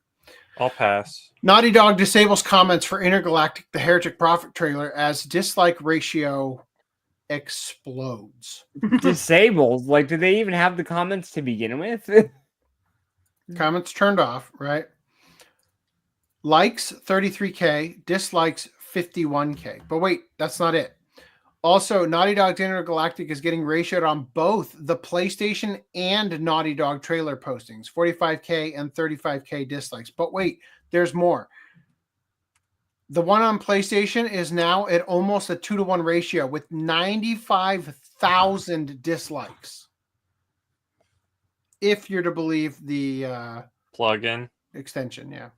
I'll pass. Naughty Dog disables comments for Intergalactic the Heretic Prophet trailer as dislike ratio explodes. Disabled? Like, did they even have the comments to begin with? Comments turned off, right? Likes 33K, dislikes 51K. But wait, that's not it. Also, Naughty Dog's Intergalactic is getting ratioed on both the PlayStation and Naughty Dog trailer postings, 45K and 35K dislikes. But wait, there's more. The one on PlayStation is now at almost a 2-to-1 ratio with 95,000 dislikes. If you're to believe the plugin extension, yeah.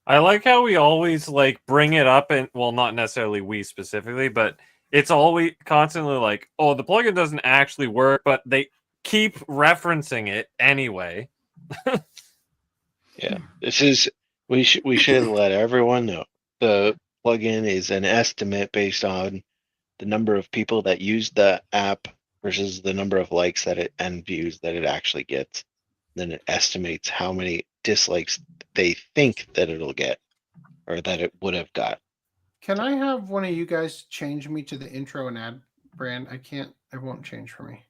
I like how we always like bring it up, and well, not necessarily we specifically, but it's always constantly like, oh, the plugin doesn't actually work, but they keep referencing it anyway. Yeah, this is we should let everyone know the plugin is an estimate based on the number of people that use the app versus the number of likes that it and views that it actually gets. Then it estimates how many dislikes they think that it'll get or that it would have got. Can I have one of you guys change me to the intro and ad brand? I can't. It won't change for me.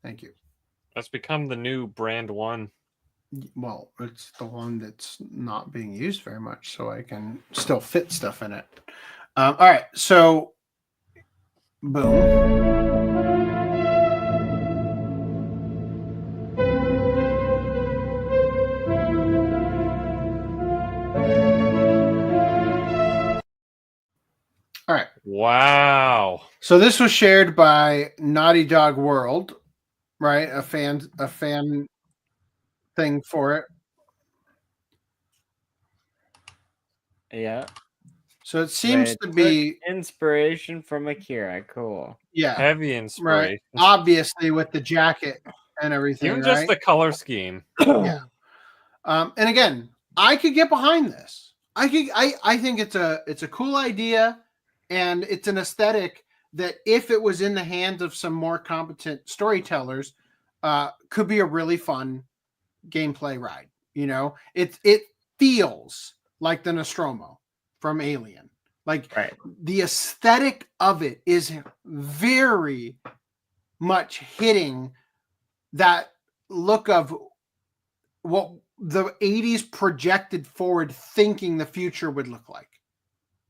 Thank you. That's become the new brand one. Well, it's the one that's not being used very much, so I can still fit stuff in it. All right, so boom. All right. Wow. So this was shared by Naughty Dog World, right? A fan thing for it. Yeah. So it seems But to it be took inspiration from Akira. Cool. yeah, Heavy right. inspiration. Obviously with the jacket and everything, Even right? just the color scheme. Yeah. And again, I could get behind this. I think it's a cool idea, and it's an aesthetic that if it was in the hands of some more competent storytellers, could be a really fun gameplay ride. You know, it feels like the Nostromo from Alien. Like the aesthetic of it is very much hitting that look of what the 80s projected forward thinking the future would look like,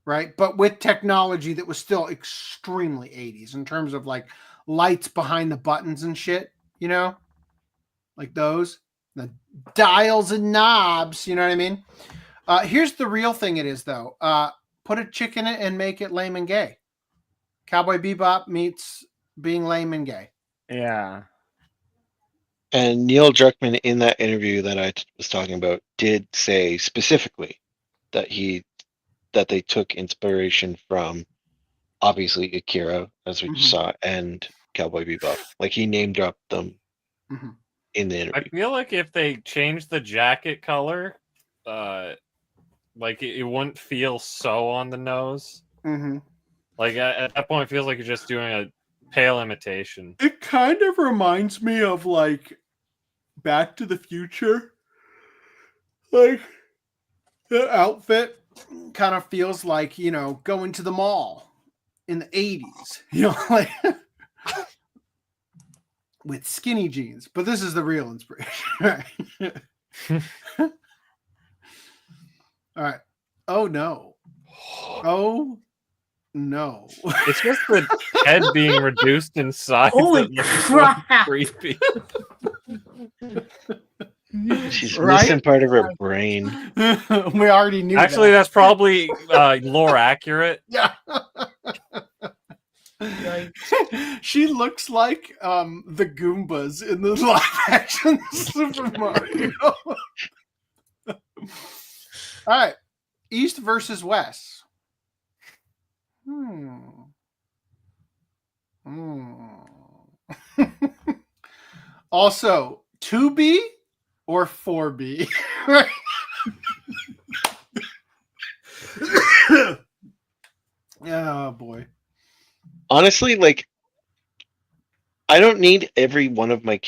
right? But with technology that was still extremely 80s in terms of like lights behind the buttons and shit, you know, like those, the dials and knobs, you know what I mean? Here's the real thing it is though. Put a chick in it and make it lame and gay. Cowboy Bebop meets being lame and gay. Yeah. And Neil Druckmann, in that interview that I was talking about, did say specifically that they took inspiration from obviously Akira, as we just saw, and Cowboy Bebop. Like he name dropped them in the interview. I feel like if they changed the jacket color, like it wouldn't feel so on the nose. Like at that point, it feels like you're just doing a pale imitation. It kind of reminds me of like Back to the Future. Like the outfit kind of feels like, you know, going to the mall in the 80s, you know, like with skinny jeans. But this is the real inspiration. All right. Oh no. Oh no. It's just the head being reduced in size. Holy crap. So creepy. She's missing part of her brain. We already knew. Actually, that's probably lore accurate. Yeah. She looks like the Goombas in the live action Super Mario. All right. East versus West. Also, 2B or 4B? Oh boy. Honestly, like I don't need every one of my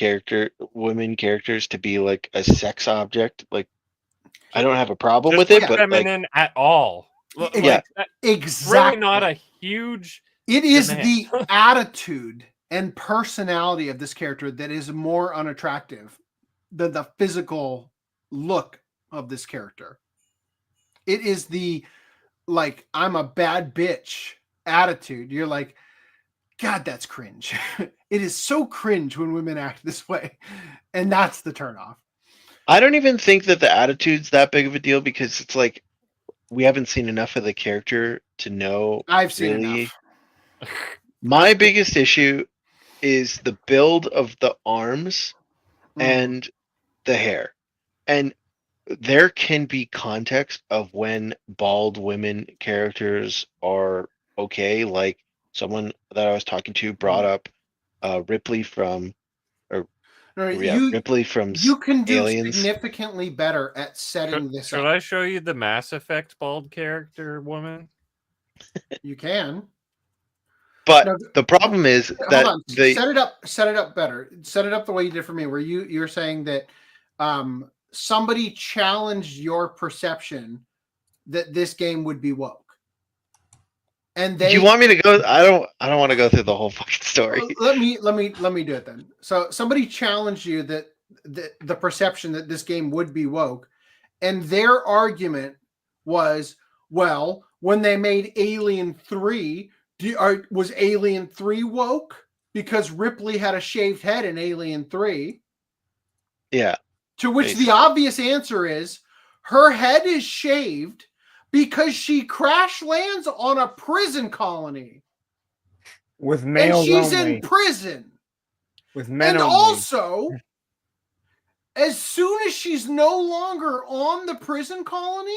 women characters to be like a sex object. Like I don't have a problem with it, but feminine at all. Yeah, exactly. Really not a huge. It is demand. the attitude and personality of this character that is more unattractive than the physical look of this character. It is the like I'm a bad bitch attitude. You're like, God, that's cringe. It is so cringe when women act this way, and that's the turnoff. I don't even think that the attitude's that big of a deal because it's like we haven't seen enough of the character to know. I've seen enough. My biggest issue is the build of the arms and the hair. And there can be context of when bald women characters are okay. Like someone that I was talking to brought up Ripley from Ripley from You can do Aliens. significantly better at setting this Should up. I show you the Mass Effect bald character woman? You can. But No, the problem is that hold on. Set it up better. Set it up the way you did for me, where you're saying that somebody challenged your perception that this game would be woke. And they you want me to go? I don't want to go through the whole fucking story. Let me do it then. So somebody challenged you that the perception that this game would be woke, and their argument was, well, when they made Alien 3, was Alien 3 woke? Because Ripley had a shaved head in Alien 3. Yeah. To which the obvious answer is her head is shaved because she crash lands on a prison colony. With males and she's only. in prison. With men and only. also, as soon as she's no longer on the prison colony,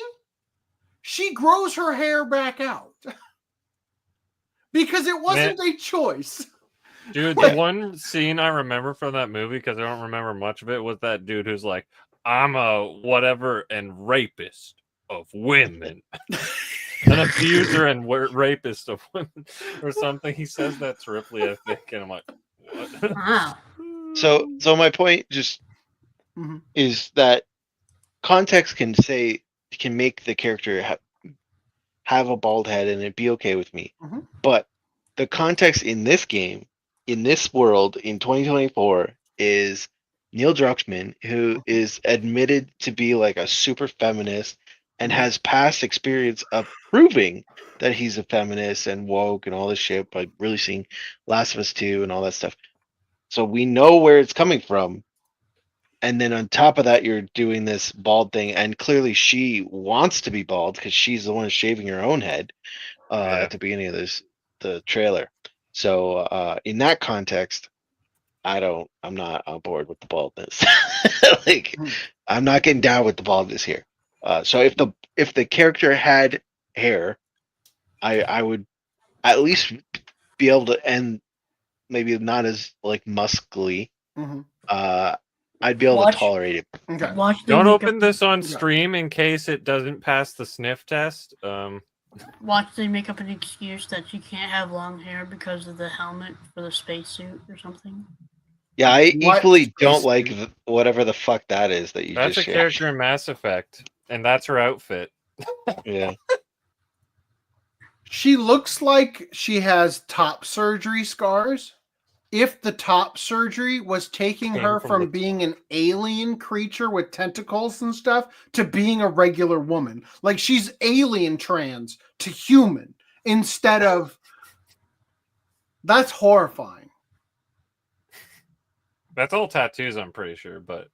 she grows her hair back out because it wasn't a choice. Dude, the one scene I remember from that movie, because I don't remember much of it, was that dude who's like, I'm a whatever and rapist of women. An abuser and rapist of women or something. He says that to Ripley, I think, and I'm like, what? Wow. So my point just is that context can make the character have a bald head and it'd be okay with me. But the context in this game, in this world, in 2024, is Neil Druckmann, who is admitted to be like a super feminist and has past experience of proving that he's a feminist and woke and all this shit by releasing Last of Us 2 and all that stuff. So we know where it's coming from. And then on top of that, you're doing this bald thing. And clearly she wants to be bald because she's the one shaving her own head at the beginning of the trailer. So in that context, I'm not on board with the baldness. Like, I'm not getting down with the baldness here. So if the character had hair, I would at least be able to, and maybe not as like muscly. I'd be able to tolerate it. Okay. Don't open this on stream in case it doesn't pass the sniff test. Watch they make up an excuse that she can't have long hair because of the helmet for the spacesuit or something. Yeah, I equally don't like whatever the fuck that is that you That's just a shared. character in Mass Effect, and that's her outfit. Yeah. She looks like she has top surgery scars. If the top surgery was taking her from being an alien creature with tentacles and stuff to being a regular woman. Like, she's alien trans to human instead of... That's horrifying. That's all tattoos, I'm pretty sure, but...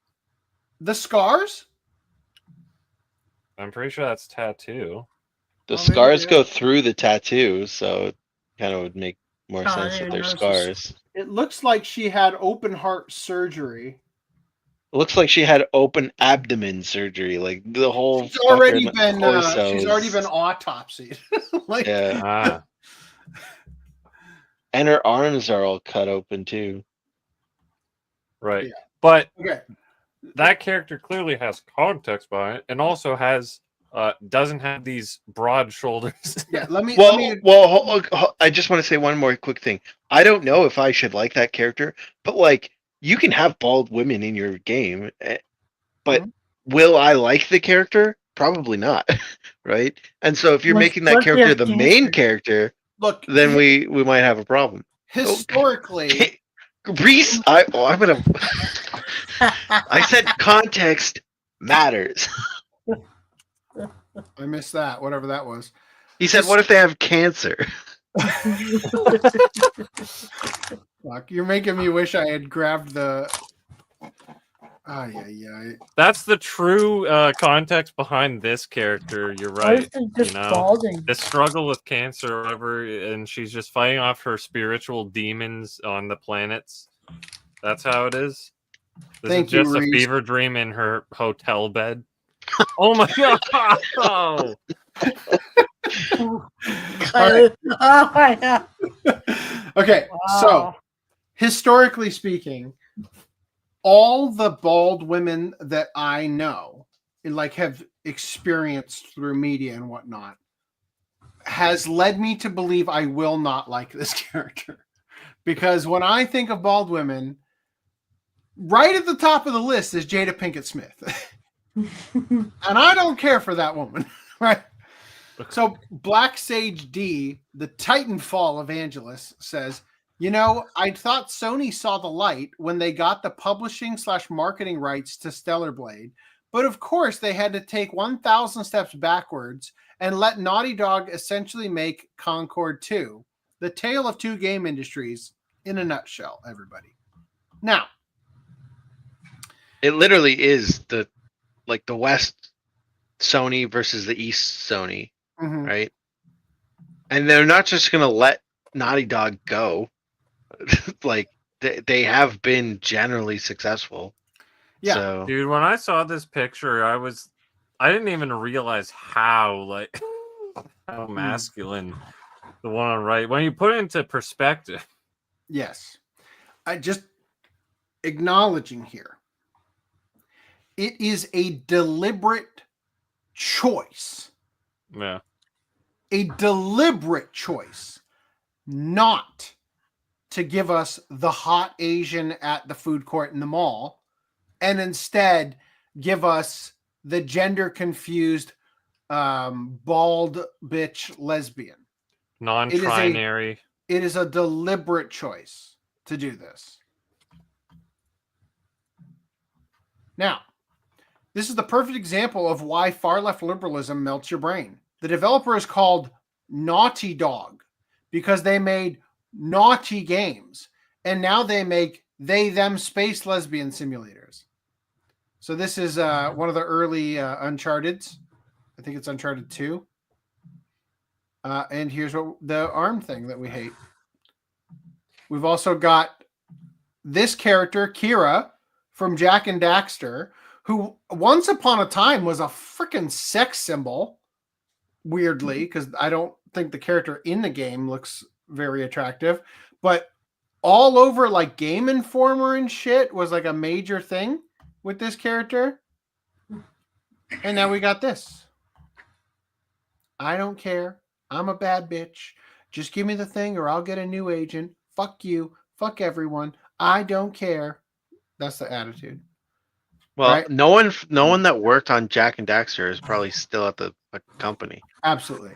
The scars? I'm pretty sure that's tattoo. The scars go through the tattoo, so it kind of would make more Oh, sense that they're notice. scars. It looks like she had open heart surgery. It looks like she had open abdomen surgery, like the whole. She's already fucking been autopsied. Like, yeah. And her arms are all cut open too. Right. Yeah. But okay. That character clearly has context behind it, and also has doesn't have these broad shoulders. Yeah, I just want to say one more quick thing. I don't know if I should like that character, but like, you can have bald women in your game, but will I like the character? Probably not, right? And so if you're making that character the main character, then we might have a problem. Historically, Reese, I'm gonna. I said context matters. I missed that, whatever that was. He said, "What if they have cancer?" Fuck, you're making me wish I had grabbed the. That's the true context behind this character. You're right. Just balding. The struggle with cancer or whatever, and she's just fighting off her spiritual demons on the planets. That's how it is. This is just a fever dream in her hotel bed. Oh my god! Oh. Right. Oh my god. Okay, so historically speaking, all the bald women that I know, like, have experienced through media and whatnot, has led me to believe I will not like this character. Because when I think of bald women, right at the top of the list is Jada Pinkett Smith. And I don't care for that woman, right? So Black Sage D, the Titanfall evangelist, says, you know, I thought Sony saw the light when they got the publishing/marketing rights to Stellar Blade, but of course they had to take 1,000 steps backwards and let Naughty Dog essentially make Concord 2, the tale of two game industries in a nutshell, everybody. Now, it literally is the West Sony versus the East Sony, right? And they're not just going to let Naughty Dog go. Like, they have been generally successful. Yeah. So. Dude, when I saw this picture, I was I didn't even realize how how masculine the one on right. When you put it into perspective. Yes. I just acknowledging here. It is a deliberate choice. Yeah. A deliberate choice not to give us the hot Asian at the food court in the mall, and instead give us the gender confused bald bitch lesbian. Non-trinary. It is a deliberate choice to do this. Now, this is the perfect example of why far left liberalism melts your brain. The developer is called Naughty Dog because they made naughty games, and now they make them space lesbian simulators. So this is one of the early Uncharted's. I think it's Uncharted 2. And here's what the arm thing that we hate. We've also got this character, Kira, from Jak and Daxter, who once upon a time was a freaking sex symbol, weirdly, because I don't think the character in the game looks very attractive, but all over like Game Informer and shit was like a major thing with this character. And now we got this. I don't care. I'm a bad bitch. Just give me the thing or I'll get a new agent. Fuck you. Fuck everyone. I don't care. That's the attitude. Well, right? no one that worked on Jak and Daxter is probably still at the company. Absolutely.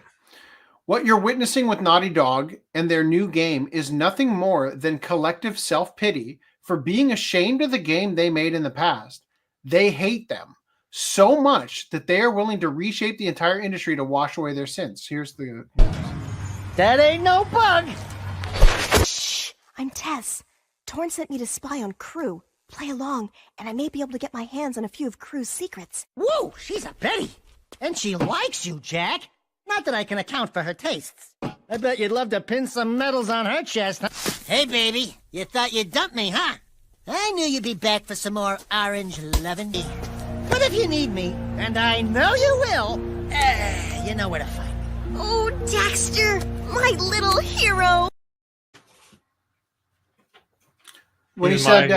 What you're witnessing with Naughty Dog and their new game is nothing more than collective self-pity for being ashamed of the game they made in the past. They hate them so much that they are willing to reshape the entire industry to wash away their sins. Here's the... That ain't no bug! Shh! I'm Tess. Torn sent me to spy on Crew. Play along, and I may be able to get my hands on a few of Crew's secrets. Whoa, she's a Betty! And she likes you, Jak! Not that I can account for her tastes. I bet you'd love to pin some medals on her chest. Huh? Hey, baby, you thought you'd dump me, huh? I knew you'd be back for some more orange lovin'. But if you need me, and I know you will, you know where to find me. Oh, Daxter, my little hero! When he said,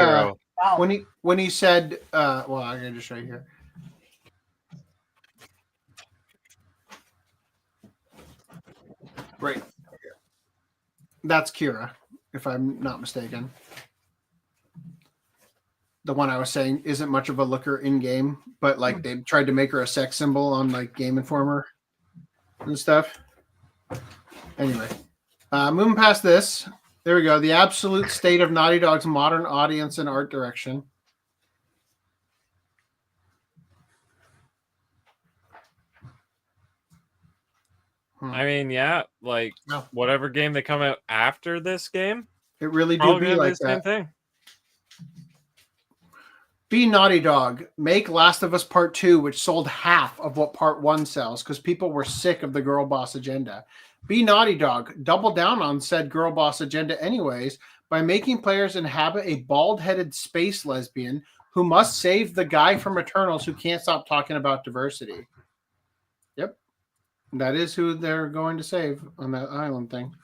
when he said, well, I'm gonna just show you here. Right. That's Kira, if I'm not mistaken. The one I was saying isn't much of a looker in game, but like they tried to make her a sex symbol on like Game Informer and stuff. Anyway, moving past this, there we go. The absolute state of Naughty Dog's modern audience and art direction. I mean, yeah, like whatever game they come out after this game, it really do be like the same thing. Be Naughty Dog. Make Last of Us Part 2, which sold half of what Part 1 sells because people were sick of the girl boss agenda. Be Naughty Dog. Double down on said girl boss agenda anyways by making players inhabit a bald-headed space lesbian who must save the guy from Eternals who can't stop talking about diversity. Yep. That is who they're going to save on that island thing.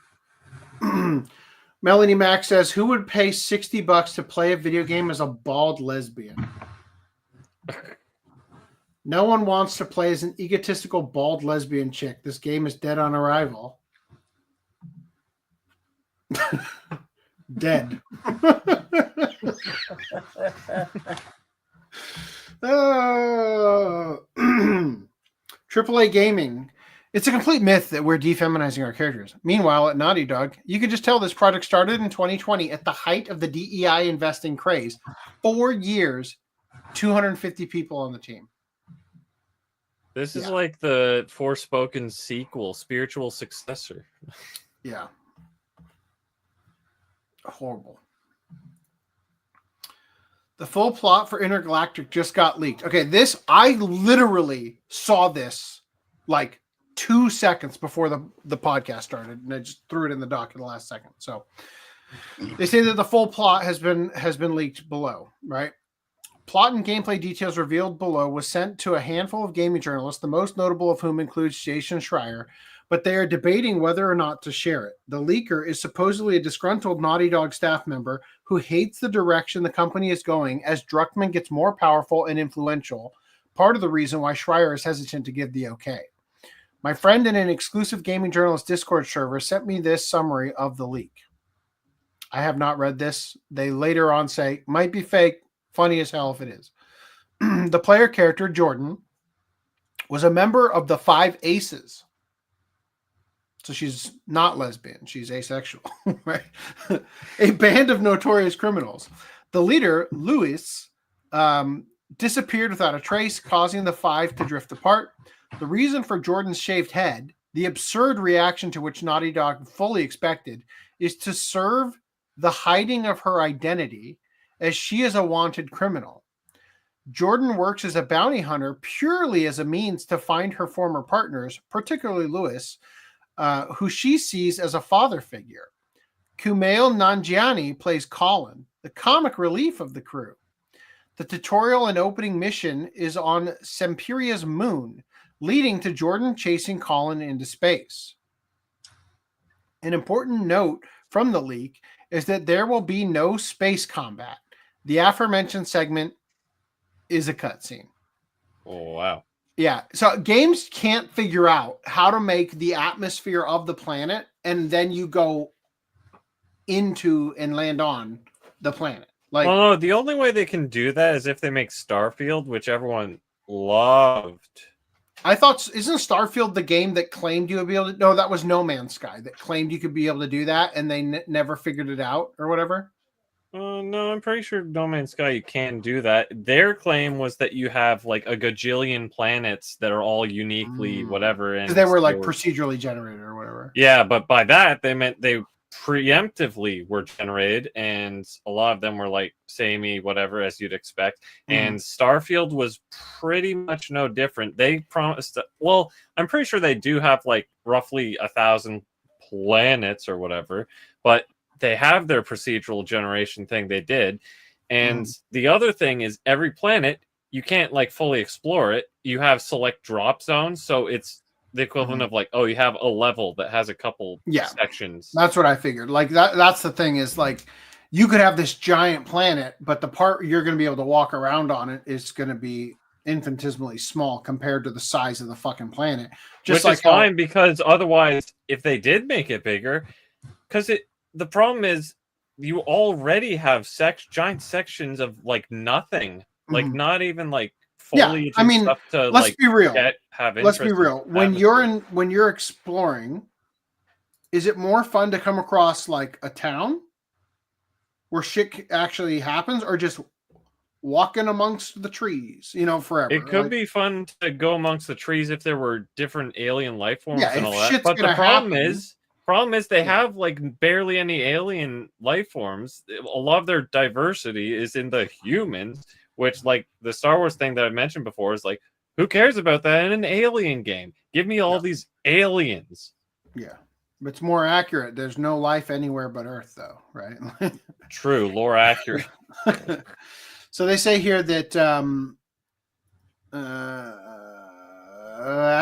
Melanie Mack says, who would pay $60 to play a video game as a bald lesbian? No one wants to play as an egotistical bald lesbian chick. This game is dead on arrival. Dead. AAA Gaming. It's a complete myth that we're defeminizing our characters. Meanwhile, at Naughty Dog, you can just tell this project started in 2020 at the height of the DEI investing craze. 4 years, 250 people on the team. This is like the Forspoken sequel, spiritual successor. Yeah. Horrible. The full plot for Intergalactic just got leaked. Okay, I literally saw this like 2 seconds before the podcast started, and I just threw it in the doc at the last second. So they say that the full plot has been leaked below, right? Plot and gameplay details revealed below was sent to a handful of gaming journalists, the most notable of whom includes Jason Schreier, but they are debating whether or not to share it. The leaker is supposedly a disgruntled Naughty Dog staff member who hates the direction the company is going as Druckmann gets more powerful and influential, part of the reason why Schreier is hesitant to give the okay. My friend in an exclusive gaming journalist Discord server sent me this summary of the leak. I have not read this. They later on say, might be fake, funny as hell if it is. The player character, Jordan, was a member of the Five Aces. So she's not lesbian. She's asexual, right? A band of notorious criminals. The leader, Louis, disappeared without a trace, causing the five to drift apart. The reason for Jordan's shaved head, the absurd reaction to which Naughty Dog fully expected, is to serve the hiding of her identity, as she is a wanted criminal. Jordan works as a bounty hunter purely as a means to find her former partners, particularly Louis, who she sees as a father figure. Kumail Nanjiani plays Colin, the comic relief of the crew. The tutorial and opening mission is on Semperia's moon, leading to Jordan chasing Colin into space. An important note from the leak is that there will be no space combat. The aforementioned segment is a cutscene. Oh, wow. Yeah, so games can't figure out how to make the atmosphere of the planet, and then you go into and land on the planet. Like, well, no, the only way they can do that is if they make Starfield, which everyone loved. I thought, isn't Starfield the game that claimed you would be able to? No, that was No Man's Sky that claimed you could be able to do that, and they never figured it out or whatever. No, I'm pretty sure No Man's Sky you can do that. Their claim was that you have like a gajillion planets that are all uniquely whatever, and they were like procedurally generated or whatever. Yeah, but by that they meant they preemptively were generated, and a lot of them were like samey, whatever, as you'd expect. And Starfield was pretty much no different. They promised that, well, I'm pretty sure they do have like roughly 1,000 planets or whatever, but they have their procedural generation thing they did. And the other thing is every planet, you can't like fully explore it. You have select drop zones. So it's the equivalent of like, oh, you have a level that has a couple sections. That's what I figured. Like that's the thing is like, you could have this giant planet, but the part you're going to be able to walk around on it is going to be infinitesimally small compared to the size of the fucking planet. Just which is fine, because otherwise, if they did make it bigger, because the problem is you already have giant sections of like nothing, like not even like foliage. I mean, stuff to, let's like, be real. Let's be real. When you're exploring, is it more fun to come across like a town where shit actually happens, or just walking amongst the trees, forever? It could be fun to go amongst the trees if there were different alien life forms and all that. Shit's But the problem happen, is they have like barely any alien life forms. A lot of their diversity is in the humans, which like the Star Wars thing that I mentioned before is like, who cares about that in an alien game? Give me all these aliens. Yeah. It's more accurate. There's no life anywhere but Earth, though, right? True, lore accurate. So they say here that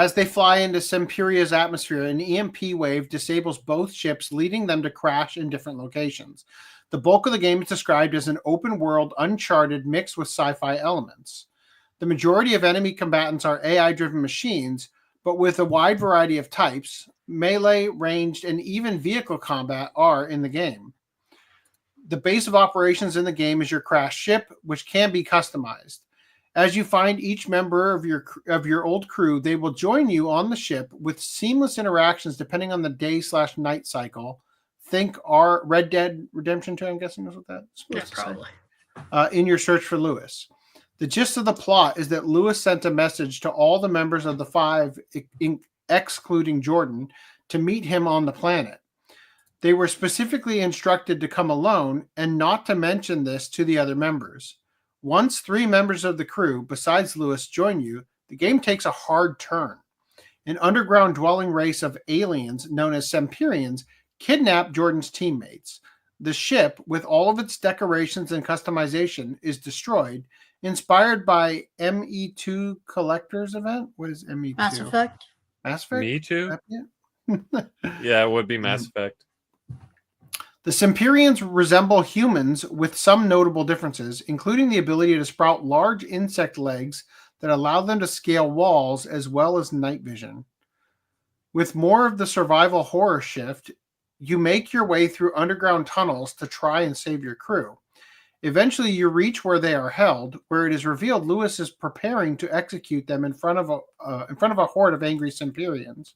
as they fly into Semperia's atmosphere, an EMP wave disables both ships, leading them to crash in different locations. The bulk of the game is described as an open-world, Uncharted mixed with sci-fi elements. The majority of enemy combatants are AI-driven machines, but with a wide variety of types. Melee, ranged, and even vehicle combat are in the game. The base of operations in the game is your crashed ship, which can be customized. As you find each member of your old crew, they will join you on the ship with seamless interactions depending on the day/night cycle. Think Red Dead Redemption 2, I'm guessing is what that's supposed to probably. Say. In your search for Louis. The gist of the plot is that Louis sent a message to all the members of the five, excluding Jordan, to meet him on the planet. They were specifically instructed to come alone and not to mention this to the other members. Once 3 members of the crew, besides Louis, join you, the game takes a hard turn. An underground dwelling race of aliens known as Semperians kidnap Jordan's teammates. The ship, with all of its decorations and customization, is destroyed, Inspired by ME2 Collector's Event? What is ME2? Mass Effect. Mass Effect? Me too. Yeah, it would be Mass Effect. The Semperians resemble humans with some notable differences, including the ability to sprout large insect legs that allow them to scale walls as well as night vision. With more of the survival horror shift, you make your way through underground tunnels to try and save your crew. Eventually, you reach where they are held, where it is revealed Lewis is preparing to execute them in front of a horde of angry Semperians.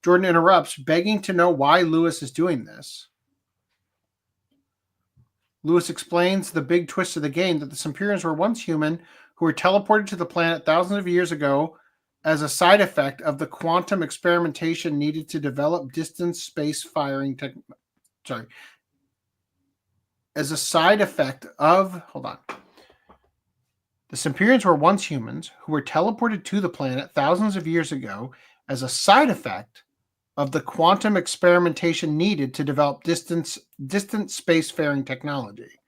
Jordan interrupts, begging to know why Lewis is doing this. Lewis explains the big twist of the game, that the Semperians were once human who were teleported to the planet thousands of years ago as a side effect of the quantum experimentation needed to develop distance space firing as a side effect of... Hold on. The Semperians were once humans who were teleported to the planet thousands of years ago as a side effect of the quantum experimentation needed to develop distant spacefaring technology.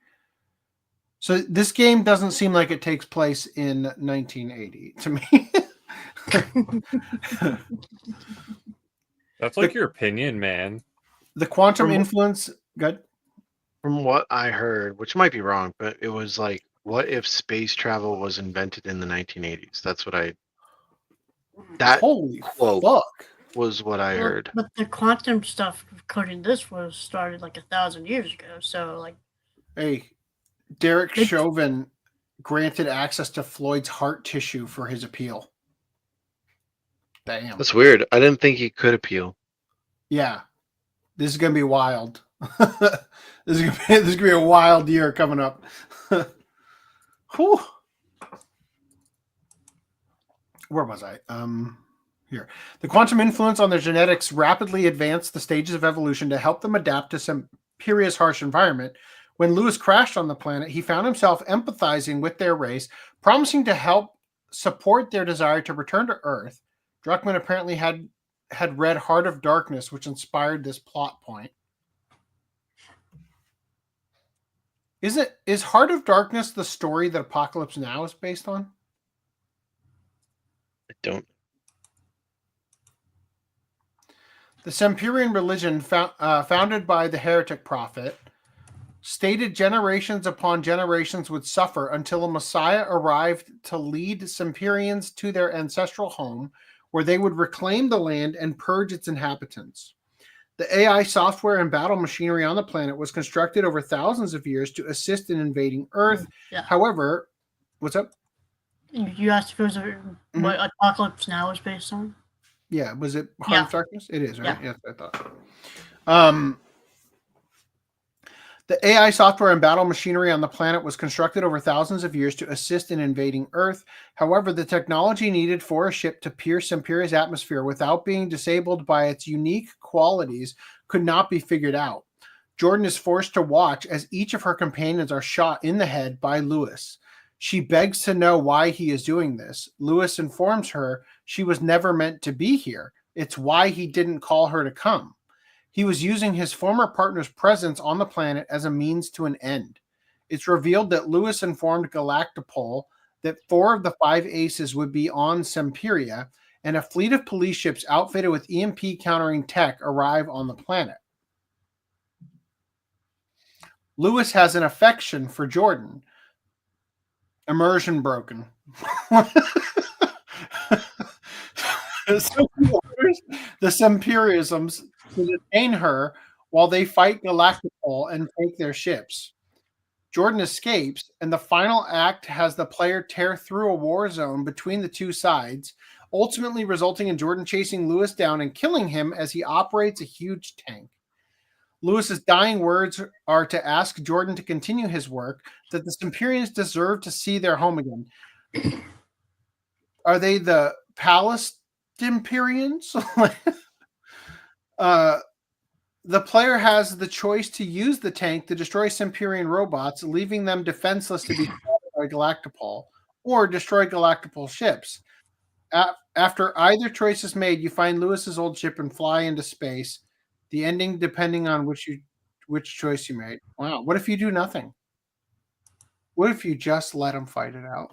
So this game doesn't seem like it takes place in 1980 to me. That's like your opinion, man. The quantum influence... Good. From what I heard, which might be wrong, but it was like, what if space travel was invented in the 1980s? That's what I... That Holy fuck. Was what I heard. But the quantum stuff, according to this, was started like 1,000 years ago. So, like... Hey, Derek Chauvin granted access to Floyd's heart tissue for his appeal. Damn. That's weird. I didn't think he could appeal. Yeah. This is going to be wild. This is going to be a wild year coming up. Whew. Where was I? Here. The quantum influence on their genetics rapidly advanced the stages of evolution to help them adapt to Semperia's harsh environment. When Lewis crashed on the planet, he found himself empathizing with their race, promising to help support their desire to return to Earth. Druckmann apparently had read Heart of Darkness, which inspired this plot point. Is Heart of Darkness the story that Apocalypse Now is based on? I don't. The Semperian religion, founded by the heretic prophet, stated generations upon generations would suffer until a Messiah arrived to lead Semperians to their ancestral home, where they would reclaim the land and purge its inhabitants. The AI software and battle machinery on the planet was constructed over thousands of years to assist in invading Earth. Yeah. However, what's up? You asked if it was what Apocalypse Now is based on? Yeah, was it Heart of Darkness? It is, right? Yeah. Yes, I thought. The AI software and battle machinery on the planet was constructed over thousands of years to assist in invading Earth. However, the technology needed for a ship to pierce Semperia's atmosphere without being disabled by its unique qualities could not be figured out. Jordan is forced to watch as each of her companions are shot in the head by Lewis. She begs to know why he is doing this. Lewis informs her she was never meant to be here. It's why he didn't call her to come. He was using his former partner's presence on the planet as a means to an end. It's revealed that Lewis informed Galactopol that 4 of the 5 aces would be on Semperia, and a fleet of police ships outfitted with EMP countering tech arrive on the planet. Lewis has an affection for Jordan. Immersion broken. So he orders the Semperiisms to detain her while they fight Galactopol and take their ships. Jordan escapes, and the final act has the player tear through a war zone between the two sides, ultimately resulting in Jordan chasing Lewis down and killing him as he operates a huge tank. Lewis's dying words are to ask Jordan to continue his work, that the Semperians deserve to see their home again. Are they the Palestinians? The player has the choice to use the tank to destroy Semperian robots, leaving them defenseless to be killed by Galactopol, or destroy Galactopol ships. After either choice is made, you find Lewis's old ship and fly into space. The ending depending on which choice you made. Wow. What if you do nothing? What if you just let them fight it out?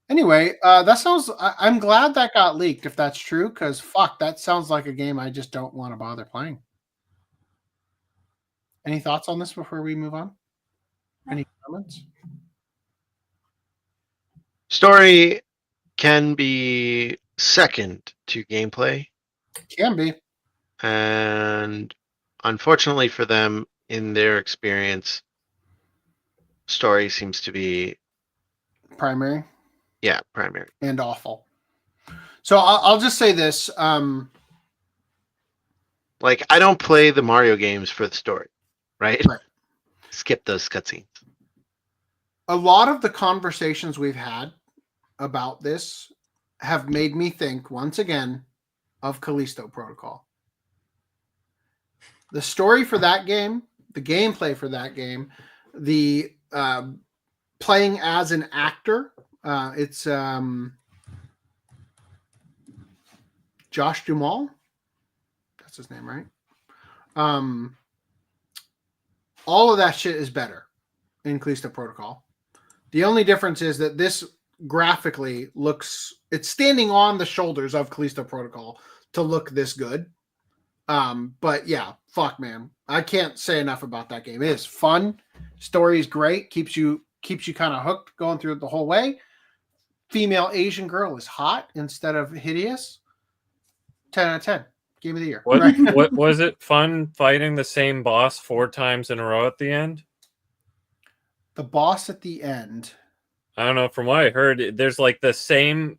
Anyway, that sounds. I'm glad that got leaked. If that's true, because fuck, that sounds like a game I just don't want to bother playing. Any thoughts on this before we move on? Any comments? Story can be second to gameplay. Can be. And unfortunately for them, in their experience, story seems to be primary. Yeah, primary. And awful. So I'll just say this. Like, I don't play the Mario games for the story, right? Skip those cutscenes. A lot of the conversations we've had about this have made me think, once again, of Callisto Protocol. The story for that game, the gameplay for that game, the playing as an actor, it's Josh Duhamel. That's his name, right? All of that shit is better in Callisto Protocol. The only difference is that this graphically looks, it's standing on the shoulders of Callisto Protocol to look this good. But yeah, fuck, man. I can't say enough about that game. It is fun. Story is great. Keeps you kind of hooked going through it the whole way. Female Asian girl is hot instead of hideous. 10 out of 10. Game of the year. What, Right? what was it fun fighting the same boss 4 times in a row at the end? The boss at the end. I don't know. From what I heard, there's like the same,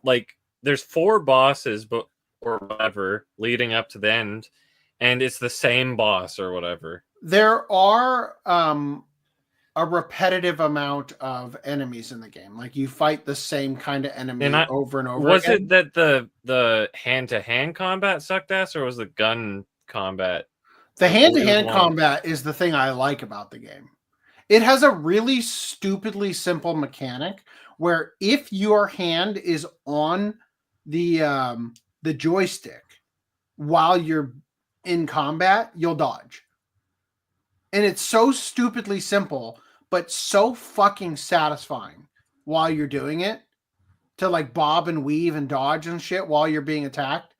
like there's 4 bosses, but or whatever leading up to the end, and it's the same boss or whatever. There are a repetitive amount of enemies in the game. Like you fight the same kind of enemy over and over. Was again. it that the hand-to-hand combat sucked ass, or was the gun combat? The hand-to-hand combat is the thing I like about the game. It has a really stupidly simple mechanic where if your hand is on the joystick while you're in combat, you'll dodge. And it's so stupidly simple, but so fucking satisfying while you're doing it to like bob and weave and dodge and shit while you're being attacked.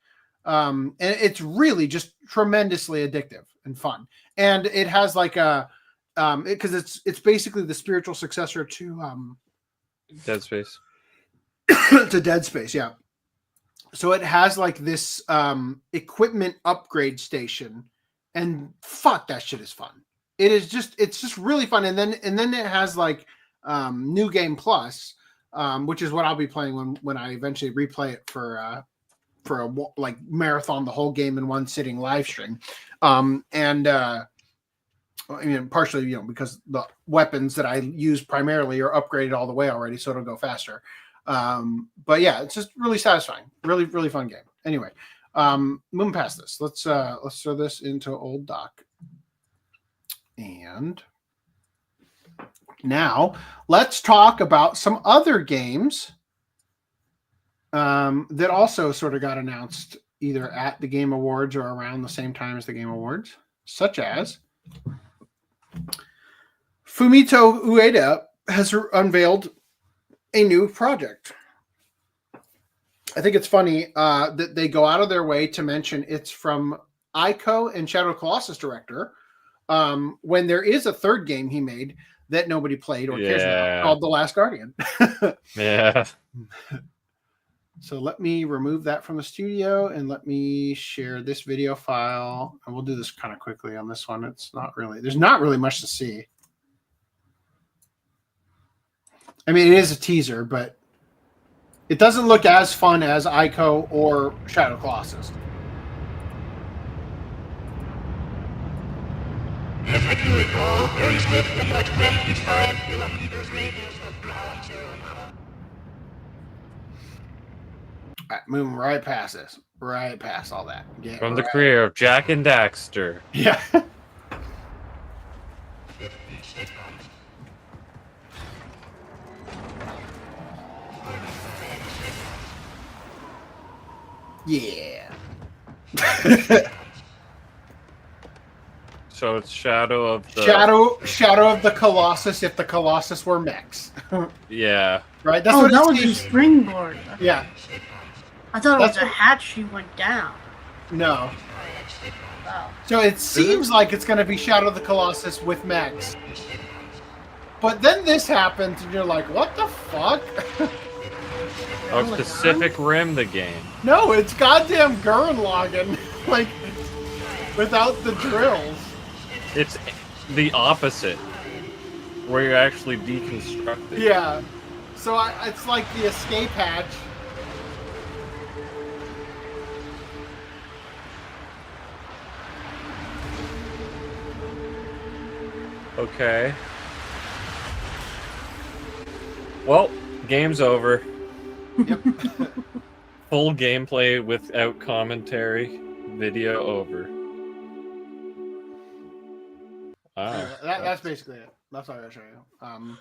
And it's really just tremendously addictive and fun. And it has like a, because it's basically the spiritual successor to Dead Space. to Dead Space, yeah. So it has like this equipment upgrade station, and fuck, that shit is fun. It's just really fun. And then it has like New Game Plus, which is what I'll be playing when I eventually replay it for a like marathon the whole game in one sitting live stream. I mean, partially, because the weapons that I use primarily are upgraded all the way already, so it'll go faster. But yeah, it's just really satisfying. Really, really fun game. Anyway, moving past this, let's throw this into old doc. And now let's talk about some other games that also sort of got announced either at the Game Awards or around the same time as the Game Awards, such as Fumito Ueda has unveiled a new project. I think it's funny that they go out of their way to mention it's from Ico and Shadow Colossus director, when there is a third game he made that nobody played or cares about called The Last Guardian. Yeah. So let me remove that from the studio and let me share this video file. And we'll do this kind of quickly on this one. There's not really much to see. I mean, it is a teaser, but it doesn't look as fun as Ico or Shadow Colossus. If I do recall, very swiftly at 25 kilometers radius of ground zero level. All right, moving right past this. Right past all that. From the career of Jack and Daxter. Yeah. Yeah. So it's Shadow of the Shadow of the Colossus if the Colossus were mechs. Yeah. Right? That's that was the springboard. Yeah. I thought it was a hatch she went down. No. Wow. So it seems like it's going to be Shadow of the Colossus with mechs. But then this happens, and you're like, what the fuck? Oh, it's Pacific Rim, the game. No, it's goddamn Gurren Lagann. Like, without the drills. It's the opposite, where you're actually deconstructed. Yeah. So it's like the escape hatch. Okay. Well, game's over. Yep. Full gameplay without commentary. Video over. Wow. That's basically it. That's all I gotta show you.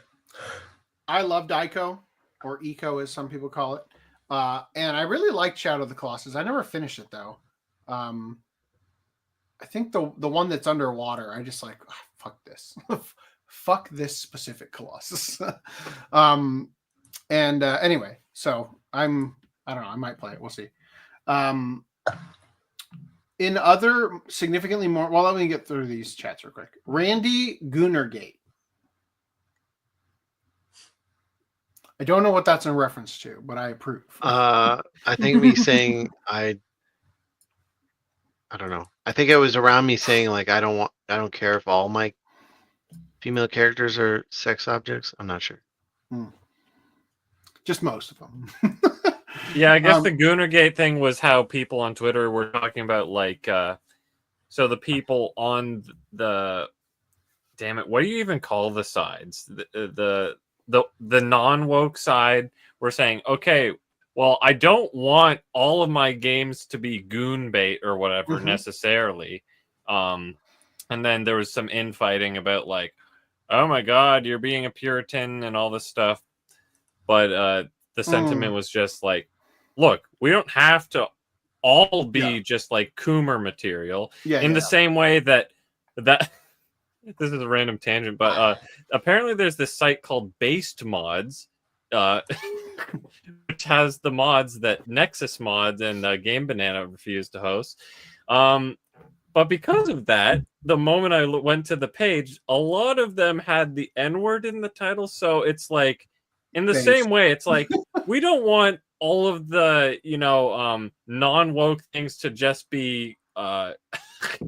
I loved Ico, or Eco as some people call it. And I really liked Shadow of the Colossus. I never finished it though. I think the one that's underwater, I just like, oh, fuck this. Fuck this specific Colossus. Anyway, so I don't know, I might play it. We'll see. In other significantly more, well, let me get through these chats real quick. Randy Goonergate. I don't know what that's in reference to, but I approve. I think me saying I don't know. I think it was around me saying like I don't care if all my female characters are sex objects. I'm not sure. Just most of them. Yeah, I guess the Goonergate thing was how people on Twitter were talking about, like, so the people on the, damn it, what do you even call the sides? The non-woke side were saying, okay, well, I don't want all of my games to be goon bait or whatever necessarily. And then there was some infighting about, like, oh my God, you're being a Puritan and all this stuff. But the sentiment was just like, look, we don't have to all be just like Coomer material. In the same way that this is a random tangent, but apparently there's this site called Based Mods, which has the mods that Nexus Mods and Game Banana refused to host. But because of that, the moment I went to the page, a lot of them had the N-word in the title. So it's like, in the same way, it's like, we don't want all of the, non-woke things to just be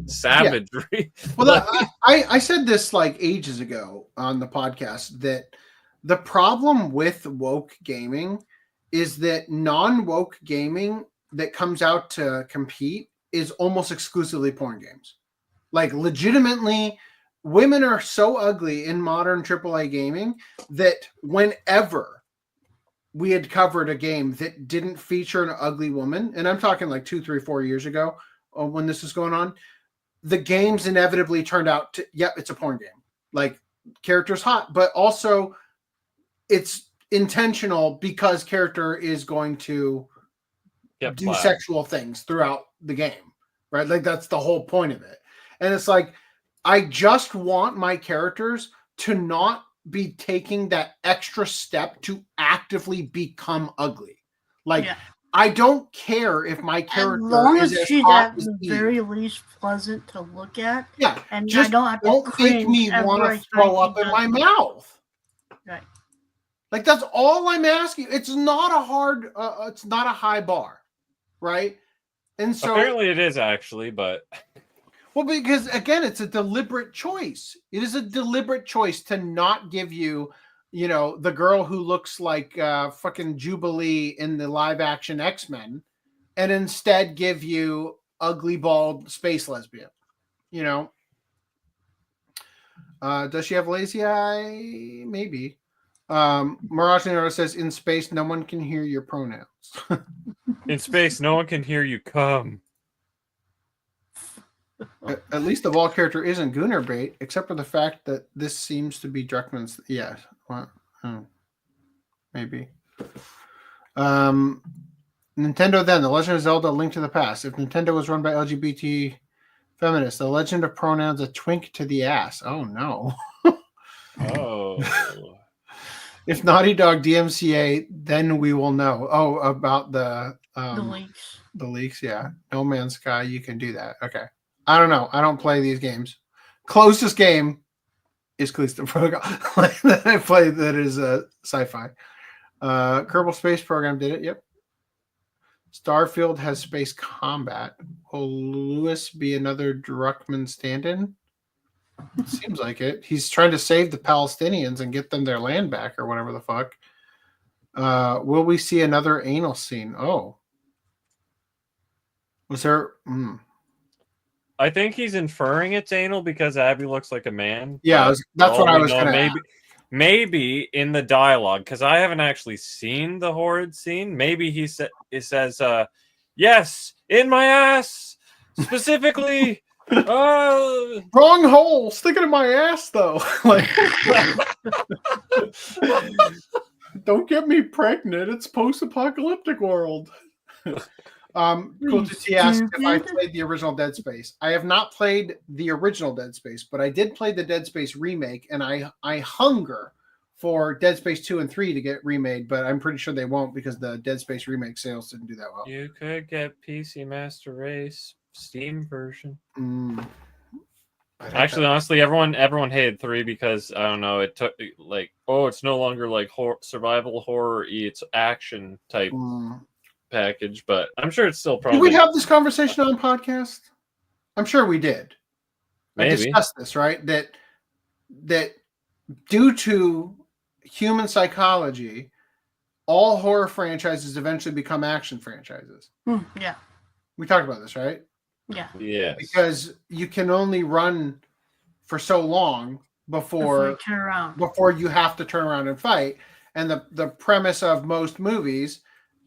savagery. Yeah. Well, I said this like ages ago on the podcast that the problem with woke gaming is that non-woke gaming that comes out to compete is almost exclusively porn games. Like, legitimately, women are so ugly in modern AAA gaming that whenever we had covered a game that didn't feature an ugly woman, and I'm talking like 2, 3, 4 years ago when this was going on, the games inevitably turned out to, it's a porn game. Like, character's hot, but also it's intentional because character is going to do sexual things throughout the game, right? Like, that's the whole point of it. And it's like, I just want my characters to not be taking that extra step to actively become ugly. Like, I don't care if my character as long as is she's hot at as the Eve. very least pleasant to look at. Yeah, and just I don't have to don't make me cringe want every to throw time up she in does my it. mouth. Right. Like, that's all I'm asking. It's not a hard, it's not a high bar, right? And so apparently it is actually, but well, because again, it's a deliberate choice. It is a deliberate choice to not give you, the girl who looks like fucking Jubilee in the live action X-Men, and instead give you ugly, bald space lesbian. Does she have lazy eye? Maybe. Mirage Nero says, in space, no one can hear your pronouns. in space, no one can hear you come. At least the Wall character isn't Gunnar bait, except for the fact that this seems to be Druckmann's. Yeah, well, maybe. Nintendo then, The Legend of Zelda: Link to the Past. If Nintendo was run by LGBT Feminist. The Legend of Pronouns, a twink to the ass. Oh no. Oh. If Naughty Dog DMCA, then we will know. Oh, about the leaks. The leaks, yeah. No Man's Sky, you can do that. Okay. I don't know. I don't play these games. Closest game is Callisto Protocol that I play that is sci-fi. Kerbal Space Program did it. Yep. Starfield has space combat. Will Lewis be another Druckmann stand-in? Seems like it. He's trying to save the Palestinians and get them their land back or whatever the fuck. Will we see another anal scene? Oh. Was there... I think he's inferring it's anal because Abby looks like a man. Yeah, that's what I was going to Maybe in the dialogue, because I haven't actually seen the horrid scene, maybe it says, yes, in my ass, specifically... wrong hole. Stick it in my ass, though. Like, don't get me pregnant. It's post-apocalyptic world. Coach asked if I played the original Dead Space. I have not played the original Dead Space, but I did play the Dead Space remake, and I hunger for Dead Space 2 and 3 to get remade, but I'm pretty sure they won't because the Dead Space remake sales didn't do that well. You could get PC Master Race Steam version. Actually, honestly, everyone hated 3 because I don't know. It took like, it's no longer like survival horror. It's action type package, but I'm sure it's still probably. Did we have this conversation on podcast? I'm sure we did. Maybe. I discussed this, right? That due to human psychology, all horror franchises eventually become action franchises. Yeah. We talked about this, right? Yeah. Yes. Because you can only run for so long before you have to turn around and fight. And the premise of most movies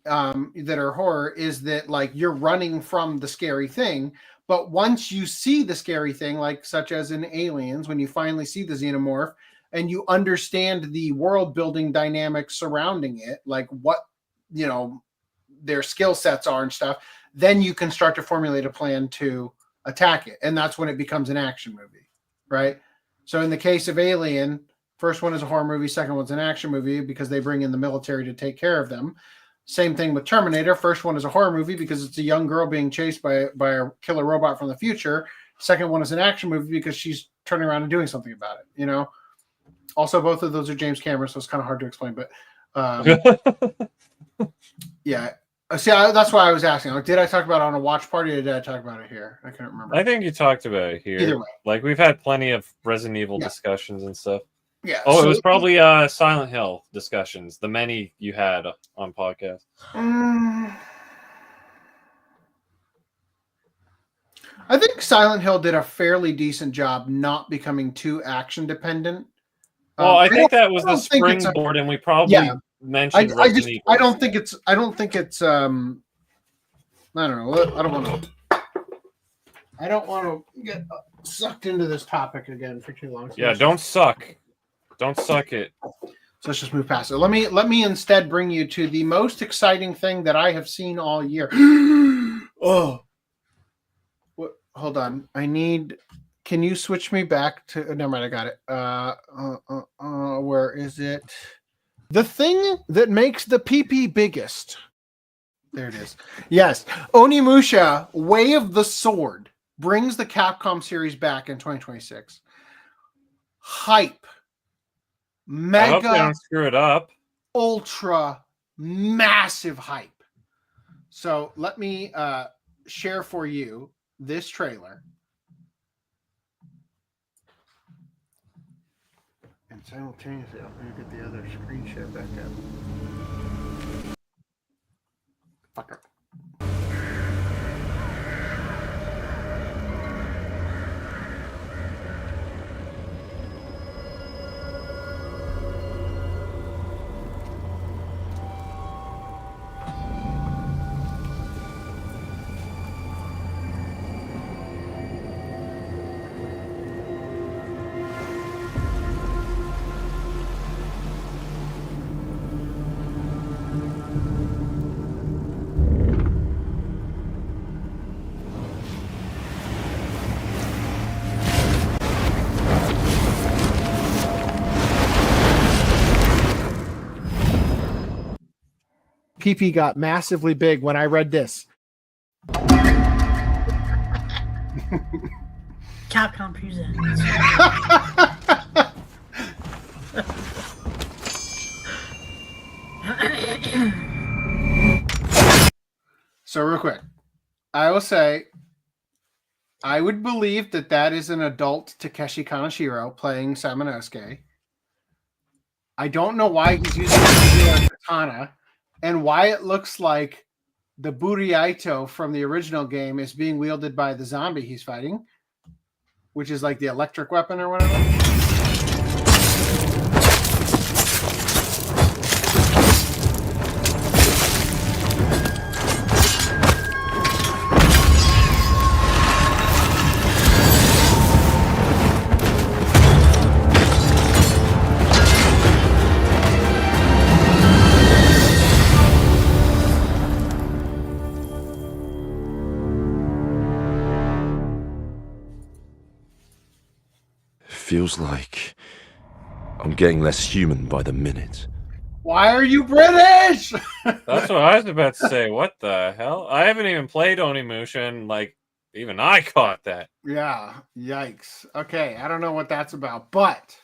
that are horror is that like you're running from the scary thing, but once you see the scary thing, like such as in Aliens, when you finally see the xenomorph and you understand the world building dynamics surrounding it, like what their skill sets are and stuff, then you can start to formulate a plan to attack it, and that's when it becomes an action movie, right? So in the case of Alien, first one is a horror movie, second one's an action movie because they bring in the military to take care of them. Same thing with Terminator. First one is a horror movie because it's a young girl being chased by a killer robot from the future. Second one is an action movie because she's turning around and doing something about it, Also, both of those are James Cameron, so it's kind of hard to explain. But yeah. See, that's why I was asking. Like, did I talk about it on a watch party or did I talk about it here? I can't remember. I think you talked about it here. Either way. Like, we've had plenty of Resident Evil discussions and stuff. Yeah. Oh, it was probably Silent Hill discussions, the many you had on podcast. I think Silent Hill did a fairly decent job not becoming too action dependent. Well, I think that was the springboard, and we probably mentioned Resident Evil. I don't think it's I don't know. I don't want to get sucked into this topic again for too long. So don't suck. Don't suck it. So let's just move past it. Let me instead bring you to the most exciting thing that I have seen all year. Hold on. Can you switch me back to never mind, I got it. Where is it? The thing that makes the pee-pee biggest. There it is. Yes. Onimusha, Way of the Sword, brings the Capcom series back in 2026. Hype. Mega. I hope they don't screw it up. Ultra massive hype. So let me share for you this trailer. And simultaneously, I'm going to get the other screen share back up. Fucker. PP got massively big when I read this. Capcom presents. So real quick, I will say, I would believe that is an adult Takeshi Kaneshiro playing Samanosuke. I don't know why he's using a katana, and why it looks like the Buriaito from the original game is being wielded by the zombie he's fighting, which is like the electric weapon or whatever. Feels like I'm getting less human by the minute. Why are you British? That's what I was about to say. What the hell? I haven't even played Onimusha, and like even I caught that. Yeah, yikes. Okay, I don't know what that's about, but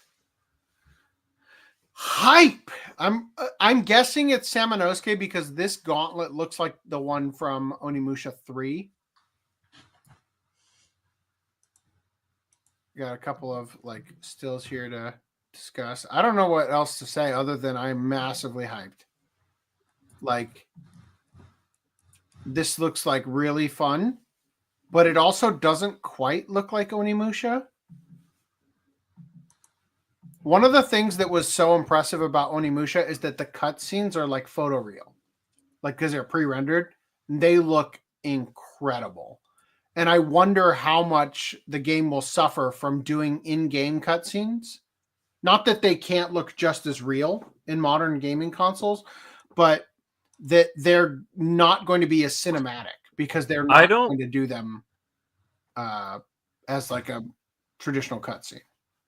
hype. I'm guessing it's Samanosuke because this gauntlet looks like the one from Onimusha 3. Got a couple of like stills here to discuss. I don't know what else to say other than I'm massively hyped. Like, this looks like really fun, but it also doesn't quite look like Onimusha. One of the things that was so impressive about Onimusha is that the cutscenes are like photoreal, like because they're pre-rendered. They look incredible. And I wonder how much the game will suffer from doing in-game cutscenes. Not that they can't look just as real in modern gaming consoles, but that they're not going to be as cinematic because they're not going to do them as like a traditional cutscene.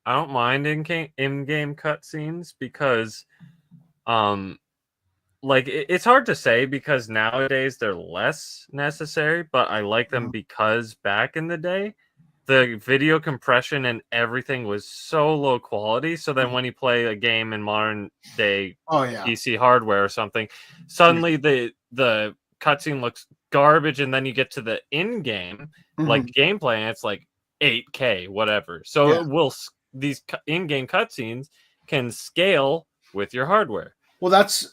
I don't mind in-game cutscenes because, like it's hard to say because nowadays they're less necessary, but I like them because back in the day, the video compression and everything was so low quality. So then when you play a game in modern day PC hardware or something, suddenly the cutscene looks garbage, and then you get to the in-game like gameplay, and it's like 8K, whatever. So these in-game cutscenes can scale with your hardware. Well, that's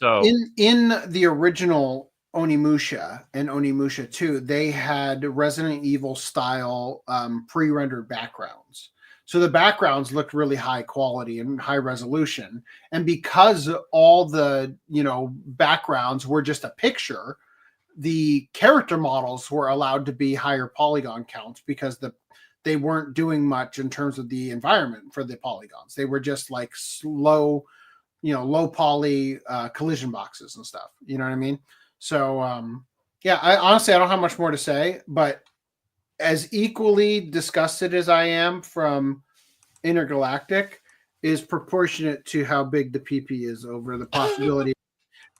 in the original Onimusha and Onimusha 2, they had Resident Evil style pre-rendered backgrounds. So the backgrounds looked really high quality and high resolution. And because all the, backgrounds were just a picture, the character models were allowed to be higher polygon counts because they weren't doing much in terms of the environment for the polygons. They were just like low poly collision boxes and stuff. You know what I mean? So, I honestly don't have much more to say, but as equally disgusted as I am from Intergalactic is proportionate to how big the PP is over the possibility.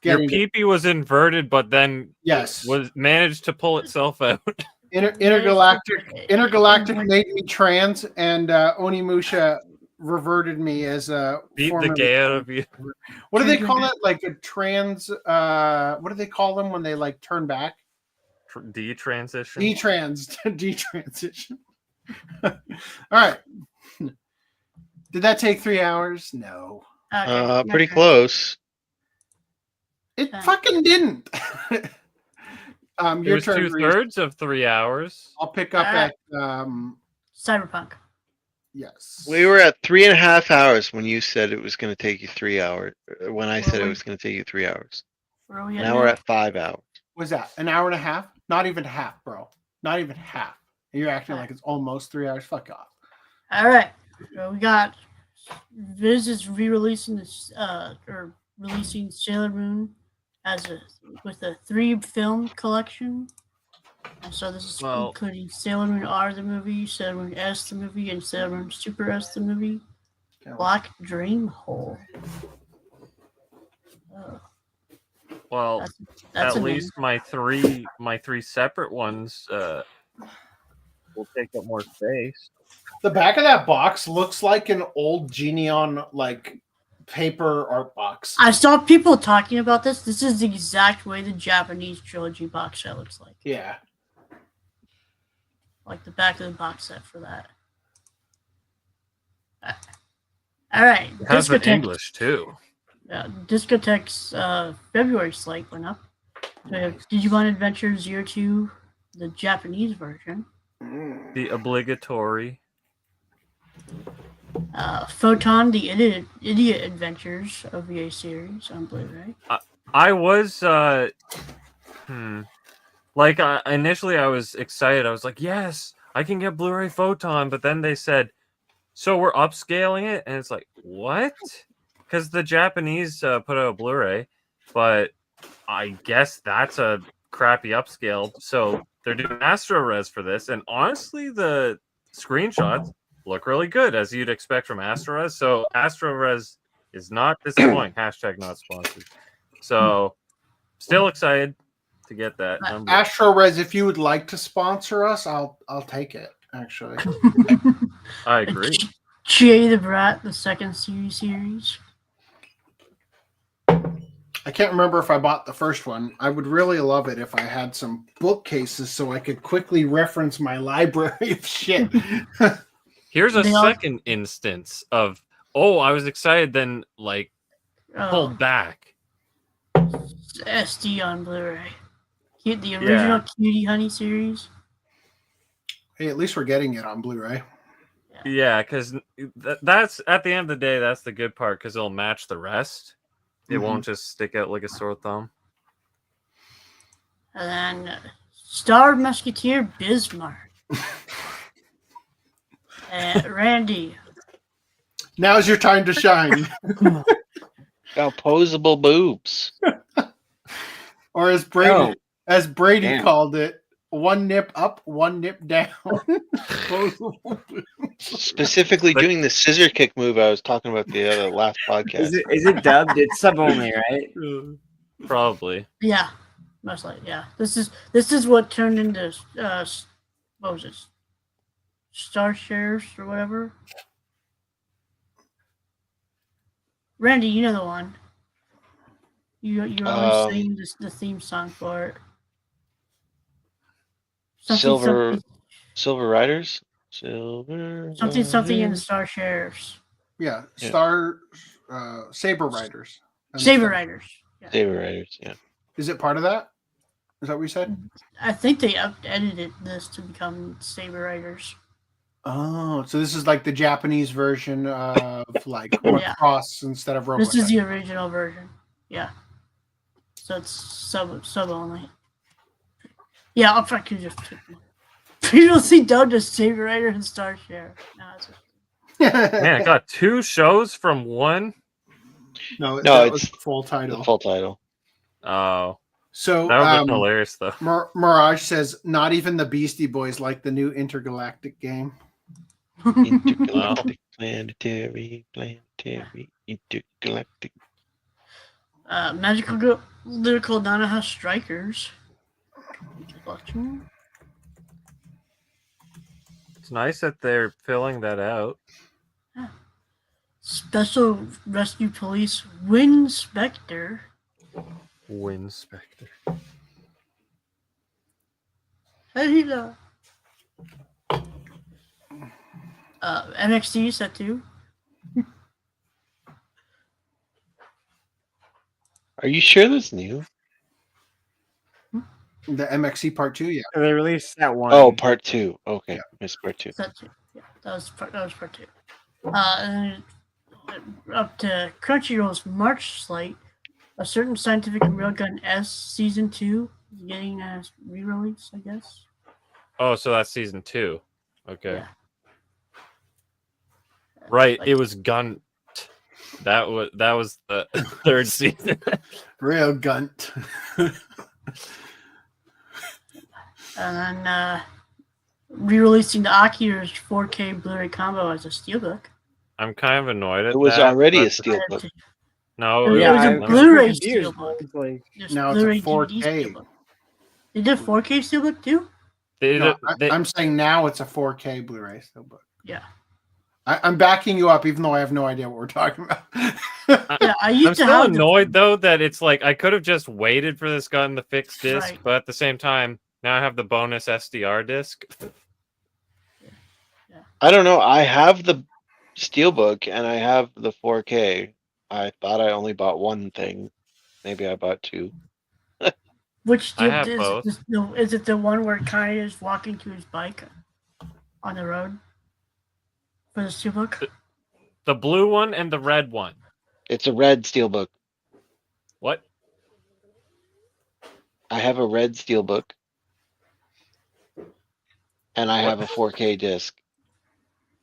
Your PP was inverted, but then was managed to pull itself out. Intergalactic made me trans, and Onimusha reverted me as a beat the gay out of you. What do they call it? Like a trans what do they call them when they like turn back? Detransition. Detransition. All right. Did that take 3 hours? No. Pretty close. It fucking didn't. It Your was turn. 2/3 of 3 hours. I'll pick up at Cyberpunk. Yes. We were at 3.5 hours when you said it was going to take you 3 hours. When I said it was going to take you 3 hours. Now we're at 5 hours. Was that an hour and a half? Not even half, bro. Not even half. You're acting like it's almost 3 hours. Fuck off. All right. So we got Viz is re-releasing this or releasing Sailor Moon with a 3-film collection. And so this is including Sailor Moon R the movie, Sailor Moon S the movie, and Sailor Moon Super S the movie. Black Dream Hole. Well, that's at least my three separate ones will take up more space. The back of that box looks like an old Genie on like paper art box. I saw people talking about this. This is the exact way the Japanese trilogy box set looks like. Yeah. Like the back of the box set for that. All right. It has the English too. Yeah, Discotheque's February slate went up. So we have Digimon Adventure 02, the Japanese version. The obligatory. Photon, the Idiot Adventures OVA series on Blu-ray. I was initially I was excited. I was like, yes, I can get Blu-ray Photon, but then they said, so we're upscaling it, and it's like, what? Because the Japanese put out a Blu-ray, but I guess that's a crappy upscale. So they're doing AstroRes for this, and honestly, the screenshots look really good, as you'd expect from AstroRes. So AstroRes is not disappointing. Hashtag not sponsored. So still excited to get that. AstroRes, if you would like to sponsor us, I'll take it. Actually, I agree. Chie the Brat, the second series. I can't remember if I bought the first one. I would really love it if I had some bookcases so I could quickly reference my library of shit. Here's a second instance of, I was excited, then pulled back. SD on Blu-ray. The original Cutie Honey series. Hey, at least we're getting it on Blu-ray. Yeah, because that's at the end of the day, that's the good part, because it'll match the rest. It won't just stick out like a sore thumb. And then Star Musketeer Bismarck. Randy. Now's your time to shine. Opposable boobs. Or as Brady called it, one nip up, one nip down. Specifically doing the scissor kick move I was talking about the other last podcast. Is it dubbed? It's sub only, right? Probably. Yeah, most likely. Yeah, this is what turned into what was it? Star Shares or whatever. Randy, you know the one. You're always singing the theme song for it. Silver Riders? Something in the Star Shares. Yeah, Saber Riders. Saber Riders. Yeah. Saber Riders, yeah. Is it part of that? Is that what you said? I think they edited this to become Saber Riders. Oh, so this is like the Japanese version of like Cross instead of Robotech. This is the original version. Yeah. So it's sub only. Yeah, I'll try to just previously dubbed as Saber Rider and Star Share. Man, I got two shows from one. No, it's the full title. The full title. Oh. So that would have been hilarious though. Mirage says not even the Beastie Boys like the new Intergalactic game. Intergalactic, planetary, intergalactic. Magical Lyrical Nanaha Strikers. It's nice that they're filling that out. Special Rescue Police Wind Spectre. Wind Spectre. Hello. NXT set 2. Are you sure that's new? The MXC Part 2, yeah. They released that one. Oh, Part 2. Okay, yeah. It's Part 2. Set 2. Yeah, that was Part 2. And up to Crunchyroll's March slate, A Certain Scientific Railgun S Season 2 is getting a re-release, I guess. Oh, so that's Season 2. Okay. Yeah. Right, it was Gunt. That was the third season. Real Gunt. And then re-releasing the Akira's 4K Blu-ray combo as a steelbook. I'm kind of annoyed at that. It was already a steelbook. No, It was a Blu-ray steelbook. No, it's a 4K. They did 4K steelbook too? No, I'm saying now it's a 4K Blu-ray steelbook. Yeah. I'm backing you up, even though I have no idea what we're talking about. Yeah, I'm still annoyed though that it's like I could have just waited for this gun to fix disc, Right. but at the same time, now I have the bonus SDR disc. I don't know. I have the Steelbook and I have the 4K. I thought I only bought one thing. Maybe I bought two. Which I have steelbook is it the one where Kai is walking to his bike on the road for the steelbook? The blue one and the red one. It's a red Steelbook. What? I have a red Steelbook. And I have a 4K disc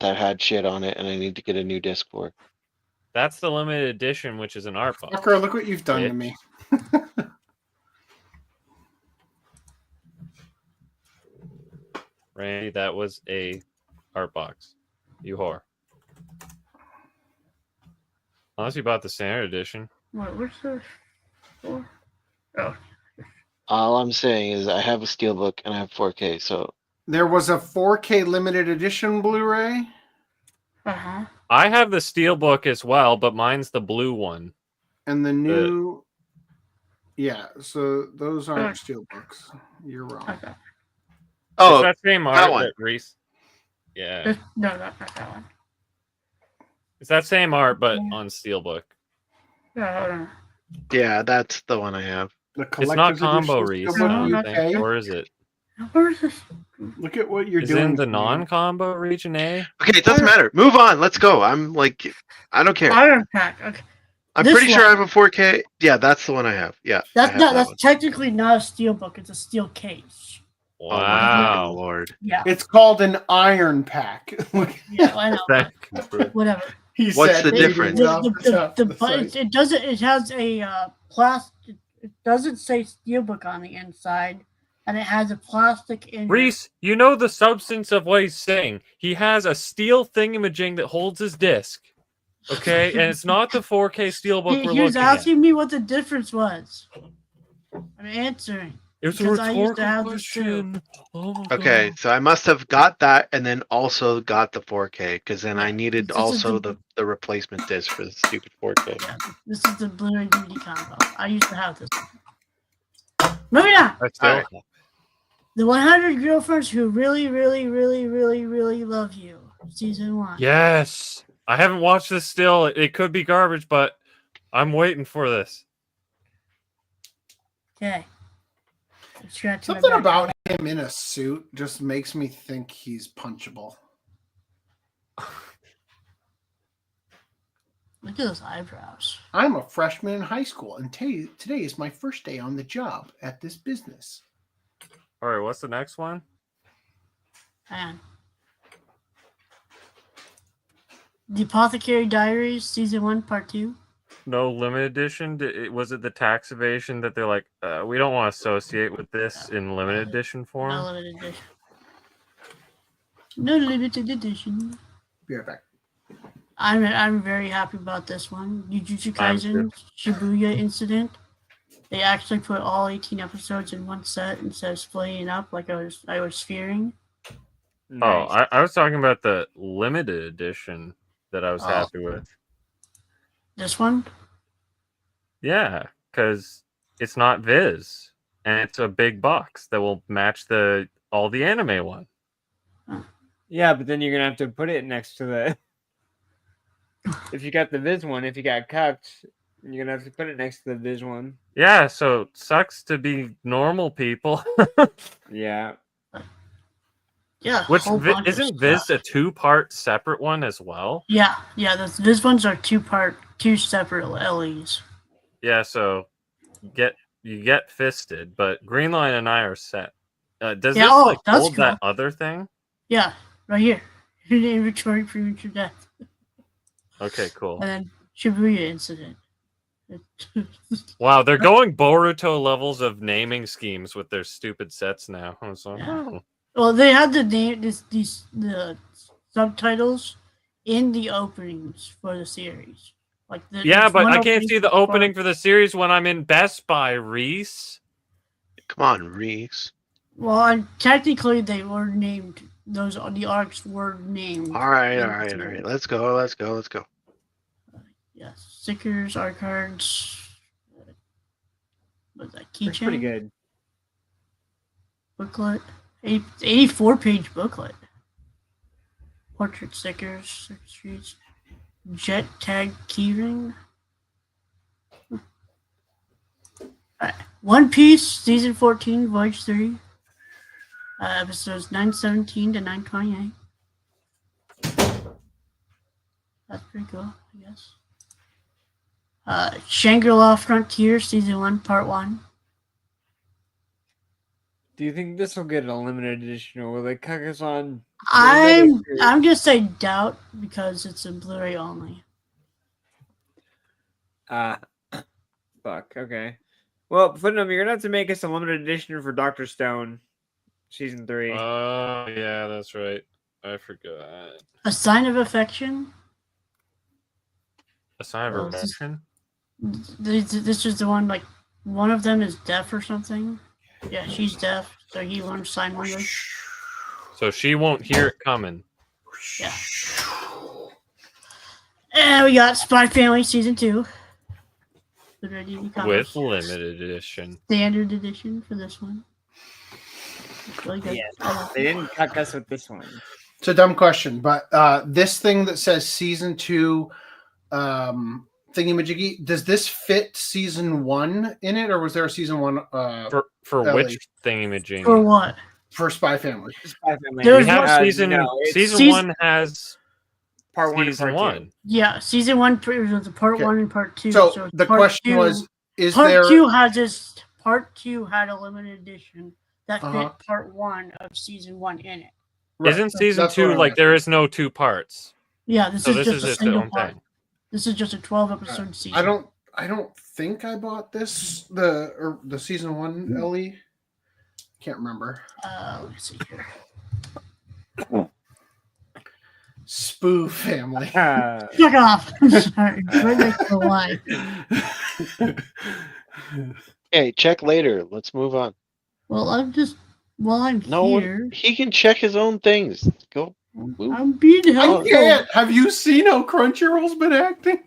that had shit on it, and I need to get a new disc for. That's the limited edition, which is an art box. Fucker, look what you've done to me. Randy, that was a art box. You whore. Unless you bought the standard edition. What? What's the? Oh. All I'm saying is I have a Steelbook and I have 4K, so... There was a 4K limited edition Blu-ray? Uh-huh. I have the Steelbook as well, but mine's the blue one. And the new... Yeah, so those aren't Steelbooks. You're wrong. Okay. Oh, it's that same art that one. that Reese... Yeah. No, not that one. It's that same art, but on Steelbook. Yeah, hold on. Yeah, that's the one I have. It's not combo, Reese, I don't think. Or is it? Where is this? Look at what you're Is doing. in the non-combo region A? Okay, it doesn't matter. Move on. Let's go. I'm like... I don't care. Iron Pack. Okay. I'm This pretty sure I one. have a 4K. Yeah, that's the one I have. Yeah. That's I have not. that That's one. technically not a steelbook. It's a steel case. Wow. Oh, Lord. Yeah. It's called an Iron Pack. Yeah, I know. Whatever. He What's said the reading difference? it off the top of the site. It doesn't. It has a plastic. It doesn't say steelbook on the inside, and it has a plastic in. Reese, you know the substance of what he's saying. He has a steel thingamajig that holds his disc. Okay? And it's not the 4K steelbook we're He was looking at. asking me what the difference was. I'm answering. It's a because I used to rhetorical have this too. question. Oh my Okay, so I must have got that and then also got the 4K because then I needed This is also the- the replacement disc for the stupid 4K. This is the Blu-ray DVD combo. I used to have this. Moving on. That's All right. The 100 Girlfriends Who Really, Really, Really, Really, Really Love You. Season 1. Yes. I haven't watched this still. It could be garbage, but I'm waiting for this. Okay. Something about him in a suit just makes me think he's punchable. Look at those eyebrows. I'm a freshman in high school, and today is my first day on the job at this business. All right, what's the next one? Hang on. The Apothecary Diaries, Season 1, Part 2. No limited edition? Was it the tax evasion that they're like, we don't want to associate with this in limited edition form? No limited edition. No limited edition. Be right back. I'm very happy about this one. Jujutsu Kaisen Shibuya Incident. They actually put all 18 episodes in one set instead of splitting it up like I was fearing. Oh, I was talking about the limited edition that I was happy with. This one? Yeah, because it's not Viz, and it's a big box that will match all the anime one. Yeah, but then you're gonna have to put it next to the. If you got the Viz one, if you got cucked, you're gonna have to put it next to the Viz one. Yeah, so it sucks to be normal people. Yeah. Yeah. Which whole bunch of isn't Viz stuff. a two-part separate one as well? Yeah, the Viz ones are two separate LEs. Yeah, so you get fisted, but Greenline and I are set. Does this that's hold cool. that other thing? Yeah, right here. Inventory premature death. Okay, cool. And then Shibuya Incident. Wow, they're going Boruto levels of naming schemes with their stupid sets now. I was like, oh. Well, they had the name the subtitles in the openings for the series. Like yeah, but I can't see the opening for the series when I'm in Best Buy, Reese. Come on, Reese. Well, technically they were named. The arcs were named. All right. Let's go. Yeah, stickers, art cards. What's that? That's pretty Keychain. good. Booklet. 84-page booklet. Portrait stickers, streets, jet tag keyring. One Piece season 14, voyage 3, episodes 917 to 928. That's pretty cool, I guess. Shangri-La Frontier season 1, part 1. Do you think this will get a limited edition, or will they cut us on? I'm gonna say doubt because it's a Blu-ray only. Fuck. Okay. Well, Footnote, you're gonna have to make us a limited edition for Dr. Stone, season 3. Oh yeah, that's right. I forgot. A Sign of Affection. A Sign of Affection. This is the one. Like one of them is deaf or something. Yeah, she's deaf, so he learns sign language. So she won't hear it coming. Yeah. And we got Spy Family season 2. With limited edition. Standard edition for this one. It's really good. Yes, they didn't cut us with this one. It's a dumb question, but this thing that says season 2 thingy-majiggy, does this fit season 1 in it, or was there a season 1 for Ellie? which thingy-majiggy? For what? For Spy Family. We have season 1 has part 1 season and part 2. 1. Yeah, season 1 was the part 1 and part 2. So the part question 2, was, is part there 2 has this? Part 2 had a limited edition that fit part 1 of season 1 in it. Right. Isn't season That's 2 what I like meant. there is no 2 parts? Yeah, this is just a the single own part. thing. This is just a 12-episode season. I don't think I bought this the season 1 Ellie. Can't remember. Let me see here. Spoo Family. Fuck off. I'm sorry. Right next to the line. Hey, check later. Let's move on. Well, I'm here. He can check his own things. Go. I'm being I helpful. can't. Have you seen how Crunchyroll's been acting?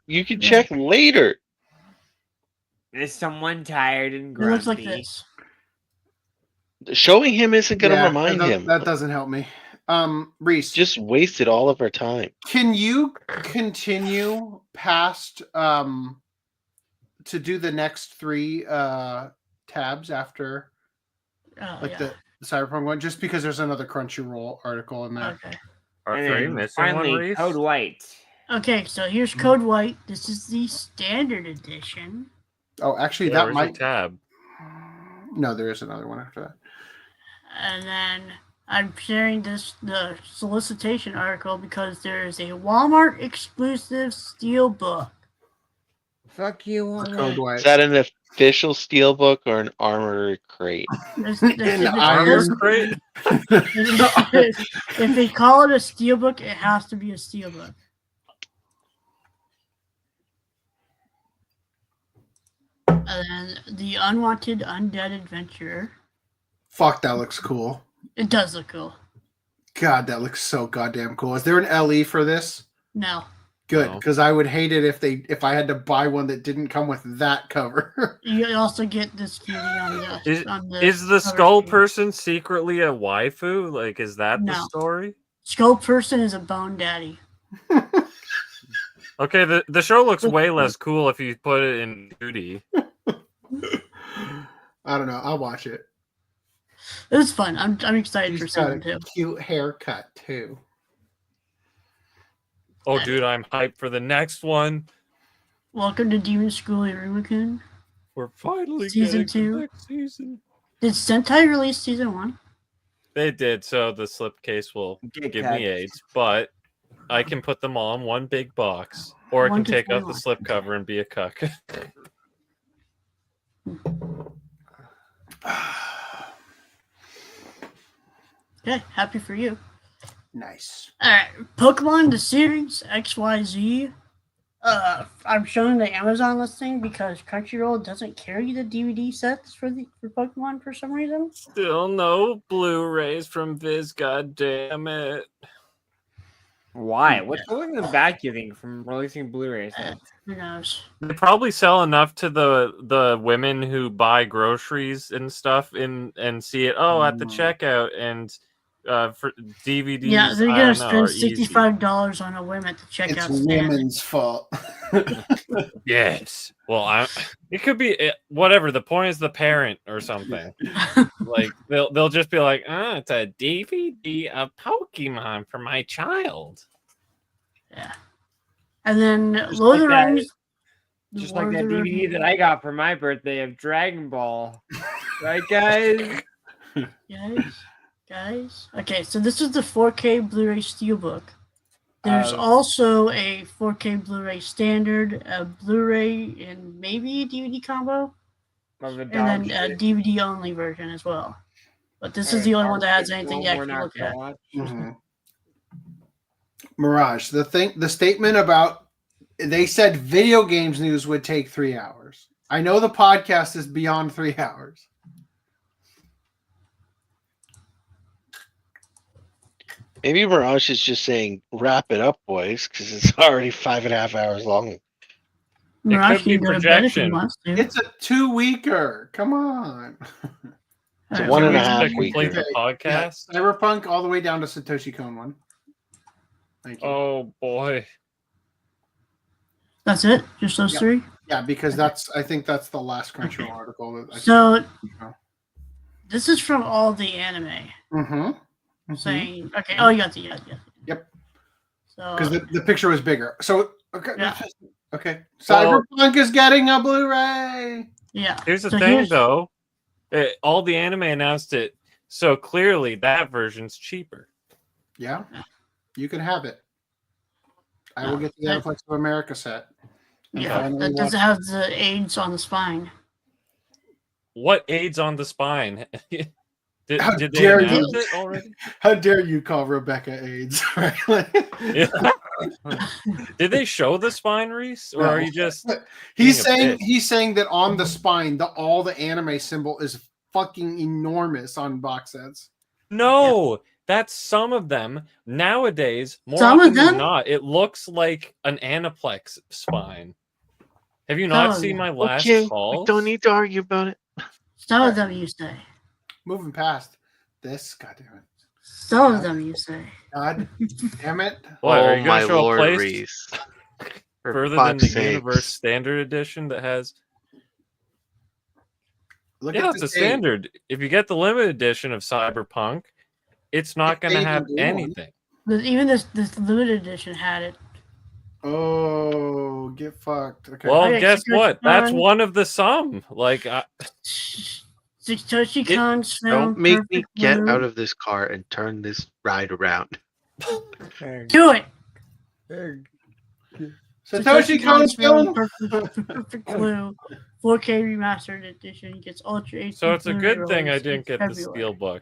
You can check later. Is someone tired and It grumpy? looks like this. Showing him isn't going to remind him. That doesn't help me. Reese, just wasted all of our time. Can you continue past to do the next 3 tabs after the Cyberpunk one? Just because there's another Crunchyroll article in there. Okay. Are you missing finally, one, Reese? Code White. Okay, so here's Code White. This is the standard edition. Oh, actually, Yeah, that where's might the tab. No, there is another one after that. And then I'm sharing the solicitation article because there is a Walmart exclusive steelbook. Fuck you, Walmart. Is that an official steelbook or an armored crate? Iron crate? If they call it a steelbook, it has to be a steelbook. And then the Unwanted Undead Adventurer. Fuck, that looks cool. It does look cool. God, that looks so goddamn cool. Is there an LE for this? No. Good, because I would hate it if I had to buy one that didn't come with that cover. You also get this cutie on the Is the skull person secretly a waifu? Like, is that the No. story? Skull person is a bone daddy. Okay, the show looks way less cool if you put it in 2D. I don't know. I'll watch it. It was fun. I'm excited for He's got season 2. a cute haircut too. Oh, dude, I'm hyped for the next one. Welcome to Demon School Iruma-kun. We're finally Season getting 2. the next season. Did Sentai release season 1? They did, so the slipcase will Get give cut. me AIDS, but I can put them all in one big box, or I One can to take out the 21. slipcover and be a cuck. Okay, happy for you. Nice. Alright, Pokemon the series XYZ I'm showing the Amazon listing because Crunchyroll doesn't carry the DVD sets for Pokemon for some reason. Still no Blu-rays from Viz. God damn it! Why? What's holding them back? You think from releasing Blu-ray sets? Who knows? They probably sell enough to the women who buy groceries and stuff and see it at the checkout and for DVDs. Yeah, they're gonna spend $65 on a women at the checkout. It's women's fault. Yes. Well, it could be whatever. The point is the parent or something. Like they'll just be like, it's a DVD of Pokemon for my child. Yeah. And then Lord of the Rings. Just like that DVD that I got for my birthday of Dragon Ball. Right, guys? Guys. Okay, so this is the 4K Blu-ray Steelbook. There's also a 4K Blu-ray standard, a Blu-ray, and maybe a DVD combo. And then a DVD only version as well. But this is the only one that has anything you actually look at. Mm-hmm. Mirage, the statement about they said video games news would take 3 hours. I know the podcast is beyond 3 hours. Maybe Mirage is just saying, wrap it up, boys, because it's already 5.5 hours long. Mirage can go to bed if he wants to. It's a 2-weeker. Come on. It's a 1.5 week podcast. Yeah, Cyberpunk all the way down to Satoshi Kon one. Thank you. Oh boy. That's it? Just those three? Yeah, because I think that's the last Crunchyroll article. This is from all the anime. Mm-hmm. Saying, okay, oh, you got the, yeah. Yep. So because the picture was bigger. So okay. Cyberpunk is getting a Blu-ray. Yeah. Here's the thing, though. All the anime announced it, so clearly that version's cheaper. Yeah, you can have it. I will get the Aniplex of America set. Yeah, that doesn't have the AIDS on the spine. What AIDS on the spine? Did they dare announce you? it already? How dare you call Rebecca AIDS? Did they show the spine, Reese, or are you just? He's saying that on the spine, all the anime symbol is fucking enormous on box sets. No, that's some of them. Nowadays, more Some often of them? than not, it looks like an Aniplex spine. Have you not seen my last call? We don't need to argue about it. Some of them you say. Moving past this, goddamn it. Some of them you say. God damn it. What, are you my gonna show Lord, a place Reese. For further than the fuck's sakes. Universe Standard Edition that has? Look Yeah, at it's a this standard. If you get the limited edition of Cyberpunk, it's not going to have anything. Even this limited edition had it. Oh, get fucked. Okay. Well, guess what? That's one of the some. Like, Satoshi Kon's film. Don't make me Perfect get Blue. out of this car and turn this ride around. Do it. Satoshi Kon's film. Perfect Blue. 4K remastered edition gets Ultra HD. so it's a good Blu-ray thing I release didn't in get the February. Steelbook,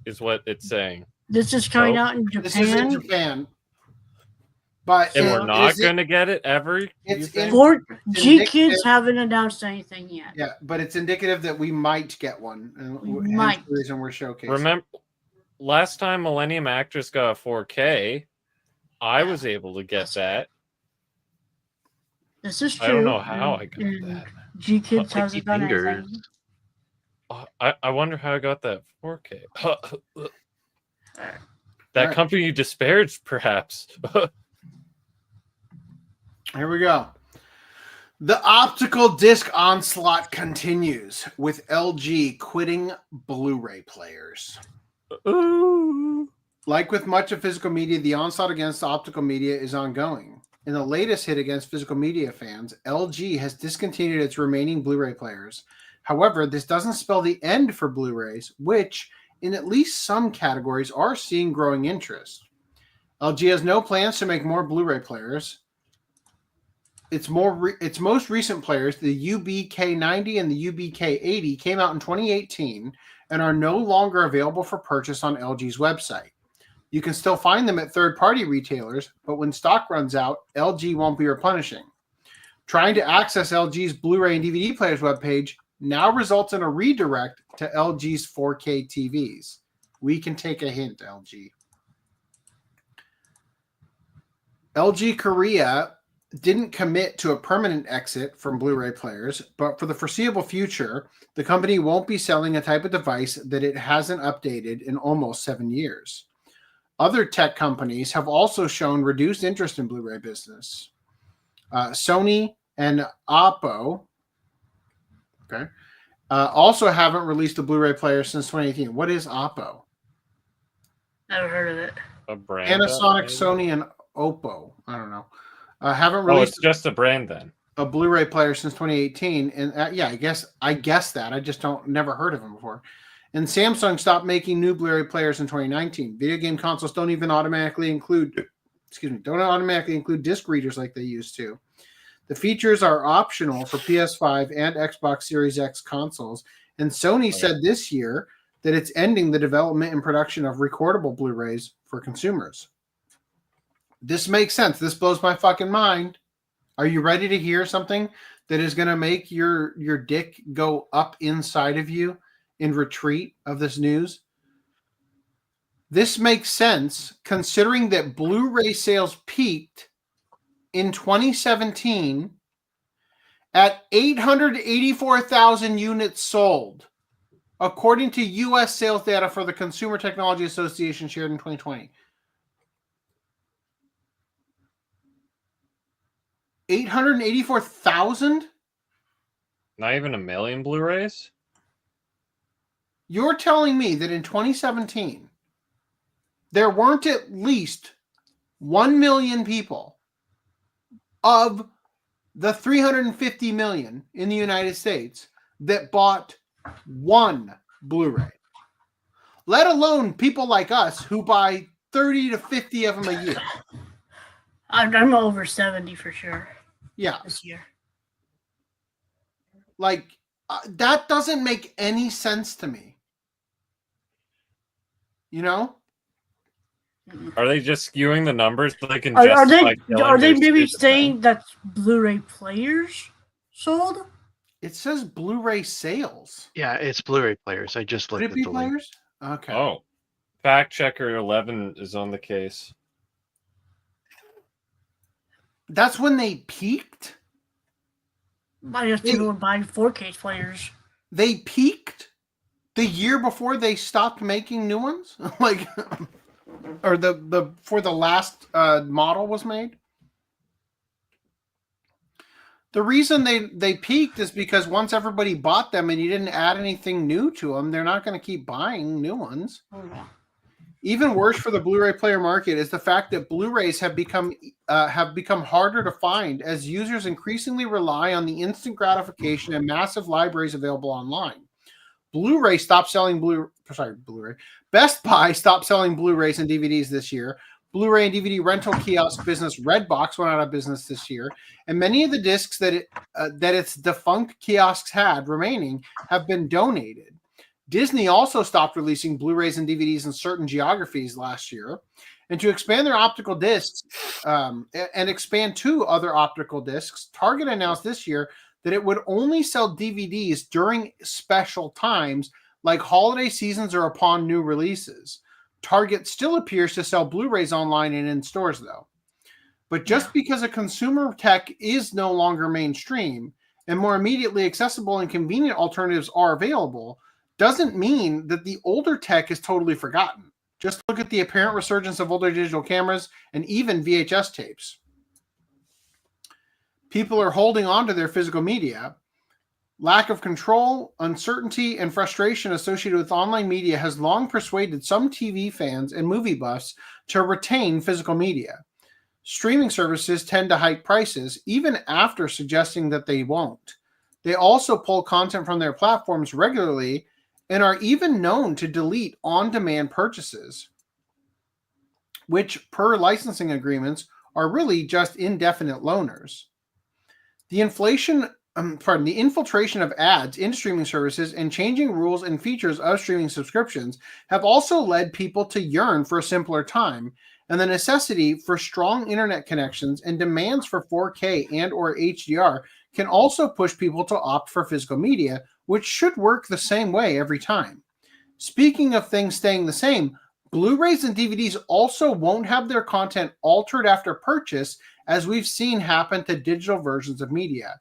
is what it's saying. This is coming So- out in Japan. This is in Japan. But And we're not going to get it ever? It's G Kids haven't announced anything yet. Yeah, but it's indicative that we might get one. Hence might. the reason we're showcasing. Remember, last time Millennium Actress got a 4K, I was able to get that. This is true. I don't know how I got and that. G Kids hasn't done anything. I wonder how I got that 4K. That Alright. company you disparaged, perhaps. Here we go. The optical disc onslaught continues with LG quitting Blu-ray players. Ooh. Like with much of physical media, the onslaught against optical media is ongoing. In the latest hit against physical media fans, LG has discontinued its remaining Blu-ray players. However, this doesn't spell the end for Blu-rays, which, in at least some categories, are seeing growing interest. LG has no plans to make more Blu-ray players. Its most recent players, the UBK90 and the UBK80, came out in 2018 and are no longer available for purchase on LG's website. You can still find them at third-party retailers, but when stock runs out, LG won't be replenishing. Trying to access LG's Blu-ray and DVD players webpage now results in a redirect to LG's 4K TVs. We can take a hint, LG. LG Korea didn't commit to a permanent exit from Blu-ray players, but for the foreseeable future, the company won't be selling a type of device that it hasn't updated in almost 7 years. Other tech companies have also shown reduced interest in Blu-ray business. Sony and Oppo also haven't released a Blu-ray player since 2018. What is Oppo? Never heard of it. A brand. Panasonic, Sony, and Oppo. I don't know. Haven't released. It's just a brand then. A Blu-ray player since 2018, and yeah, I guess that I just never heard of them before. And Samsung stopped making new Blu-ray players in 2019. Video game consoles don't automatically include disc readers like they used to. The features are optional for PS5 and Xbox Series X consoles, and Sony said this year that it's ending the development and production of recordable Blu-rays for consumers. This makes sense. This blows my fucking mind. Are you ready to hear something that is going to make your dick go up inside of you in retreat of this news? This makes sense considering that Blu-ray sales peaked in 2017 at 884,000 units sold, according to U.S. sales data for the Consumer Technology Association shared in 2020. 884,000? Not even a million Blu-rays? You're telling me that in 2017, there weren't at least 1 million people of the 350 million in the United States that bought one Blu-ray, let alone people like us who buy 30 to 50 of them a year. I'm over 70 for sure. Yeah. This year. Like, that doesn't make any sense to me. You know? Are they just skewing the numbers so they can Are they killing maybe their saying that Blu-ray players sold? It says Blu-ray sales. Yeah, it's Blu-ray players. I just looked Could it at be the link. players? Okay. Oh. Fact Checker 11 is on the case. That's when they peaked? I guess people were buying 4K players. They peaked the year before they stopped making new ones? Like, or before the last model was made? The reason they peaked is because once everybody bought them and you didn't add anything new to them, they're not going to keep buying new ones. Oh, yeah. Even worse for the Blu-ray player market is the fact that Blu-rays have become harder to find as users increasingly rely on the instant gratification and massive libraries available online. Blu-ray stopped selling Blu-ray. Best Buy stopped selling Blu-rays and DVDs this year. Blu-ray and DVD rental kiosk business Redbox went out of business this year, and many of the discs that its defunct kiosks had remaining have been donated. Disney also stopped releasing Blu-rays and DVDs in certain geographies last year. And to expand their optical discs and expand to other optical discs, Target announced this year that it would only sell DVDs during special times like holiday seasons or upon new releases. Target still appears to sell Blu-rays online and in stores, though. But just because a consumer tech is no longer mainstream and more immediately accessible and convenient alternatives are available, doesn't mean that the older tech is totally forgotten. Just look at the apparent resurgence of older digital cameras and even VHS tapes. People are holding on to their physical media. Lack of control, uncertainty, and frustration associated with online media has long persuaded some TV fans and movie buffs to retain physical media. Streaming services tend to hike prices, even after suggesting that they won't. They also pull content from their platforms regularly and are even known to delete on-demand purchases, which, per licensing agreements, are really just indefinite loaners. The inflation the infiltration of ads in streaming services and changing rules and features of streaming subscriptions have also led people to yearn for a simpler time, and the necessity for strong internet connections and demands for 4K and or HDR can also push people to opt for physical media, which should work the same way every time. Speaking of things staying the same, Blu-rays and DVDs also won't have their content altered after purchase, as we've seen happen to digital versions of media.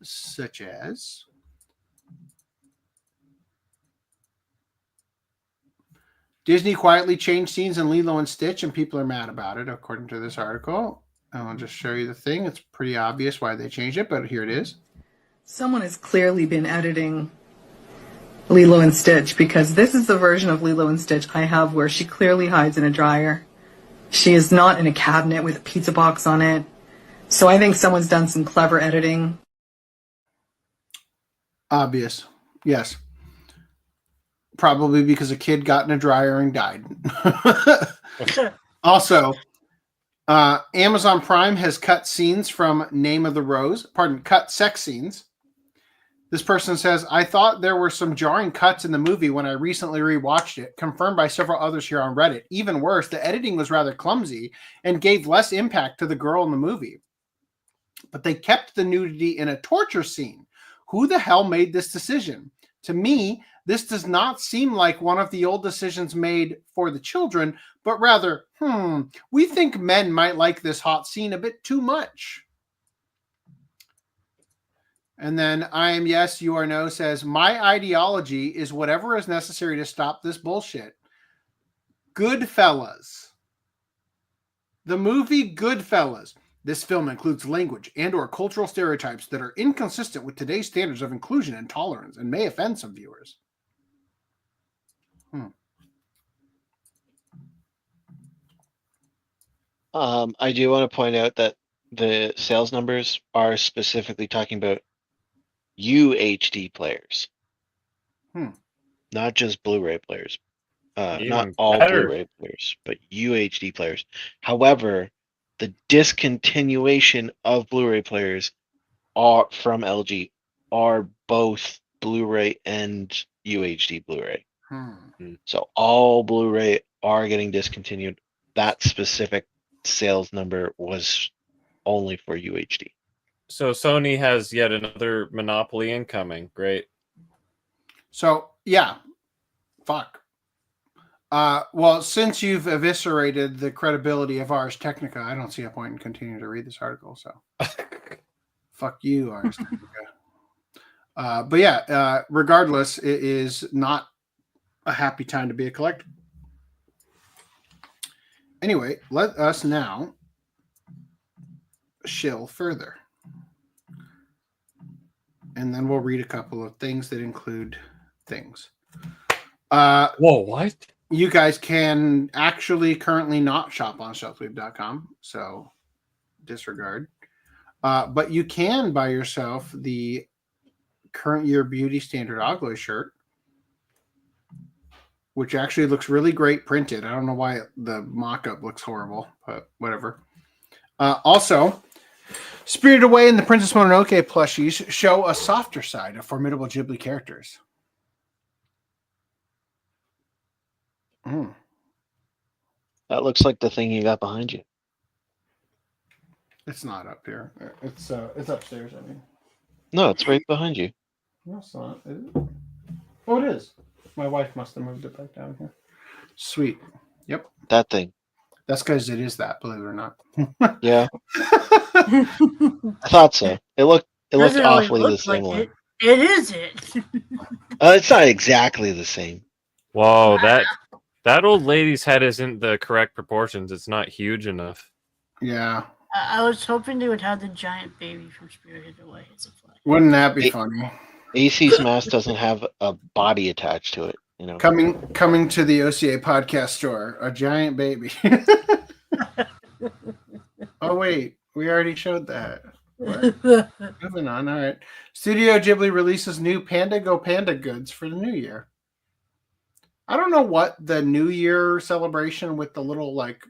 Such as Disney quietly changed scenes in Lilo and Stitch, and people are mad about it, according to this article. I'll just show you the thing. It's pretty obvious why they changed it, but here it is. Someone has clearly been editing Lilo and Stitch, because this is the version of Lilo and Stitch I have where she clearly hides in a dryer. She is not in a cabinet with a pizza box on it. So I think someone's done some clever editing. Obvious. Yes. Probably because a kid got in a dryer and died. Also, Amazon Prime has cut scenes from Name of the Rose. Cut sex scenes. This person says, I thought there were some jarring cuts in the movie when I recently rewatched it, confirmed by several others here on Reddit. Even worse, the editing was rather clumsy and gave less impact to the girl in the movie. But they kept the nudity in a torture scene. Who the hell made this decision? To me, this does not seem like one of the old decisions made for the children, but rather, we think men might like this hot scene a bit too much. And then I am yes, you are no says, my ideology is whatever is necessary to stop this bullshit. Goodfellas. The movie Goodfellas. This film includes language and or cultural stereotypes that are inconsistent with today's standards of inclusion and tolerance and may offend some viewers. I do want to point out that the sales numbers are specifically talking about UHD players. Not just Blu-ray players. Not all Blu-ray players, but UHD players. However, the discontinuation of Blu-ray players are from LG are both Blu-ray and UHD Blu-ray. So all Blu-ray are getting discontinued. That specific sales number was only for UHD. So Sony has yet another monopoly incoming. Great. So, yeah. Fuck. Well, since you've eviscerated the credibility of Ars Technica, I don't see a point in continuing to read this article. So, fuck you, Ars Technica. But yeah, regardless, it is not a happy time to be a collector. Anyway, let us now shill further. And then we'll read a couple of things that include things. Whoa, what? You guys can actually currently not shop on shelfweave.com, so disregard. But you can buy yourself the current year beauty standard Ogloy shirt, which actually looks really great printed. I don't know why the mock-up looks horrible, but whatever. Also, Spirited Away and the Princess Mononoke plushies show a softer side of formidable Ghibli characters. That looks like the thing you got behind you. It's not up here. It's upstairs, I mean. No, it's right behind you. No, it's not. Is it? Oh, it is. My wife must have moved it back down here. Sweet. Yep. That thing. That's because it is that, believe it or not. Yeah. I thought so. It looked awfully the same like one. It is it. It's not exactly the same. Whoa, that old lady's head isn't the correct proportions. It's not huge enough. Yeah. I was hoping they would have the giant baby from Spirited Away as a flag. Wouldn't that be funny? AC's mask doesn't have a body attached to it. You know, coming to the OCA podcast store, a giant baby. Oh wait, we already showed that. Moving on. All right. Studio Ghibli releases new Panda Go Panda goods for the new year. I don't know what the New Year celebration with the little like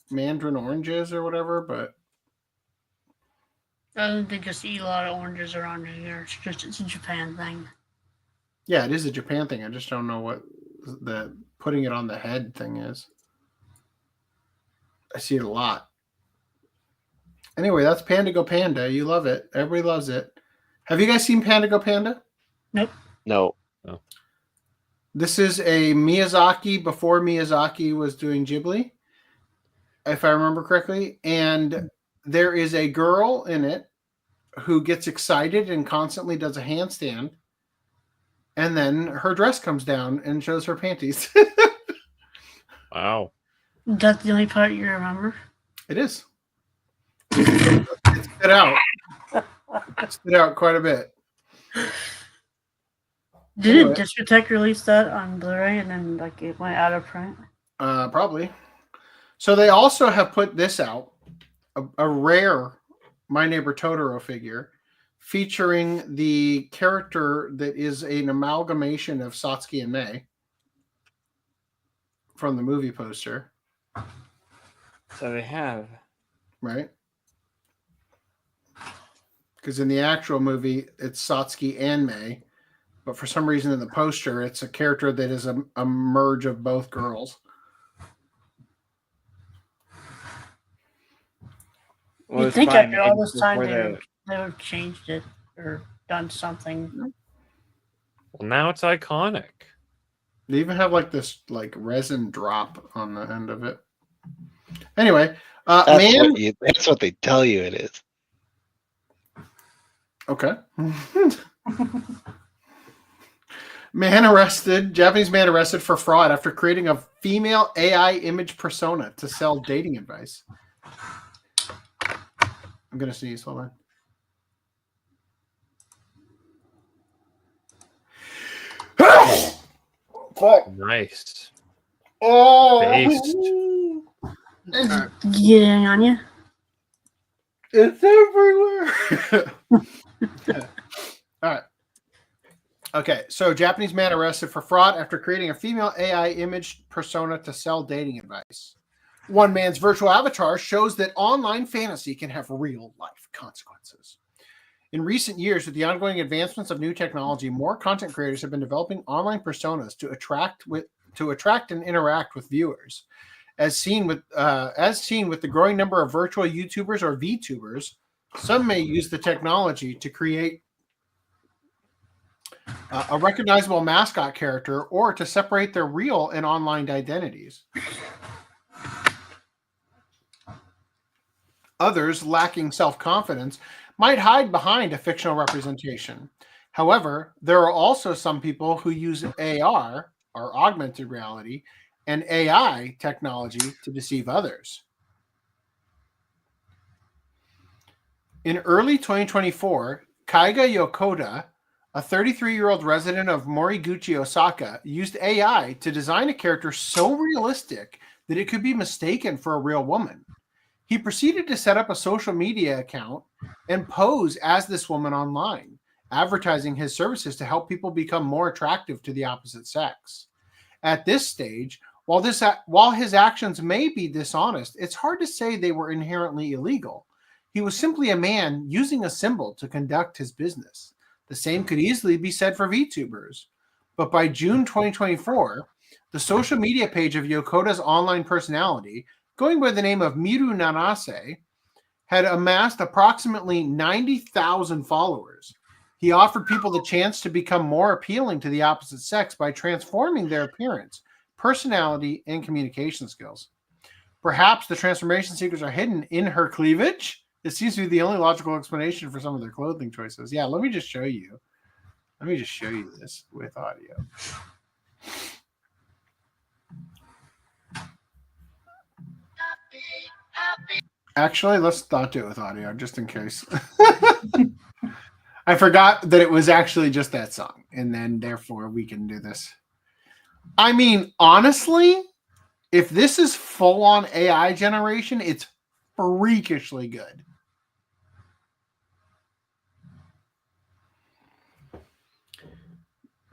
mandarin oranges or whatever, but I don't think just eat a lot of oranges around here. It's a Japan thing. Yeah, it is a Japan thing. I just don't know what the putting it on the head thing is. I see it a lot. Anyway, that's Panda Go Panda. You love it. Everybody loves it. Have you guys seen Panda Go Panda? Nope. No. This is a Miyazaki before Miyazaki was doing Ghibli, if I remember correctly. And there is a girl in it who gets excited and constantly does a handstand. And then her dress comes down and shows her panties. Wow. That's the only part you remember? It is. It stood out. It stood out quite a bit. Didn't Discotech release that on Blu-ray and then like it went out of print? Probably. So they also have put this out, a rare My Neighbor Totoro figure featuring the character that is an amalgamation of Satsuki and Mei from the movie poster. So they have. Right? Because in the actual movie, it's Satsuki and Mei. But for some reason in the poster, it's a character that is a merge of both girls. Well, You'd think fine, after all this before time the- they would have changed it or done something. Well, now it's iconic. They even have like this like resin drop on the end of it. Anyway, That's what they tell you it is. Okay. Japanese man arrested for fraud after creating a female AI image persona to sell dating advice. I'm going to sneeze. Hold on. Fuck. Nice. Oh. Based. Getting on you? It's everywhere. All right. Okay, so Japanese man arrested for fraud after creating a female AI image persona to sell dating advice. One man's virtual avatar shows that online fantasy can have real life consequences. In recent years, with the ongoing advancements of new technology, more content creators have been developing online personas to attract and interact with viewers. As seen with the growing number of virtual YouTubers or VTubers, some may use the technology to create a recognizable mascot character or to separate their real and online identities. Others, lacking self-confidence, might hide behind a fictional representation. However, there are also some people who use AR, or augmented reality, and AI technology to deceive others. In early 2024, Kaiga Yokoda, a 33-year-old resident of Moriguchi, Osaka, used AI to design a character so realistic that it could be mistaken for a real woman. He proceeded to set up a social media account and pose as this woman online, advertising his services to help people become more attractive to the opposite sex. At this stage, while his actions may be dishonest, it's hard to say they were inherently illegal. He was simply a man using a symbol to conduct his business. The same could easily be said for VTubers. But by June 2024, the social media page of Yokoda's online personality, going by the name of Miru Nanase, had amassed approximately 90,000 followers. He offered people the chance to become more appealing to the opposite sex by transforming their appearance, personality, and communication skills. Perhaps the transformation secrets are hidden in her cleavage? It seems to be the only logical explanation for some of their clothing choices. Yeah, let me just show you. Let me just show you this with audio. Actually, let's not do it with audio, just in case. I forgot that it was actually just that song, and then therefore we can do this. I mean, honestly, if this is full-on AI generation, it's freakishly good.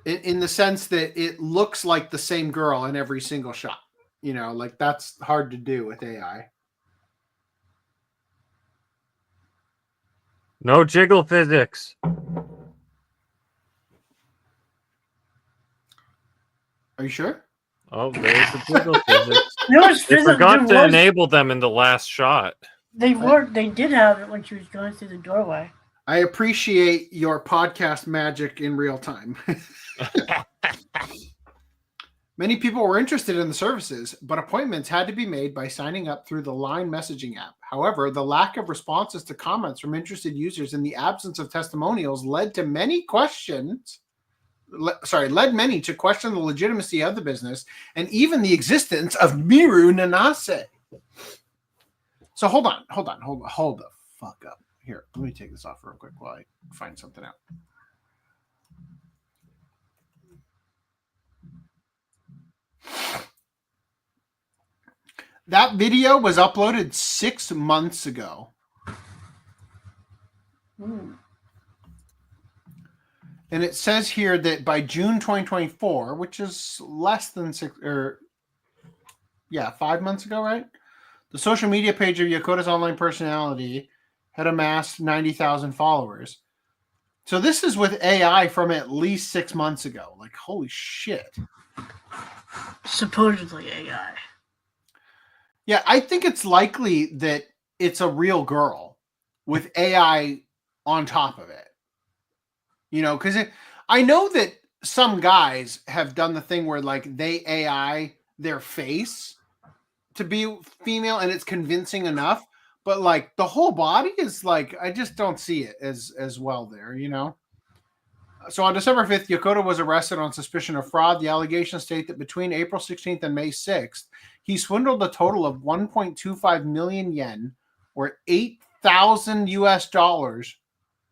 In the sense that it looks like the same girl in every single shot. You know, like that's hard to do with AI. No jiggle physics. Are you sure? Oh, there's the jiggle physics. They forgot to enable them in the last shot. They did have it when she was going through the doorway. I appreciate your podcast magic in real time. Many people were interested in the services, but appointments had to be made by signing up through the Line messaging app. However, the lack of responses to comments from interested users and the absence of testimonials led many to question the legitimacy of the business and even the existence of Miru Nanase. So hold the fuck up. Here, let me take this off real quick while I find something out. That video was uploaded 6 months ago. And it says here that by June 2024, which is less than 5 months ago, right? The social media page of Yokota's online personality had amassed 90,000 followers. So this is with AI from at least 6 months ago. Like, holy shit. Supposedly AI. Yeah, I think it's likely that it's a real girl with AI on top of it. You know, because I know that some guys have done the thing where like they AI their face to be female and it's convincing enough, but like the whole body is like, I just don't see it as well there, you know? So on December 5th, Yokota was arrested on suspicion of fraud. The allegations state that between April 16th and May 6th, he swindled a total of 1.25 million yen, or $8,000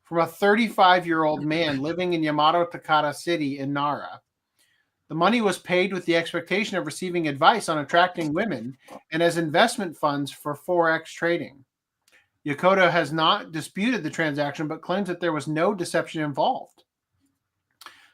from a 35-year-old man living in Yamato Takata City in Nara. The money was paid with the expectation of receiving advice on attracting women and as investment funds for Forex trading. Yokota has not disputed the transaction, but claims that there was no deception involved.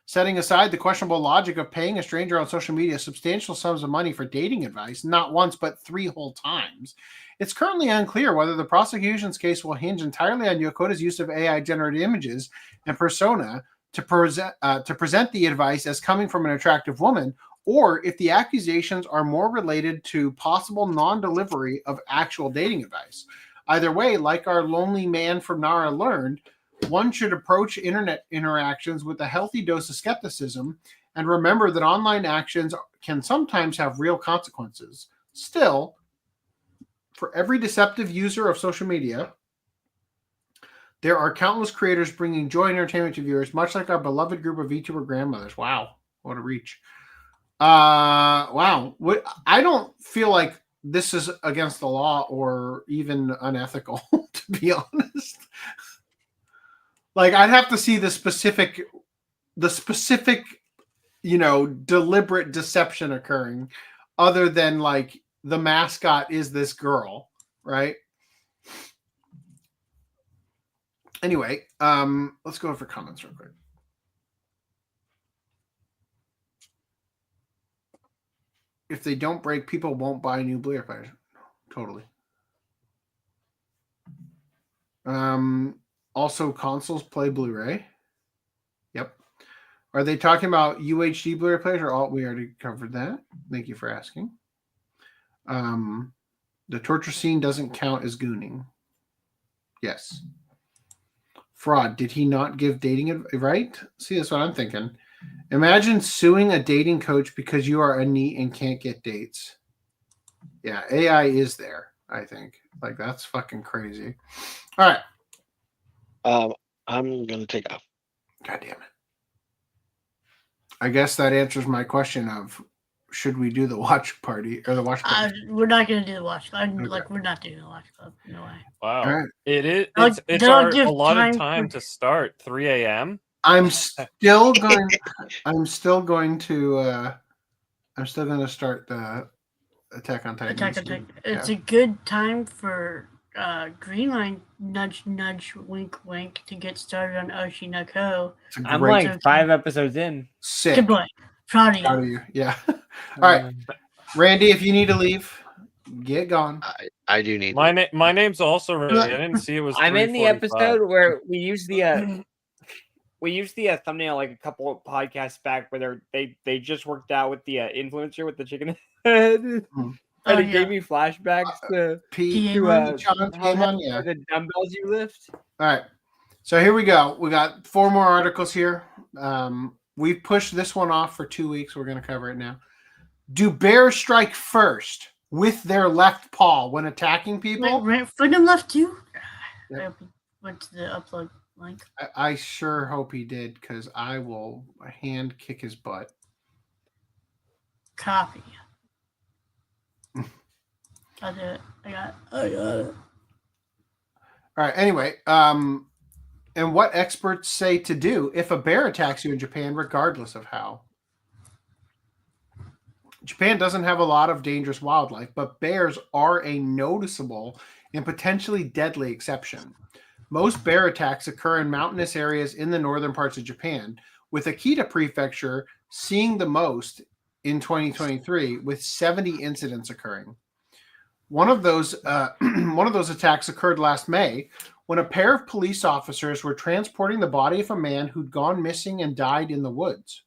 Setting aside the questionable logic of paying a stranger on social media substantial sums of money for dating advice, not once but 3 whole times, it's currently unclear whether the prosecution's case will hinge entirely on Yokota's use of AI-generated images and persona to present the advice as coming from an attractive woman, or if the accusations are more related to possible non-delivery of actual dating advice. Either way, like our lonely man from Nara learned, one should approach internet interactions with a healthy dose of skepticism and remember that online actions can sometimes have real consequences. Still, for every deceptive user of social media, there are countless creators bringing joy and entertainment to viewers, much like our beloved group of VTuber grandmothers. Wow, what a reach. Wow. I don't feel like this is against the law or even unethical, to be honest. Like, I'd have to see the specific, you know, deliberate deception occurring, other than like the mascot is this girl, right? Anyway, let's go over comments real quick. If they don't break, people won't buy new Blu-ray players. Totally. Also, consoles play Blu-ray. Yep. Are they talking about UHD Blu-ray players or all? We already covered that. Thank you for asking. The torture scene doesn't count as gooning. Yes. Fraud. Did he not give dating advice? Right? See, that's what I'm thinking. Imagine suing a dating coach because you are a NEET and can't get dates. Yeah, AI is there, I think. Like, that's fucking crazy. All right. I'm going to take off. God damn it. I guess that answers my question of should we do the watch party or the watch party? We're not going to do the watch club. Okay. Like, we're not doing the watch club. No way. Wow. Right. It is. It's a lot of time to start. 3 a.m. I'm still going to start the Attack on Titan. It's a good time for Green Line, nudge, nudge, wink, wink, to get started on Oshinoko. I'm like 5 episodes in. Sick. Good boy. Proud of you. Yeah. All right. Randy, if you need to leave, get gone. I do need my name's also ready. I didn't see it was. I'm in the 3:45. episode where we used the thumbnail like a couple of podcasts back where they just worked out with the influencer with the chicken head. And it gave me flashbacks to the dumbbells you lift. All right. So here we go. We got 4 more articles here. We've pushed this one off for 2 weeks. We're going to cover it now. Do bears strike first with their left paw when attacking people? Friggin' left too? Yep. I went to the upload link. I sure hope he did, because I will hand kick his butt. Copy. I did it. I got it. All right. Anyway, and what experts say to do if a bear attacks you in Japan, regardless of how. Japan doesn't have a lot of dangerous wildlife, but bears are a noticeable and potentially deadly exception. Most bear attacks occur in mountainous areas in the northern parts of Japan, with Akita Prefecture seeing the most in 2023, with 70 incidents occurring. One of those attacks occurred last May when a pair of police officers were transporting the body of a man who'd gone missing and died in the woods.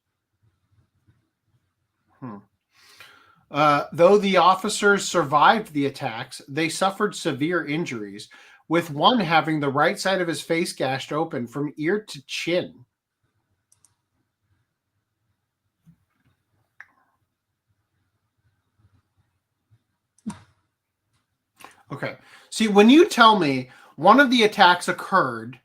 Though the officers survived the attacks, they suffered severe injuries, with one having the right side of his face gashed open from ear to chin. Okay. See, when you tell me one of the attacks occurred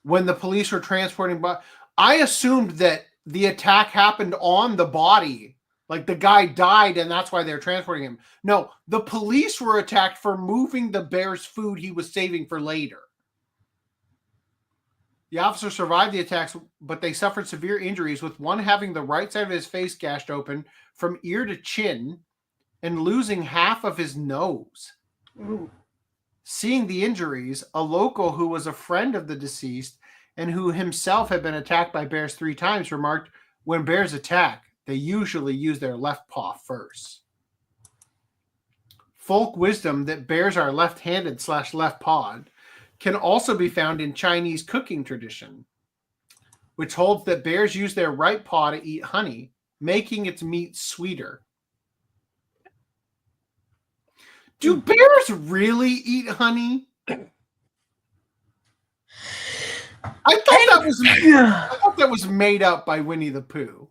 when the police were transporting, but I assumed that the attack happened on the body. Like the guy died and that's why they're transporting him. No, the police were attacked for moving the bear's food he was saving for later. The officer survived the attacks, but they suffered severe injuries, with one having the right side of his face gashed open from ear to chin and losing half of his nose. Ooh. Seeing the injuries, a local who was a friend of the deceased and who himself had been attacked by bears 3 times remarked, when bears attack, they usually use their left paw first. Folk wisdom that bears are left-handed / left-pawed can also be found in Chinese cooking tradition, which holds that bears use their right paw to eat honey, making its meat sweeter. Do bears really eat honey? I thought that was made up by Winnie the Pooh.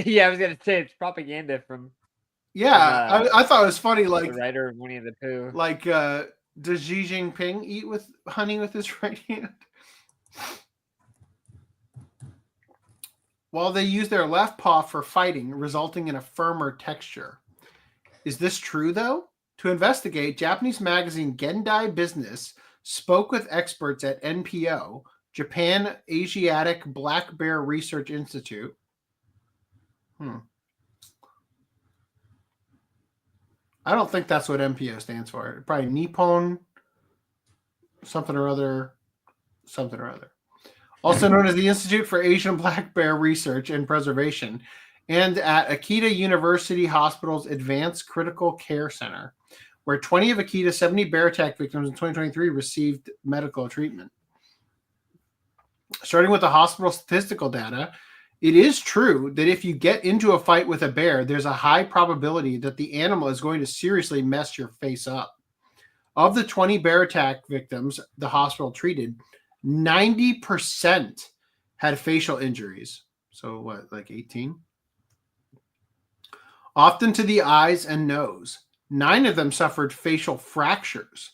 Yeah, I was gonna say it's propaganda from. Yeah, I thought it was funny. Like the writer of Winnie the Pooh. Like, does Xi Jinping eat with honey with his right hand? While they use their left paw for fighting, resulting in a firmer texture. Is this true, though? To investigate, Japanese magazine Gendai Business spoke with experts at NPO, Japan Asiatic Black Bear Research Institute. I don't think that's what NPO stands for. Probably Nippon something or other. Also known as the Institute for Asian Black Bear Research and Preservation, and at Akita University Hospital's Advanced Critical Care Center, where 20 of Akita's 70 bear attack victims in 2023 received medical treatment. Starting with the hospital statistical data, it is true that if you get into a fight with a bear, there's a high probability that the animal is going to seriously mess your face up. Of the 20 bear attack victims the hospital treated, 90% had facial injuries. So what, like 18? Often to the eyes and nose. 9 of them suffered facial fractures.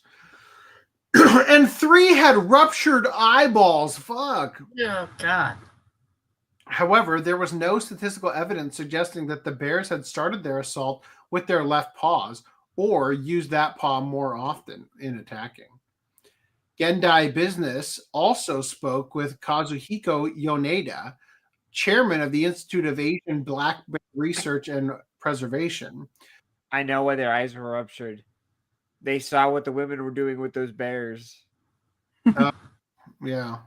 And 3 had ruptured eyeballs. Fuck. Oh, God. However, there was no statistical evidence suggesting that the bears had started their assault with their left paws or used that paw more often in attacking. Gendai Business also spoke with Kazuhiko Yoneda, chairman of the Institute of Asian Black Bear Research and Preservation. I know why their eyes were ruptured. They saw what the women were doing with those bears. Yeah.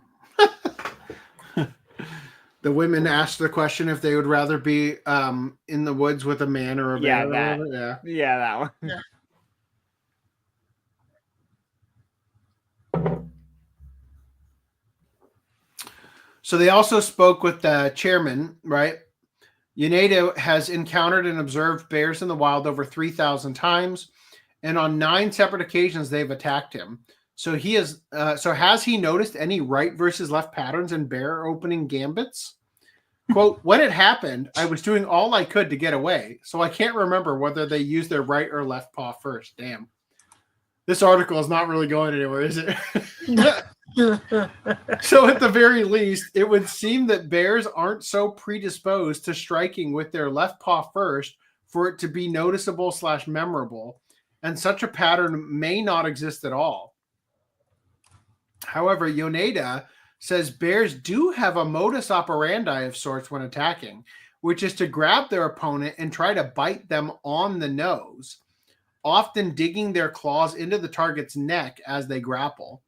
The women asked the question if they would rather be in the woods with a man or a bear. Yeah, that one. Yeah. So they also spoke with the chairman, right? Ueda has encountered and observed bears in the wild over 3,000 times, and on 9 separate occasions they've attacked him. So he is. So has he noticed any right versus left patterns in bear opening gambits? Quote, when it happened, I was doing all I could to get away, so I can't remember whether they used their right or left paw first. Damn. This article is not really going anywhere, is it? So at the very least, it would seem that bears aren't so predisposed to striking with their left paw first for it to be noticeable / memorable, and such a pattern may not exist at all. However, Ueda says bears do have a modus operandi of sorts when attacking, which is to grab their opponent and try to bite them on the nose, often digging their claws into the target's neck as they grapple.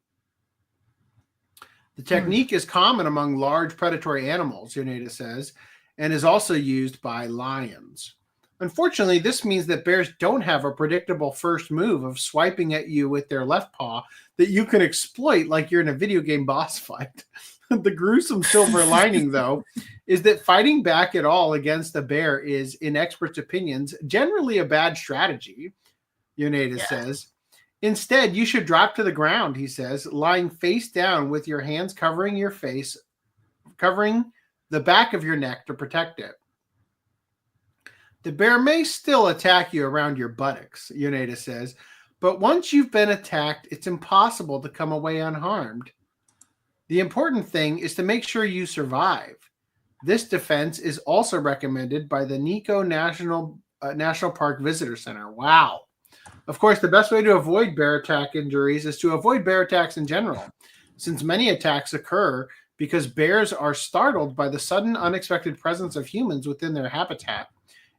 The technique is common among large predatory animals, Ueda says, and is also used by lions. Unfortunately, this means that bears don't have a predictable first move of swiping at you with their left paw that you can exploit like you're in a video game boss fight. The gruesome silver lining, though, is that fighting back at all against a bear is, in experts' opinions, generally a bad strategy, Ueda says. Instead, you should drop to the ground, he says, lying face down with your hands covering your face, covering the back of your neck to protect it. The bear may still attack you around your buttocks, Ueda says, but once you've been attacked, it's impossible to come away unharmed. The important thing is to make sure you survive. This defense is also recommended by the Nikko National Park Visitor Center. Wow. Of course, the best way to avoid bear attack injuries is to avoid bear attacks in general, since many attacks occur because bears are startled by the sudden unexpected presence of humans within their habitat.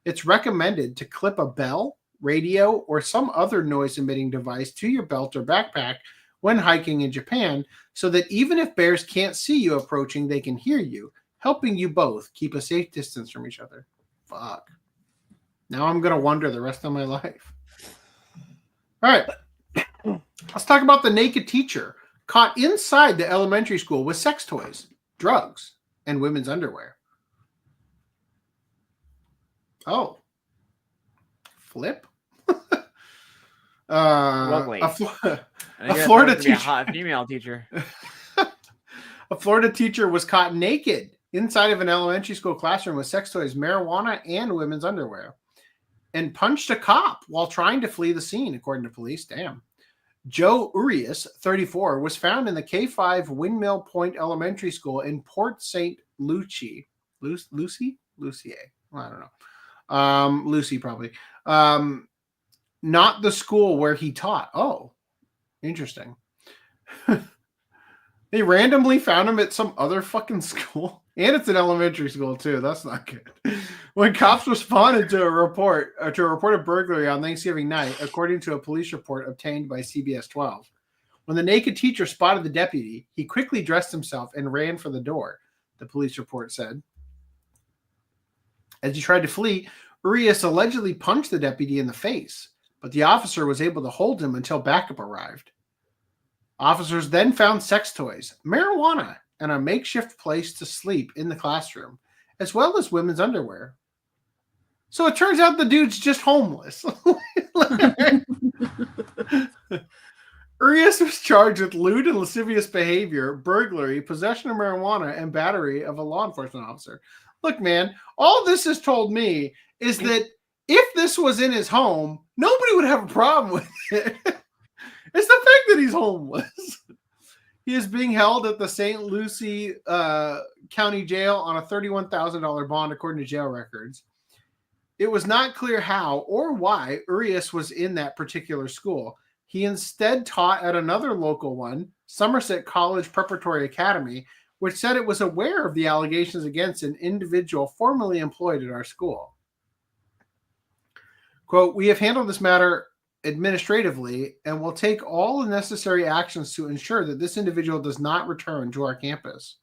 It's recommended to clip a bell, radio, or some other noise-emitting device to your belt or backpack when hiking in Japan, so that even if bears can't see you approaching, they can hear you, helping you both keep a safe distance from each other. Fuck. Now I'm going to wonder the rest of my life. All right. Let's talk about the naked teacher caught inside the elementary school with sex toys, drugs, and women's underwear. Oh. Flip? Lovely. A Florida teacher. A hot female teacher. A Florida teacher was caught naked inside of an elementary school classroom with sex toys, marijuana, and women's underwear, and punched a cop while trying to flee the scene, according to police. Damn. Joe Urias, 34, was found in the K5 Windmill Point Elementary School in Port St. Lucie. Lucie? Well, I don't know. Lucy, probably. Not the school where he taught. Oh, interesting. They randomly found him at some other fucking school. And it's an elementary school, too. That's not good. When cops responded to a report of burglary on Thanksgiving night, according to a police report obtained by CBS 12, when the naked teacher spotted the deputy, he quickly dressed himself and ran for the door, the police report said. As he tried to flee, Urias allegedly punched the deputy in the face, but the officer was able to hold him until backup arrived. Officers then found sex toys, marijuana, and a makeshift place to sleep in the classroom, as well as women's underwear. So it turns out the dude's just homeless. Urias was charged with lewd and lascivious behavior, burglary, possession of marijuana, and battery of a law enforcement officer. Look, man, all this has told me is that if this was in his home, nobody would have a problem with it. It's the fact that he's homeless. He is being held at the St. Lucie County Jail on a $31,000 bond, according to jail records. It was not clear how or why Urias was in that particular school. He instead taught at another local one, Somerset College Preparatory Academy, which said it was aware of the allegations against an individual formerly employed at our school. Quote, "We have handled this matter administratively and will take all the necessary actions to ensure that this individual does not return to our campus.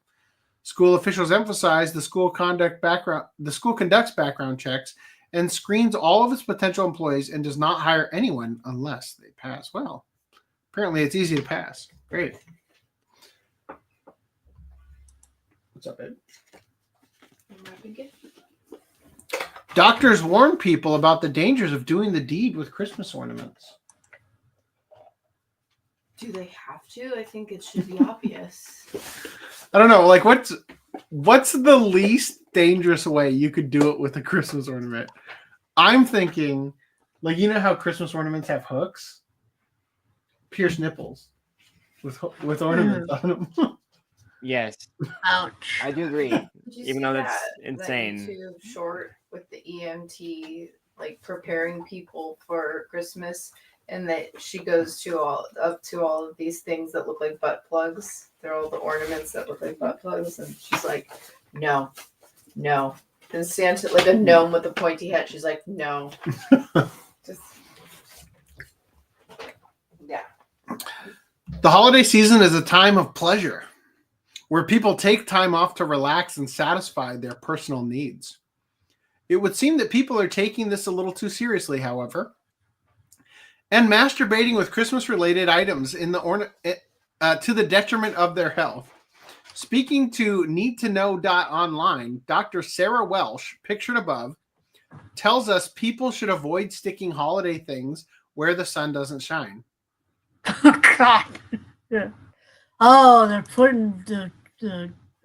School officials emphasize the school conducts background checks and screens all of its potential employees and does not hire anyone unless they pass." Well, apparently it's easy to pass. Great. parts of it. Doctors warn people about the dangers of doing the deed with Christmas ornaments. Do they have to? I think it should be obvious. I don't know. Like, what's the least dangerous way you could do it with a Christmas ornament? I'm thinking, like, you know how Christmas ornaments have hooks? Pierce nipples with ornaments on them. Yes. Ouch. I do agree. Even though that's insane. That YouTube short with the EMT, like preparing people for Christmas, and that she goes to all of these things that look like butt plugs. They're all the ornaments that look like butt plugs, and she's like, no. And Santa, like a gnome with a pointy hat, she's like, no. Just yeah. The holiday season is a time of pleasure, where people take time off to relax and satisfy their personal needs. It would seem that people are taking this a little too seriously, however, and masturbating with Christmas-related items in the to the detriment of their health. Speaking to NeedToKnow.online, Dr. Sarah Welsh, pictured above, tells us people should avoid sticking holiday things where the sun doesn't shine. Oh, God. Yeah. Oh, they're putting the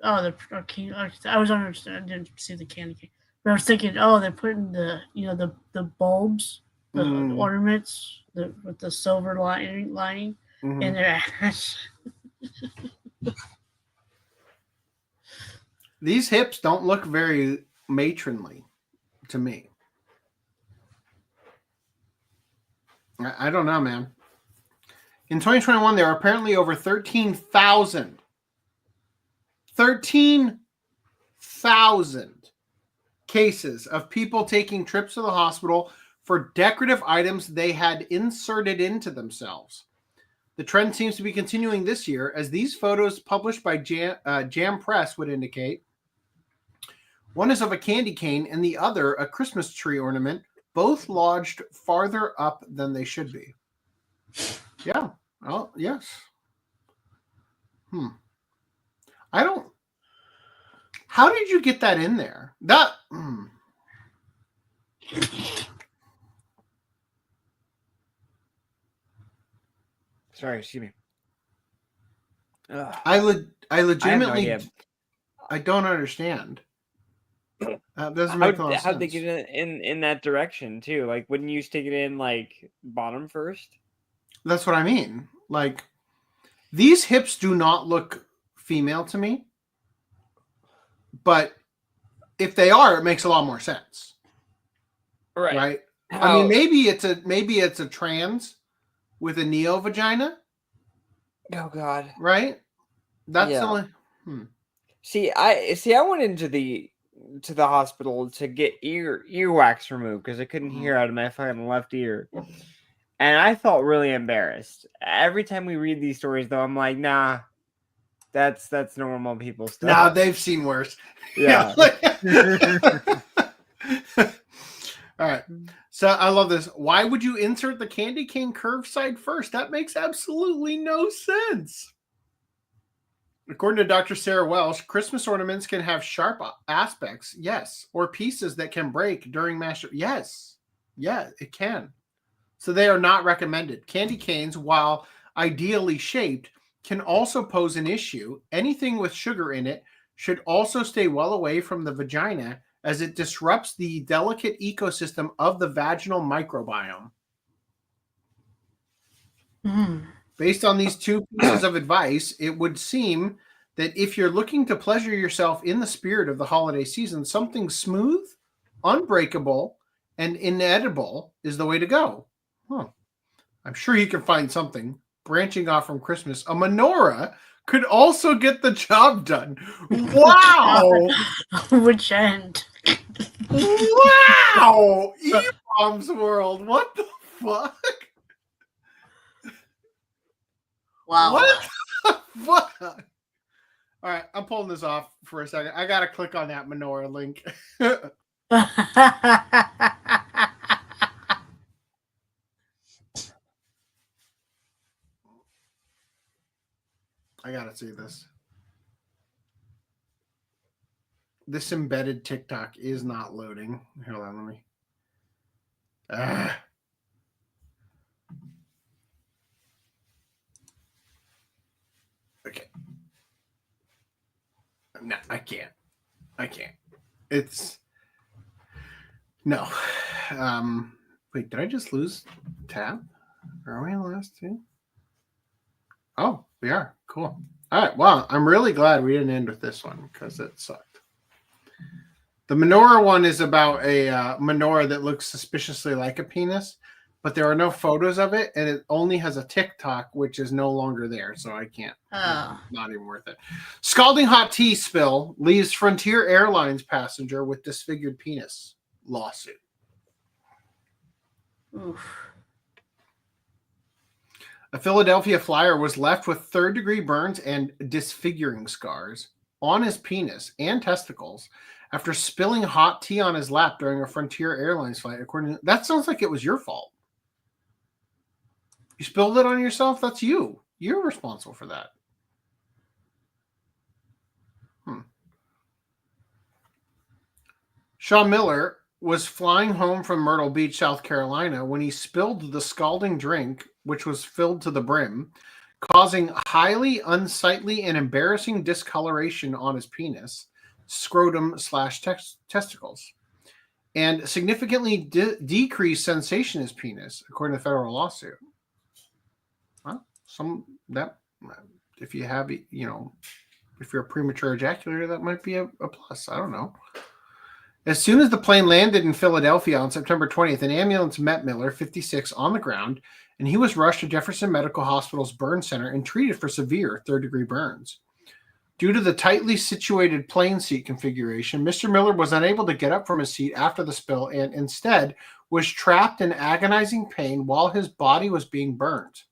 okay. I was understanding. I didn't see the candy cane, but I was thinking, they're putting the bulbs, the ornaments, with the silver lining in their ass. These hips don't look very matronly to me. I don't know, man. In 2021, there are apparently over 13,000 cases of people taking trips to the hospital for decorative items they had inserted into themselves. The trend seems to be continuing this year, as these photos published by Jam Press would indicate. One is of a candy cane and the other a Christmas tree ornament, both lodged farther up than they should be. Yeah. Oh, yes. I don't... How did you get that in there? Sorry, excuse me. Ugh. I legitimately... I don't understand. Doesn't make a lot of sense. How'd they get it in that direction, too? Like, wouldn't you stick it in, like, bottom first? That's what I mean. Like, these hips do not look female to me. But if they are, it makes a lot more sense. Right? I mean, maybe it's a trans with a neo vagina. Oh God. Right? That's the only See, I went into the hospital to get earwax removed because I couldn't hear out of my fucking left ear. And I felt really embarrassed. Every time we read these stories, though, I'm like, nah, that's normal people stuff. Nah, they've seen worse. Yeah. All right. So I love this. Why would you insert the candy cane curved side first? That makes absolutely no sense. According to Dr. Sarah Welsh, Christmas ornaments can have sharp aspects, yes, or pieces that can break during masturbation. Yes. Yeah, it can. So they are not recommended. Candy canes, while ideally shaped, can also pose an issue. Anything with sugar in it should also stay well away from the vagina, as it disrupts the delicate ecosystem of the vaginal microbiome. Based on these two pieces of advice, it would seem that if you're looking to pleasure yourself in the spirit of the holiday season, something smooth, unbreakable, and inedible is the way to go. I'm sure you can find something. Branching off from Christmas, a menorah could also get the job done. Wow! Which end? Wow! E-Bombs World. What the fuck? Wow. What the fuck? All right, I'm pulling this off for a second. I gotta click on that menorah link. I gotta see this. this embedded TikTok is not loading. Hold on, let me. Okay. No, I can't. It's no. Wait, did I just lose tab? Are we in the last two? Oh, we are. Cool. All right. Well, I'm really glad we didn't end with this one because it sucked. The menorah one is about a menorah that looks suspiciously like a penis, but there are no photos of it, and it only has a TikTok, which is no longer there, so I can't. Not even worth it. Scalding hot tea spill leaves Frontier Airlines passenger with disfigured penis. Lawsuit. Oof. A Philadelphia flyer was left with third-degree burns and disfiguring scars on his penis and testicles after spilling hot tea on his lap during a Frontier Airlines flight. That sounds like it was your fault. You spilled it on yourself? That's you. You're responsible for that. Sean Miller was flying home from Myrtle Beach, South Carolina, when he spilled the scalding drink, which was filled to the brim, causing highly unsightly and embarrassing discoloration on his penis, scrotum/testicles, and significantly decreased sensation in his penis, according to a federal lawsuit. Well, if you have, if you're a premature ejaculator, that might be a plus. I don't know. As soon as the plane landed in Philadelphia on September 20th, an ambulance met Miller, 56, on the ground, and he was rushed to Jefferson Medical Hospital's burn center and treated for severe third-degree burns. Due to the tightly situated plane seat configuration, Mr. Miller was unable to get up from his seat after the spill and instead was trapped in agonizing pain while his body was being burned.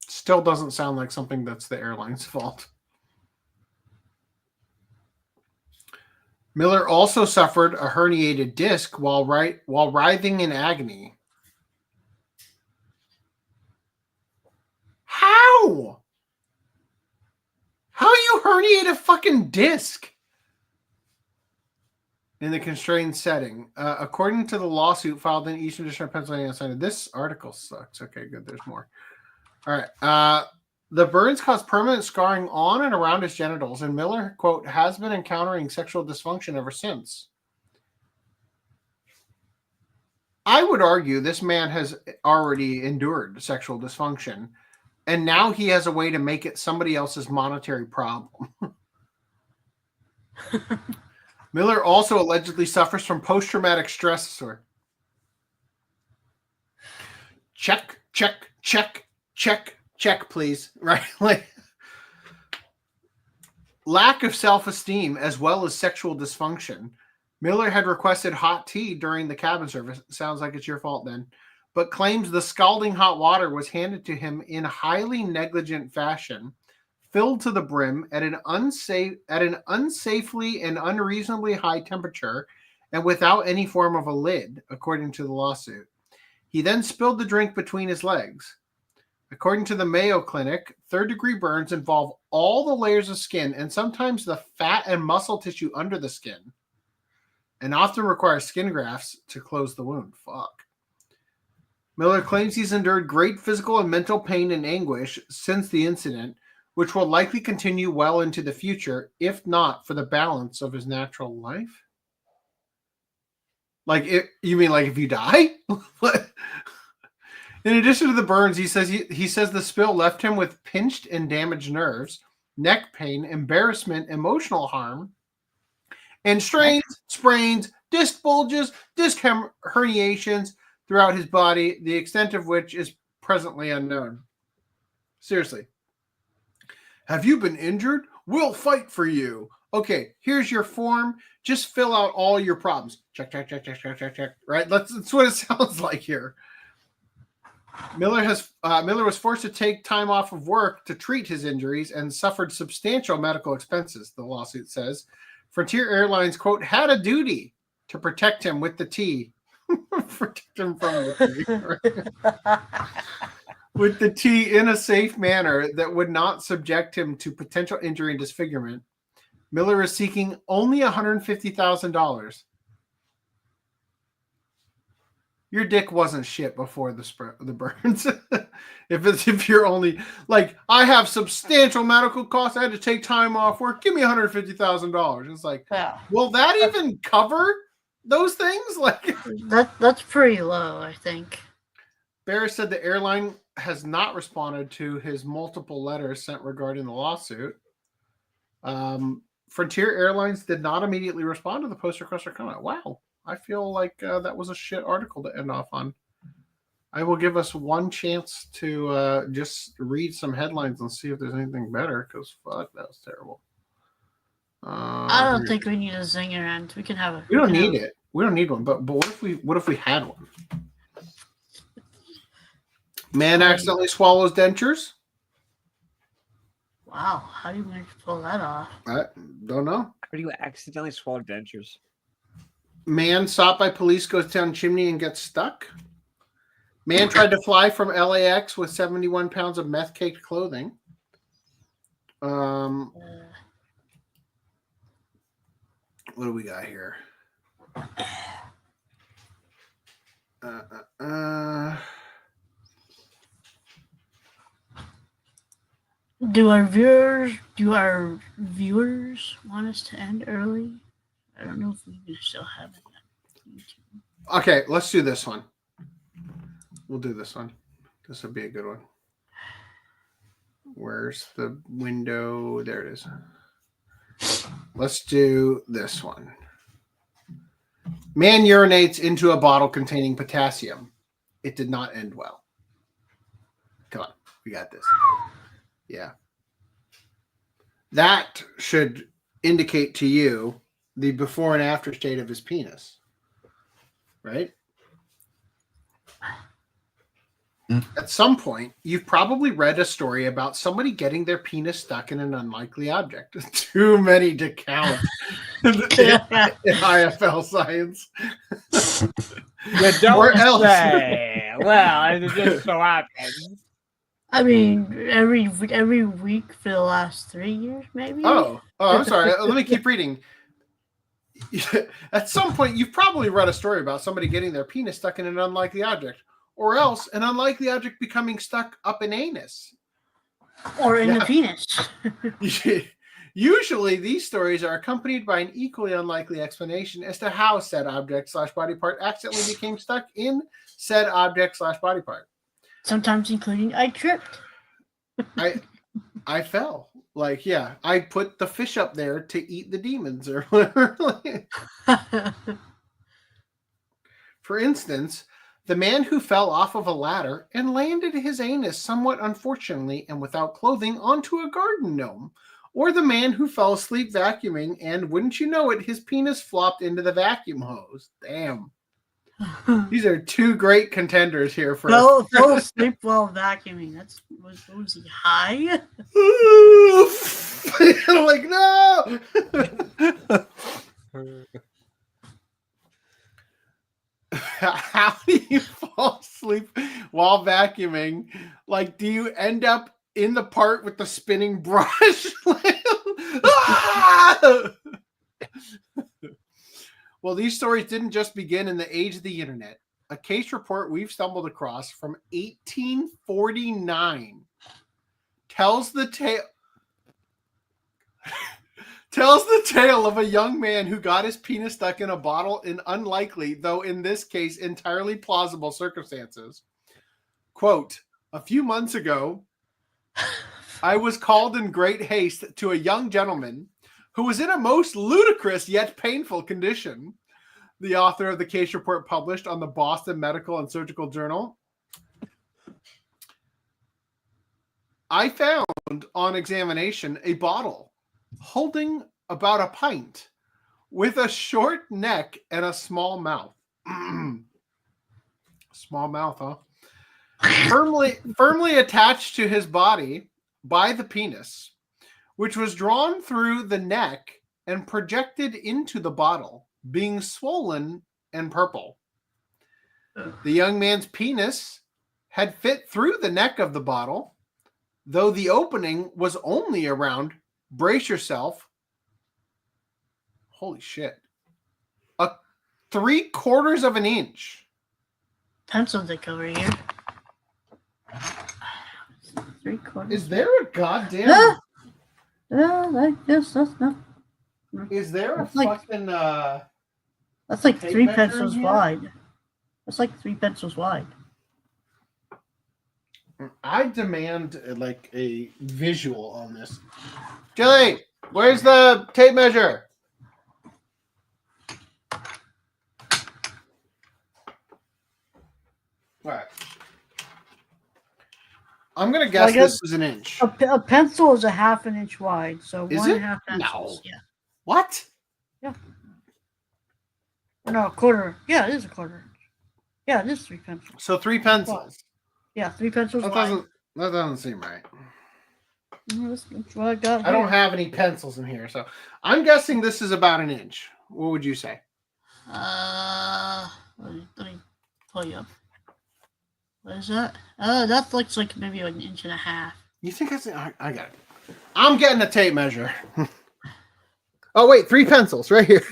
Still doesn't sound like something that's the airline's fault. Miller also suffered a herniated disc while writhing in agony. How? How you herniate a fucking disc in the constrained setting? According to the lawsuit filed in Eastern District of Pennsylvania, this article sucks. Okay, good. There's more. All right. The burns caused permanent scarring on and around his genitals, and Miller, quote, has been encountering sexual dysfunction ever since. I would argue this man has already endured sexual dysfunction, and now he has a way to make it somebody else's monetary problem. Miller also allegedly suffers from post-traumatic stress disorder. Check, please. Right? Like, lack of self-esteem as well as sexual dysfunction. Miller had requested hot tea during the cabin service. Sounds like it's your fault then. But claims the scalding hot water was handed to him in highly negligent fashion, filled to the brim at an unsafely and unreasonably high temperature, and without any form of a lid, according to the lawsuit. He then spilled the drink between his legs. According to the Mayo Clinic, third-degree burns involve all the layers of skin and sometimes the fat and muscle tissue under the skin, and often require skin grafts to close the wound. Fuck. Miller claims he's endured great physical and mental pain and anguish since the incident, which will likely continue well into the future, if not for the balance of his natural life. You mean like if you die? In addition to the burns, he says the spill left him with pinched and damaged nerves, neck pain, embarrassment, emotional harm, and strains, sprains, disc bulges, disc herniations throughout his body, the extent of which is presently unknown. Seriously. Have you been injured? We'll fight for you. Okay, here's your form. Just fill out all your problems. Check. Right? That's what it sounds like here. Miller was forced to take time off of work to treat his injuries and suffered substantial medical expenses, the lawsuit says. Frontier Airlines, quote, had a duty to protect him with the tea. Protect him from the tea. With the tea in a safe manner that would not subject him to potential injury and disfigurement. Miller is seeking only $150,000. Your dick wasn't shit before the burns. if you're only like, I have substantial medical costs, I had to take time off work, give me $150,000. It's like, will that even cover those things? Like that's pretty low, I think. Barris said the airline has not responded to his multiple letters sent regarding the lawsuit. Frontier Airlines did not immediately respond to the post request or comment. Wow. I feel like that was a shit article to end off on. I will give us one chance to just read some headlines and see if there's anything better, because fuck, that was terrible. I don't think we need a zinger end. We can have it. We don't need it. We don't need one. But what if we had one? Man accidentally swallows dentures. Wow, how do you manage to pull that off? I don't know. How do you accidentally swallow dentures? Man stopped by police, goes down chimney and gets stuck. Man tried to fly from LAX with 71 pounds of meth-caked clothing. What do we got here? Do our viewers want us to end early? I don't know if we can still have it on YouTube. Okay, let's do this one. We'll do this one. This would be a good one. Where's the window? There it is. Let's do this one. Man urinates into a bottle containing potassium. It did not end well. Come on, we got this. Yeah. That should indicate to you the before and after state of his penis. Right? At some point, you've probably read a story about somebody getting their penis stuck in an unlikely object. Too many to count in IFL science. You don't say. Well, it just so happens. I mean, every week for the last 3 years, maybe. Oh, I'm sorry. Let me keep reading. At some point, you've probably read a story about somebody getting their penis stuck in an unlikely object, or else an unlikely object becoming stuck up an anus. Or in the penis. Usually, these stories are accompanied by an equally unlikely explanation as to how said object/body part accidentally became stuck in said object/body part. Sometimes including I tripped. I fell. Like, yeah, I put the fish up there to eat the demons or whatever. For instance, the man who fell off of a ladder and landed his anus somewhat unfortunately and without clothing onto a garden gnome. Or the man who fell asleep vacuuming and, wouldn't you know it, his penis flopped into the vacuum hose. Damn. These are two great contenders here for fell asleep while vacuuming. Was he high? I'm like, no. How do you fall asleep while vacuuming? Like, do you end up in the part with the spinning brush? Well, these stories didn't just begin in the age of the internet. A case report we've stumbled across from 1849 tells the tale of a young man who got his penis stuck in a bottle in unlikely, though in this case entirely plausible circumstances. Quote, a few months ago, I was called in great haste to a young gentleman who was in a most ludicrous yet painful condition. The author of the case report published on the Boston Medical and Surgical Journal. I found on examination a bottle holding about a pint with a short neck and a small mouth. Small mouth, huh? Firmly attached to his body by the penis, which was drawn through the neck and projected into the bottle, being swollen and purple. The young man's penis had fit through the neck of the bottle, though the opening was only around, brace yourself, Holy shit. 3/4 of an inch. Pencil dick over here. 3/4. Is there a goddamn... I guess that's not... Is there a like, fucking... That's like 3 pencils wide. That's like 3 pencils wide. I demand like a visual on this. Jilly, where's the tape measure? All right. I'm gonna guess this is an inch. A pencil is a 1/2 inch wide, so Is 1.5 it? pencils. No. Yeah. What? Yeah. No, a quarter. Yeah, it is a quarter inch. Yeah, it is 3 pencils. So 3 pencils. Yeah, 3 pencils wide. That doesn't seem right. That's what I got. I don't have any pencils in here, so I'm guessing this is about an inch. What would you say? Let me pull you up. What is that? That looks like maybe 1.5 inches. You think that's... I got it. I'm getting a tape measure. Oh, wait, 3 pencils right here.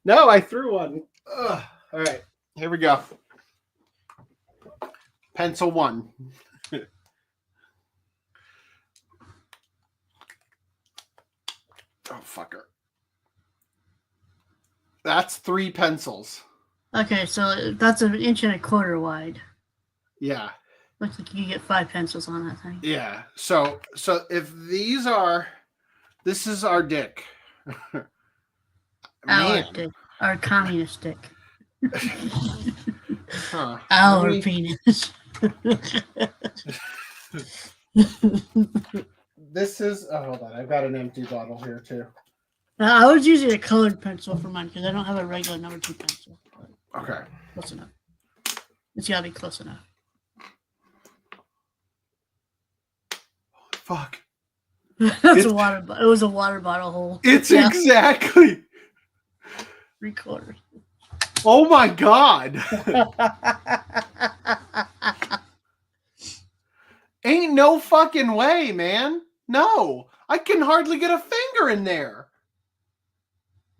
No, I threw one. Ugh. All right, here we go. Pencil 1. Oh, fucker. That's 3 pencils. Okay, so that's 1.25 inches wide. Yeah. Looks like you get 5 pencils on that thing. Yeah. So if this is our dick. Our dick. Our communist dick. Huh. Our penis. This is... Oh, hold on. I've got an empty bottle here, too. I was using a colored pencil for mine because I don't have a regular number 2 pencil. Okay. Close enough. It's got to be close enough. Fuck. That's a water bottle. It was a water bottle hole. It's exactly 3/4. Oh my god. Ain't no fucking way, man. No. I can hardly get a finger in there.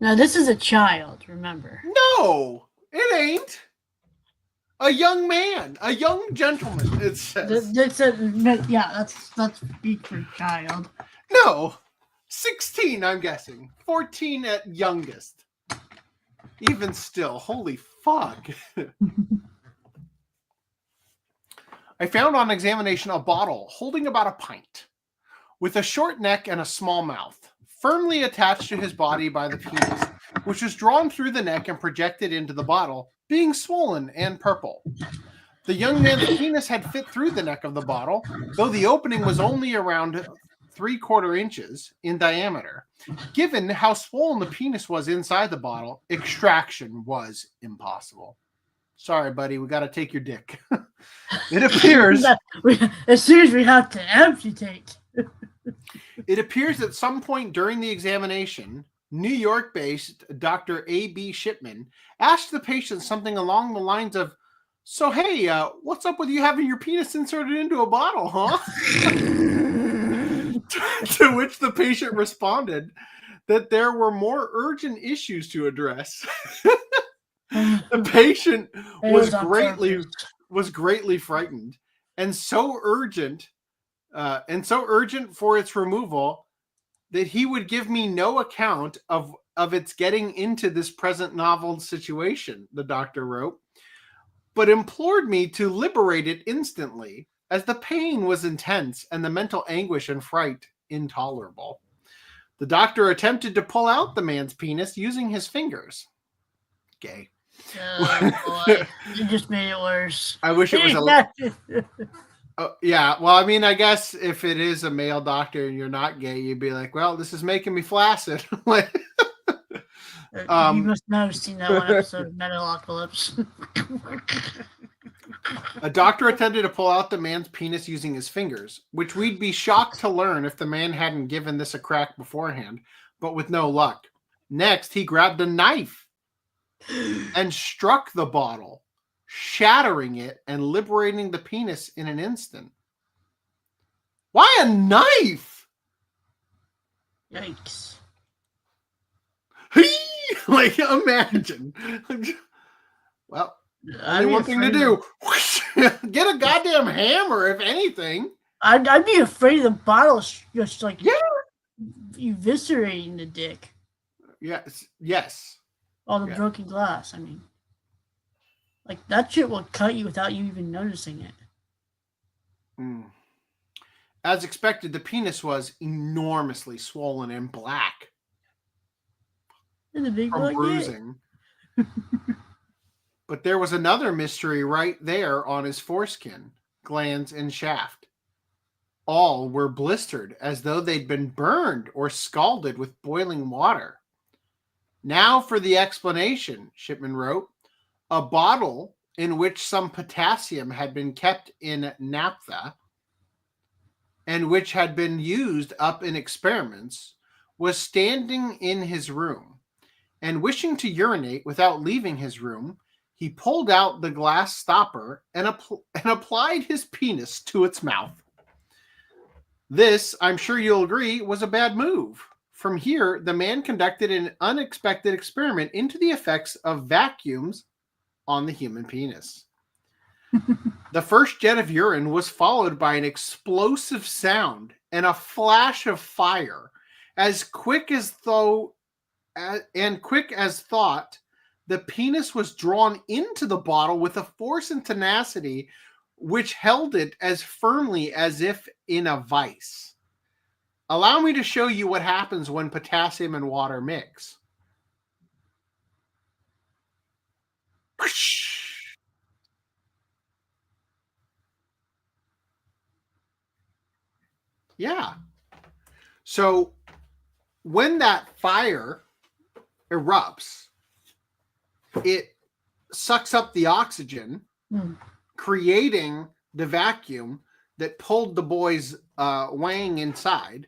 Now this is a child, remember. No, it ain't. A young man, a young gentleman, it says. That's speak for child. No, 16, I'm guessing. 14 at youngest. Even still, holy fuck. I found on examination a bottle holding about a pint, with a short neck and a small mouth, firmly attached to his body by the penis, which was drawn through the neck and projected into the bottle, being swollen and purple. The young man's penis had fit through the neck of the bottle, though the opening was only around 3/4 inches in diameter. Given how swollen the penis was inside the bottle, extraction was impossible. Sorry, buddy, we got to take your dick. It appears... as soon as we have to amputate. It appears at some point during the examination, New York-based Dr. A.B. Shipman asked the patient something along the lines of, "So, hey, what's up with you having your penis inserted into a bottle, huh?" To which the patient responded that there were more urgent issues to address. The patient was greatly frightened, and so urgent for its removal that he would give me no account of its getting into this present novel situation, the doctor wrote, but implored me to liberate it instantly, as the pain was intense and the mental anguish and fright intolerable. The doctor attempted to pull out the man's penis using his fingers. Gay. Oh, boy. You just made it worse. I wish it was yeah, well, I mean, I guess if it is a male doctor and you're not gay, you'd be like, well, this is making me flaccid. You must not have seen that one episode of Metalocalypse. A doctor attempted to pull out the man's penis using his fingers, which we'd be shocked to learn if the man hadn't given this a crack beforehand, but with no luck. Next, he grabbed a knife and struck the bottle, shattering it and liberating the penis in an instant. Why a knife? Yikes. Like, imagine. Well, only one thing to do. Get a goddamn hammer, if anything. I'd be afraid of the bottle just like eviscerating the dick. Yes. All the broken glass. I mean, like that shit will cut you without you even noticing it. As expected, the penis was enormously swollen and black It's a big from bruising. But there was another mystery right there on his foreskin, glands, and shaft. All were blistered as though they'd been burned or scalded with boiling water. Now for the explanation, Shipman wrote. A bottle in which some potassium had been kept in naphtha and which had been used up in experiments was standing in his room, and wishing to urinate without leaving his room, he pulled out the glass stopper and applied his penis to its mouth. This, I'm sure you'll agree, was a bad move. From here, the man conducted an unexpected experiment into the effects of vacuums on the human penis. The first jet of urine was followed by an explosive sound and a flash of fire. As quick as thought, the penis was drawn into the bottle with a force and tenacity which held it as firmly as if in a vice. Allow me to show you what happens when potassium and water mix. Yeah. So when that fire erupts, it sucks up the oxygen, creating the vacuum that pulled the boy's wang inside.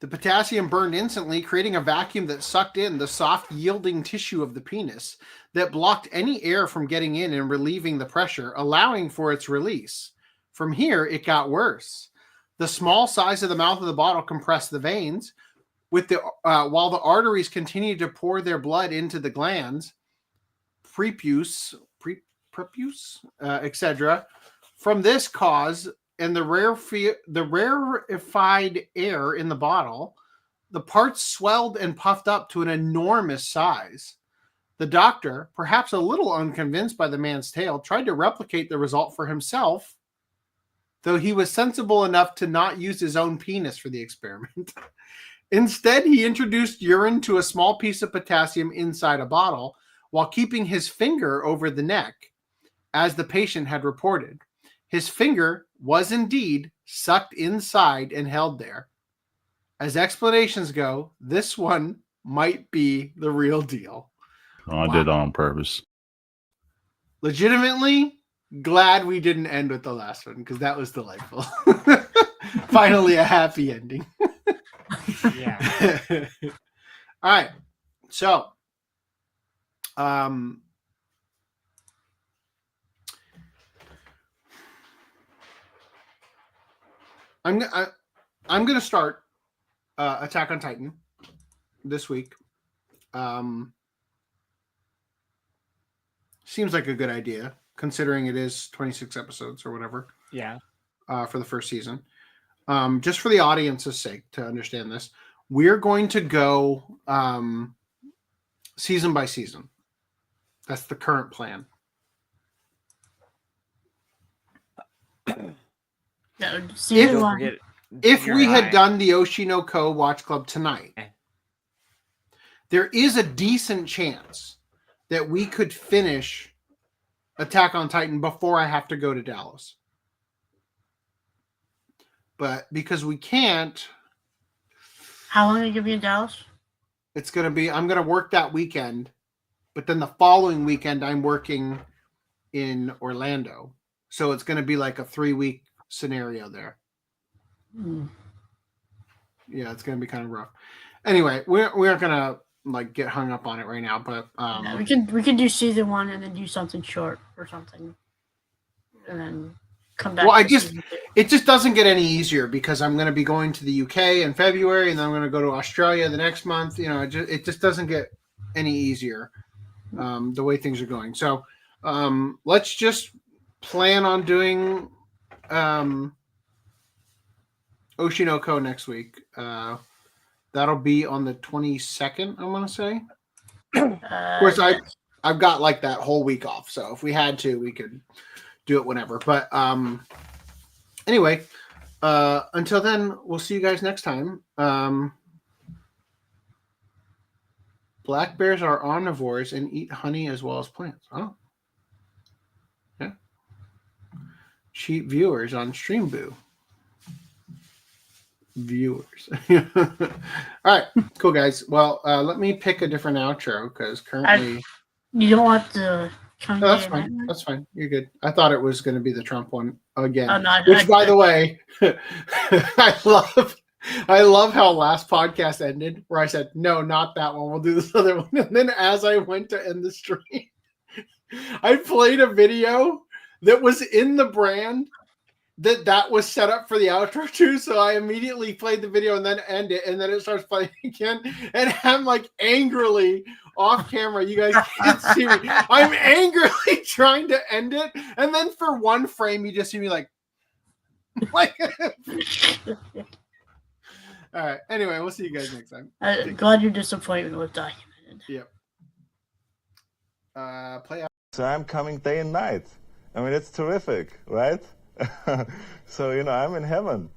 The potassium burned instantly, creating a vacuum that sucked in the soft, yielding tissue of the penis that blocked any air from getting in and relieving the pressure, allowing for its release. From here, it got worse. The small size of the mouth of the bottle compressed the veins, while the arteries continued to pour their blood into the glands, prepuce, etc. From this cause and the rarefied air in the bottle, the parts swelled and puffed up to an enormous size. The doctor, perhaps a little unconvinced by the man's tale, tried to replicate the result for himself, though he was sensible enough to not use his own penis for the experiment. Instead, he introduced urine to a small piece of potassium inside a bottle while keeping his finger over the neck, as the patient had reported. His finger was indeed sucked inside and held there. As explanations go, this one might be the real deal. Oh, I did it on purpose. Legitimately glad we didn't end with the last one because that was delightful. Finally, a happy ending. Yeah. All right. So, I'm gonna start Attack on Titan this week. Seems like a good idea considering it is 26 episodes or whatever. Yeah. For the first season. Just for the audience's sake to understand this, we're going to go season by season. That's the current plan. If we had done the Oshinoko Watch Club tonight, there is a decent chance that we could finish Attack on Titan before I have to go to Dallas. But because we can't... How long are you going to be in Dallas? It's going to be... I'm going to work that weekend, but then the following weekend I'm working in Orlando. So it's going to be like a 3-week scenario there. Yeah, it's going to be kind of rough. Anyway, we aren't going to like get hung up on it right now. But yeah, we could do season 1 and then do something short or something, and then come back. Well, it just doesn't get any easier because I'm going to be going to the UK in February, and then I'm going to go to Australia the next month. You know, it just doesn't get any easier the way things are going. So let's just plan on doing Oshinoko next week. That'll be on the 22nd, I want to say. Of course, I've got like that whole week off, so if we had to, we could do it whenever. But anyway, until then, we'll see you guys next time. Black bears are omnivores and eat honey as well as plants. Oh, yeah. Cheap viewers on Streamboo. Viewers. All right, cool guys. Well, let me pick a different outro because currently you don't want the Trump. No, that's fine. That's fine. You're good. I thought it was going to be the Trump one again. Oh, no, which, by the way, I love how last podcast ended where I said, "No, not that one. We'll do this other one." And then as I went to end the stream, I played a video that was in the brand that was set up for the outro too. So I immediately played the video and then end it, and then it starts playing again. And I'm like angrily off camera. You guys can't see me. I'm angrily trying to end it, and then for one frame, you just see me like. All right. Anyway, we'll see you guys next time. Glad your disappointment was documented. Yep. Play out. So I'm coming day and night. I mean, it's terrific, right? So, I'm in heaven.